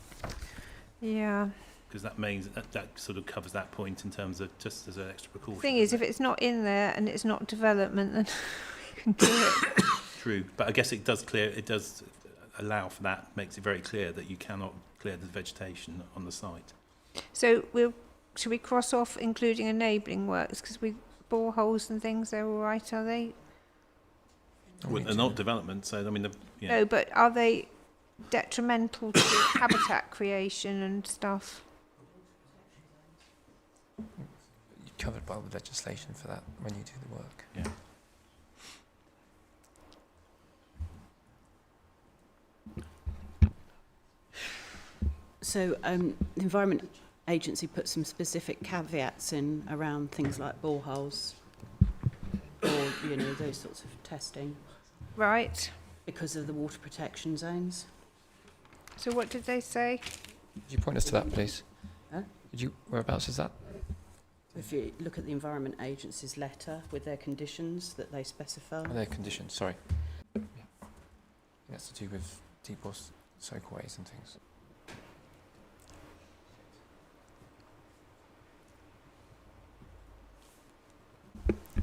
yeah. because that means that sort of covers that point in terms of just as an extra precaution. Thing is, if it's not in there and it's not development, then we can do it. True, but I guess it does allow for that, makes it very clear that you cannot clear the vegetation on the site. So should we cross off including enabling works, because boreholes and things, they're all right, are they? Well, they're not development, so I mean, No, but are they detrimental to habitat creation and stuff? You're covered by the legislation for that when you do the work. Yeah. So the Environment Agency put some specific caveats in around things like boreholes or, those sorts of testing Right. because of the water protection zones. So what did they say? Could you point us to that, please? Huh? Whereabouts is that? If you look at the Environment Agency's letter with their conditions that they specify. Oh, their conditions, sorry. Yeah. That's to do with deep water soakways and things.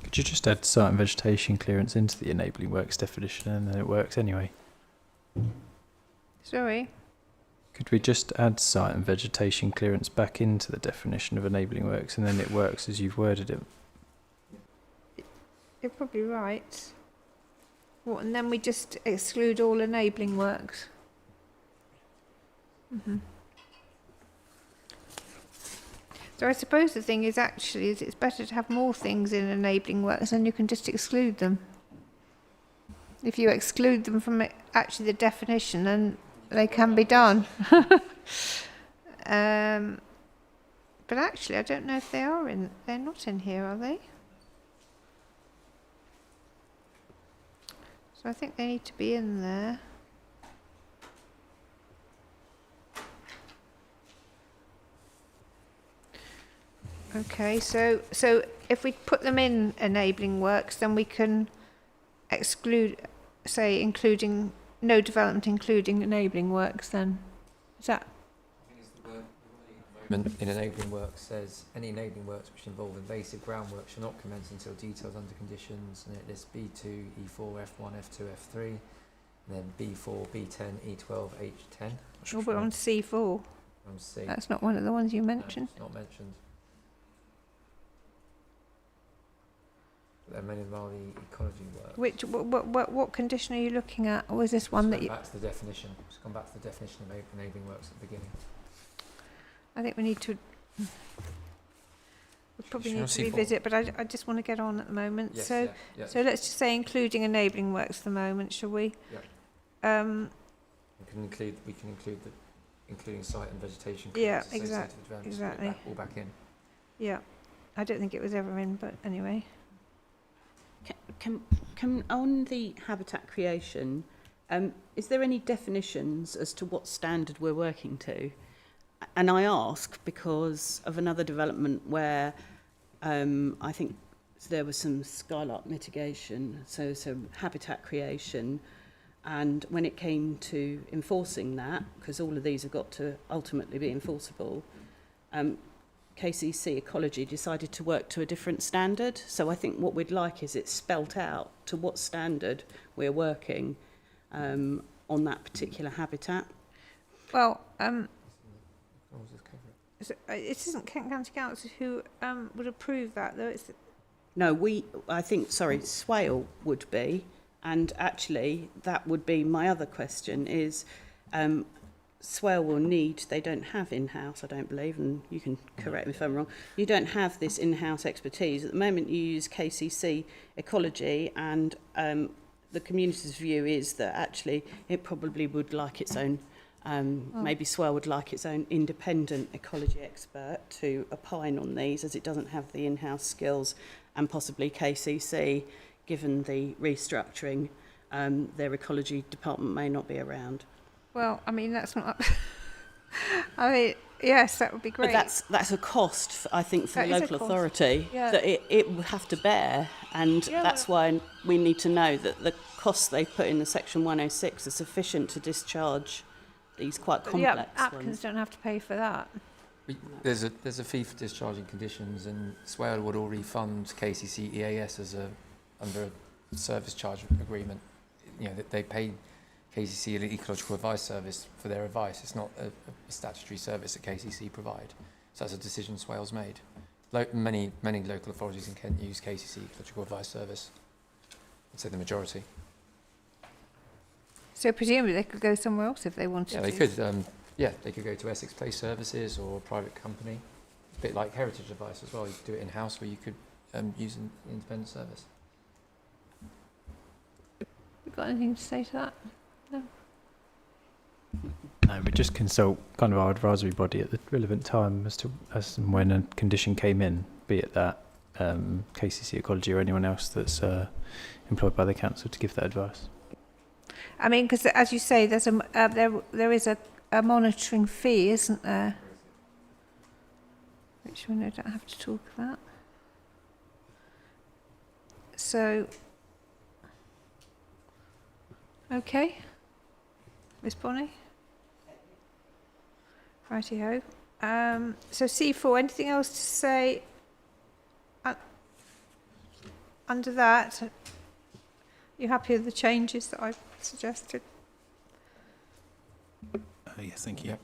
Could you just add site and vegetation clearance into the enabling works definition and then it works anyway? Sorry. Could we just add site and vegetation clearance back into the definition of enabling works and then it works as you've worded it? You're probably right. What, and then we just exclude all enabling works? Mm-hmm. So I suppose the thing is actually is it's better to have more things in enabling works and you can just exclude them. If you exclude them from actually the definition, then they can be done. But actually I don't know if they're not in here, are they? So I think they need to be in there. Okay, so if we put them in enabling works, then we can exclude, say, including no development including enabling works. Then is that? In enabling works says any enabling works which involve invasive groundwork shall not commence until details under conditions, and it lists B2, E4, F1, F2, F3, and then B4, B10, E12, H10. Oh, we're on C4. On C. That's not one of the ones you mentioned. No, it's not mentioned. But then many of them are the ecology works. Which what condition are you looking at? Or was this one that you? Back to the definition. Just come back to the definition of enabling works at the beginning. I think we need to. We probably Should I need to see revisit, but I just want to get on at the moment. Yes, so yeah. so let's just say including enabling works at the moment, shall we? Yeah. We can include the including site and vegetation. Yeah, associated with development, exactly. All back in. Yeah, I don't think it was ever in, but anyway. Can on the habitat creation, is there any definitions as to what standard we're working to? And I ask because of another development where I think there was some skylark mitigation, so some habitat creation, and when it came to enforcing that, because all of these have got to ultimately be enforceable, KCC Ecology decided to work to a different standard. So I think what we'd like is it spelt out to what standard we're working on that particular habitat. Well, it isn't Kent County Council who would approve that, though. It's No, Swale would be, and actually that would be my other question is, Swale will need, they don't have in-house, I don't believe, and you can correct me if I'm wrong, you don't have this in-house expertise. At the moment you use KCC Ecology, and the community's view is that actually it probably would like its own, maybe Swale would like its own independent ecology expert to opine on these, as it doesn't have the in-house skills, and possibly KCC, given the restructuring, their ecology department may not be around. well, I mean that's not. I mean, yes, that would be great. But that's a cost, I think, for That the is a local cost. authority Yeah. that it will have to bear, and Yeah, that's why we need to know that the costs they put in the Section 106 are sufficient to discharge these quite But complex yeah, applicants ones. don't have to pay for that. There's a fee for discharging conditions, and Swale would already fund KCC EAS as under a service charge agreement. You know, that they pay KCC an ecological advice service for their advice. It's not a statutory service that KCC provide. So that's a decision Swale's made. Many local authorities in Kent use KCC ecological advice service. I'd say the majority. So presumably they could go somewhere else if they wanted Yeah, to. they could. They could go to Essex Place Services or a private company. A bit like Heritage Advice as well. You could do it in house, or you could use an independent service. You got anything to say to that? No, we just consult kind of our advisory body at the relevant time as and when a condition came in, be it that KCC Ecology or anyone else that's employed by the council to give that advice. I mean, because as you say, there's there is a monitoring fee, isn't there? Which we don't have to talk about. So, okay, Miss Bonnie. Righty-ho. So C4, anything else to say under that? You happy with the changes that I've suggested? Yes, thank you. Yep.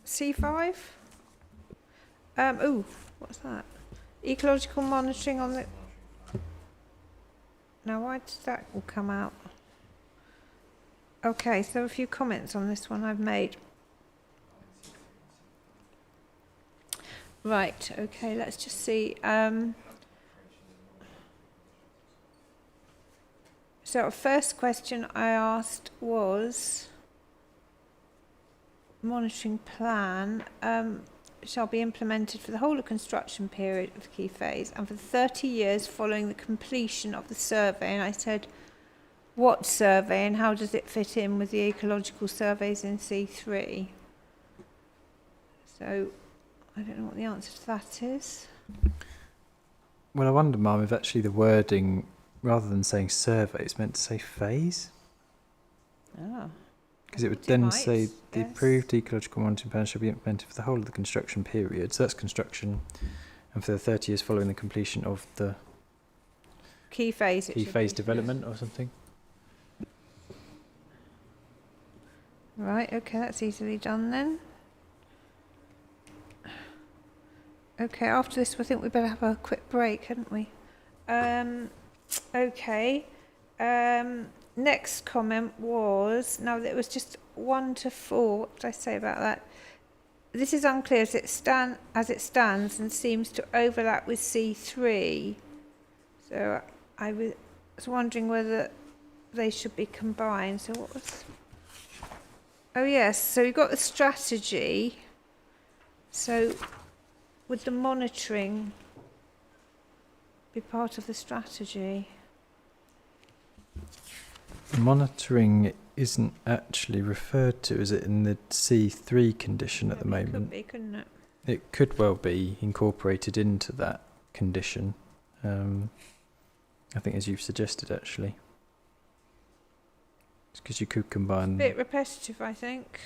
C5? What's that? Ecological monitoring on the... Now, why did that all come out? Okay, so a few comments on this one I've made. Right, okay, let's just see. So our first question I asked was, monitoring plan shall be implemented for the whole of construction period of the key phase and for 30 years following the completion of the survey. And I said, what survey and how does it fit in with the ecological surveys in C3? So I don't know what the answer to that is. Well, I wonder, Mum, if actually the wording, rather than saying survey, it's meant to say phase. Oh. Because it would It then might, say the yes. approved ecological monitoring plan shall be implemented for the whole of the construction period. So that's construction, and for the 30 years following the completion of the Key phase. it key should phase be. development or something. Right, okay, that's easily done then. Okay, after this, I think we better have a quick break, hadn't we? Okay. Next comment was, now it was just 1 to 4. What did I say about that? This is unclear as it stands and seems to overlap with C3. So I was wondering whether they should be combined. So what was... Oh yes, so you've got the strategy. So would the monitoring be part of the strategy? Monitoring isn't actually referred to, is it, in the C3 condition at the Maybe moment? It could be, couldn't it? It could well be incorporated into that condition. I think, as you've suggested, actually. Because you could combine... Bit repetitive, I think.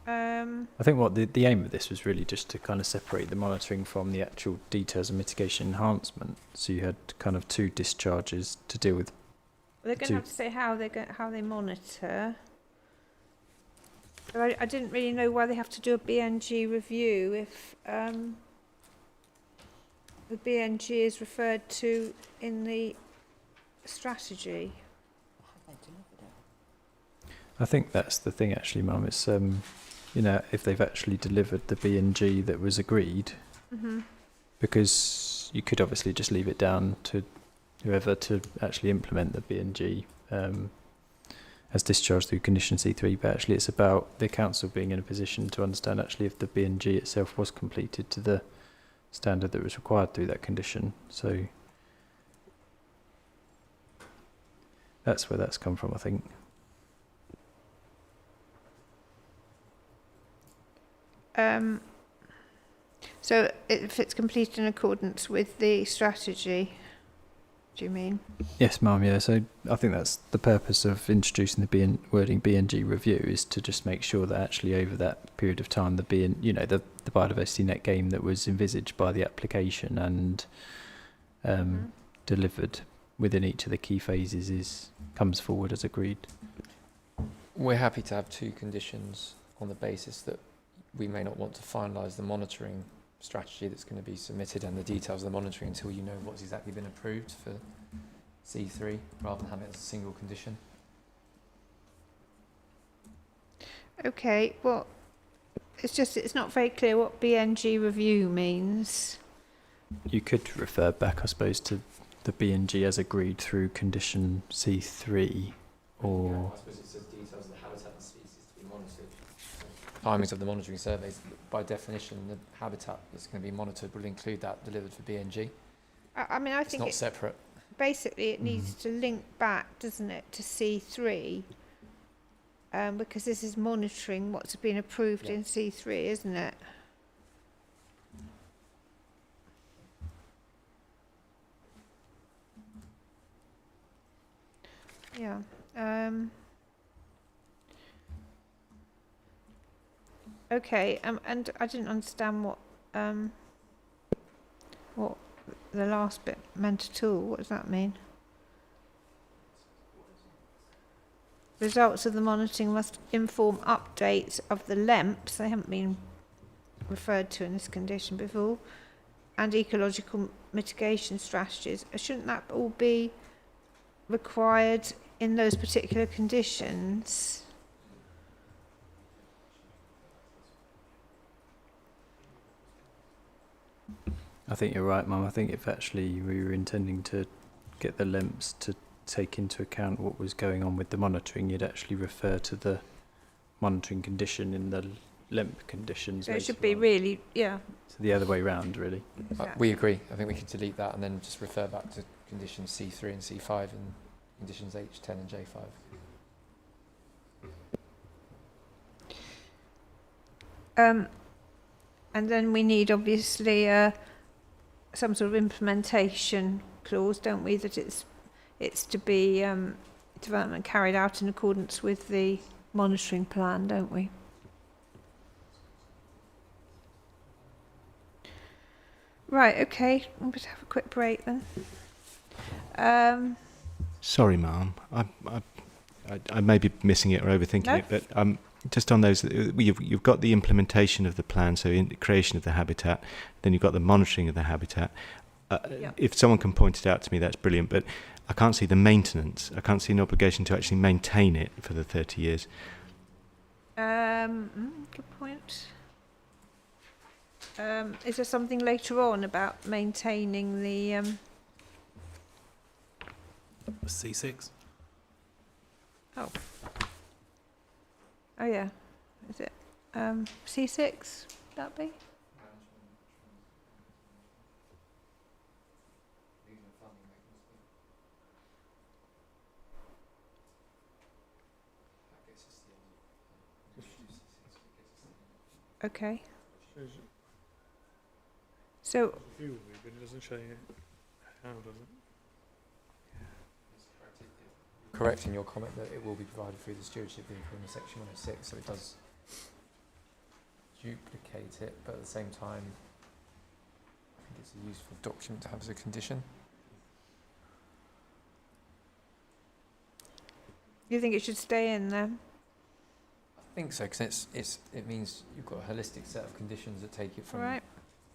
I think what the aim of this was really just to kind of separate the monitoring from the actual details of mitigation enhancement. So you had kind of 2 discharges to deal with. They're going to have to say how they monitor. But I didn't really know why they have to do a BNG review if the BNG is referred to in the strategy. I think that's the thing, actually, Mum. It's you know, if they've actually delivered the BNG that was agreed, because you could obviously just leave it down to whoever to actually implement the BNG as discharged through condition C3, but actually it's about the council being in a position to understand actually if the BNG itself was completed to the standard that was required through that condition. So that's where that's come from, I think. So if it's completed in accordance with the strategy, do you mean? Yes, Ma'am, yeah. So I think that's the purpose of introducing the wording BNG review, is to just make sure that actually over that period of time the the biodiversity net gain that was envisaged by the application and delivered within each of the key phases comes forward as agreed. We're happy to have 2 conditions on the basis that we may not want to finalise the monitoring strategy that's going to be submitted and the details of the monitoring until you know what's exactly been approved for C3, rather than having it as a single condition. Okay, well, it's not very clear what BNG review means. You could refer back, I suppose, to the BNG as agreed through condition C3, or... I suppose it says details of the habitat and species to be monitored. Timings of the monitoring surveys, by definition, the habitat that's going to be monitored will include that delivered for BNG. I mean, I It's think not separate. basically it needs to link back, doesn't it, to C3, because this is monitoring what's been approved in C3, isn't it? Yeah. Okay, and I didn't understand what the last bit meant at all. What does that mean? Results of the monitoring must inform updates of the LEMPs, they haven't been referred to in this condition before, and ecological mitigation strategies. Shouldn't that all be required in those particular conditions? I think you're right, Mum. I think if actually we were intending to get the LEMPs to take into account what was going on with the monitoring, you'd actually refer to the monitoring condition in the LEMP conditions. So it should be really, So the other way round, really. We agree. I think we could delete that and then just refer back to conditions C3 and C5 and conditions H10 and J5. And then we need obviously a some sort of implementation clause, don't we? That it's to be development carried out in accordance with the monitoring plan, don't we? Right, okay. We'll just have a quick break then. Sorry, Ma'am. I may be missing it or overthinking it, but just on those, you've got the implementation of the plan, so in the creation of the habitat, then you've got the monitoring of the habitat. If someone can point it out to me, that's brilliant, but I can't see the maintenance. I can't see an obligation to actually maintain it for the 30 years. Good point. Is there something later on about maintaining the... C6? Oh yeah, is it C6? Would that be? Okay. So But it doesn't show you how, does it? Correct in your comment that it will be provided through the stewardship vehicle in section 106, so it does duplicate it, but at the same time, I think it's a useful document to have as a condition. you think it should stay in there? I think so, because it means you've got a holistic set of conditions that take it from Right.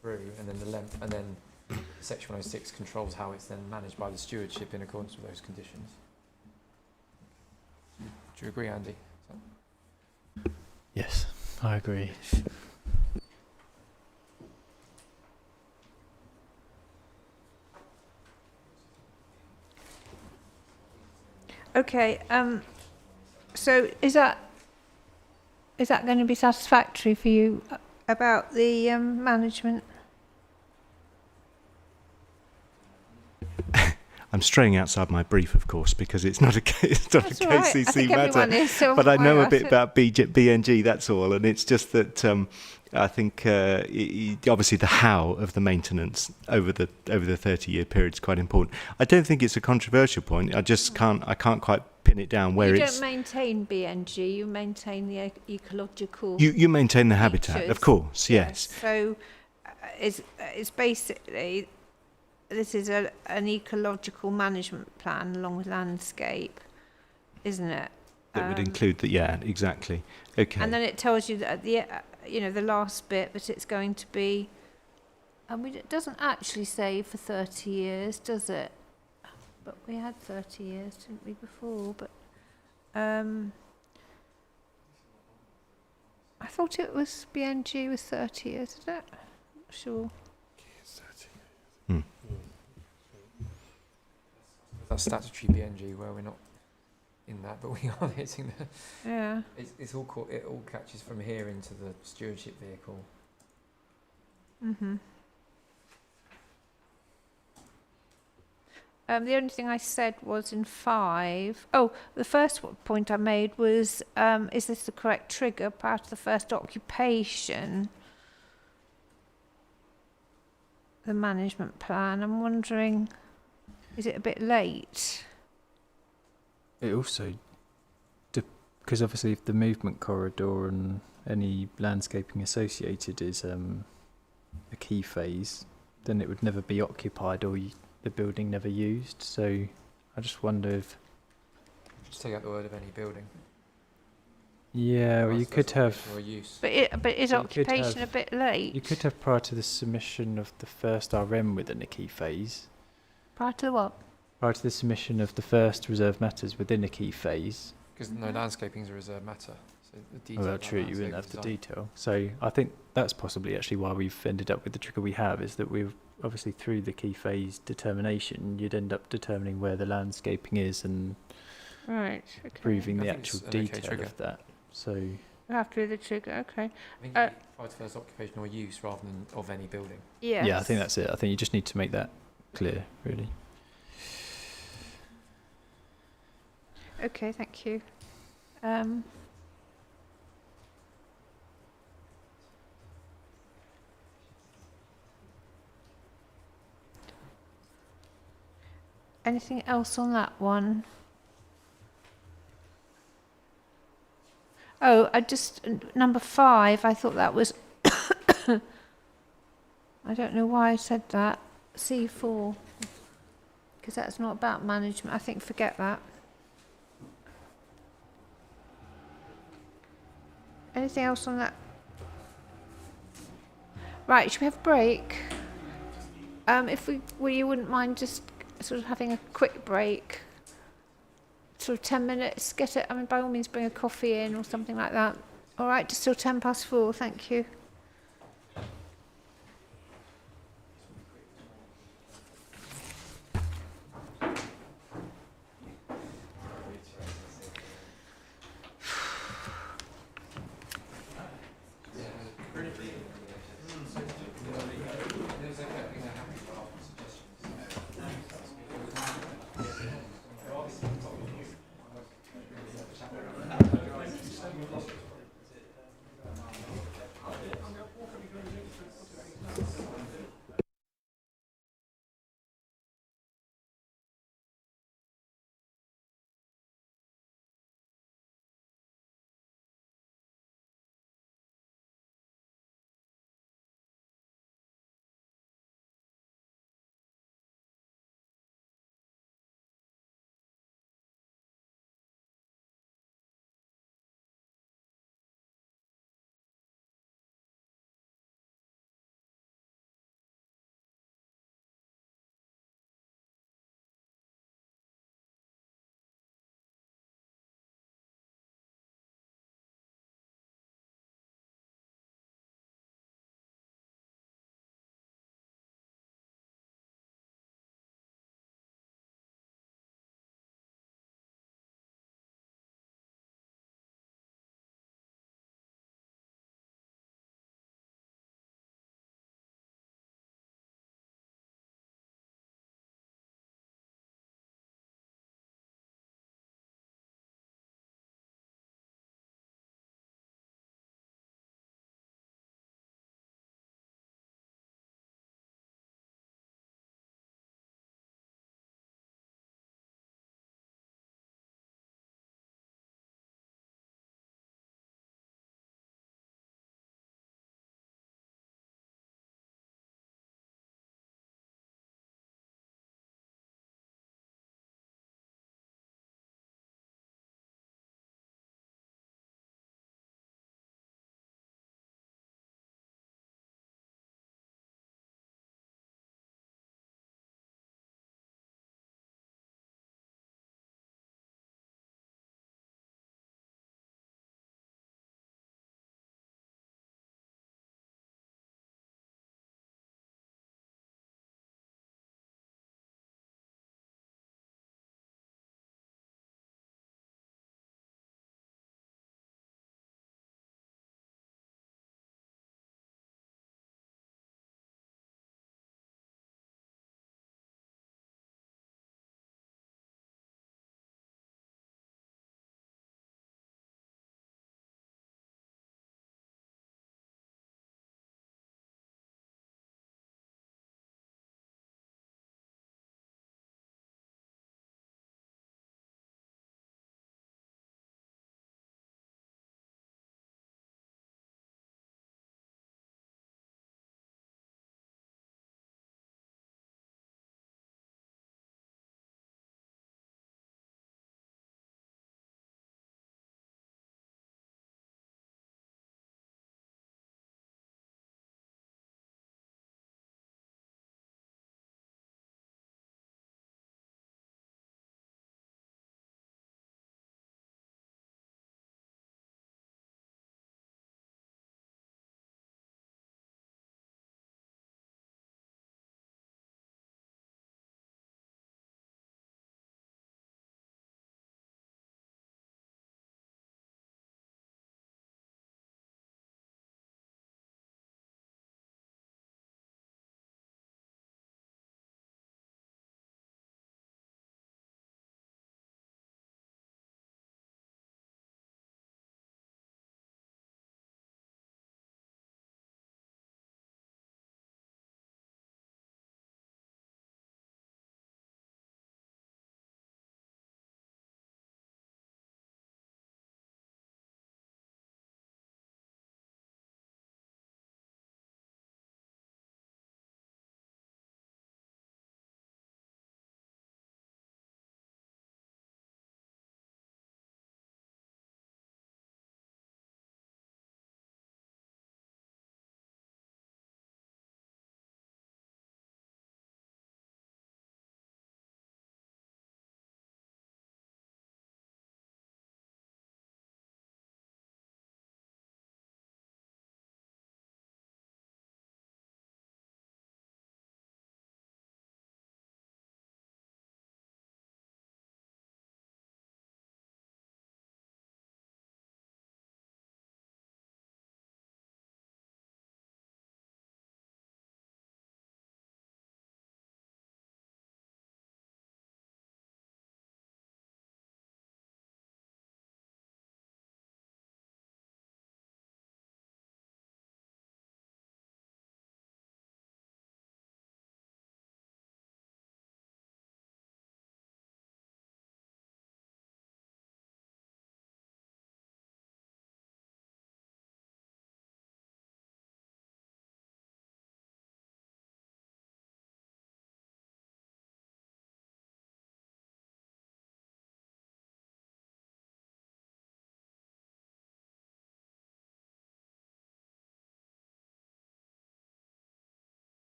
through, and then the length, and then section 106 controls how it's then managed by the stewardship in accordance with those conditions. Do you agree, Andy? Yes, I agree. Okay. So is that going to be satisfactory for you about the management? I'm straying outside my brief, of course, because it's not a That's all right. I KCC think matter. everyone is, so But I know why a bit not? about BNG, that's all. And it's just that I think obviously the how of the maintenance over the 30-year period is quite important. I don't think it's a controversial point. I can't quite pin it down where you it's. don't maintain BNG, you maintain the ecological. You maintain the habitat, features. of course, yes. So it's basically, this is an ecological management plan along with landscape, isn't it? That would include the, yeah, exactly. Okay. And then it tells you that the last bit that it's going to be, it doesn't actually say for 30 years, does it? But we had 30 years, didn't we, before? But I thought it was BNG was 30 years, is it? Not sure. That's statutory BNG where we're not in that, but we are hitting the. Yeah. It's all it all catches from here into the stewardship vehicle. Mhm. The only thing I said was in 5. Oh, the first point I made was, is this the correct trigger part of the first occupation? The management plan. I'm wondering, is it a bit late? It also, because obviously if the movement corridor and any landscaping associated is a key phase, then it would never be occupied or the building never used. So I just wonder if... Just take out the word of any building. Yeah, well, you could have... Or use. But is Well, you could occupation have- a bit late? You could have prior to the submission of the first RM within a key phase. Prior to what? Prior to the submission of the first reserve matters within a key phase. Because no, landscaping is a reserved matter. So the detail. Well, about true, you wouldn't have the landscaping detail. So I think that's possibly actually why we've ended up with the trigger we have, is that we've obviously through the key phase determination, you'd end up determining where the landscaping is and Right. Okay. proving I the think it's actual an okay detail trigger. of that. So You have to do the trigger. Okay. I think you need to provide first occupation or use rather than of any building. Yes. yeah, I think that's it. I think you just need to make that clear, really. Okay. Thank you. anything else on that one? Oh, number 5, I thought that was, I don't know why I said that, C4, because that's not about management. I think forget that. Anything else on that? Right, should we have a break? If you wouldn't mind just sort of having a quick break, sort of 10 minutes, by all means bring a coffee in or something like that. All right, just till 4:10, thank you.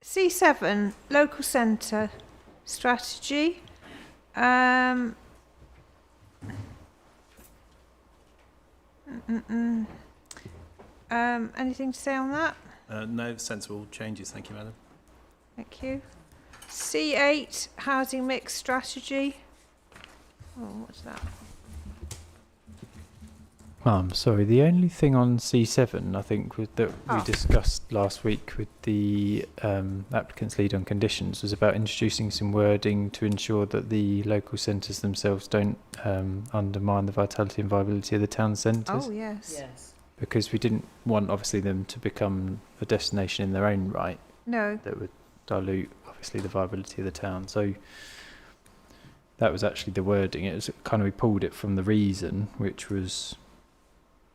C7, local centre strategy. Anything to say on that? No sensible changes, thank you, Madam. Thank you. C8, housing mix strategy. Oh, what's that? Sorry, the only thing on C7, I think, that Ah. we discussed last week with the applicant's lead on conditions was about introducing some wording to ensure that the local centres themselves don't undermine the vitality and viability of the town centres. Oh, yes. Yes. Because we didn't want, obviously, them to become a destination in their own right No. that would dilute, obviously, the viability of the town. So that was actually the wording. It was kind of, we pulled it from the reason, which was...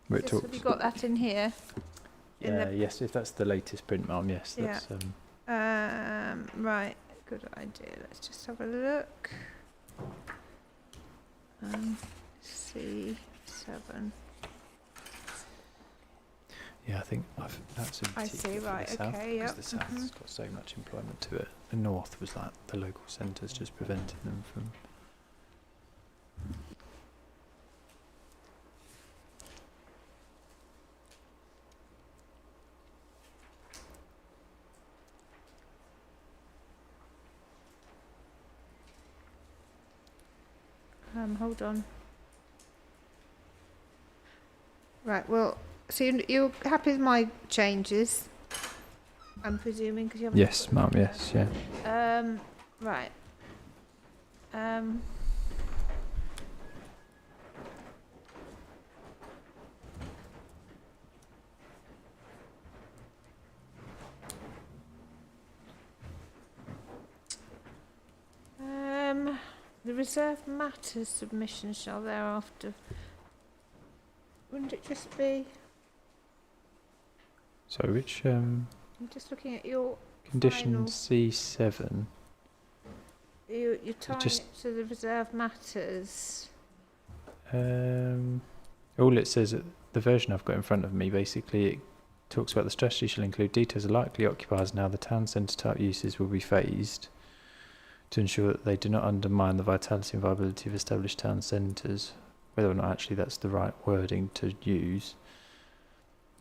where it Have talks. you got that in here? in the- Yes, if that's the latest print, Mum, yes. Yeah. That's, Right, good idea. Let's just have a look. C7. yeah, I think that's in I see, particular for right, the south, okay, because yep, the south mhm. has got so much employment to it. The north was like the local centres just preventing them from... Hold on. Right, well, so you're happy with my changes? I'm presuming, because you haven't... Yes, Mum, yes, yeah. Right. The reserved matters submission shall thereafter... Wouldn't it just be... So which I'm just looking at your... condition Final. C7? You're tying just- it to the reserved matters. All it says, the version I've got in front of me, basically, it talks about the strategy shall include details of likely occupiers and how the town centre type uses will be phased to ensure that they do not undermine the vitality and viability of established town centres. Whether or not actually that's the right wording to use.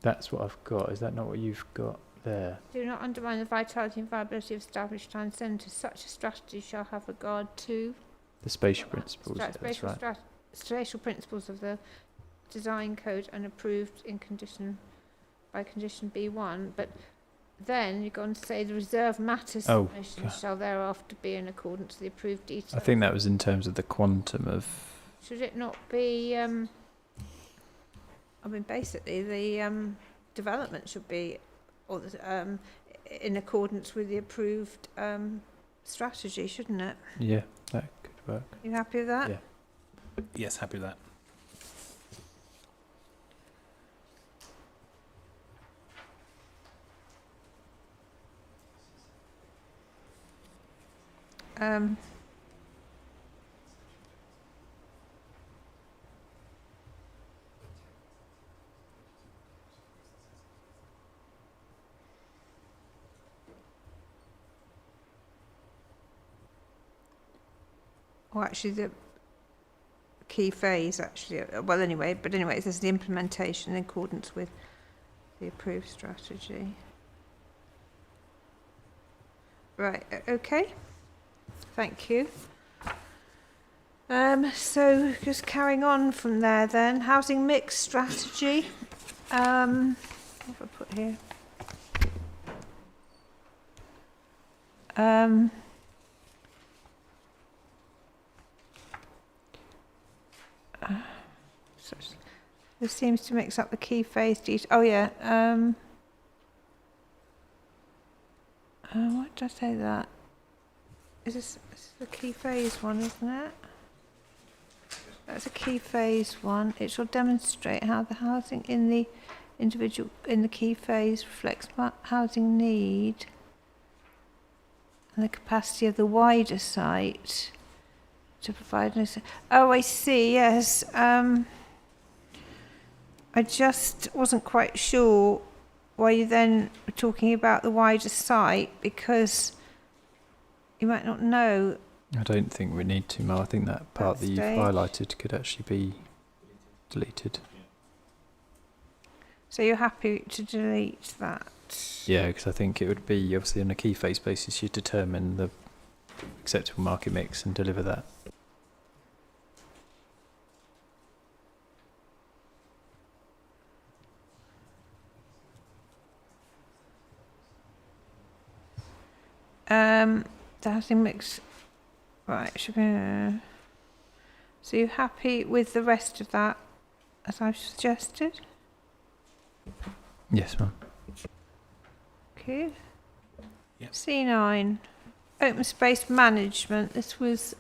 That's what I've got. Is that not what you've got there? Do not undermine the vitality and viability of established town centres. Such a strategy shall have regard to The spatial principles, yeah, that's spatial, right. spatial principles of the design code and approved in condition by condition B1. But then you're going to say the reserved matters Oh, submission God. shall thereafter be in accordance with the approved details. I think that was in terms of the quantum of... Should it not be? I mean, basically, the development should be, or the, in accordance with the approved strategy, shouldn't it? Yeah, that could work. You happy with that? Yeah. Yes, happy with that. Or actually, the key phase, actually, well, anyway, but anyway, there's the implementation in accordance with the approved strategy. Right, okay. Thank you. So just carrying on from there then, housing mix strategy. What have I put here? So this seems to mix up the key phase detail. Oh yeah. Why did I say that? Is this the key phase one, isn't it? That's a key phase one. It shall demonstrate how the housing in the key phase reflects housing need and the capacity of the wider site to provide. Oh, I see. Yes. I just wasn't quite sure why you then were talking about the wider site, because you might not know. I don't think we need to, Mel. I think that part that you've stage. highlighted could actually be deleted. So you're happy to delete that? Yeah, because I think it would be, obviously on a key phase basis, you determine the acceptable market mix and deliver that. The housing mix, right, so you're happy with the rest of that as I've suggested? Yes, ma'am. Okay. Yep. C9, open space management. This was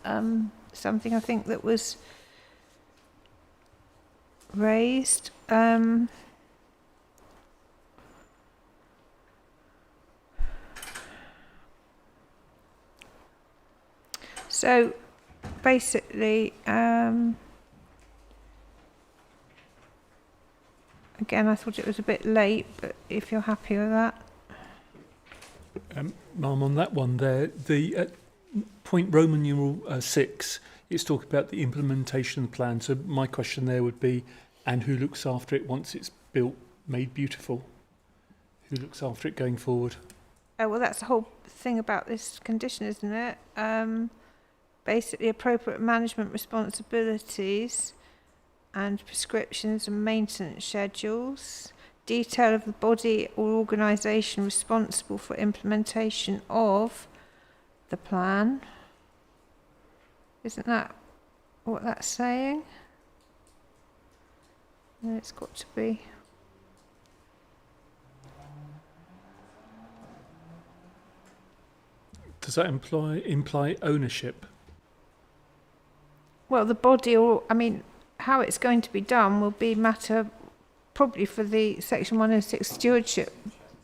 something I think that was raised. So basically, again, I thought it was a bit late, but if you're happy with that. Ma'am, on that one there, the point Roman numeral 6, it's talking about the implementation plan. So my question there would be, and who looks after it once it's built, made beautiful? Who looks after it going forward? Oh, well, that's the whole thing about this condition, isn't it? Basically, appropriate management responsibilities and prescriptions and maintenance schedules, detail of the body or organisation responsible for implementation of the plan. Isn't that what that's saying? No, it's got to be. Does that imply ownership? Well, the body, or I mean, how it's going to be done will be matter probably for the Section 106 stewardship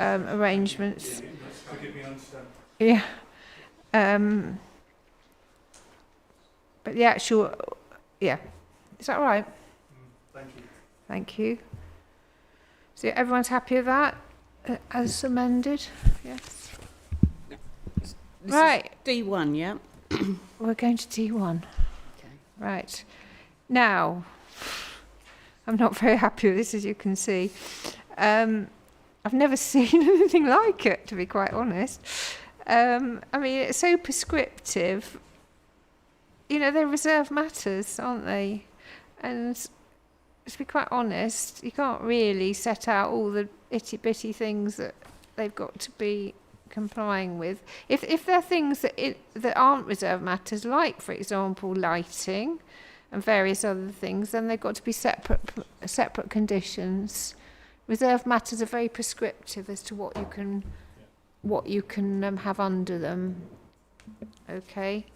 arrangements. Forgive me, I understand. Yeah. But the actual, yeah. Is that right? Thank you. Thank you. So everyone's happy with that as amended? Yes. This Right. is D1, yeah? We're going to D1. Okay. Right. Now, I'm not very happy with this, as you can see. I've never seen anything like it, to be quite honest. I mean, it's so prescriptive. You know, they're reserved matters, aren't they? And to be quite honest, you can't really set out all the itty-bitty things that they've got to be complying with. If there are things that aren't reserved matters, like, for example, lighting and various other things, then they've got to be separate conditions. Reserved matters are very prescriptive as to what you can have under them. Okay,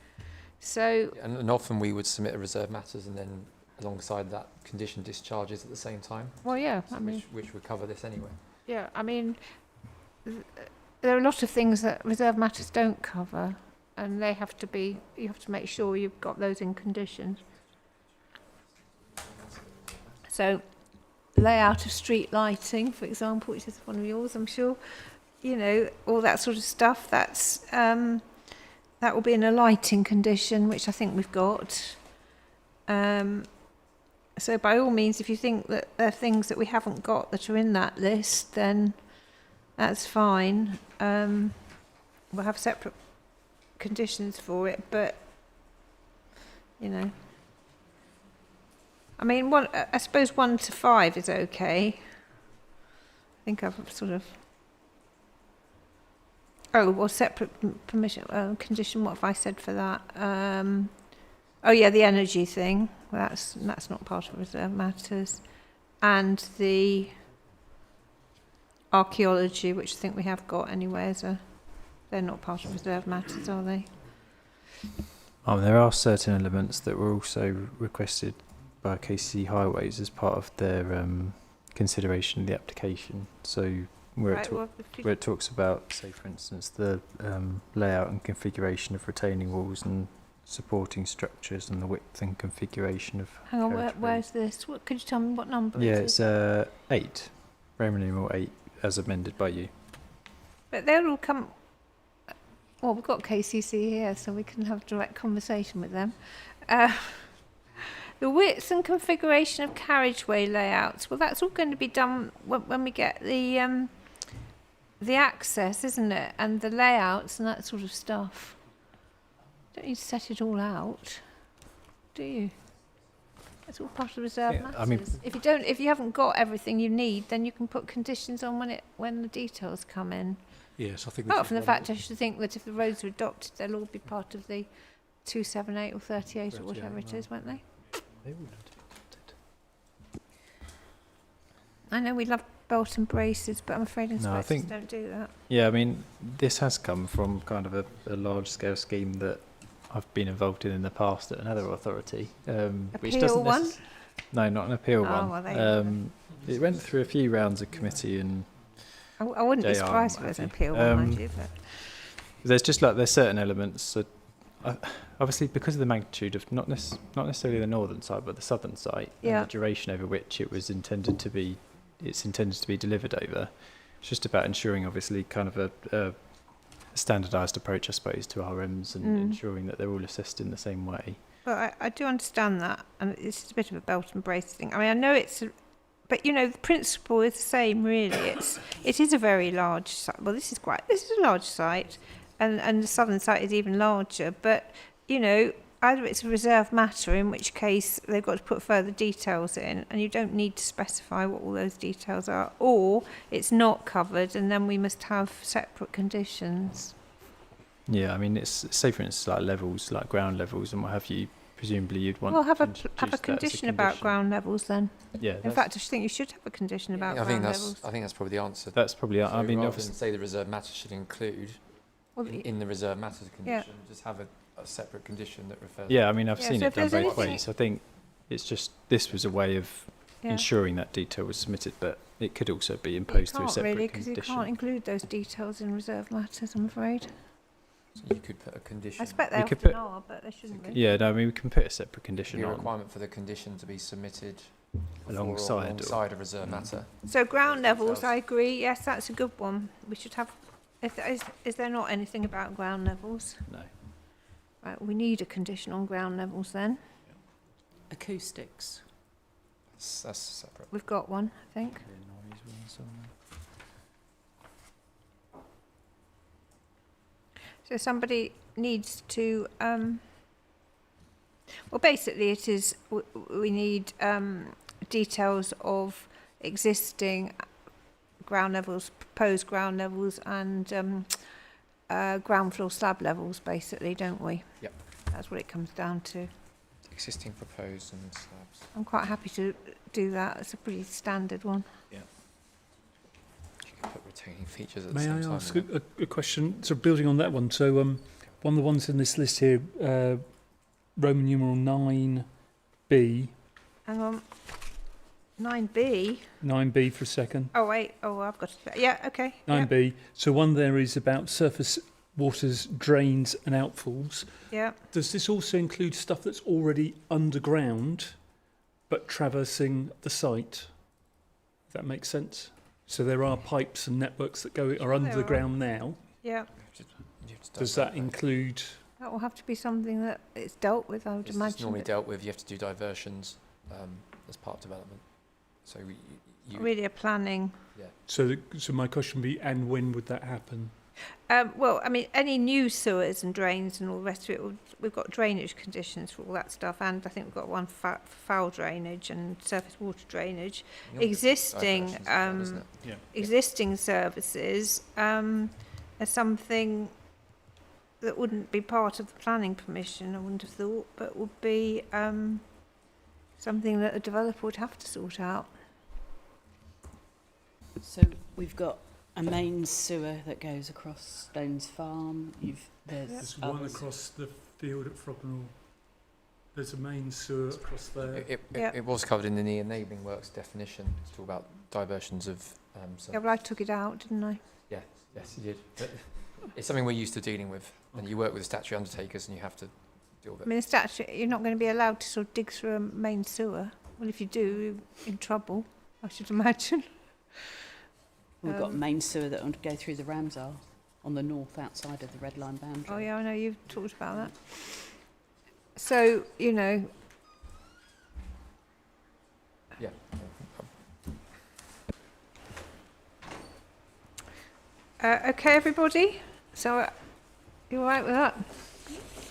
so And often we would submit a reserve matters and then alongside that condition discharges at the same time. well, yeah, I mean, which would cover this anyway. yeah, I mean, there are a lot of things that reserved matters don't cover, and they have to be. You have to make sure you've got those in conditions. So, layout of street lighting, for example, which is one of yours, I'm sure. You know, all that sort of stuff. That's that will be in a lighting condition, which I think we've got. So, by all means, if you think that there are things that we haven't got that are in that list, then that's fine. We'll have separate conditions for it, but you know. I mean, I suppose 1 to 5 is okay. I think I've sort of. Oh, well, separate permission condition. What have I said for that? Oh yeah, the energy thing. That's not part of reserve matters, and the archaeology, which I think we have got anyway. They're not part of reserve matters, are they? There are certain elements that were also requested by KCC Highways as part of their consideration of the application. So where it talks about, say for instance, the layout and configuration of retaining walls and supporting structures and the width and configuration of. Hang on, where's this? Could you tell me what number? Yeah, it's 8, Roman numeral 8, as amended by you. But they'll all come. Well, we've got KCC here, so we can have direct conversation with them. The width and configuration of carriageway layouts. Well, that's all going to be done when we get the access, isn't it? And the layouts and that sort of stuff. Don't need to set it all out, do you? It's all part of the reserve Yeah, matters. I mean- if you haven't got everything you need, then you can put conditions on when the details come in. Yes, I think. Apart from the fact I should think that if the roads are adopted, they'll all be part of the 278 or 38 or whatever it is, won't they? I know we love belt and braces, but I'm afraid inspectors think- don't do that. Yeah, I mean, this has come from kind of a large-scale scheme that I've been involved in the past at another authority. Which Appeal doesn't one? No, not an appeal Oh, one. well, there you go. It went through a few rounds of committee, and I wouldn't be JR surprised if and it was an what appeal have you. one, mind you, but there's certain elements. So, obviously, because of the magnitude of not necessarily the northern side, but the southern side, Yeah. and the duration over which it was intended to be delivered over. It's just about ensuring, obviously, kind of a standardised approach, I suppose, to RMs and ensuring that they're all assessed in the same way. But I do understand that, and it's a bit of a belt and brace thing. I mean, I know but you know, the principle is the same, really. It is a very large site. Well, this is a large site, and the southern site is even larger. But you know, either it's a reserve matter, in which case they've got to put further details in, and you don't need to specify what all those details are, or it's not covered, and then we must have separate conditions. Yeah, I mean, it's say for instance like levels, like ground levels and what have you. Presumably, you'd want. Well, have to a introduce that as condition about ground levels then. Yeah, In fact, I think you should have a condition about I think ground levels. that's probably the answer. that's probably. I So mean, rather obviously, than say the reserve matters should include Well, in the reserve matters condition, just have a separate condition that refers. yeah, I mean, I've Yeah, seen so it if done there's both anything- ways. I think it's just this was a way of yeah. ensuring that detail was submitted, but it could also be You imposed through a can't separate really, because you condition. can't include those details in reserve matters, I'm afraid. So you could put a condition. I expect they We could often put- are, but they shouldn't be. Yeah, no, I mean, we can put a separate Be condition a on requirement for the condition to be submitted before or alongside. a reserve matter. So ground levels, I agree. Yes, that's a good one. We should have. Is there not anything about ground levels? No. Right, we need a condition on ground levels then. Acoustics. That's separate. We've got one, I think. So somebody needs to. Well, basically, it is. We need details of existing ground levels, proposed ground levels, and ground floor slab levels, basically, don't we? Yep. That's what it comes down to. Existing proposed and slabs. I'm quite happy to do that. It's a pretty standard one. You can put retaining features at May the I same time. ask yeah. a question? So building on that one, so one of the ones in this list here, Roman numeral 9B, Hang on. 9B. 9B for a second. Oh, wait. Oh, I've got it. Yeah, okay. Yeah. 9B. So one there is about surface waters, drains and outfalls. Yeah. Does this also include stuff that's already underground but traversing the site? If that makes sense? So there are pipes and networks that are Sure under there the are. ground now. Yeah. You have to Does divert that include... That will have to be something that it's dealt with, I would It's imagine. normally but dealt with. You have to do diversions as part of development. So you really a planning. So my question would be, and when would that happen? Well, I mean, any new sewers and drains and all the rest of it, we've got drainage conditions for all that stuff, and I think we've got one for foul drainage and surface water drainage. Existing, diversions as well, isn't it? Yeah. Existing services are something that wouldn't be part of the planning permission, I wouldn't have thought, but would be something that a developer would have to sort out. So we've got a main sewer that goes across Stones Farm. There's There's one others. across the field at Frognall. There's a main sewer across there. Yeah. It was covered in the enabling works definition. It's all about diversions of. Yeah, well, I took it out, didn't I? Yes, you did. But it's something we're used to dealing with, and you work with the statutory undertakers, and you have to deal with I it. mean, the statute, you're not going to be allowed to sort of dig through a main sewer. Well, if you do, you're in trouble, I should imagine. We've got main sewer that would go through the Ramsar on the north outside of the red line boundary. Oh yeah, I know you've talked about that. So, you know, Yeah. okay, everybody. So, you all right with that?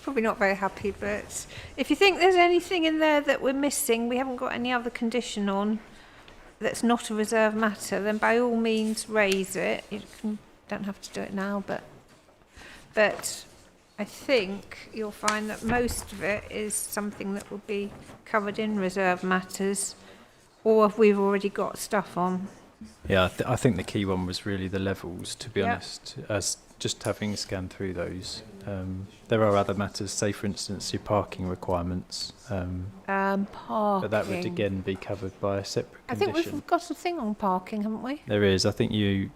Probably not very happy, but if you think there's anything in there that we're missing, we haven't got any other condition on that's not a reserve matter, then by all means raise it. Don't have to do it now, but I think you'll find that most of it is something that will be covered in reserve matters, or if we've already got stuff on. Yeah, I think the key one was really the levels, to be Yep. honest, as just having scanned through those. There are other matters, say for instance your parking requirements, Parking. but that would again be covered by a separate I condition. think we've got a thing on parking, haven't we? There is. I think you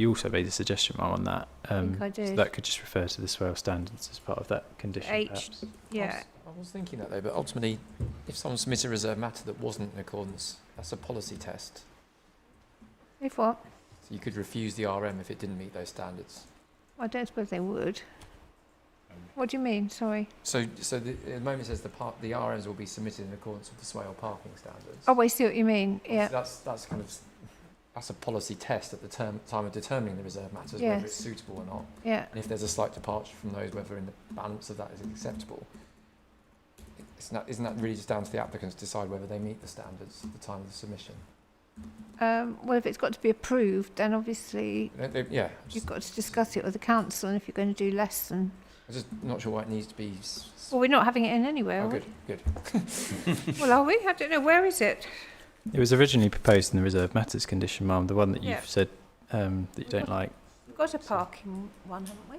also made a suggestion on that. I think I So did. that could just refer to the swale standards as part of that condition. H. perhaps. Yeah. I was thinking that though, but ultimately, if someone submits a reserve matter that wasn't in accordance, that's a policy test. If what? So you could refuse the RM if it didn't meet those standards. I don't suppose they would. What do you mean? Sorry. So at the moment it says the RMs will be submitted in accordance with the swale parking standards. Oh, I see what you mean. Yeah. So that's a policy test at the time of determining the reserve matters, whether Yes. it's suitable or not. Yeah. And if there's a slight departure from those, whether in the balance of that is acceptable. Isn't that really just down to the applicants to decide whether they meet the standards at the time of the submission? Well, if it's got to be approved, then obviously Yeah. you've got to discuss it with the council, and if you're going to do less than... I'm just not sure why it needs to be... Well, we're not having it in anyway, are good. we? Well, are we? I don't know. Where is it? It was originally proposed in the reserve matters condition, Ma'am, the one that you've Yeah. said that you don't like. We've got a parking one, haven't we?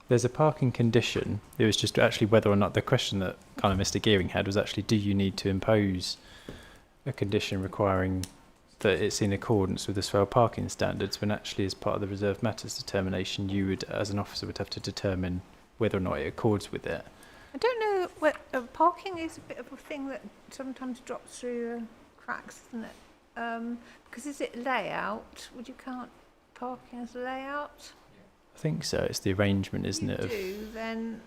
There's a parking condition. It was just actually whether or not the question that kind of Mr. Gearing had was actually, do you need to impose a condition requiring that it's in accordance with the swale parking standards, when actually as part of the reserve matters determination, you would, as an officer, would have to determine whether or not it accords with it. I don't know. Parking is a bit of a thing that sometimes drops through cracks, isn't it? Because is it layout? Would you count parking as layout? I think so. It's the arrangement, isn't it? If you do, then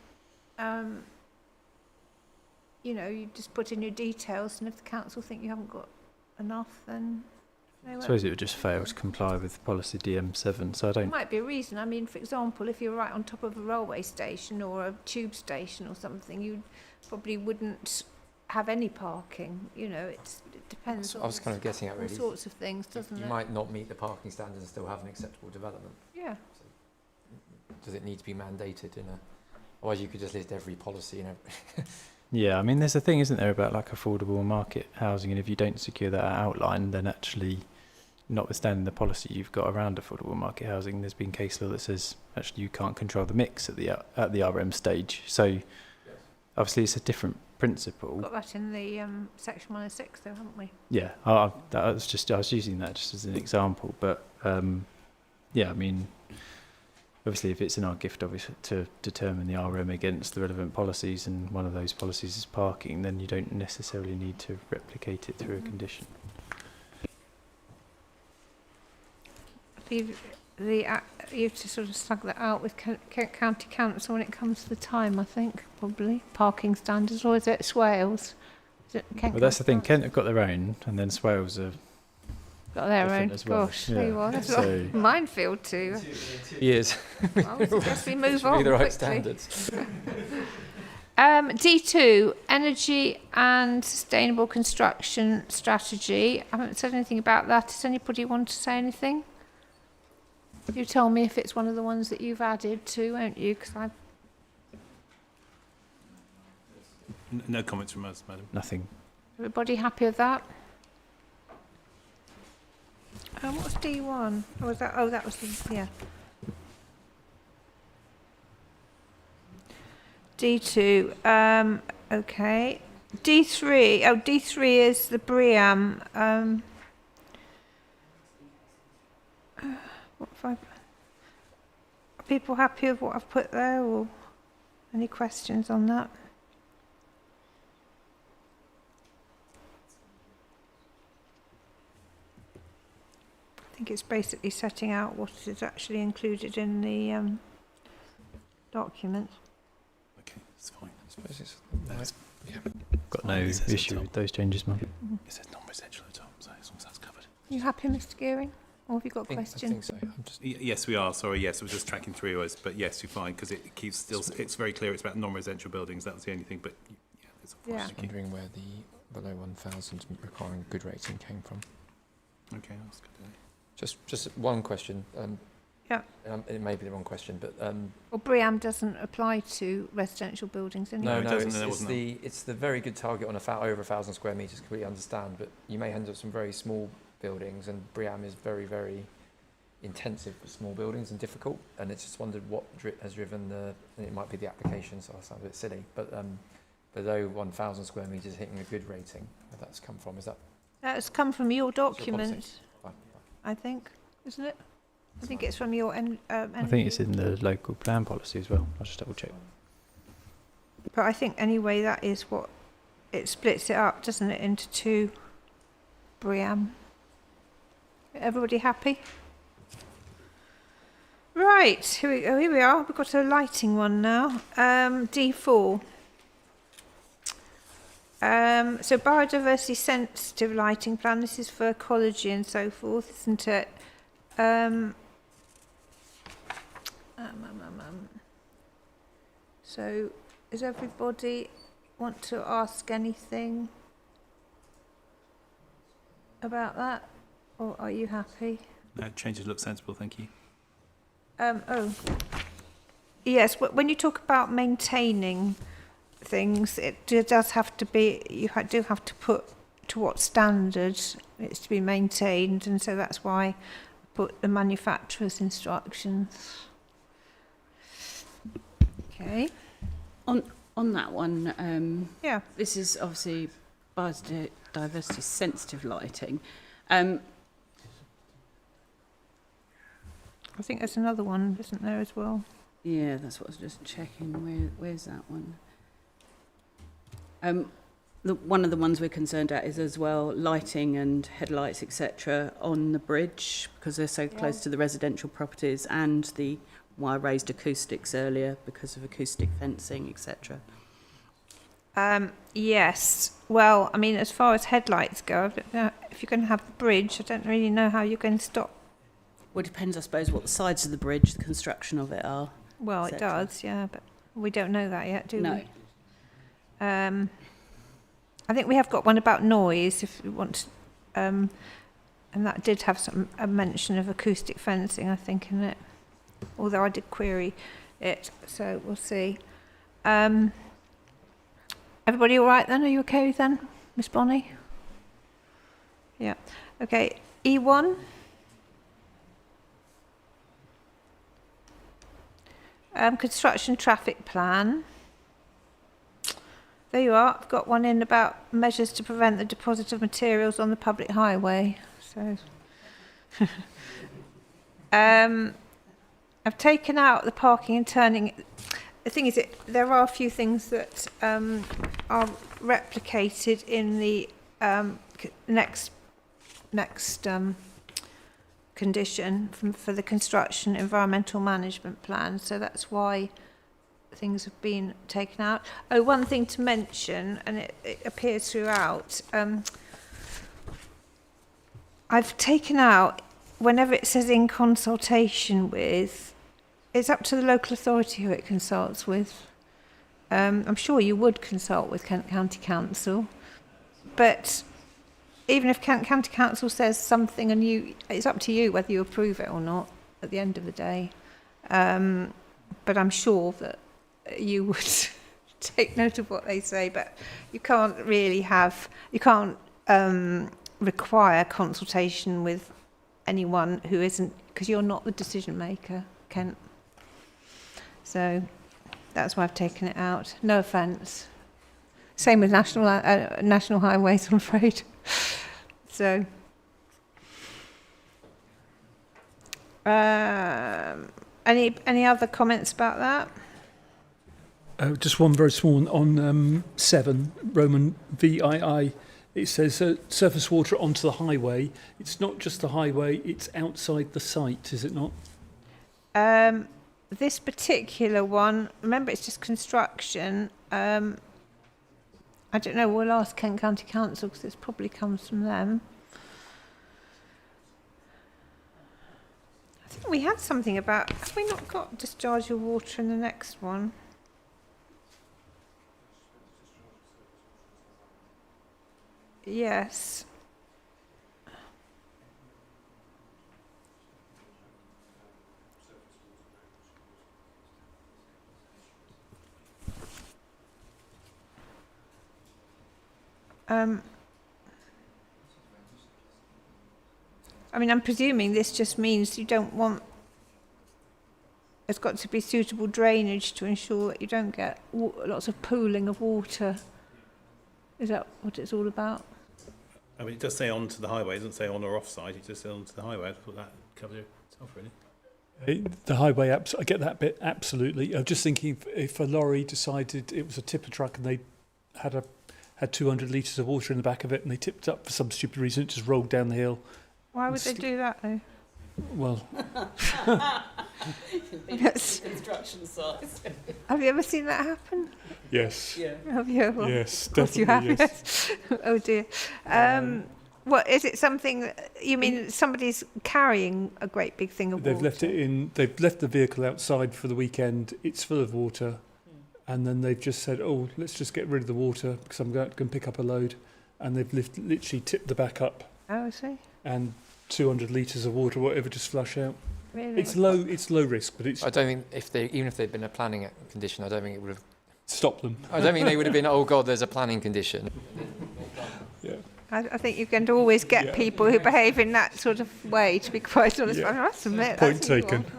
you just put in your details, and if the council think you haven't got enough, then they I won't. suppose it would just fail to comply with policy DM7. So I There don't. might be a reason. I mean, for example, if you're right on top of a railway station or a tube station or something, you probably wouldn't have any parking. It depends. I was kind of getting at all really. sorts of things, doesn't You it? might not meet the parking standards and still have an acceptable development. Yeah. Does it need to be mandated in a... Otherwise you could just list every policy and every... Yeah, I mean, there's a thing, isn't there, about like affordable market housing, and if you don't secure that outline, then actually, notwithstanding the policy you've got around affordable market housing, there's been case law that says actually you can't control the mix at the RM stage. So obviously it's a different principle. Got that in the section 106, though, haven't we? Yeah, I was using that just as an example, but yeah, I mean, obviously if it's in our gift obviously to determine the RM against the relevant policies, and one of those policies is parking, then you don't necessarily need to replicate it through a condition. You have to sort of slug that out with county council when it comes to the time, I think, probably. Parking standards, or is it Swales? Is it Kent Well, that's the thing. Council? Kent have got their own, and then Swales are Got their different own. as well. Gosh, there you Yeah. are. That's So- a minefield too. 2 years. I would suggest we move Should on be the right quickly. standards. D2, energy and sustainable construction strategy. I haven't said anything about that. Does anybody want to say anything? You tell me if it's one of the ones that you've added to, won't you? Because No comments from us, madam. nothing. everybody happy with that? What's D1? Oh, was that? Oh, that was the, yeah. D2. Okay. D3. Oh, D3 is the BREEAM. What have are people happy with what I've put there, or any questions on that? I think it's basically setting out what is actually included in the document. Okay, that's fine. I suppose it's That's Got no It says at issue the with top. those changes, Mum. It says non-residential at the top, so as long as that's covered. You happy, Mr. Gearing? Or have you got a I question? think so. I'm just, Yes, we are. Sorry, yes, I was just tracking through us, but yes, you're fine because it keeps still. It's very clear. It's about non-residential buildings. That was the only thing. But yeah, it's Yeah. just wondering where the below 1,000 requiring good rating came from. Okay, that's good. Just one question. Yeah. It may be the wrong question, but Well, BREEAM doesn't apply to residential buildings anyway. No, it doesn't, it's, there it's wasn't it's the very good target on over 1,000 square meters. Completely understand, but you may end up with some very small buildings, and BREEAM is very, very intensive for small buildings and difficult. And it's just wondered what has driven the. And it might be the application, so I sound a bit silly, but below 1,000 square meters hitting a good rating, where that's come from? Is that That's come from your document, fine? I think, isn't it? I think it's from your I think it's in the local plan policy as well. I'll just double check. But I think anyway that is what it splits it up, doesn't it, into two BREEAM. Everybody happy? Right, here we are. We've got a lighting one now. D4. So biodiversity sensitive lighting plan. This is for ecology and so forth, isn't it? So, does everybody want to ask anything about that, or are you happy? No, changes look sensible. Thank you. Yes. When you talk about maintaining things, it does have to be. You do have to put to what standard it's to be maintained, and so that's why I put the manufacturer's instructions. Okay. On that one, Yeah. this is obviously biodiversity sensitive lighting. I think there's another one, isn't there, as well? Yeah, that's what I was just checking. Where's that one? One of the ones we're concerned at is as well lighting and headlights, etc., on the bridge because they're so close to the residential properties, and why I raised acoustics earlier because of acoustic fencing, etc. Yes. Well, I mean, as far as headlights go, if you're going to have the bridge, I don't really know how you're going to stop. Well, it depends, I suppose, what the sides of the bridge, the construction of it are. Well, it does, yeah, but we don't know that yet, do No. we? I think we have got one about noise, if you want, and that did have a mention of acoustic fencing, I think, in it. Although I did query it, so we'll see. Everybody all right then? Are you okay then, Miss Bonnie? Yeah. Okay. E1. Construction traffic plan. There you are. I've got one in about measures to prevent the deposit of materials on the public highway. So, I've taken out the parking and turning. The thing is, there are a few things that are replicated in the next condition for the construction environmental management plan. So that's why things have been taken out. Oh, one thing to mention, and it appears throughout. I've taken out whenever it says in consultation with. It's up to the local authority who it consults with. I'm sure you would consult with Kent County Council, but even if Kent County Council says something and it's up to you whether you approve it or not at the end of the day. But I'm sure that you would take note of what they say, but you can't really require consultation with anyone who isn't, because you're not the decision maker, Kent. So that's why I've taken it out. No offence. Same with national highways, I'm afraid. So, any other comments about that? Just one very small one on 7, Roman VII. it says surface water onto the highway. It's not just the highway, it's outside the site, is it not? This particular one, remember it's just construction. I don't know, we'll ask Kent County Council because this probably comes from them. I think we had something about, have we not got discharge your water in the next one? Yes. I mean, I'm presuming this just means you don't want, there's got to be suitable drainage to ensure that you don't get lots of pooling of water. Is that what it's all about? I mean, it does say onto the highway. It doesn't say on or off site. It just says onto the highway. I thought that covered itself, really. The highway, I get that bit, absolutely. I'm just thinking if a lorry decided it was a tipper truck and they had 200 litres of water in the back of it and they tipped up for some stupid reason, it just rolled down the hill. Why would they do that, though? Well, Yes. Construction sites. Have you ever seen that happen? yes. Yeah. Have you? Well, Yes, of course you have. definitely, yes. Oh dear. What is it? Something you mean? Somebody's carrying a great big thing of They've water. left it in. They've left the vehicle outside for the weekend. It's full of water, and then they've just said, "Oh, let's just get rid of the water because I'm going to pick up a load," and they've literally tipped the back up, Oh, I see. and 200 litres of water, whatever, just flush out. Really? It's low risk, but it's I don't think even if they'd been a planning condition, I don't think it would have. stop them. I don't think they would have been. Oh God, there's a planning condition. Yeah. I think you're going to always get Yeah. people who behave in that sort of way. To be quite honest, Yeah. I must admit Point that's a new taken. one for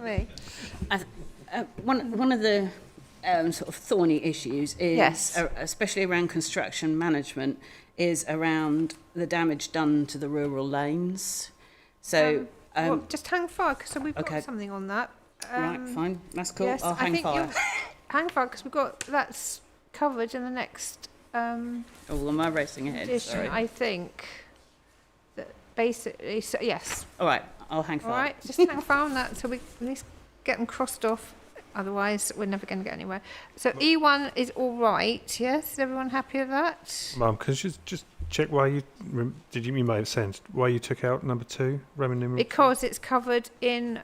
me. One of the sort of thorny issues is, Yes. especially around construction management, is around the damage done to the rural lanes. So, Well, just hang fire because we've okay. got something on that. right, fine, that's cool. Yes, I'll I hang think fire. hang fire because we've got that's covered in the next Oh, am I racing ahead? edition. Sorry. I think that basically. So yes. All right, I'll hang fire. All right, just hang fire on that so we at least get them crossed off. Otherwise, we're never going to get anywhere. So E1 is all right. Yes, is everyone happy with that? Mum, could you just check why you may have sensed why you took out number 2, Roman numeral? Because it's covered in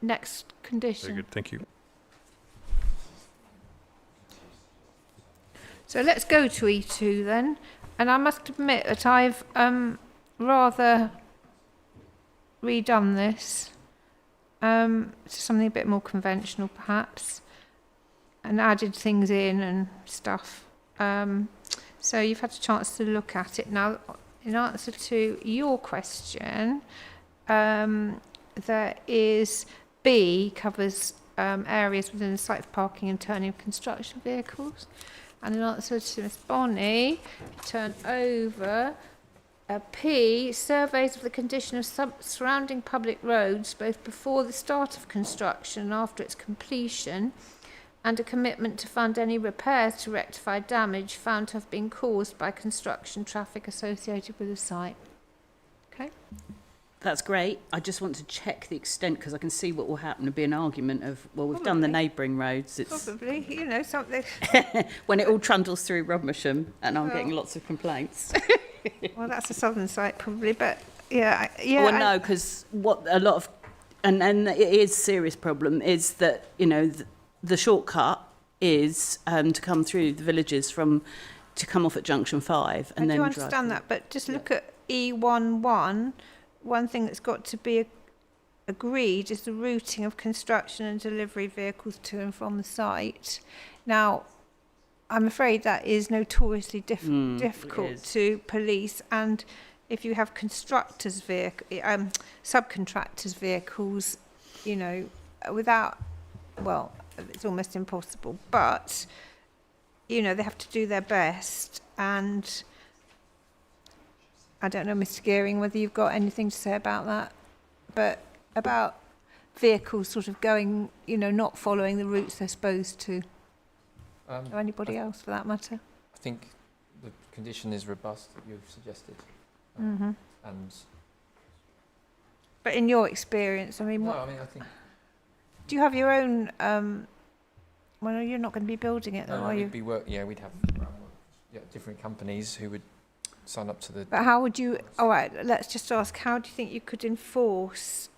next Very condition. good, thank you. So let's go to E2 then. And I must admit that I've rather redone this to something a bit more conventional perhaps and added things in and stuff. So you've had a chance to look at it. Now, in answer to your question, there is B covers areas within the site for parking and turning of construction vehicles. And in answer to Ms Bonney, turn over P, surveys of the condition of surrounding public roads, both before the start of construction and after its completion, and a commitment to fund any repairs to rectify damage found to have been caused by construction traffic associated with the site. Okay. That's great. I just want to check the extent because I can see what will happen to be an argument of, well, we've done the neighbouring roads. It's Probably, you know, something. when it all trundles through Rodmersham and I'm Well. getting lots of complaints. Well, that's a southern site probably, but yeah, yeah. Well, no, because what a lot of, and it is a serious problem, is that, you know, the shortcut is to come through the villages to come off at Junction 5 and I then do drive understand that, but just look at E11. One thing that's got to be agreed is the routing of construction and delivery vehicles to and from the site. Now, I'm afraid that is notoriously difficult is. to police, and if you have constructors' subcontractors' vehicles, you know, without, well, it's almost impossible. But you know, they have to do their best, and I don't know, Mr. Gearing, whether you've got anything to say about that, but about vehicles sort of going, you know, not following the routes they're supposed to. Or anybody else for that matter. I think the condition is robust that you've suggested. Mhm. And But in your experience, I mean, no, what I mean, I think do you have your own? Well, you're not going to be building it, though, no, are you? we'd have different companies who would sign up to the. But how would you? All right, let's just ask. How do you think you could enforce?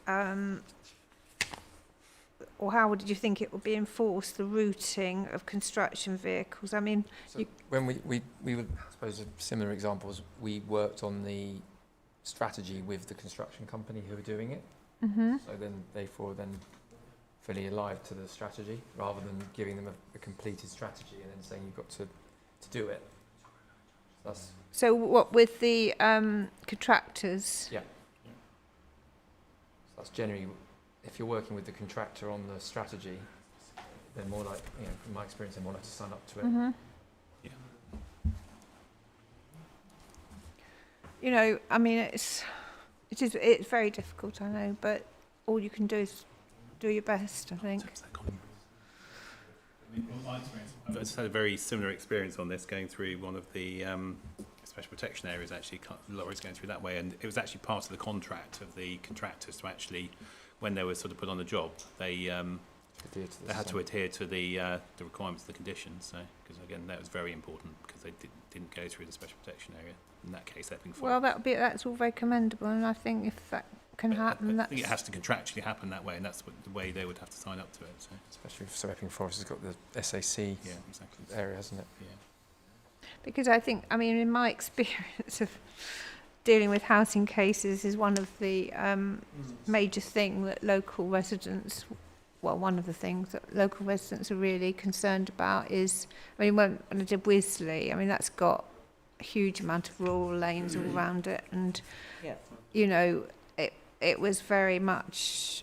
Or how would you think it would be enforced, the routing of construction vehicles? I mean, So when we would, I suppose, a similar examples, we worked on the strategy with the construction company who were doing it. mm-hmm. So then they fully alive to the strategy, rather than giving them a completed strategy and then saying you've got to do it. So what with the contractors? That's generally, if you're working with the contractor on the strategy, they're more like, from my experience, they're more like to sign up to it. Mm-hmm. Yeah. I mean, it's very difficult, I know, but all you can do is do your best, I think. I've just had a very similar experience on this, going through one of the special protection areas, actually, lorries going through that way, and it was actually part of the contract of the contractors to actually, when they were sort of put on the job, they had to adhere to the requirements of the conditions. So, because again, that was very important, because they didn't go through the special protection area. In that case, they've been fined. Well, that's all very commendable, and I think if that can happen, I think it has to contractually happen that way, and that's the way they would have to sign up to it. So. Especially if Epping Forest has got the SAC exactly. area, hasn't it? Yeah. Because I think, I mean, in my experience of dealing with housing cases, is one of the major thing that local residents, well, one of the things that local residents are really concerned about is, I mean, when I did Wisley, I mean, that's got a huge amount of rural lanes all around it, and, it was very much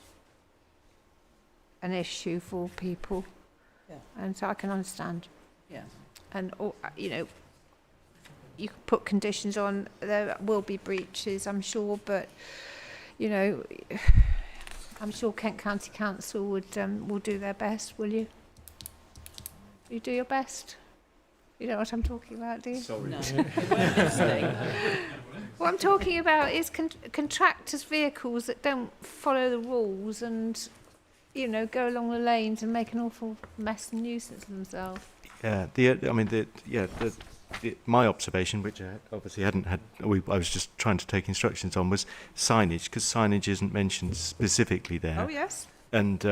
an issue for people. Yeah. And so I can understand. Yeah. And, you can put conditions on, there will be breaches, I'm sure, but, I'm sure Kent County Council will do their best, will you? You do your best? You know what I'm talking about, do you? Sorry. No, they weren't listening. What I'm talking about is contractors' vehicles that don't follow the rules and, go along the lanes and make an awful mess and nuisance of themselves. Yeah, my observation, which I obviously hadn't had, I was just trying to take instructions on, was signage, because signage isn't mentioned specifically there. Oh, yes. And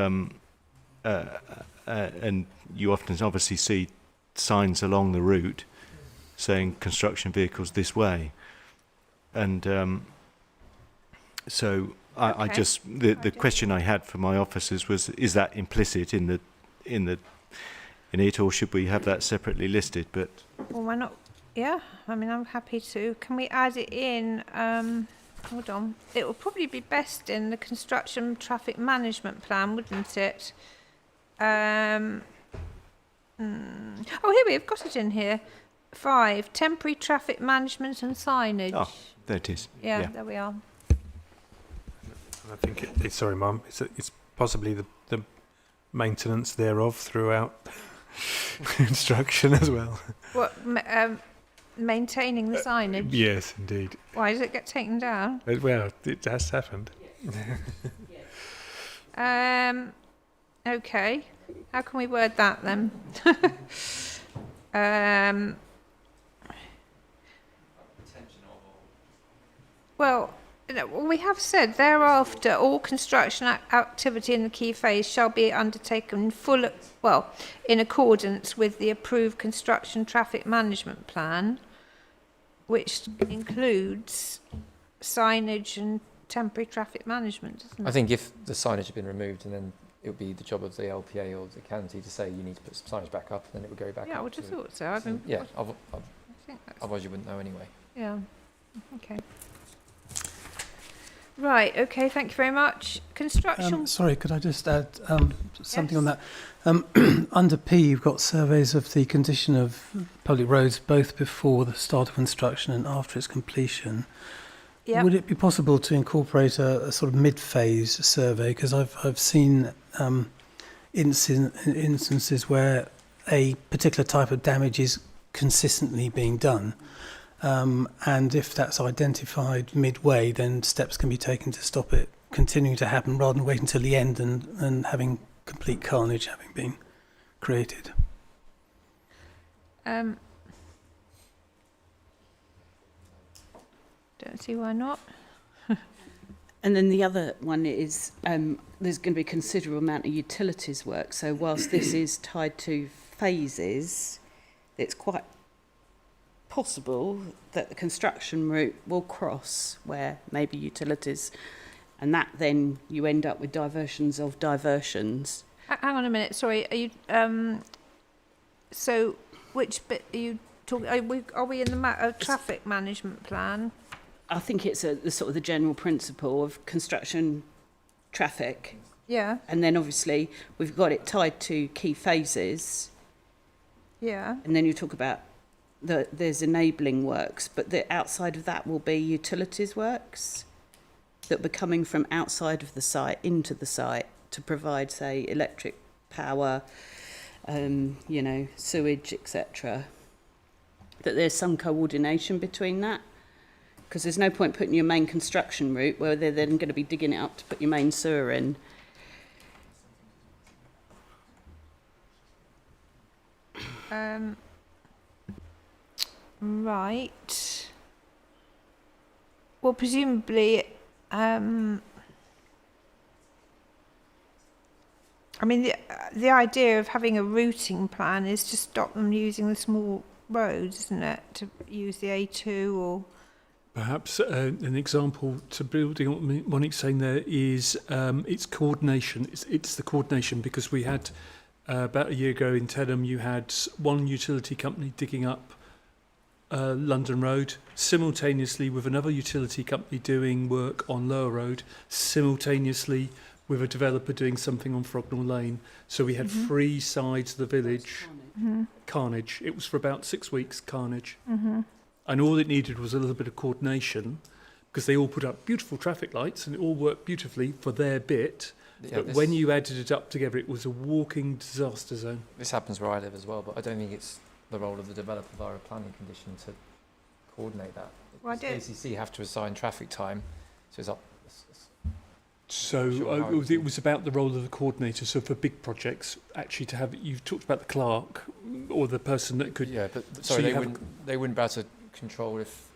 you often obviously see signs along the route saying construction vehicles this way. And so I just, the question I had for my officers was, is that implicit in it, or should we have that separately listed? But Well, why not? Yeah, I mean, I'm happy to. Can we add it in? Hold on. It will probably be best in the construction traffic management plan, wouldn't it? Oh, here we've got it in here. 5, temporary traffic management and signage. Oh, there it is. Yeah, there we are. And I think it's sorry, Mum. It's possibly the maintenance thereof throughout construction as well. What, maintaining the signage? Yes, indeed. Why does it get taken down? Well, it has happened. Okay. How can we word that then? Well, we have said thereafter all construction activity in the key phase shall be undertaken in accordance with the approved construction traffic management plan, which includes signage and temporary traffic management, doesn't it? I think if the signage had been removed, and then it would be the job of the LPA or the county to say you need to put some signage back up, and then it would go back up. Yeah, I would have thought so. I mean, yeah, I think that's, otherwise you wouldn't know anyway. yeah. Okay. Right, okay, thank you very much. Construction... Sorry, could I just add something on Yes. that? Under P, you've got surveys of the condition of public roads both before the start of construction and after its completion. Yep. Would it be possible to incorporate a sort of mid-phase survey? Because I've seen instances where a particular type of damage is consistently being done. And if that's identified midway, then steps can be taken to stop it continuing to happen rather than wait until the end and having complete carnage having been created. Don't see why not. And then the other one is there's going to be a considerable amount of utilities work. So whilst this is tied to phases, it's quite possible that the construction route will cross where maybe utilities, and that then you end up with diversions of diversions. Hang on a minute. Sorry. Are you? So which bit are you talking? Are we in the traffic management plan? I think it's the sort of the general principle of construction traffic. Yeah. And then obviously we've got it tied to key phases. Yeah. And then you talk about there's enabling works, but the outside of that will be utilities works that will be coming from outside of the site into the site to provide, say, electric power, sewage, etc. That there's some coordination between that. Because there's no point putting your main construction route where they're then going to be digging it up to put your main sewer in. Right. Well, presumably, I mean, the idea of having a routing plan is to stop them using the small roads, isn't it? To use the A2 or... Perhaps an example to building on what Monique's saying there is it's coordination. It's the coordination, because we had about a year ago in Tenham, you had one utility company digging up London Road simultaneously with another utility company doing work on Lower Road, simultaneously with a developer doing something on Frognall Lane. So we had three sides of the village. Carnage. It was for about 6 weeks, carnage. And all it needed was a little bit of coordination, because they all put up beautiful traffic lights and it all worked beautifully for their bit. Yeah, but when you added it up together, it was a walking disaster zone. This happens where I live as well, but I don't think it's the role of the developer via a planning condition to coordinate that. Well, ACC have to assign traffic time, so it's up. So it was about the role of the coordinator. So for big projects, actually to have, you've talked about the clerk or the person that could... Yeah, but sorry, they wouldn't be able to control if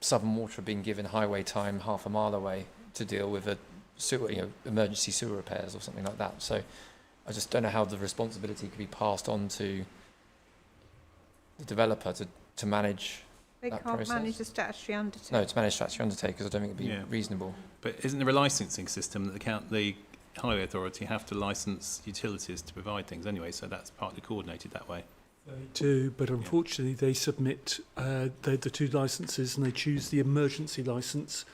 Southern Water had been given highway time half a mile away to deal with a sewer, emergency sewer repairs or something like that. So I just don't know how the responsibility could be passed on to the developer to manage. They that can't process. manage the statutory undertaking. No, to manage statutory undertakers, I don't think it'd be reasonable. But isn't there a licensing system that the highway authority have to license utilities to provide things anyway? So that's partly coordinated that way. They do, but unfortunately they submit the two licences and they choose the emergency licence,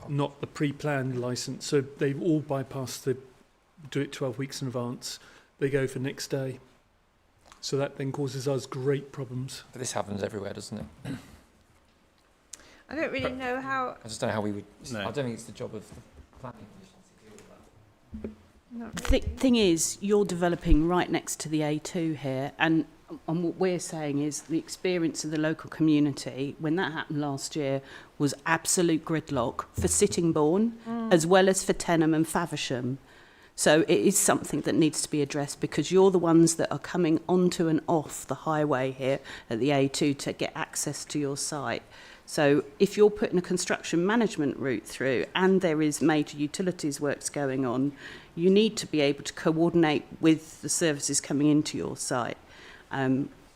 not the pre-planned licence. So they all bypass do it 12 weeks in advance. They go for next day. So that then causes us great problems. But this happens everywhere, doesn't it? I don't really know how... I just don't know how we would... No. I don't think it's the job of the planning commission to deal with that. Not really. Thing is, you're developing right next to the A2 here, and what we're saying is the experience of the local community when that happened last year was absolute gridlock for Sittingbourne as well as for Tenham and Faversham. So it is something that needs to be addressed, because you're the ones that are coming onto and off the highway here at the A2 to get access to your site. So if you're putting a construction management route through and there is major utilities works going on, you need to be able to coordinate with the services coming into your site.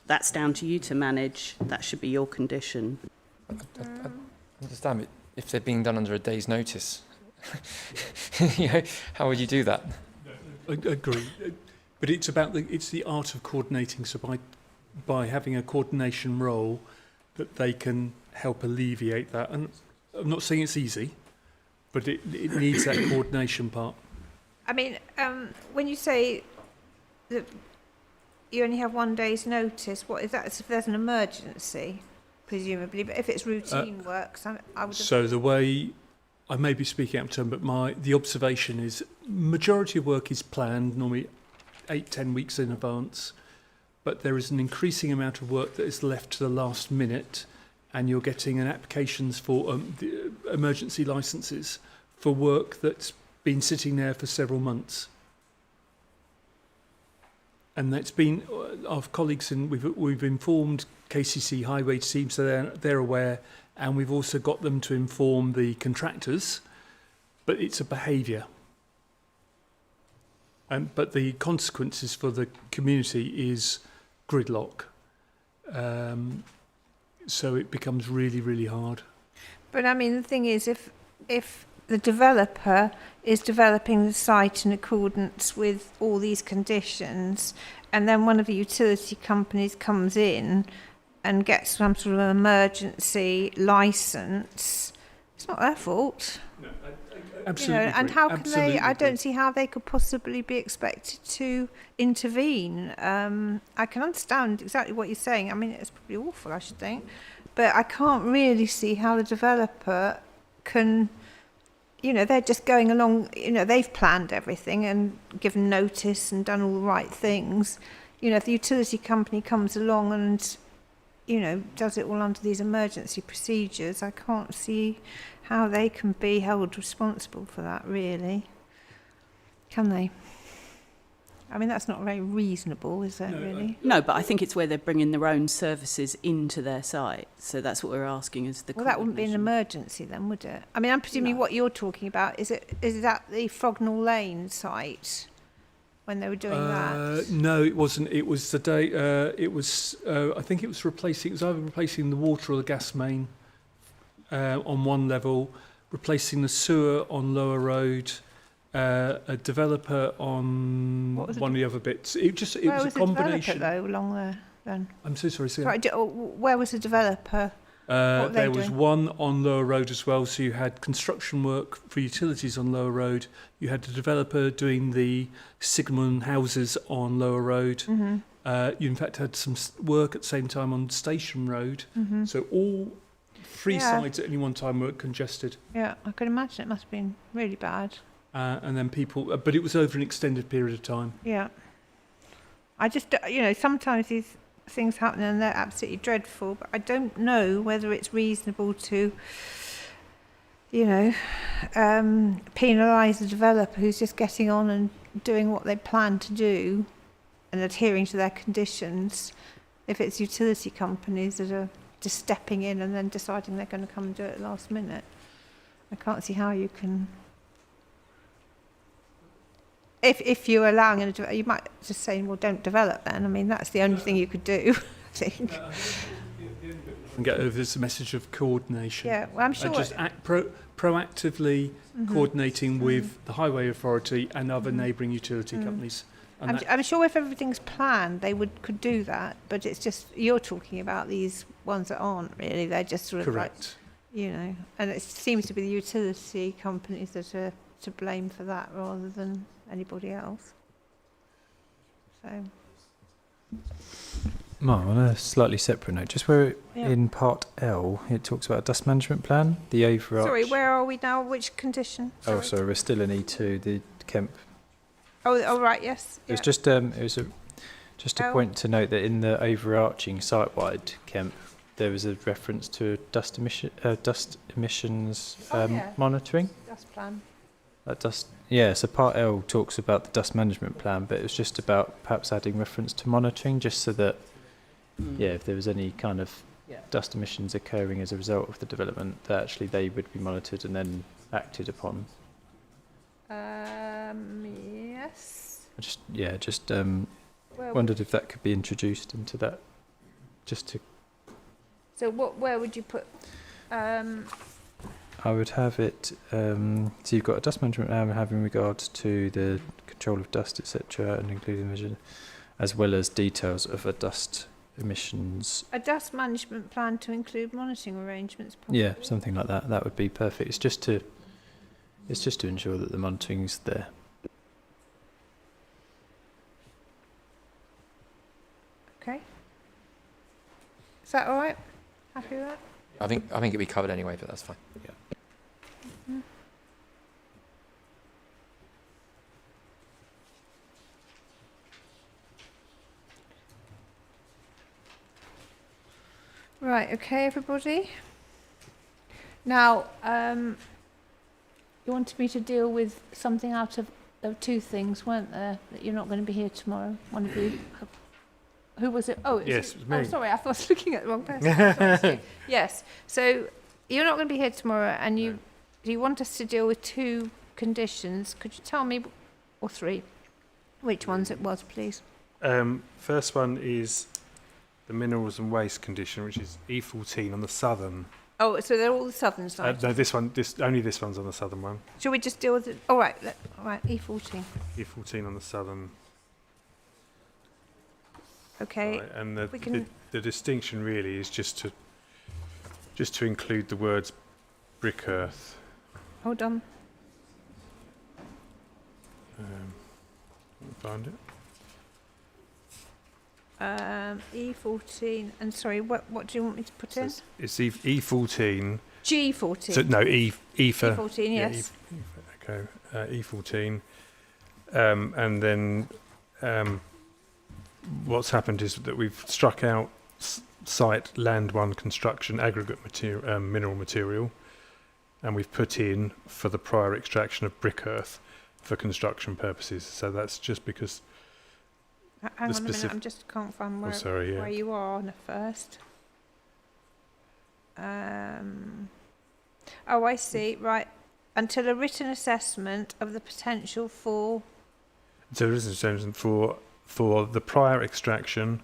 That's down to you to manage. That should be your condition. I understand, but if they're being done under a day's notice, how would you do that? I agree, but it's about it's the art of coordinating. So by having a coordination role, that they can help alleviate that. And I'm not saying it's easy, but it needs that coordination part. I mean, when you say that you only have 1 day's notice, what is that? If there's an emergency, presumably, but if it's routine works, I would have... So the way, I may be speaking out of turn, but the observation is majority of work is planned, normally 8-10 weeks in advance. but there is an increasing amount of work that is left to the last minute, and you're getting applications for the emergency licences for work that's been sitting there for several months. And that's been our colleagues, and we've informed KCC highway team, so they're aware, and we've also got them to inform the contractors. But it's a behaviour. But the consequences for the community is gridlock. So it becomes really, really hard. But I mean, the thing is, if the developer is developing the site in accordance with all these conditions, and then one of the utility companies comes in and gets some sort of emergency license, it's not their fault. No, absolutely. And how can absolutely they? I don't see how they could possibly be expected to intervene. I can understand exactly what you're saying. I mean, it's probably awful, I should think, but I can't really see how the developer can. They're just going along. They've planned everything and given notice and done all the right things. If the utility company comes along and does it all under these emergency procedures, I can't see how they can be held responsible for that, really. Can they? I mean, that's not very reasonable, is it, really? No, but I think it's where they're bringing their own services into their site. So that's what we're asking is the Well, that wouldn't be an emergency then, would it? I mean, I'm presuming what you're talking about, is that the Frognall Lane site when they were doing that? No, it wasn't. It was the day, I think it was either replacing the water or the gas main on one level, replacing the sewer on Lower Road, a developer on one of the other bits. It was a combination. Where was the developer, though, along there, then? I'm so sorry. Where was the developer? There was one on Lower Road as well, so you had construction work for utilities on Lower Road. You had the developer doing the Sigmund houses on Lower Road. Mm-hmm. You in fact had some work at the same time on Station Road. Mm-hmm. So all three sides at any one time were congested. Yeah, I could imagine it must have been really bad. And then people, but it was over an extended period of time. Yeah. I just, sometimes these things happen and they're absolutely dreadful, but I don't know whether it's reasonable to, penalise the developer who's just getting on and doing what they plan to do and adhering to their conditions, if it's utility companies that are just stepping in and then deciding they're going to come and do it last minute. I can't see how you can. If you're allowing it to, you might just say, well, don't develop then. I mean, that's the only thing you could do, I think. And get over this message of coordination. Yeah, well, I'm sure. And just act proactively coordinating with the highway authority and other neighbouring utility companies. And I'm sure if everything's planned, they could do that. But it's just, you're talking about these ones that aren't really. They're just sort of correct. And it seems to be the utility companies that are to blame for that rather than anybody else. So. Mark, on a slightly separate note, just where in part L it talks about a dust management plan, the overarch. Sorry, where are we now? Which condition? Oh, sorry, we're still in E2, the Kemp. Oh, right, yes. It was just just a point to note that in the overarching site-wide Kemp, there was a reference to dust emissions monitoring. Dust plan. So part L talks about the dust management plan, but it was just about perhaps adding reference to monitoring, just so that, if there was any kind of dust emissions occurring as a result of the development, that actually they would be monitored and then acted upon. Yes. I just wondered if that could be introduced into that, just to. So where would you put? I would have it, so you've got a dust management plan having regards to the control of dust, etc., and including measure, as well as details of a dust emissions. A dust management plan to include monitoring arrangements, possibly? Yeah, something like that. That would be perfect. It's just to ensure that the monitoring's there. Okay. Is that all right? Happy with that? I think it'd be covered anyway, but that's fine. Yeah. Right, okay, everybody. Now, you wanted me to deal with something out of there were two things, weren't there, that you're not going to be here tomorrow? One of you. Who was it? Oh, Yes, it was me. Oh, sorry, I thought I was looking at the wrong person. Sorry, it's you. Yes. So you're not going to be here tomorrow, and you want us to deal with two conditions. Could you tell me, or three, which ones it was, please? First one is the minerals and waste condition, which is E14 on the southern. Oh, so they're all the southern side. No, only this one's on the southern one. Shall we just deal with it? All right, all right. E14. E14 on the southern. Okay. Right, and the distinction really is just to include the words brick earth. Hold on. Find it. E14, and sorry, what do you want me to put in? It's E14. G14. So, no, E for... E14, yes. Okay, E14. And then what's happened is that we've struck out site land one construction aggregate material, mineral material, and we've put in for the prior extraction of brick earth for construction purposes. So that's just because... Hang on a minute, I just can't find where you are on the first. Oh, I see. Right. Until a written assessment of the potential for... So there is an assessment for the prior extraction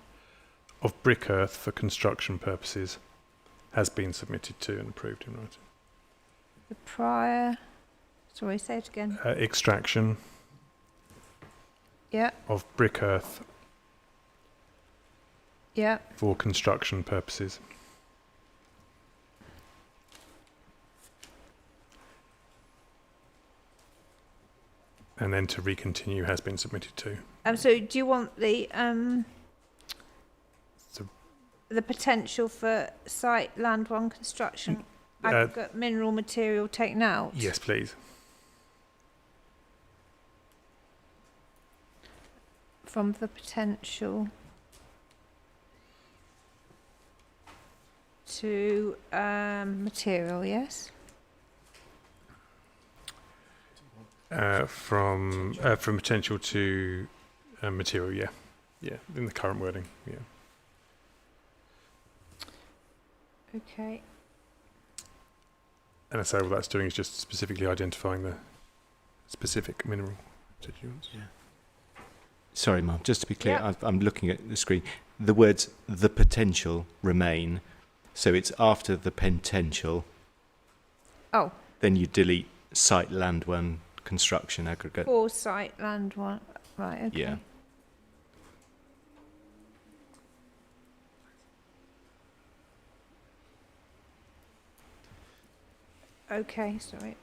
of brick earth for construction purposes has been submitted to and approved in writing. The prior... Sorry, say it again. Extraction of brick earth for construction purposes. And then to recontinue has been submitted to. So do you want the potential for site land one construction aggregate mineral material taken out? Yes, please. From the potential to material, yes? From potential to material, yeah, in the current wording, yeah. Okay. And I say all that's doing is just specifically identifying the specific mineral constituents. Yeah. Sorry, Mark, just to be clear, I'm looking at the screen. The words "the potential" remain, so it's after the potential. Oh. Then you delete site land one construction aggregate. For site land one, right? Okay. Yeah. Okay, sorry.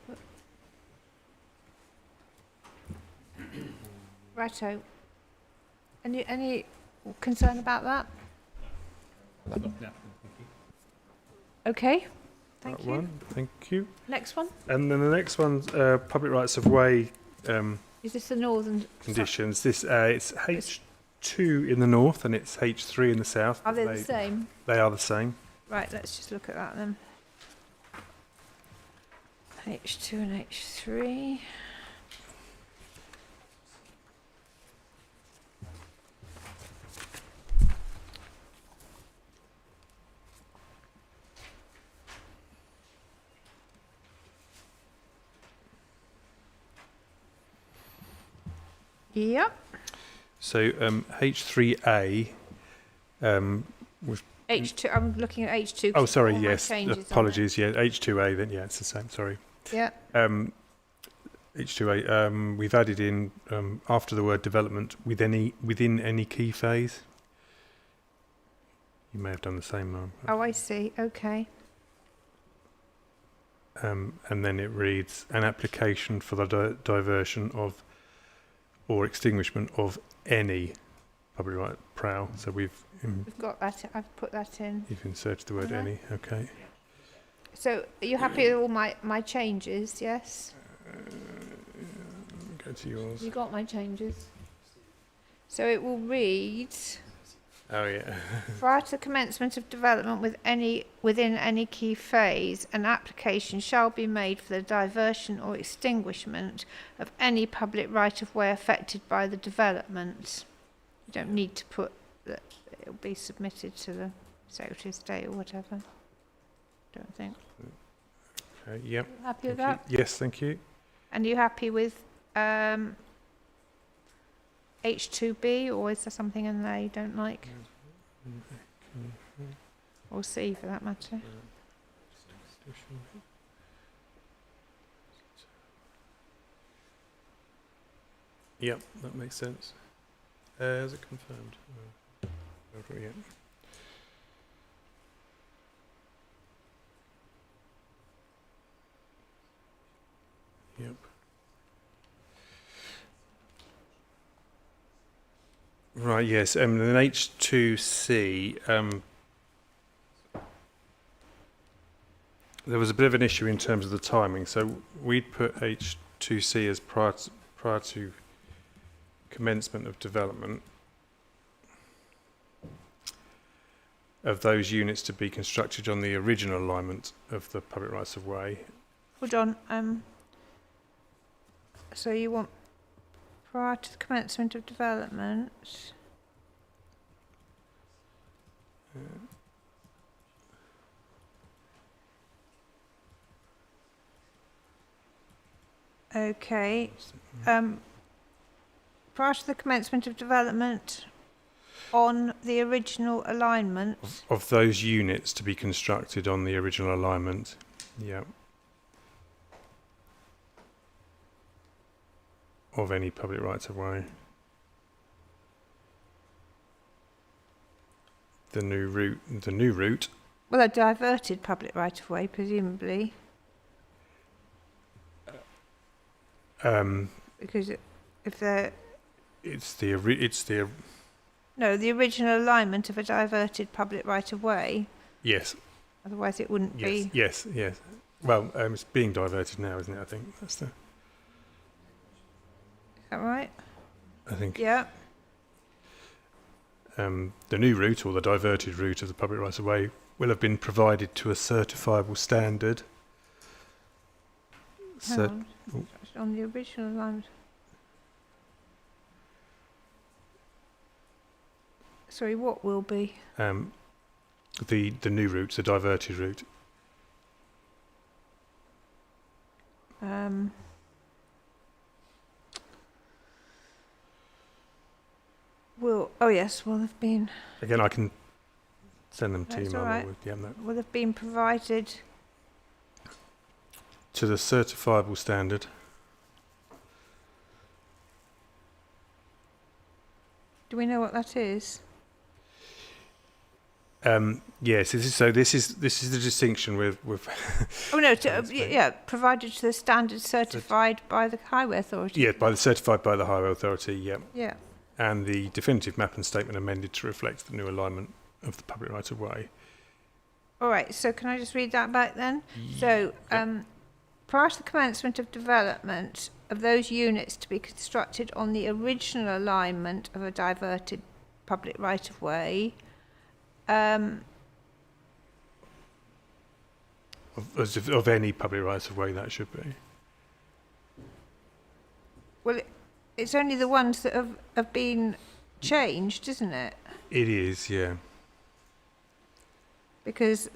Righto. Any concern about that? No. Okay. Thank you. Thank you. Next one. And then the next one's public rights of way Is this the northern conditions. This it's H2 in the north and it's H3 in the south. Are they the same? They are the same. Right, let's just look at that then. H2 and H3. Yep. So H3A was H2. I'm looking at H2. Oh, sorry. Yes. Apologies. Yeah. H2A. Then yeah, it's the same. Sorry. Yeah. H2A. We've added in after the word development within any key phase. You may have done the same, Mum. Oh, I see. Okay. And then it reads an application for the diversion of or extinguishment of any public right prowl. So we've got that. I've put that in. You've inserted the word any. Okay. So are you happy with all my changes? Yes. Go to yours. You got my changes. So it will read. Oh, yeah. Prior to the commencement of development within any key phase, an application shall be made for the diversion or extinguishment of any public right-of-way affected by the development. You don't need to put that it'll be submitted to the Secretary of State or whatever. Don't think. Okay, yep. Happy with Thank that? you. Yes, thank you. And are you happy with H2B, or is there something in there you don't like? Or C for that matter? Yep, that makes sense. Is it confirmed? Not yet. Yep. Right, yes, and then H2C, there was a bit of an issue in terms of the timing, so we'd put H2C as prior to commencement of development of those units to be constructed on the original alignment of the public rights of way. Hold on. So you want prior to the commencement of development. Okay. Prior to the commencement of development on the original alignment. Of those units to be constructed on the original alignment. Yeah. Of any public rights of way. The new route. Well, a diverted public right of way, presumably. Because if they're the original alignment of a diverted public right of way. Yes. Otherwise, it wouldn't be. Yes. Well, it's being diverted now, isn't it? I think that's the. Is that right? I think. Yeah. The new route or the diverted route of the public rights of way will have been provided to a certifiable standard. On the original alignment. Sorry, what will be? The new route, the diverted route. Will have been. Again, I can send them to you. All right. Will have been provided to the certifiable standard. Do we know what that is? Yes. This is the distinction with. Oh no! Provided to the standard certified by the Highway Authority. Yeah, certified by the Highway Authority. Yeah. Yeah. And the definitive map and statement amended to reflect the new alignment of the public right of way. All right. So can I just read that back then? So, prior to the commencement of development of those units to be constructed on the original alignment of a diverted public right of way. Of any public rights of way, that should be. Well, it's only the ones that have been changed, isn't it? It is, yeah. Because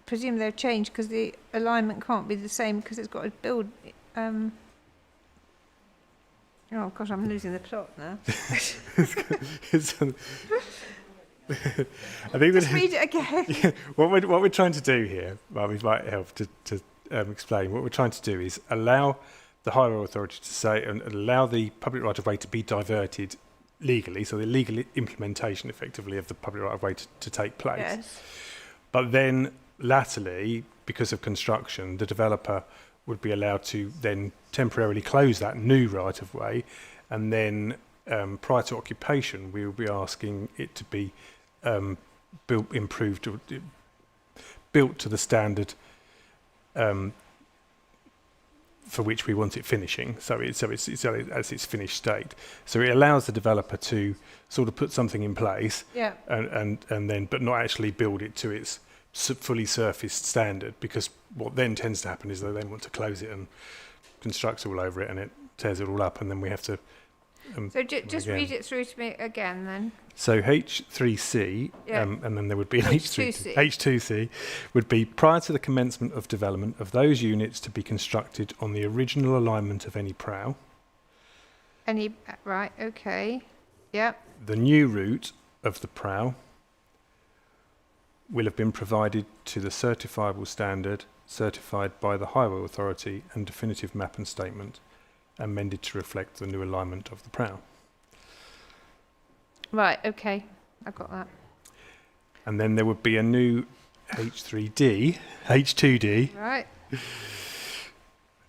presume they've changed because the alignment can't be the same because it's got to build. Oh gosh, I'm losing the plot now. I think just read it again. Yeah, what we're trying to do here, well, it might help to explain. What we're trying to do is allow the Highway Authority to say and allow the public right of way to be diverted legally, so the legal implementation effectively of the public right of way to take place. Yes. But then latterly, because of construction, the developer would be allowed to then temporarily close that new right of way, and then prior to occupation, we will be asking it to be built to the standard for which we want it finishing. So it's as its finished state. So it allows the developer to sort of put something in place, Yeah. and then but not actually build it to its fully surfaced standard, because what then tends to happen is they then want to close it and construct all over it, and it tears it all up, and then we have to. So just again. read it through to me again then. So H3C, Yeah. and then there would be an H2C. H2C would be prior to the commencement of development of those units to be constructed on the original alignment of any prow. Right, okay. Yep. The new route of the prow will have been provided to the certifiable standard certified by the Highway Authority and definitive map and statement amended to reflect the new alignment of the prow. Right, okay. I got that. And then there would be a new H2D, Right.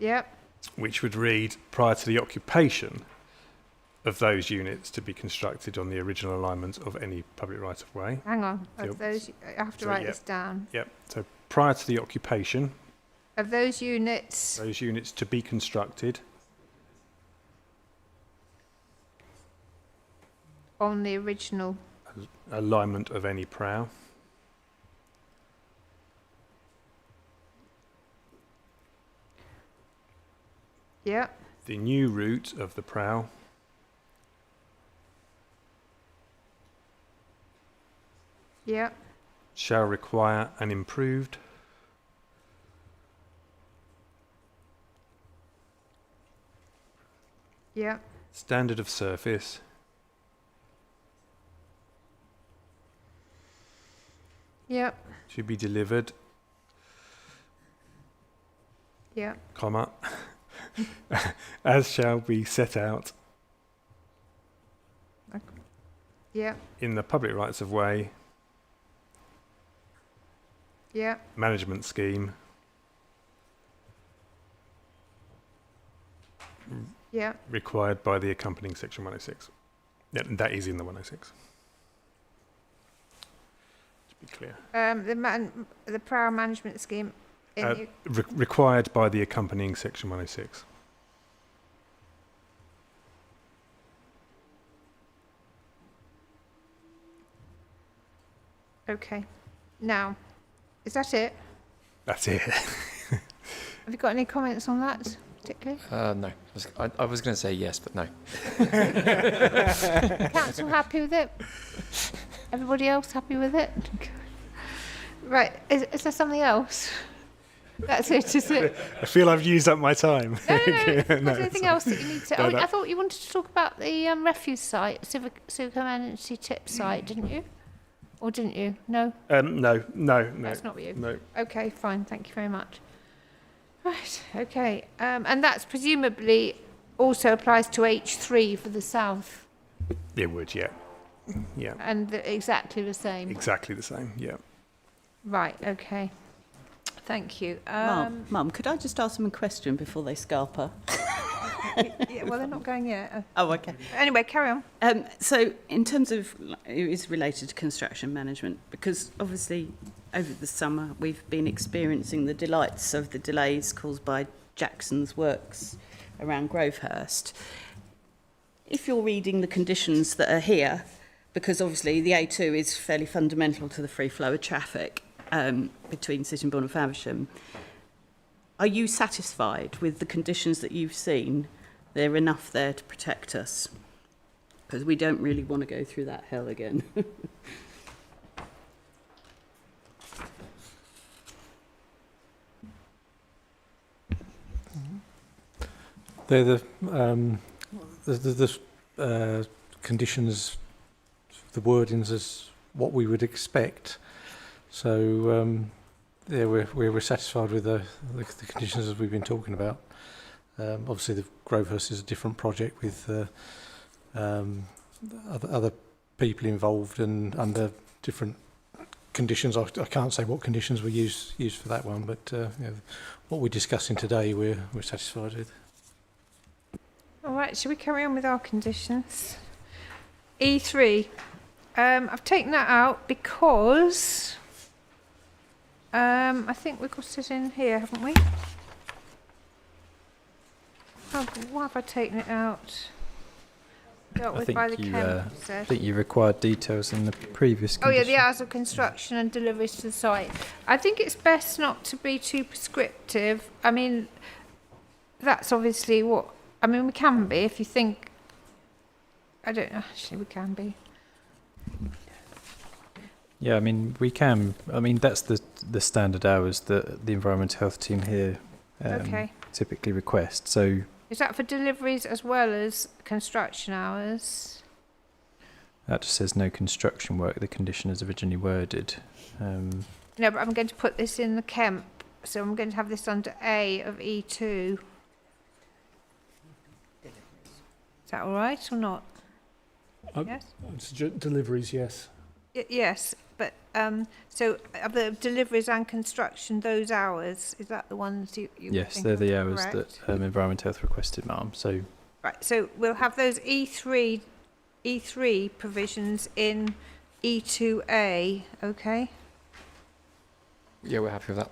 Yep. which would read prior to the occupation of those units to be constructed on the original alignment of any public right-of-way. Hang on. Of Yep. those, I have to So, write yep. this down. Yep. So prior to the occupation, Of those units those units to be constructed on the original. alignment of any prow. Yep. The new route of the prow Yep. shall require an improved Yep. standard of surface Yep. to be delivered, Yep. comma, as shall be set out Yep. in the public rights of way Yep. management scheme Yep. required by the accompanying section 106. Yeah, and that is in the 106. To be clear. The prior management scheme in Uh, the, required by the accompanying section 106. okay. Now, is that it? That's it. Have you got any comments on that particularly? No. I was going to say yes, but no. Council happy with it? Everybody else happy with it? Right. Is there something else? That's it, is it? I feel I've used up my time. No. No, Was there it's anything all else that you need to? No, Oh, no. I thought you wanted to talk about the refuse site, civic amenity tip site, didn't you? Or didn't you? No, No. that's not you. No. Okay, fine. Thank you very much. Right. Okay. And that's presumably also applies to H3 for the south, It would, yeah. Yeah. and exactly the same. Exactly the same, yeah. Right. Okay. Thank you. Mum, could I just ask them a question before they scarper? Yeah, well, they're not going yet. Oh, okay. Anyway, carry on. So in terms of, it is related to construction management, because obviously over the summer we've been experiencing the delights of the delays caused by Jackson's works around Grovehurst. If you're reading the conditions that are here, because obviously the A2 is fairly fundamental to the free flow of traffic between Sittingbourne and Faversham, are you satisfied with the conditions that you've seen? They're enough there to protect us, because we don't really want to go through that hell again. They're the conditions, the wordings as what we would expect. So yeah, we're satisfied with the conditions as we've been talking about. Obviously, the Grovehurst is a different project with other people involved and under different conditions. I can't say what conditions were used for that one, but you know, what we're discussing today, we're satisfied with. All right, shall we carry on with our conditions? E3. I've taken that out because I think we've got it in here, haven't we? Why have I taken it out? Dealt I with think by the you, Kemp I said. think you required details in the previous Oh yeah, condition. the hours of construction and deliveries to the site. I think it's best not to be too prescriptive. I mean, that's obviously what, I mean, we can be if you think, I don't know, actually we can be. Yeah, I mean, we can. I mean, that's the standard hours that the environmental health team here Okay. typically request. So Is that for deliveries as well as construction hours? that just says no construction work. The condition is originally worded. No, but I'm going to put this in the Kemp, so I'm going to have this under A of E2. Is that all right or not? Yes? Deliveries, yes. Yes, but so of the deliveries and construction, those hours, is that the ones you Yes, think they're are the hours correct? that environmental health requested, ma'am. So Right, so we'll have those E3 provisions in E2A, okay? Yeah, we're happy with that.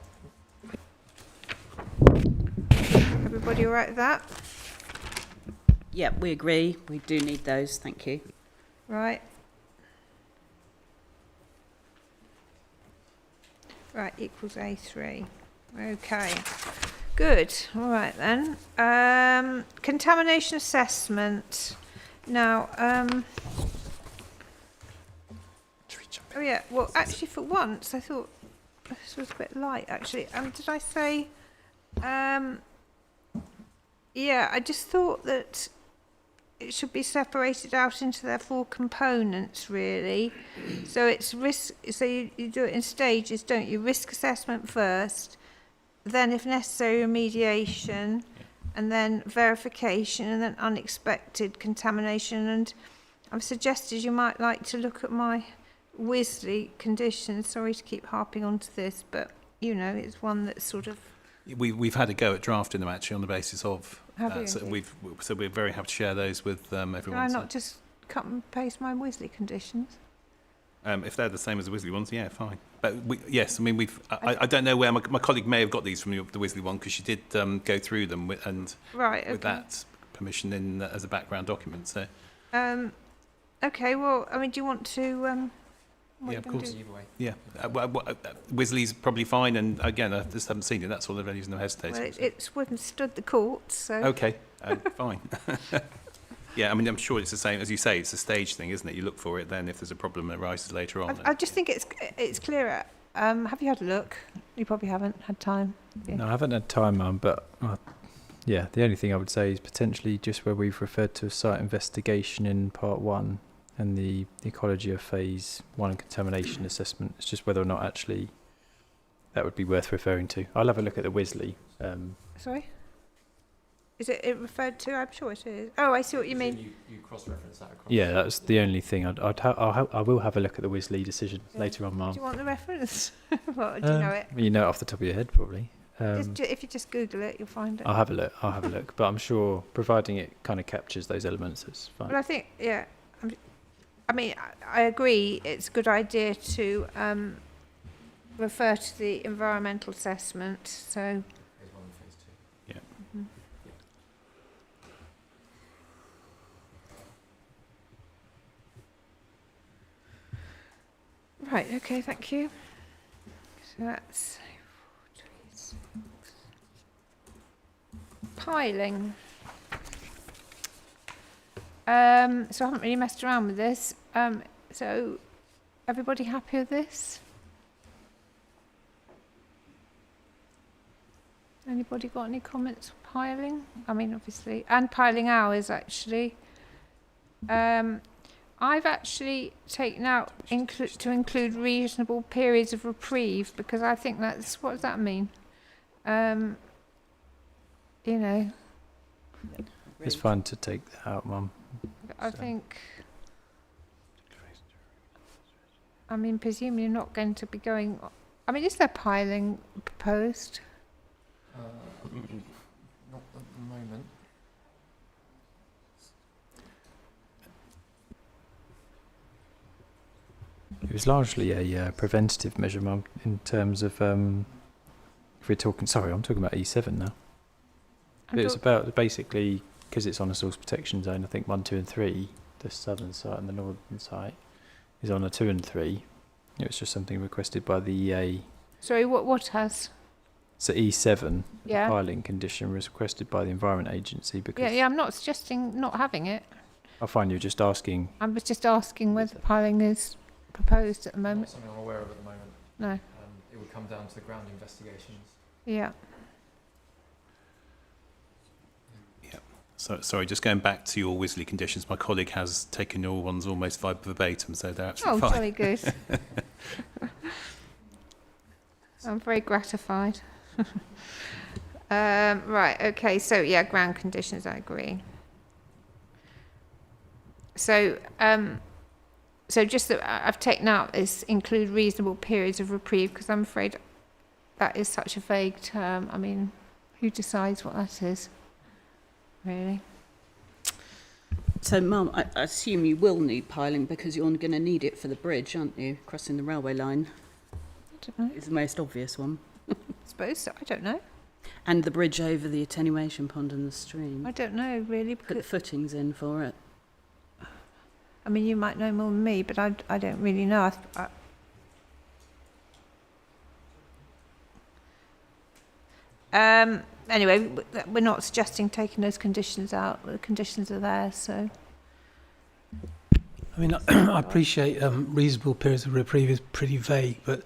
Everybody all right with that? Yep, we agree. We do need those. Thank you. Right. Right, equals A3. Okay. Good. All right then. Contamination assessment. Now, oh yeah, well actually for once I thought this was a bit light actually. Did I say, yeah, I just thought that it should be separated out into their 4 components really. So it's risk, so you do it in stages, don't you? Risk assessment first, then if necessary remediation, and then verification, and then unexpected contamination. And I've suggested you might like to look at my Wisley conditions. Sorry to keep harping onto this, but you know, it's one that's sort of... We've had a go at drafting them actually on the basis of Have you? so we're very happy to share those with everyone. Can I So, not just cut and paste my Wisley conditions? if they're the same as the Wisley ones, yeah, fine. But yes, I mean I don't know where my colleague may have got these from the Wisley one because she did go through them with that permission in as a background document. So okay, well, I mean, do you want to... what yeah, are of you gonna course. do? Either way. Yeah, Wisley's probably fine. And again, I just haven't seen it. That's all. I've only no hesitation. Well, it's withstood the courts, so... Okay, fine. Yeah, I mean, I'm sure it's the same as you say. It's a stage thing, isn't it? You look for it, then if there's a problem that arises later on. I just think it's clearer. Have you had a look? You probably haven't had time. Yeah. no, I haven't had time, ma'am. But yeah, the only thing I would say is potentially just where we've referred to a site investigation in part 1 and the ecology of phase 1 and contamination assessment. It's just whether or not actually that would be worth referring to. I'll have a look at the Wisley. Sorry? Is it referred to? I'm sure it is. Oh, I see what you mean. You cross-reference that across. Yeah, that's the only thing. I will have a look at the Wisley decision Yeah. later on, ma'am. Do you want the reference? Well, do you know it? You know it off the top of your head, probably. If you just Google it, you'll find it. I'll have a look. But I'm sure, providing it kind of captures those elements, it's fine. Well, I think, yeah. I mean, I agree. It's a good idea to refer to the environmental assessment. So. Phase 1 and phase 2. Yeah. Mhm. Right, okay, thank you. So that's piling. So I haven't really messed around with this. So everybody happy with this? Anybody got any comments on piling? I mean, obviously, and piling hours actually. I've actually taken out to include reasonable periods of reprieve because I think that's, what does that mean? You know. It's fine to take that out, mum. I think, I mean, presumably you're not going to be going, I mean, is there piling proposed? Not at the moment. It was largely a preventative measure, mum, in terms of if we're talking. Sorry, I'm talking about E7 now. But it's about basically, because it's on a source protection zone, I think 1, 2 and 3, the southern site and the northern site, is on a 2 and 3. It was just something requested by the EA. Sorry, what has? So E7, Yeah. the piling condition, was requested by the Environment Agency because... Yeah, I'm not suggesting not having it. I find you're just asking... I was just asking whether piling is proposed at the Not moment. something I'm aware of at the moment. No. It would come down to the ground investigations. Yeah. So, sorry, just going back to your Wisley conditions, my colleague has taken your ones almost verbatim, so they're absolutely fine. Jolly good. I'm very gratified. Right, okay, so yeah, ground conditions, I agree. So, so just that I've taken out is include reasonable periods of reprieve, because I'm afraid that is such a vague term. I mean, who decides what that is, really? So, Mum, I assume you will need piling because you're going to need it for the bridge, aren't you? Crossing the railway line I don't know. is the most obvious one. I suppose so. I don't know. And the bridge over the attenuation pond and the stream. I don't know, really. Put the Because, footings in for it. I mean, you might know more than me, but I don't really know. Anyway, we're not suggesting taking those conditions out. The conditions are there, so. I mean, I appreciate reasonable periods of reprieve is pretty vague, but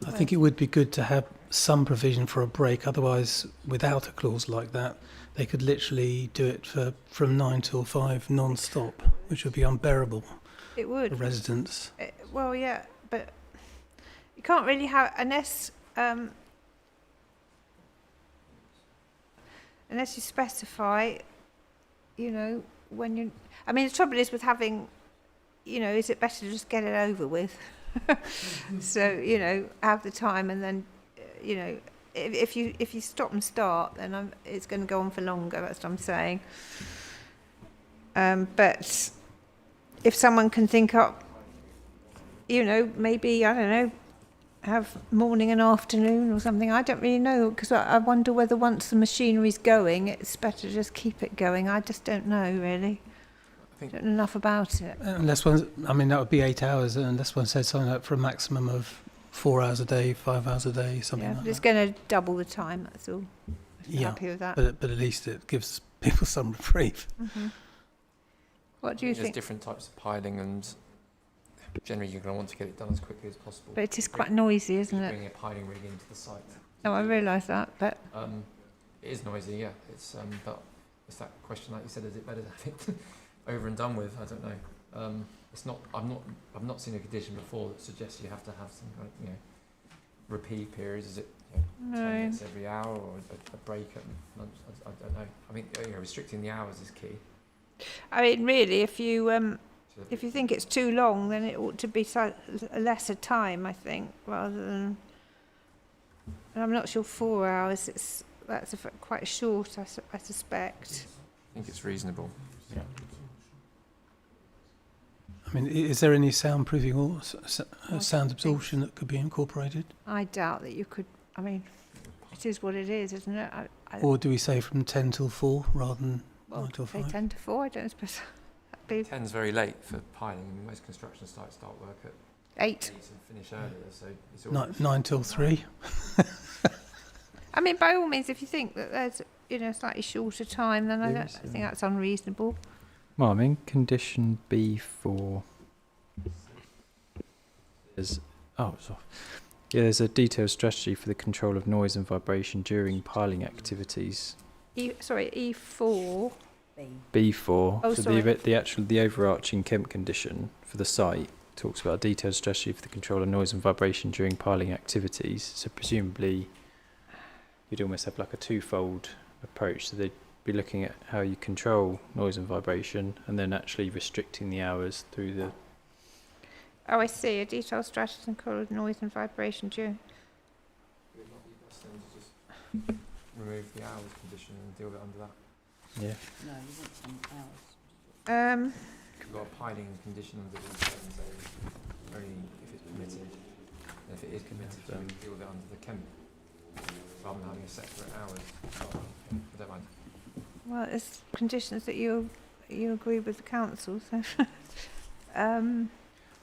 I think it would be good to have some provision for a break. Otherwise, without a clause like that, they could literally do it from 9 till 5 non-stop, which would be unbearable It for would. residents. Well, yeah, but you can't really have, unless you specify, you know, when you... I mean, the trouble is with having, you know, is it better to just get it over with? So, you know, have the time and then, you know, if you stop and start, then it's going to go on for longer, that's what I'm saying. But if someone can think up, you know, maybe, I don't know, have morning and afternoon or something. I don't really know, because I wonder whether once the machinery's going, it's better to just keep it going. I just don't know, really. I don't know enough about it. Unless one, I mean, that would be 8 hours, unless one said something like for a maximum of 4 hours a day, 5 hours a day, something like It's that. going to double the time, that's all. If you're Yeah, happy with that. but at least it gives people some reprieve. What do you There's think? different types of piling, and generally you're going to want to get it done as quickly as possible. But it is quite noisy, isn't it? Bringing a piling rig into the site. No, I realise that, but It is noisy, yeah. It's but it's that question, like you said, is it better to have it over and done with? I don't know. It's not. I've not seen a condition before that suggests you have to have some kind of, you know, repeat periods. Is it 10 minutes every hour or a break at lunch? I don't know. I mean, you know, restricting the hours is key. I mean, really, if you think it's too long, then it ought to be a lesser time, I think, rather than. And I'm not sure 4 hours. That's quite short, I suspect. I think it's reasonable. Yeah. I mean, is there any soundproofing or sound absorption that could be incorporated? I doubt that you could. I mean, it is what it is, isn't it? Or do we say from 10 till 4 rather than 9 till say 5? 10 to 4. I don't suppose that'd be 10's very late for piling. I mean, most construction sites start work at 8. and finish earlier, so it's all 9 till 3? I mean, by all means, if you think that there's, you know, slightly shorter time, then I think that's unreasonable. Well, I mean, condition B4 is... Oh, it's off. Yeah, there's a detailed strategy for the control of noise and vibration during piling activities. E4. B4. Oh, so sorry. the overarching Kemp condition for the site talks about a detailed strategy for the control of noise and vibration during piling activities. So presumably you'd almost have like a twofold approach. So they'd be looking at how you control noise and vibration and then actually restricting the hours through the... Oh, I see. A detailed strategy to control of noise and vibration during. Would it not be best then to just remove the hours condition and deal with it under that? Yeah. No, you want some hours. We've got a piling condition under the seven zone, only if it's permitted. And if it is permitted, then we deal with it under the Kemp, rather than having a separate hours. I don't mind. Well, it's conditions that you agree with the council, so. I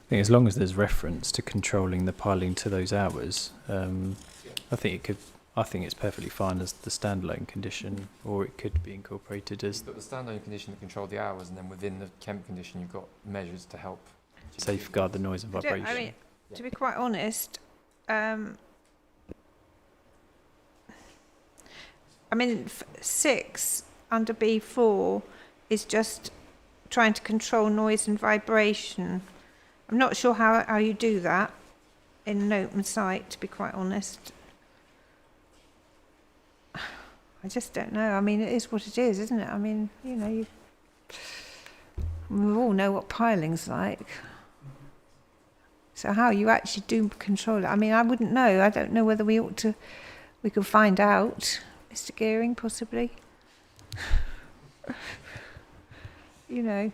think as long as there's reference to controlling the piling to those hours, I think it's perfectly fine as the standalone condition, or it could be incorporated as But the standalone condition that control the hours, and then within the Kemp condition, you've got measures to help safeguard the noise and vibration. I mean, to be quite honest, I mean, 6 under B4 is just trying to control noise and vibration. I'm not sure how you do that in an open site, to be quite honest. I just don't know. I mean, it is what it is, isn't it? I mean, you know, we all know what piling's like. So how you actually do control it, I mean, I wouldn't know. I don't know whether we could find out. Mr. Gearing, possibly. You know,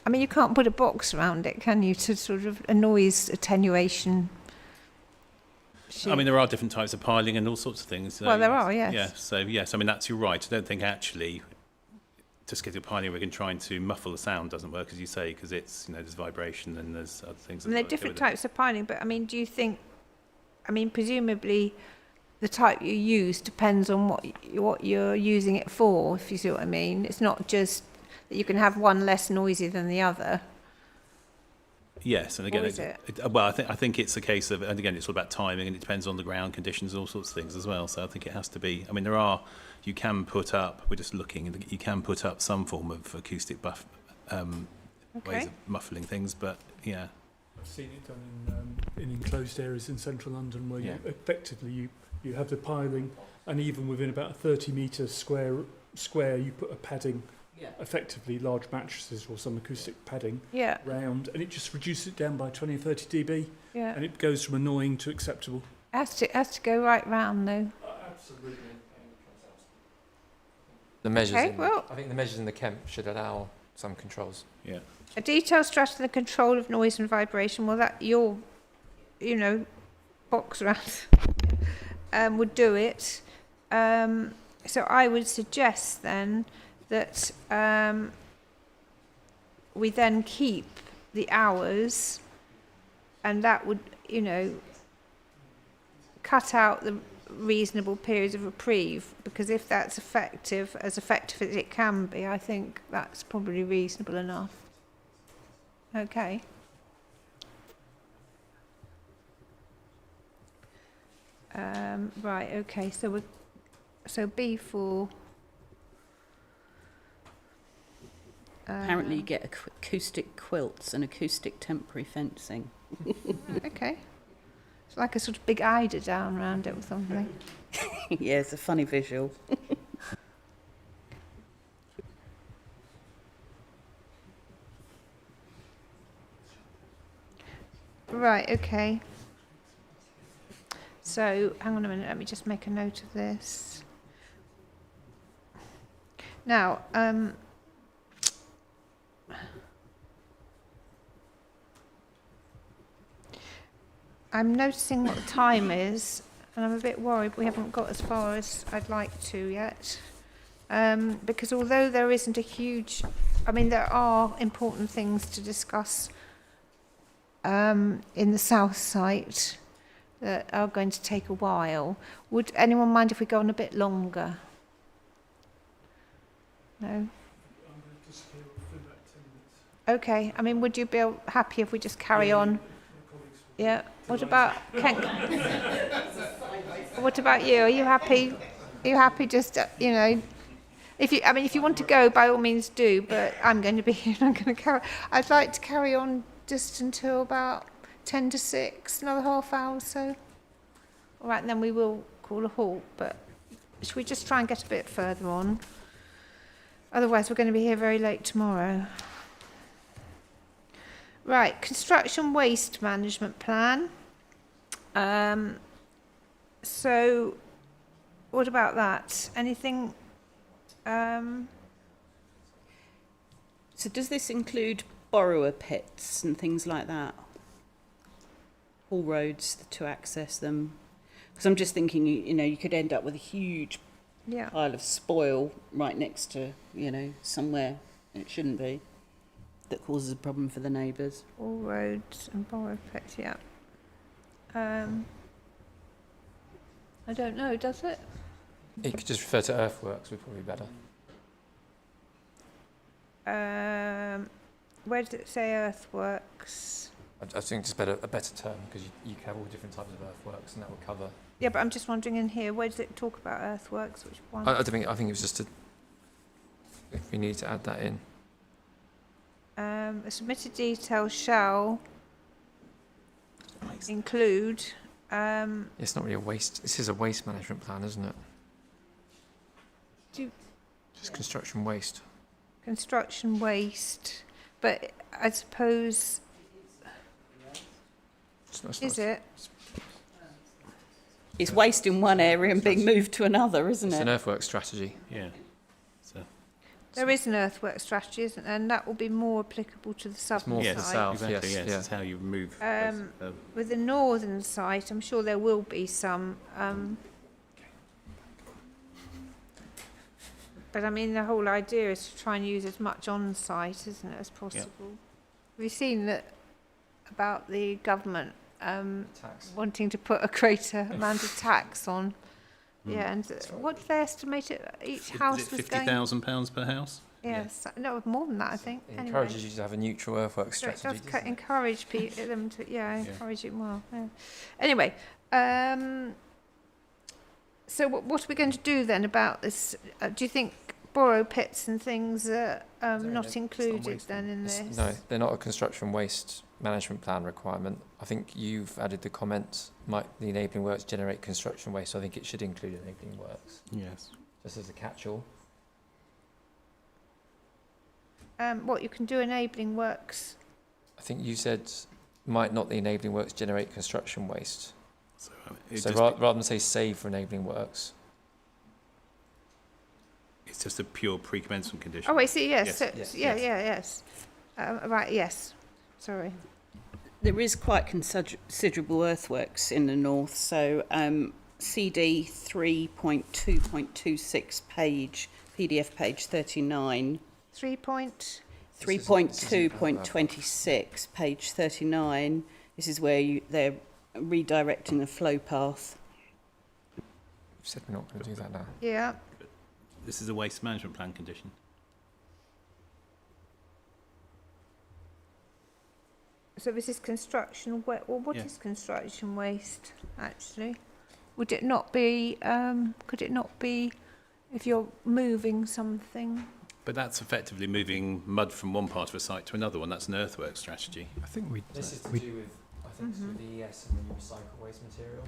I mean, you can't put a box around it, can you, to sort of a noise attenuation sheet? I mean, there are different types of piling and all sorts of things. Well, there are, yes. Yeah, so yes, I mean, you're right. I don't think actually just getting piling rig and trying to muffle the sound doesn't work, as you say, because it's, you know, there's vibration and there's other things. And there are different types of piling, but I mean, do you think, I mean, presumably the type you use depends on what you're using it for, if you see what I mean. It's not just that you can have one less noisy than the other. Yes, and again, Or is it? Well, I think it's a case of, and again, it's all about timing, and it depends on the ground conditions and all sorts of things as well. So I think it has to be. I mean, you can put up. We're just looking, and you can put up some form of acoustic ways of muffling things, but yeah. I've seen it done in enclosed areas in central London where you effectively you have the piling, and even within about a 30-metre square you put a padding. Yeah. Effectively large mattresses or some acoustic padding round, and it just reduces it down by 20 or 30 dB, and it goes from annoying to acceptable. It has to go right round, though. Absolutely. The measures. Okay, I think the measures in the Kemp should allow some controls. Yeah. A detailed strategy for the control of noise and vibration. Well, that your, you know, box around would do it. So I would suggest then that we then keep the hours, and that would, you know, cut out the reasonable periods of reprieve, because if that's effective as it can be, I think that's probably reasonable enough. Okay. Right, okay, so B4. Apparently you get acoustic quilts and acoustic temporary fencing. Okay. It's like a sort of big eider down around it or something. Yeah, it's a funny visual. Right, okay. So, hang on a minute, let me just make a note of this. Now, I'm noticing what the time is, and I'm a bit worried we haven't got as far as I'd like to yet. Because although there isn't a huge, I mean, there are important things to discuss in the south site that are going to take a while. Would anyone mind if we go on a bit longer? No? Okay, I mean, would you be happy if we just carry on? Yeah. What about what about you? Are you happy? Are you happy? Just you know, if you want to go, by all means do. But I'm going to be here. And I'm going to carry. I'd like to carry on just until about 10 to 6, another half hour or so. All right, and then we will call a halt. But should we just try and get a bit further on? Otherwise, we're going to be here very late tomorrow. Right, construction waste management plan. So, what about that? Anything? So does this include borrower pits and things like that? All roads to access them? Because I'm just thinking, you know, you could end up with a huge Yeah. pile of spoil right next to, you know, somewhere it shouldn't be, that causes a problem for the neighbours. All roads and borough pits, yeah. I don't know, does it? You could just refer to earthworks, would probably be better. Where does it say earthworks? I think it's a better term, because you can have all different types of earthworks, and that would cover. Yeah, but I'm just wondering in here, where does it talk about earthworks? Which one? I think it was just if we need to add that in. A submitted detail shall include. It's not really a waste. This is a waste management plan, isn't it? Just construction waste. Construction waste, but I suppose is it? It's waste in one area and being moved to another, isn't It's it? an earthwork strategy. Yeah. So, There is an earthwork strategy, isn't there? And that will be more applicable to the southern more side. to the south. exactly, yes, yes. It's how you move. With the northern site, I'm sure there will be some. But I mean, the whole idea is to try and use as much on-site, isn't it, as possible. We've seen that about the government Tax. wanting to put a greater amount of tax on. Yeah, and That's right. what did they estimate it? Each house is it was going. £50,000 per house? Yes, no, more than that, I think. It Anyway. encourages you to have a neutral earthwork So it strategy. does doesn't it? encourage them to, encourage it well. Yeah. Anyway, so what are we going to do then about this? Do you think borrow pits and things are not included waste then in this? No, they're not a construction waste management plan requirement. I think you've added the comment, might the enabling works generate construction waste, so I think it should include enabling works, Yes. just as a catch-all. What you can do enabling works. I think you said, might not the enabling works generate construction waste? So, So rather than say save for enabling works. it's just a pure pre-commencement condition. Oh, I see. Yes. Yes. So, Yes. yes. Right. Yes. Sorry. There is quite considerable earthworks in the north, so CD 3.2.26 page, PDF page 39, 3.2.26 page 39. This is where they're redirecting the flow path. We've said we're not going to do that now. Yeah. This is a waste management plan condition. So this is construction. Well, what Yeah. is construction waste actually? Would it not be? Could it not be if you're moving something? But that's effectively moving mud from one part of a site to another one. That's an earthwork strategy. I think we This is to we do with, I think, it's with the ES and when you recycle waste material.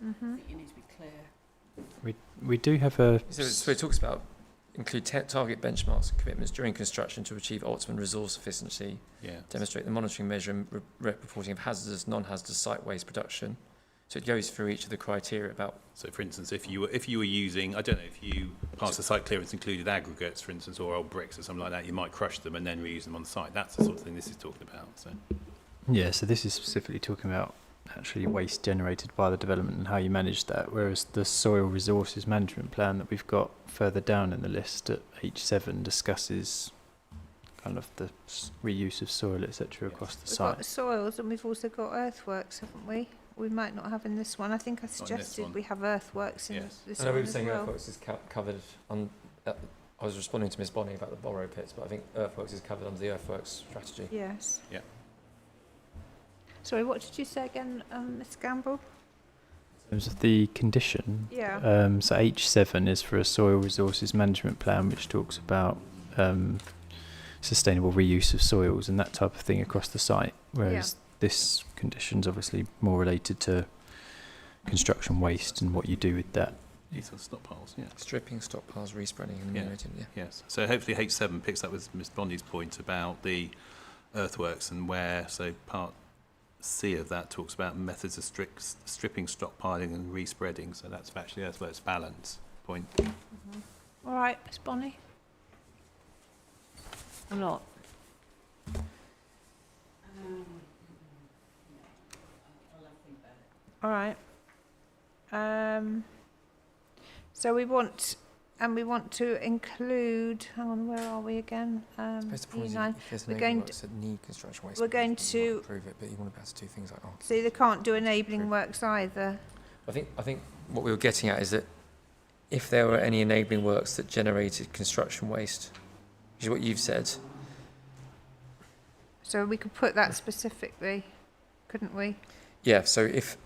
Mm-hmm. You need to be clear. we do have a So it talks about include target benchmarks and commitments during construction to achieve optimum resource efficiency, Yeah. demonstrate the monitoring, measure and reporting of hazardous, non-hazardous site waste production. So it goes through each of the criteria about. So, for instance, if you were using, I don't know, if you past the site clearance included aggregates, for instance, or old bricks or something like that, you might crush them and then reuse them on site. That's the sort of thing this is talking about. So, yeah. So this is specifically talking about actually waste generated by the development and how you manage that. Whereas the soil resources management plan that we've got further down in the list at H7 discusses kind of the reuse of soil, etc., across the We've site. got soils and we've also got earthworks, haven't we? We might not have in this one. I think I in this suggested one. we have earthworks in Yes. this I know one we were as saying well. earthworks is covered on. I was responding to Miss Bonnie about the borrow pits, but I think earthworks is covered under the earthworks strategy. Yes. Yeah. Sorry, what did you say again, Ms. Gamble? In terms of the condition, Yeah. so H7 is for a soil resources management plan, which talks about sustainable reuse of soils and that type of thing across the site, whereas this condition's obviously more related to construction waste and what you do with that. these are stockpiles, yeah. Stripping, stockpiles, respreading, and Yeah. eliminating. Yeah. Yes. So hopefully H7 picks up with Ms Bonnie's point about the earthworks and where, so part C of that talks about methods of stripping, stockpiling and respreading. So that's actually earthworks balance point. All right, Ms. Bonnie. Or not? All right. So we want to include, hang on, where are we again? I suppose the problem is E9. if there's We're enabling going works that need construction waste we're going management, you might to- approve it, but you want to be able to do things like So they can't do enabling works either. I think what we were getting at is that if there were any enabling works that generated construction waste, which is what you've said, So we could put that specifically, couldn't we? yeah. So it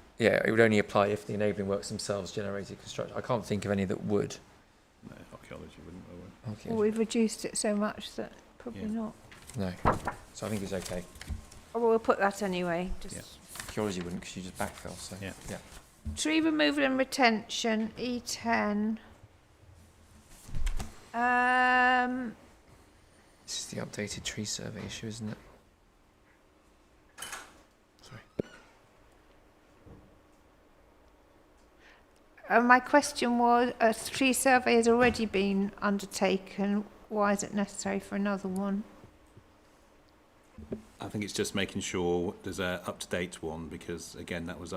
would only apply if the enabling works themselves generated construction. I can't think of any that would. No, archaeology wouldn't. I would. Okay. Well, we've reduced it so much that probably Yeah. not. No. So I think it's okay. Oh, well, we'll put that anyway. Just Yeah. Archaeology wouldn't because you just backfill. So Yeah. Tree removal and retention, E10. this is the updated tree survey issue, isn't it? Sorry. My question was, a tree survey has already been undertaken. Why is it necessary for another one? I think it's just making sure there's a up-to-date one, because again, that was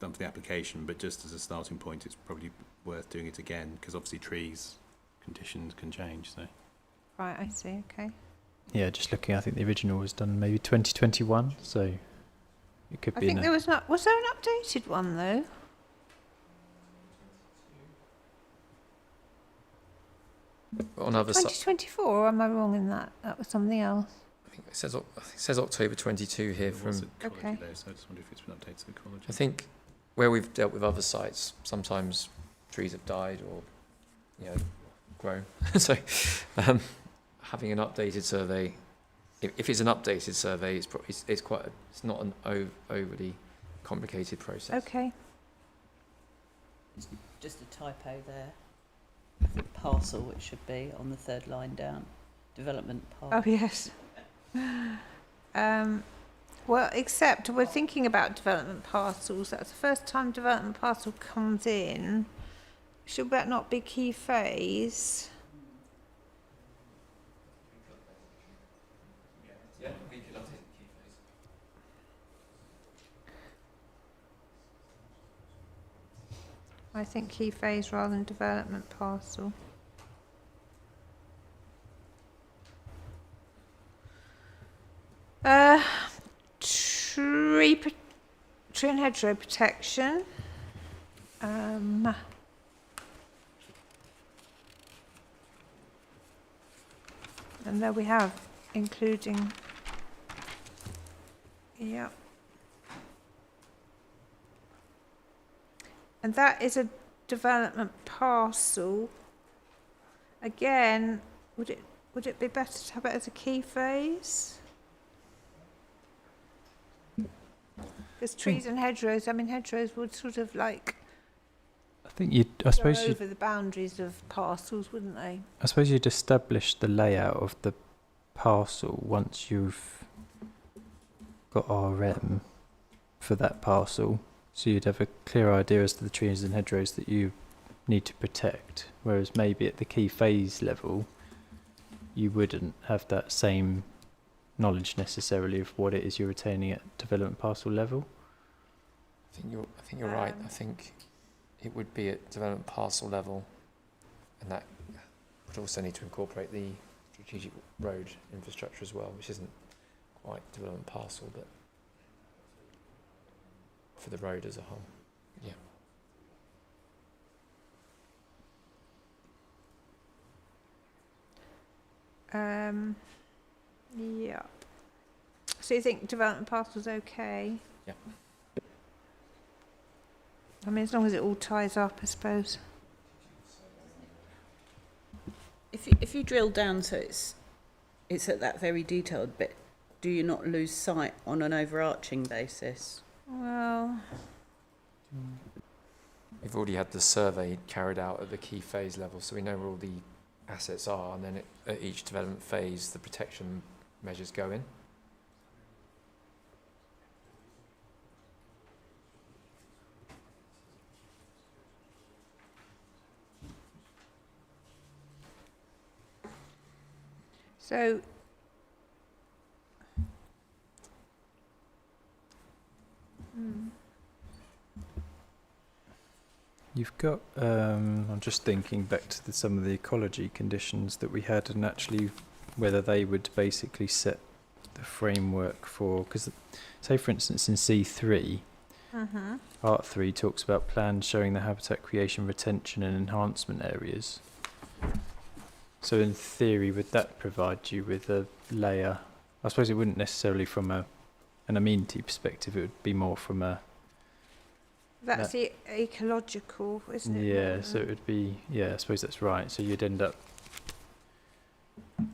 done for the application, but just as a starting point, it's probably worth doing it again, because obviously trees conditions can change. So Right, I see. Okay. Yeah, just looking, I think the original was done maybe 2021, so it could I be. think there was not. Was there an updated one though? On other side, 2024, or am I wrong in that? That was something else. I think it says October 22 here it was from. ecology Okay. though, so I just wonder if it's been updated to ecology. I think where we've dealt with other sites, sometimes trees have died or, grown. So, having an updated survey, if it's an updated survey, it's not an overly complicated process. Okay. Just a typo there. I think parcel it should be on the third line down. Development Oh parcel. yes. Well, except we're thinking about development parcels. That's the first time development parcel comes in. Should that not be key phase? Yeah, we could update the key phase. I think key phase rather than development parcel. Tree and hedgerow protection. And there we have, including, yeah. And that is a development parcel. Again, would it be better to have it as a key phase? Because trees and hedgerows, hedgerows would sort of like I think I go suppose you. over the boundaries of parcels, wouldn't they? I suppose you'd establish the layout of the parcel once you've got RM for that parcel. So you'd have a clear idea as to the trees and hedgerows that you need to protect. Whereas maybe at the key phase level, you wouldn't have that same knowledge necessarily of what it is you're retaining at development parcel level. I think you're right. I think it would be at development parcel level, and that would also need to incorporate the strategic road infrastructure as well, which isn't quite development parcel, but for the road as a whole. Yeah. Yeah. So you think development parcel's okay? Yeah. As long as it all ties up, I suppose. If you drill down so it's at that very detailed bit, do you not lose sight on an overarching basis? Well, We've already had the survey carried out at the key phase level, so we know where all the assets are, and then at each development phase, the protection measures go in. so You've got, I'm just thinking back to some of the ecology conditions that we had, and actually whether they would basically set the framework for, because say for instance in C3, Part 3 talks about plans showing the habitat creation, retention and enhancement areas. So in theory, would that provide you with a layer? I suppose it wouldn't necessarily from an amenity perspective, it would be more from a... That's the ecological, isn't it? Yeah, so it would be, yeah, I suppose that's right. So you'd end up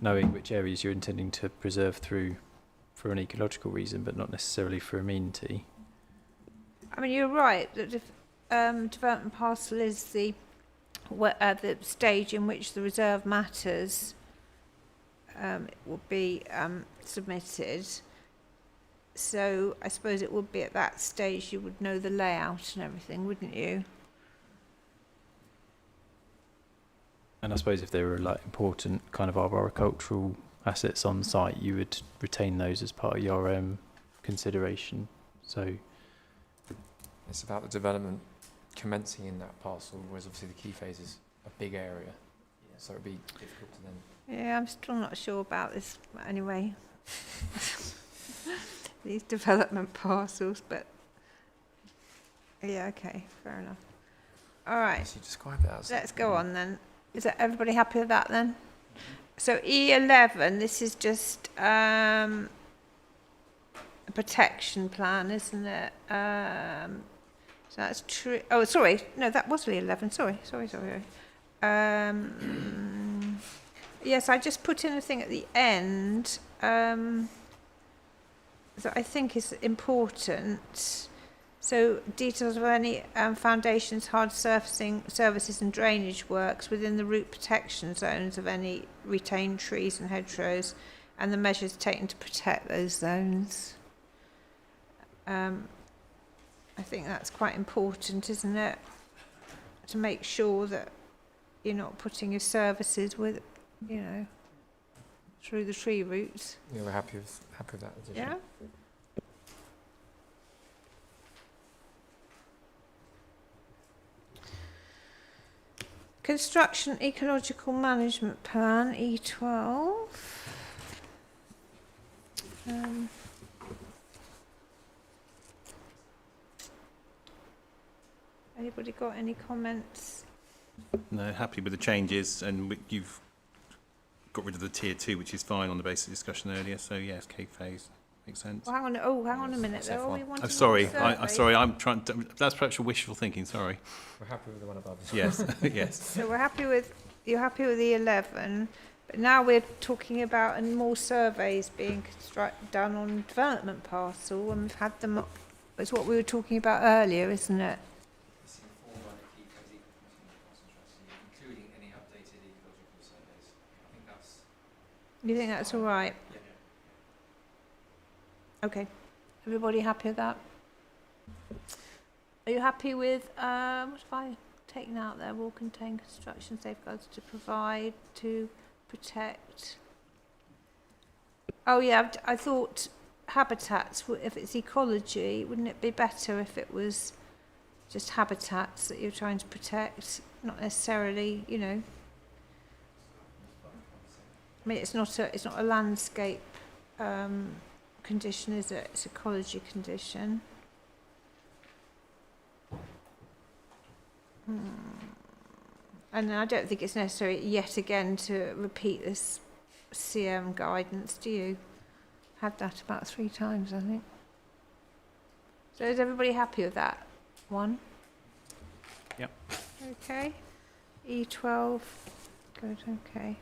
knowing which areas you're intending to preserve through for an ecological reason, but not necessarily for amenity. I mean, you're right that if development parcel is the stage in which the reserve matters will be submitted. So I suppose it would be at that stage you would know the layout and everything, wouldn't you? And I suppose if there were like important kind of arboricultural assets on site, you would retain those as part of your consideration. So It's about the development commencing in that parcel, whereas obviously the key phase is a big area, so it'd be difficult to then... Yeah, I'm still not sure about this anyway. These development parcels, but yeah, okay, fair enough. All right. As you describe it as... Let's go on then. Is that everybody happy with that then? So E11, this is just a protection plan, isn't it? So that's true. Oh, sorry. No, that was E11. Sorry. Yes, I just put in a thing at the end that I think is important. So details of any foundations, hard surfacing services and drainage works within the root protection zones of any retained trees and hedgerows, and the measures taken to protect those zones. I think that's quite important, isn't it? To make sure that you're not putting your services with, you know, through the tree roots. Yeah, we're happy with that addition. Yeah. Construction Ecological Management Plan, E12. Anybody got any comments? No, happy with the changes, and you've got rid of the tier 2, which is fine on the basis of discussion earlier. So yes, K phase makes sense. Well, hang on a minute. Though. We want Sorry, I'm trying to, that's perhaps your wishful thinking. Sorry. We're happy with the one above. Yes, yes. So you're happy with the 11, but now we're talking about more surveys being done on development parcel, and we've had them. It's what we were talking about earlier, isn't it? Including any updated ecological surveys. I think that's... You think that's all right? Yeah. Okay. Everybody happy with that? Are you happy with, what have I taken out there? Will contain construction safeguards to provide, to protect. Oh yeah, I thought habitats, if it's ecology, wouldn't it be better if it was just habitats that you're trying to protect, not necessarily, you know. I mean, it's not a landscape condition, is it? It's ecology condition. And I don't think it's necessary yet again to repeat this CM guidance, do you? Had that about 3 times, I think. So is everybody happy with that one? Yep. Okay. E12. Good, okay.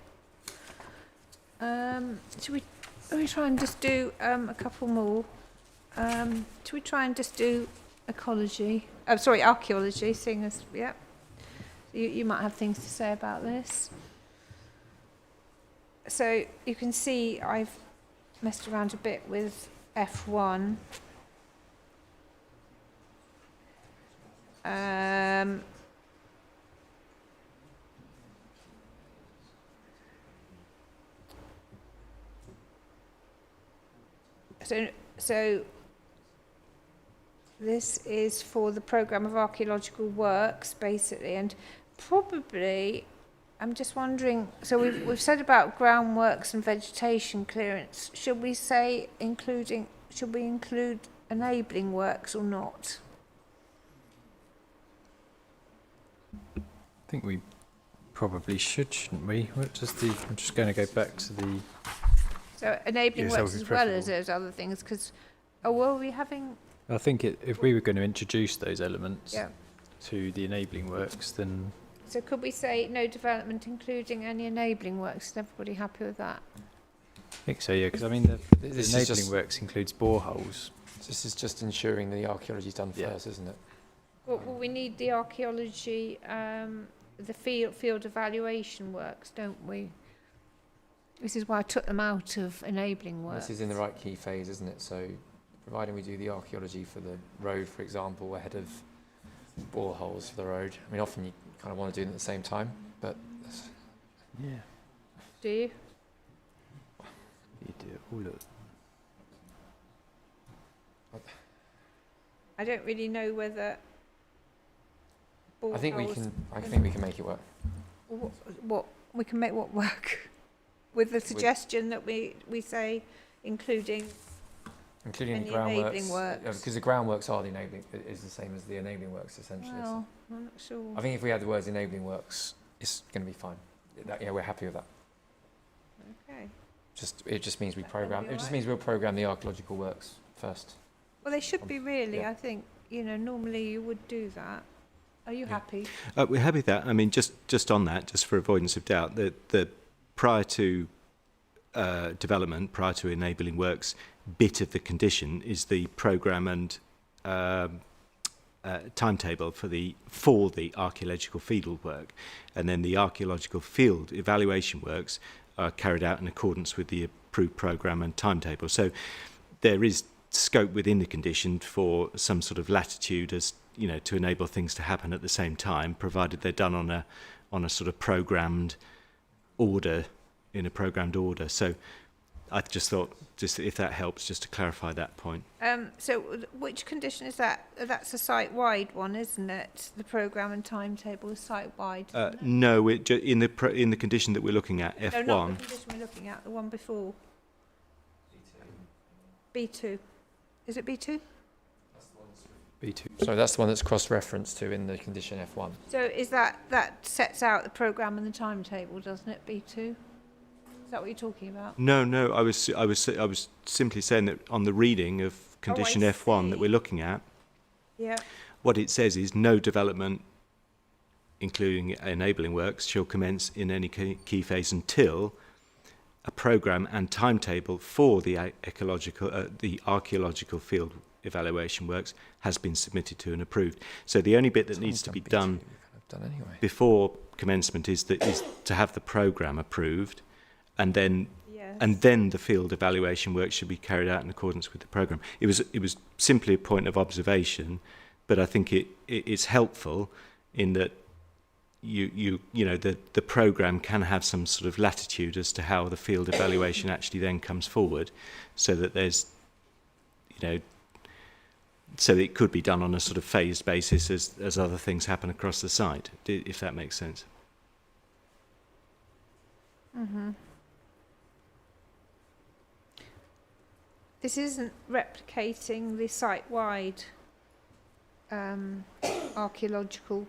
Should we try and just do a couple more? Should we try and just do ecology? Oh, sorry, archaeology, seeing as, yeah. You might have things to say about this. So you can see I've messed around a bit with F1. So This is for the programme of archaeological works, basically, and probably, I'm just wondering, so we've said about groundworks and vegetation clearance. Should we say should we include enabling works or not? I think we probably should, shouldn't we? What does I'm just going to go back to the... So enabling Yes, that works would be as well as preferable. those other things, because, were we having... I think if we were going to introduce those elements Yeah. to the enabling works, then So could we say no development including any enabling works? Is everybody happy with that? I think so, yeah, because I mean, the This is enabling just- works includes boreholes. This is just ensuring the archaeology's done Yeah. first, isn't it? Well, we need the archaeology, the field evaluation works, don't we? This is why I took them out of enabling works. This is in the right key phase, isn't it? So, providing we do the archaeology for the road, for example, ahead of boreholes for the road. I mean, often you kind of want to do them at the same time, but Yeah. Do you? You do it all at... I don't really know whether. I think we boreholes- can. I think we can make it work. What we can make what work with the suggestion that we say including. Including Any the groundworks, enabling works. because the groundworks are the enabling, is the same as the enabling works essentially. So Well, I'm not sure. I think if we had the words enabling works, it's going to be fine. Yeah, we're happy with that. Okay. It just means we That would program. be It just alright. means we'll program the archaeological works first. Well, they should be really. Yeah. I think normally you would do that. Are you Yeah. happy? We're happy with that. I mean, just on that, just for avoidance of doubt, the prior to development, prior to enabling works, bit of the condition is the programme and timetable for the archaeological field work, and then the archaeological field evaluation works are carried out in accordance with the approved programme and timetable. So there is scope within the condition for some sort of latitude as to enable things to happen at the same time, provided they're done on a sort of programmed order, in a programmed order. So I just thought, just if that helps, just to clarify that point. So which condition is that? That's a site-wide one, isn't it? The programme and timetable is site-wide. isn't it? No, in the condition that we're looking at, F1. No, not the condition we're looking at. The one before. B2. Is it B2? B2. So that's the one that's cross-referenced to in the condition F1. So is that sets out the programme and the timetable, doesn't it? B2. Is that what you're talking about? No, I was simply saying that on the reading of condition F1 that see. we're looking at, Yeah. what it says is no development, including enabling works, shall commence in any key phase until a programme and timetable for the archaeological field evaluation works has been submitted to and approved. So the only bit that needs to be done Anyway. before commencement is to have the programme approved, and then Yes. the field evaluation work should be carried out in accordance with the programme. It was simply a point of observation, but I think it's helpful in that the programme can have some sort of latitude as to how the field evaluation actually then comes forward, so that there's so it could be done on a sort of phased basis as other things happen across the site, if that makes sense. Mm-hmm. This isn't replicating the site-wide archaeological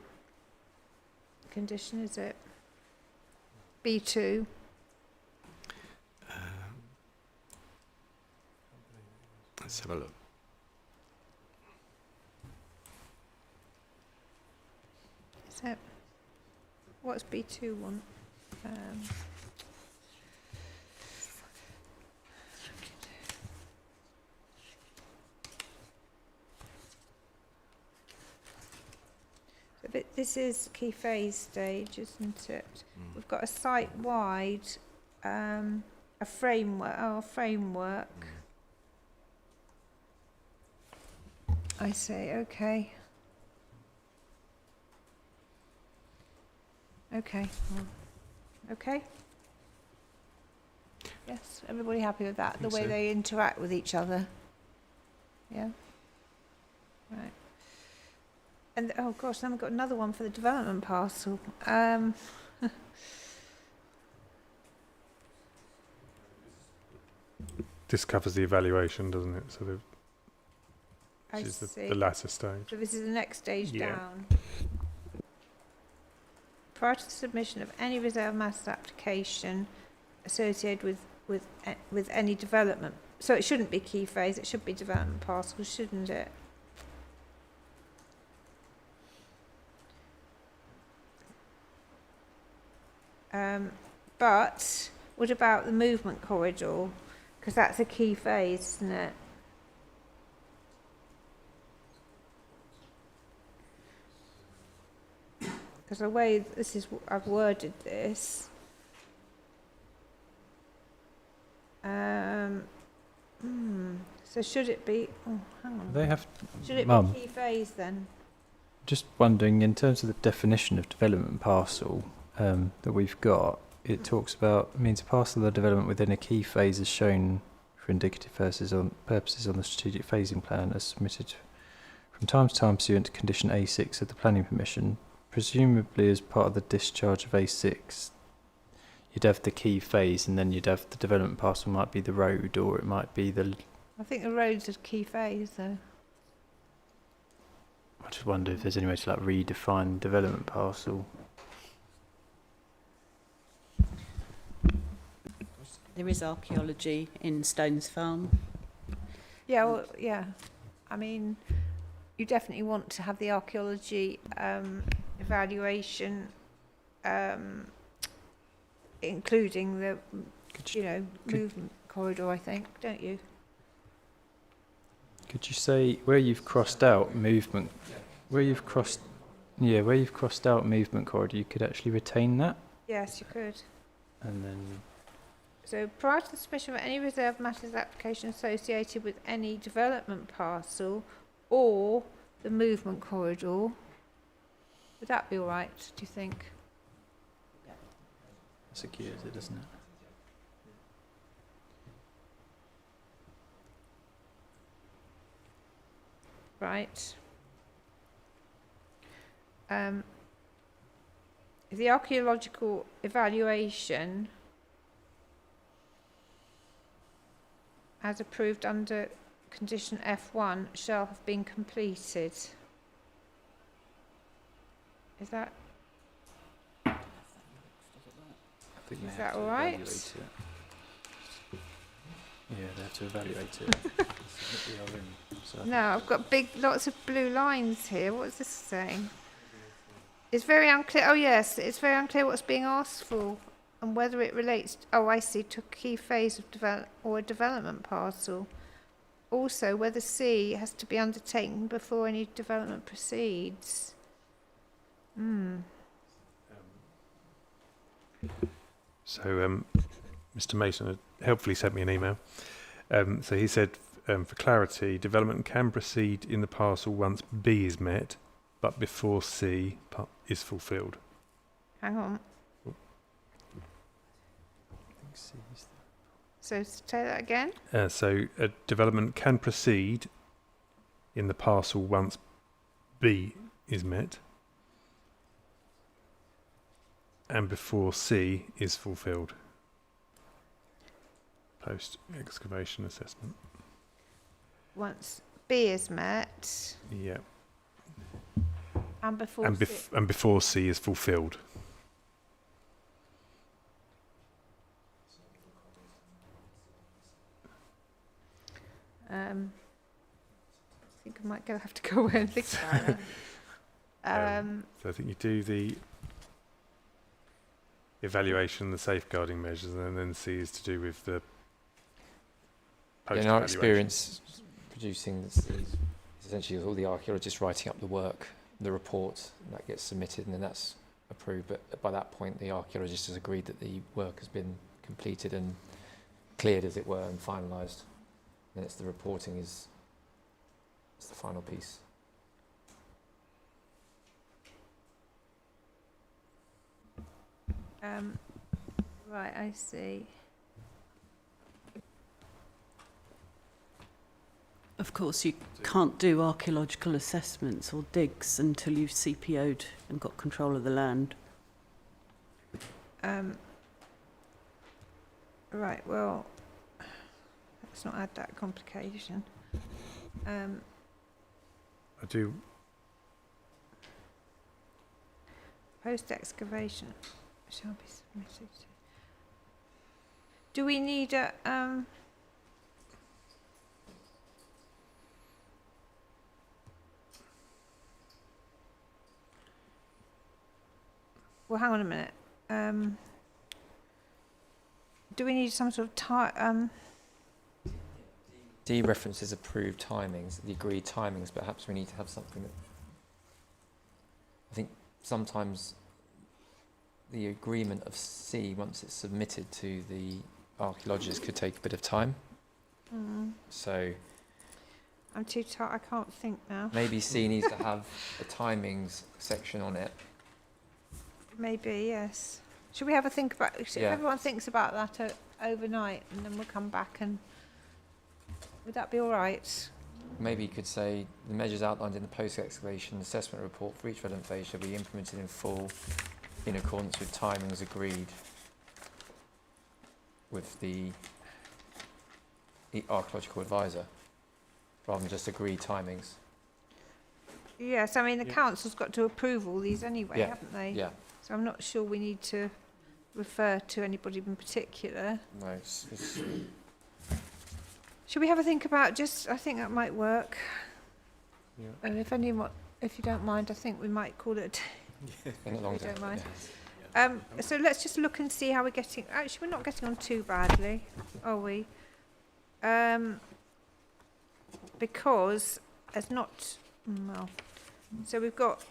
condition, is it? B2. Let's have a look. Is it? What's B2 want? But this is key phase stage, isn't it? We've got a site-wide, a framework. Oh, a framework. I see. Okay. Okay. Well, okay. Yes. Everybody happy with that? The think way so. they interact with each other. Yeah. Right. And oh gosh, then we've got another one for the development parcel. This covers the evaluation, doesn't it? So I this is see. the latter stage. So this is the next stage Yeah. down. Prior to the submission of any reserve matters application associated with any development. So it shouldn't be key phase, it should be development parcel, shouldn't it? But what about the movement corridor? Because that's a key phase, isn't it? Because the way this is, I've worded this. So should it be? Oh, hang on. They have. Should it Mum. be key phase then? Just wondering, in terms of the definition of development parcel that we've got, it talks about means a parcel of development within a key phase is shown for indicative purposes on the strategic phasing plan as submitted from time to time pursuant to condition A6 of the planning permission. Presumably as part of the discharge of A6, you'd have the key phase and then you'd have the development parcel might be the road or it might be the... I think the road's a key phase though. I just wonder if there's any way to like redefine development parcel. There is archaeology in Stones Farm. Yeah, well, yeah. I mean, you definitely want to have the archaeology evaluation, including the, movement corridor, I think, don't you? Could you say where you've crossed out movement, where you've crossed out movement corridor, you could actually retain that? Yes, you could. And then... So prior to the submission of any reserved matters application associated with any development parcel or the movement corridor, would that be all right, do you think? Secures it, doesn't it? Right. The archaeological evaluation as approved under condition F1 shall have been completed. Is that Is that all right? Yeah, they have to evaluate it. No, I've got lots of blue lines here. What's this saying? It's very unclear. Oh yes, it's very unclear what's being asked for and whether it relates. Oh, I see. To a key phase of a development parcel. Also, whether C has to be undertaken before any development proceeds. So Mr. Mason had helpfully sent me an email. So he said, for clarity, development can proceed in the parcel once B is met, but before C is fulfilled. Hang on. So say that again. So a development can proceed in the parcel once B is met and before C is fulfilled. Post-excavation assessment. Once B is met. Yeah. And before and before C is fulfilled. I think I might have to go away and think about it. So I think you do the evaluation, the safeguarding measures, and then C is to do with the post-evaluation. In our experience, producing this is essentially all the archaeologists writing up the work, the report, and that gets submitted, and then that's approved. But by that point, the archaeologist has agreed that the work has been completed and cleared, as it were, and finalised. Then it's the reporting is the final piece. Right, I see. Of course, you can't do archaeological assessments or digs until you've CPO'd and got control of the land. Right, well, let's not add that complication. I do. Post-excavation shall be submitted. Do we need a, well, hang on a minute. Do we need some sort of D references approved timings, the agreed timings, but perhaps we need to have something that, I think sometimes the agreement of C, once it's submitted to the archaeologists, could take a bit of time. So I'm too tired, I can't think now. maybe C needs to have a timings section on it. Maybe, yes. Should we have a think about, if Yeah. everyone thinks about that overnight, and then we'll come back and, would that be all right? Maybe you could say the measures outlined in the post-excavation assessment report for each relevant phase shall be implemented in full in accordance with timings agreed with the archaeological advisor, rather than just agreed timings. Yes, I mean, the council's got to approve all these anyway, Yeah. haven't they? Yeah, So I'm not sure we need to refer to anybody in particular. no, it's Should we have a think about I think that might work. Yeah. And if you don't mind, I think we might call it, been a long if you day. don't mind. So let's just look and see how we're getting, actually, we're not getting on too badly, are we? Because there's not, well, so we've got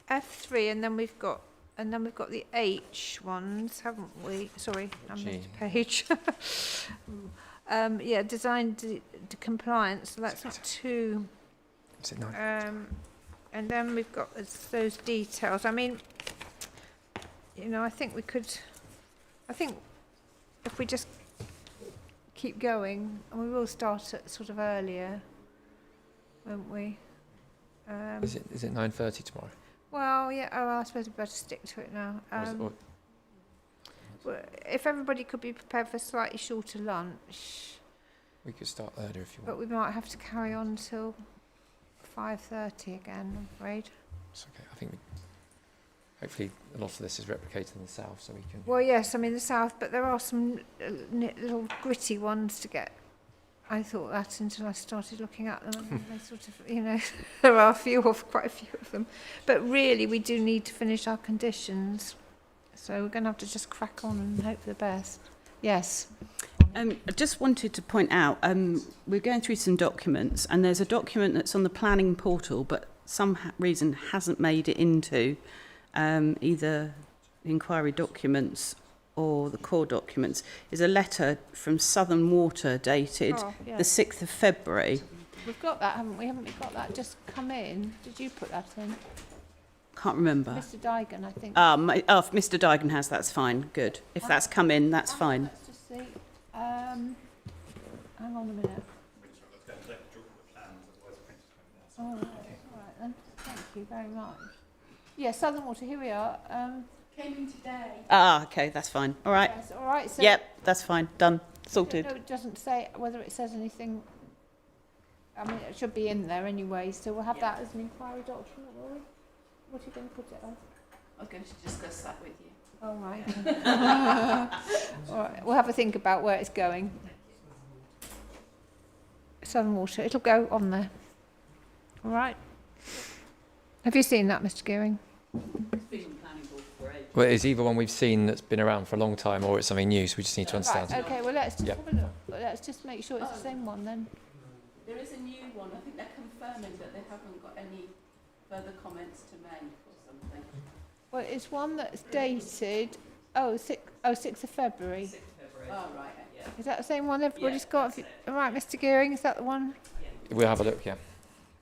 F3 and then we've got the H ones, haven't we? Sorry, I G. missed a page. Yeah, design compliance, so that's not too. Is it 9? And then we've got those details. I mean, you know, I think if we just keep going, and we will start at sort of earlier, won't we? Is it 9:30 tomorrow? Well, yeah, I suppose we better stick to it now. Well, if everybody could be prepared for a slightly shorter lunch, We could start earlier if you but want. we might have to carry on till 5:30 again, I'm afraid. It's okay. I think hopefully a lot of this is replicated in the south, so we can. Well, yes, I mean the south, but there are some little gritty ones to get. I thought that until I started looking at them, and they sort of, you know, there are quite a few of them. But really, we do need to finish our conditions, so we're going to have to just crack on and hope for the best. Yes. I just wanted to point out, we're going through some documents, and there's a document that's on the planning portal, but some reason hasn't made it into either the inquiry documents or the core documents, is a letter from Southern Water dated the 6th of February. We've got that, haven't we? Haven't we got that just come in? Did you put that in? Can't remember. Mr. Dygan, I think. If Mr. Dygan has, that's fine. Good. If that's come in, that's fine. Let's just see. Hang on a minute. Oh, all right then. Thank you very much. Yeah, Southern Water, here we are. Came in today. Okay, that's fine. All right. Yes, all right. So Yep, that's fine. Done. I Sorted. don't know, it doesn't say whether it says anything. I mean, it should be in there anyway, so we'll have that as an inquiry document, will we? What are you going to put it on? I'm going to discuss that with you. Oh, right. All right. We'll have a think about where it's going. Southern Water, it'll go on there. All right. Have you seen that, Mr. Gearing? It's been on planning board for ages. Well, it's either one we've seen that's been around for a long time, or it's something new. So we just need to understand. Right, okay, well, let's just Yep. have a look. Let's just make sure it's the same one then. There is a new one. I think they're confirming that they haven't got any further comments to make or something. Well, it's one that's dated, 6th of February. 6th of February. Oh, right, yeah. Is that the same one everybody's got? All right, Mr. Gearing, is that the one? We'll have a look. Yeah.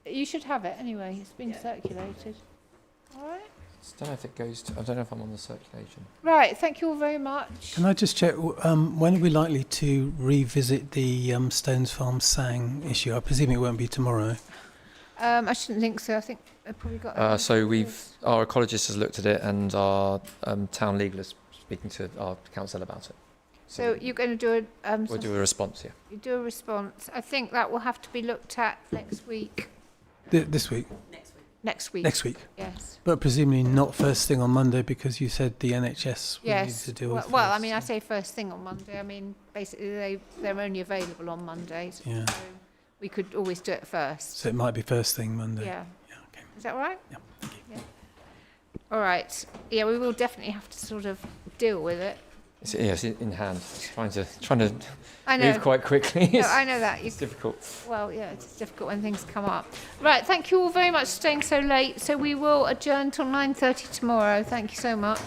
You should have it anyway. It's been circulated. All right. don't know if it goes to, I don't know if I'm on the circulation. Right, thank you all very much. Can I just check, when are we likely to revisit the Stones Farm Sang issue? I presume it won't be tomorrow. I shouldn't think so. I think they've probably got... So our ecologist has looked at it, and our town legal is speaking to our council about it. So you're going to do a... we'll do a response, yeah. You do a response. I think that will have to be looked at next week. This week? Next week. Next week. Yes. But presumably not first thing on Monday, because you said the NHS we need to deal with. Well, I first, mean, I so- say first thing on Monday. I mean, basically they're only available on Mondays. Yeah. So we could always do it first. So it might be first thing Monday. Yeah. Yeah, okay. Is that all right? Yeah, thank you. Yeah. All right. Yeah, we will definitely have to sort of deal with it. It's in hand. It's trying to I know. move quite quickly. No, I know that. It's difficult. Well, yeah, it's difficult when things come up. Right, thank you all very much for staying so late. So we will adjourn till 9:30 tomorrow. Thank you so much.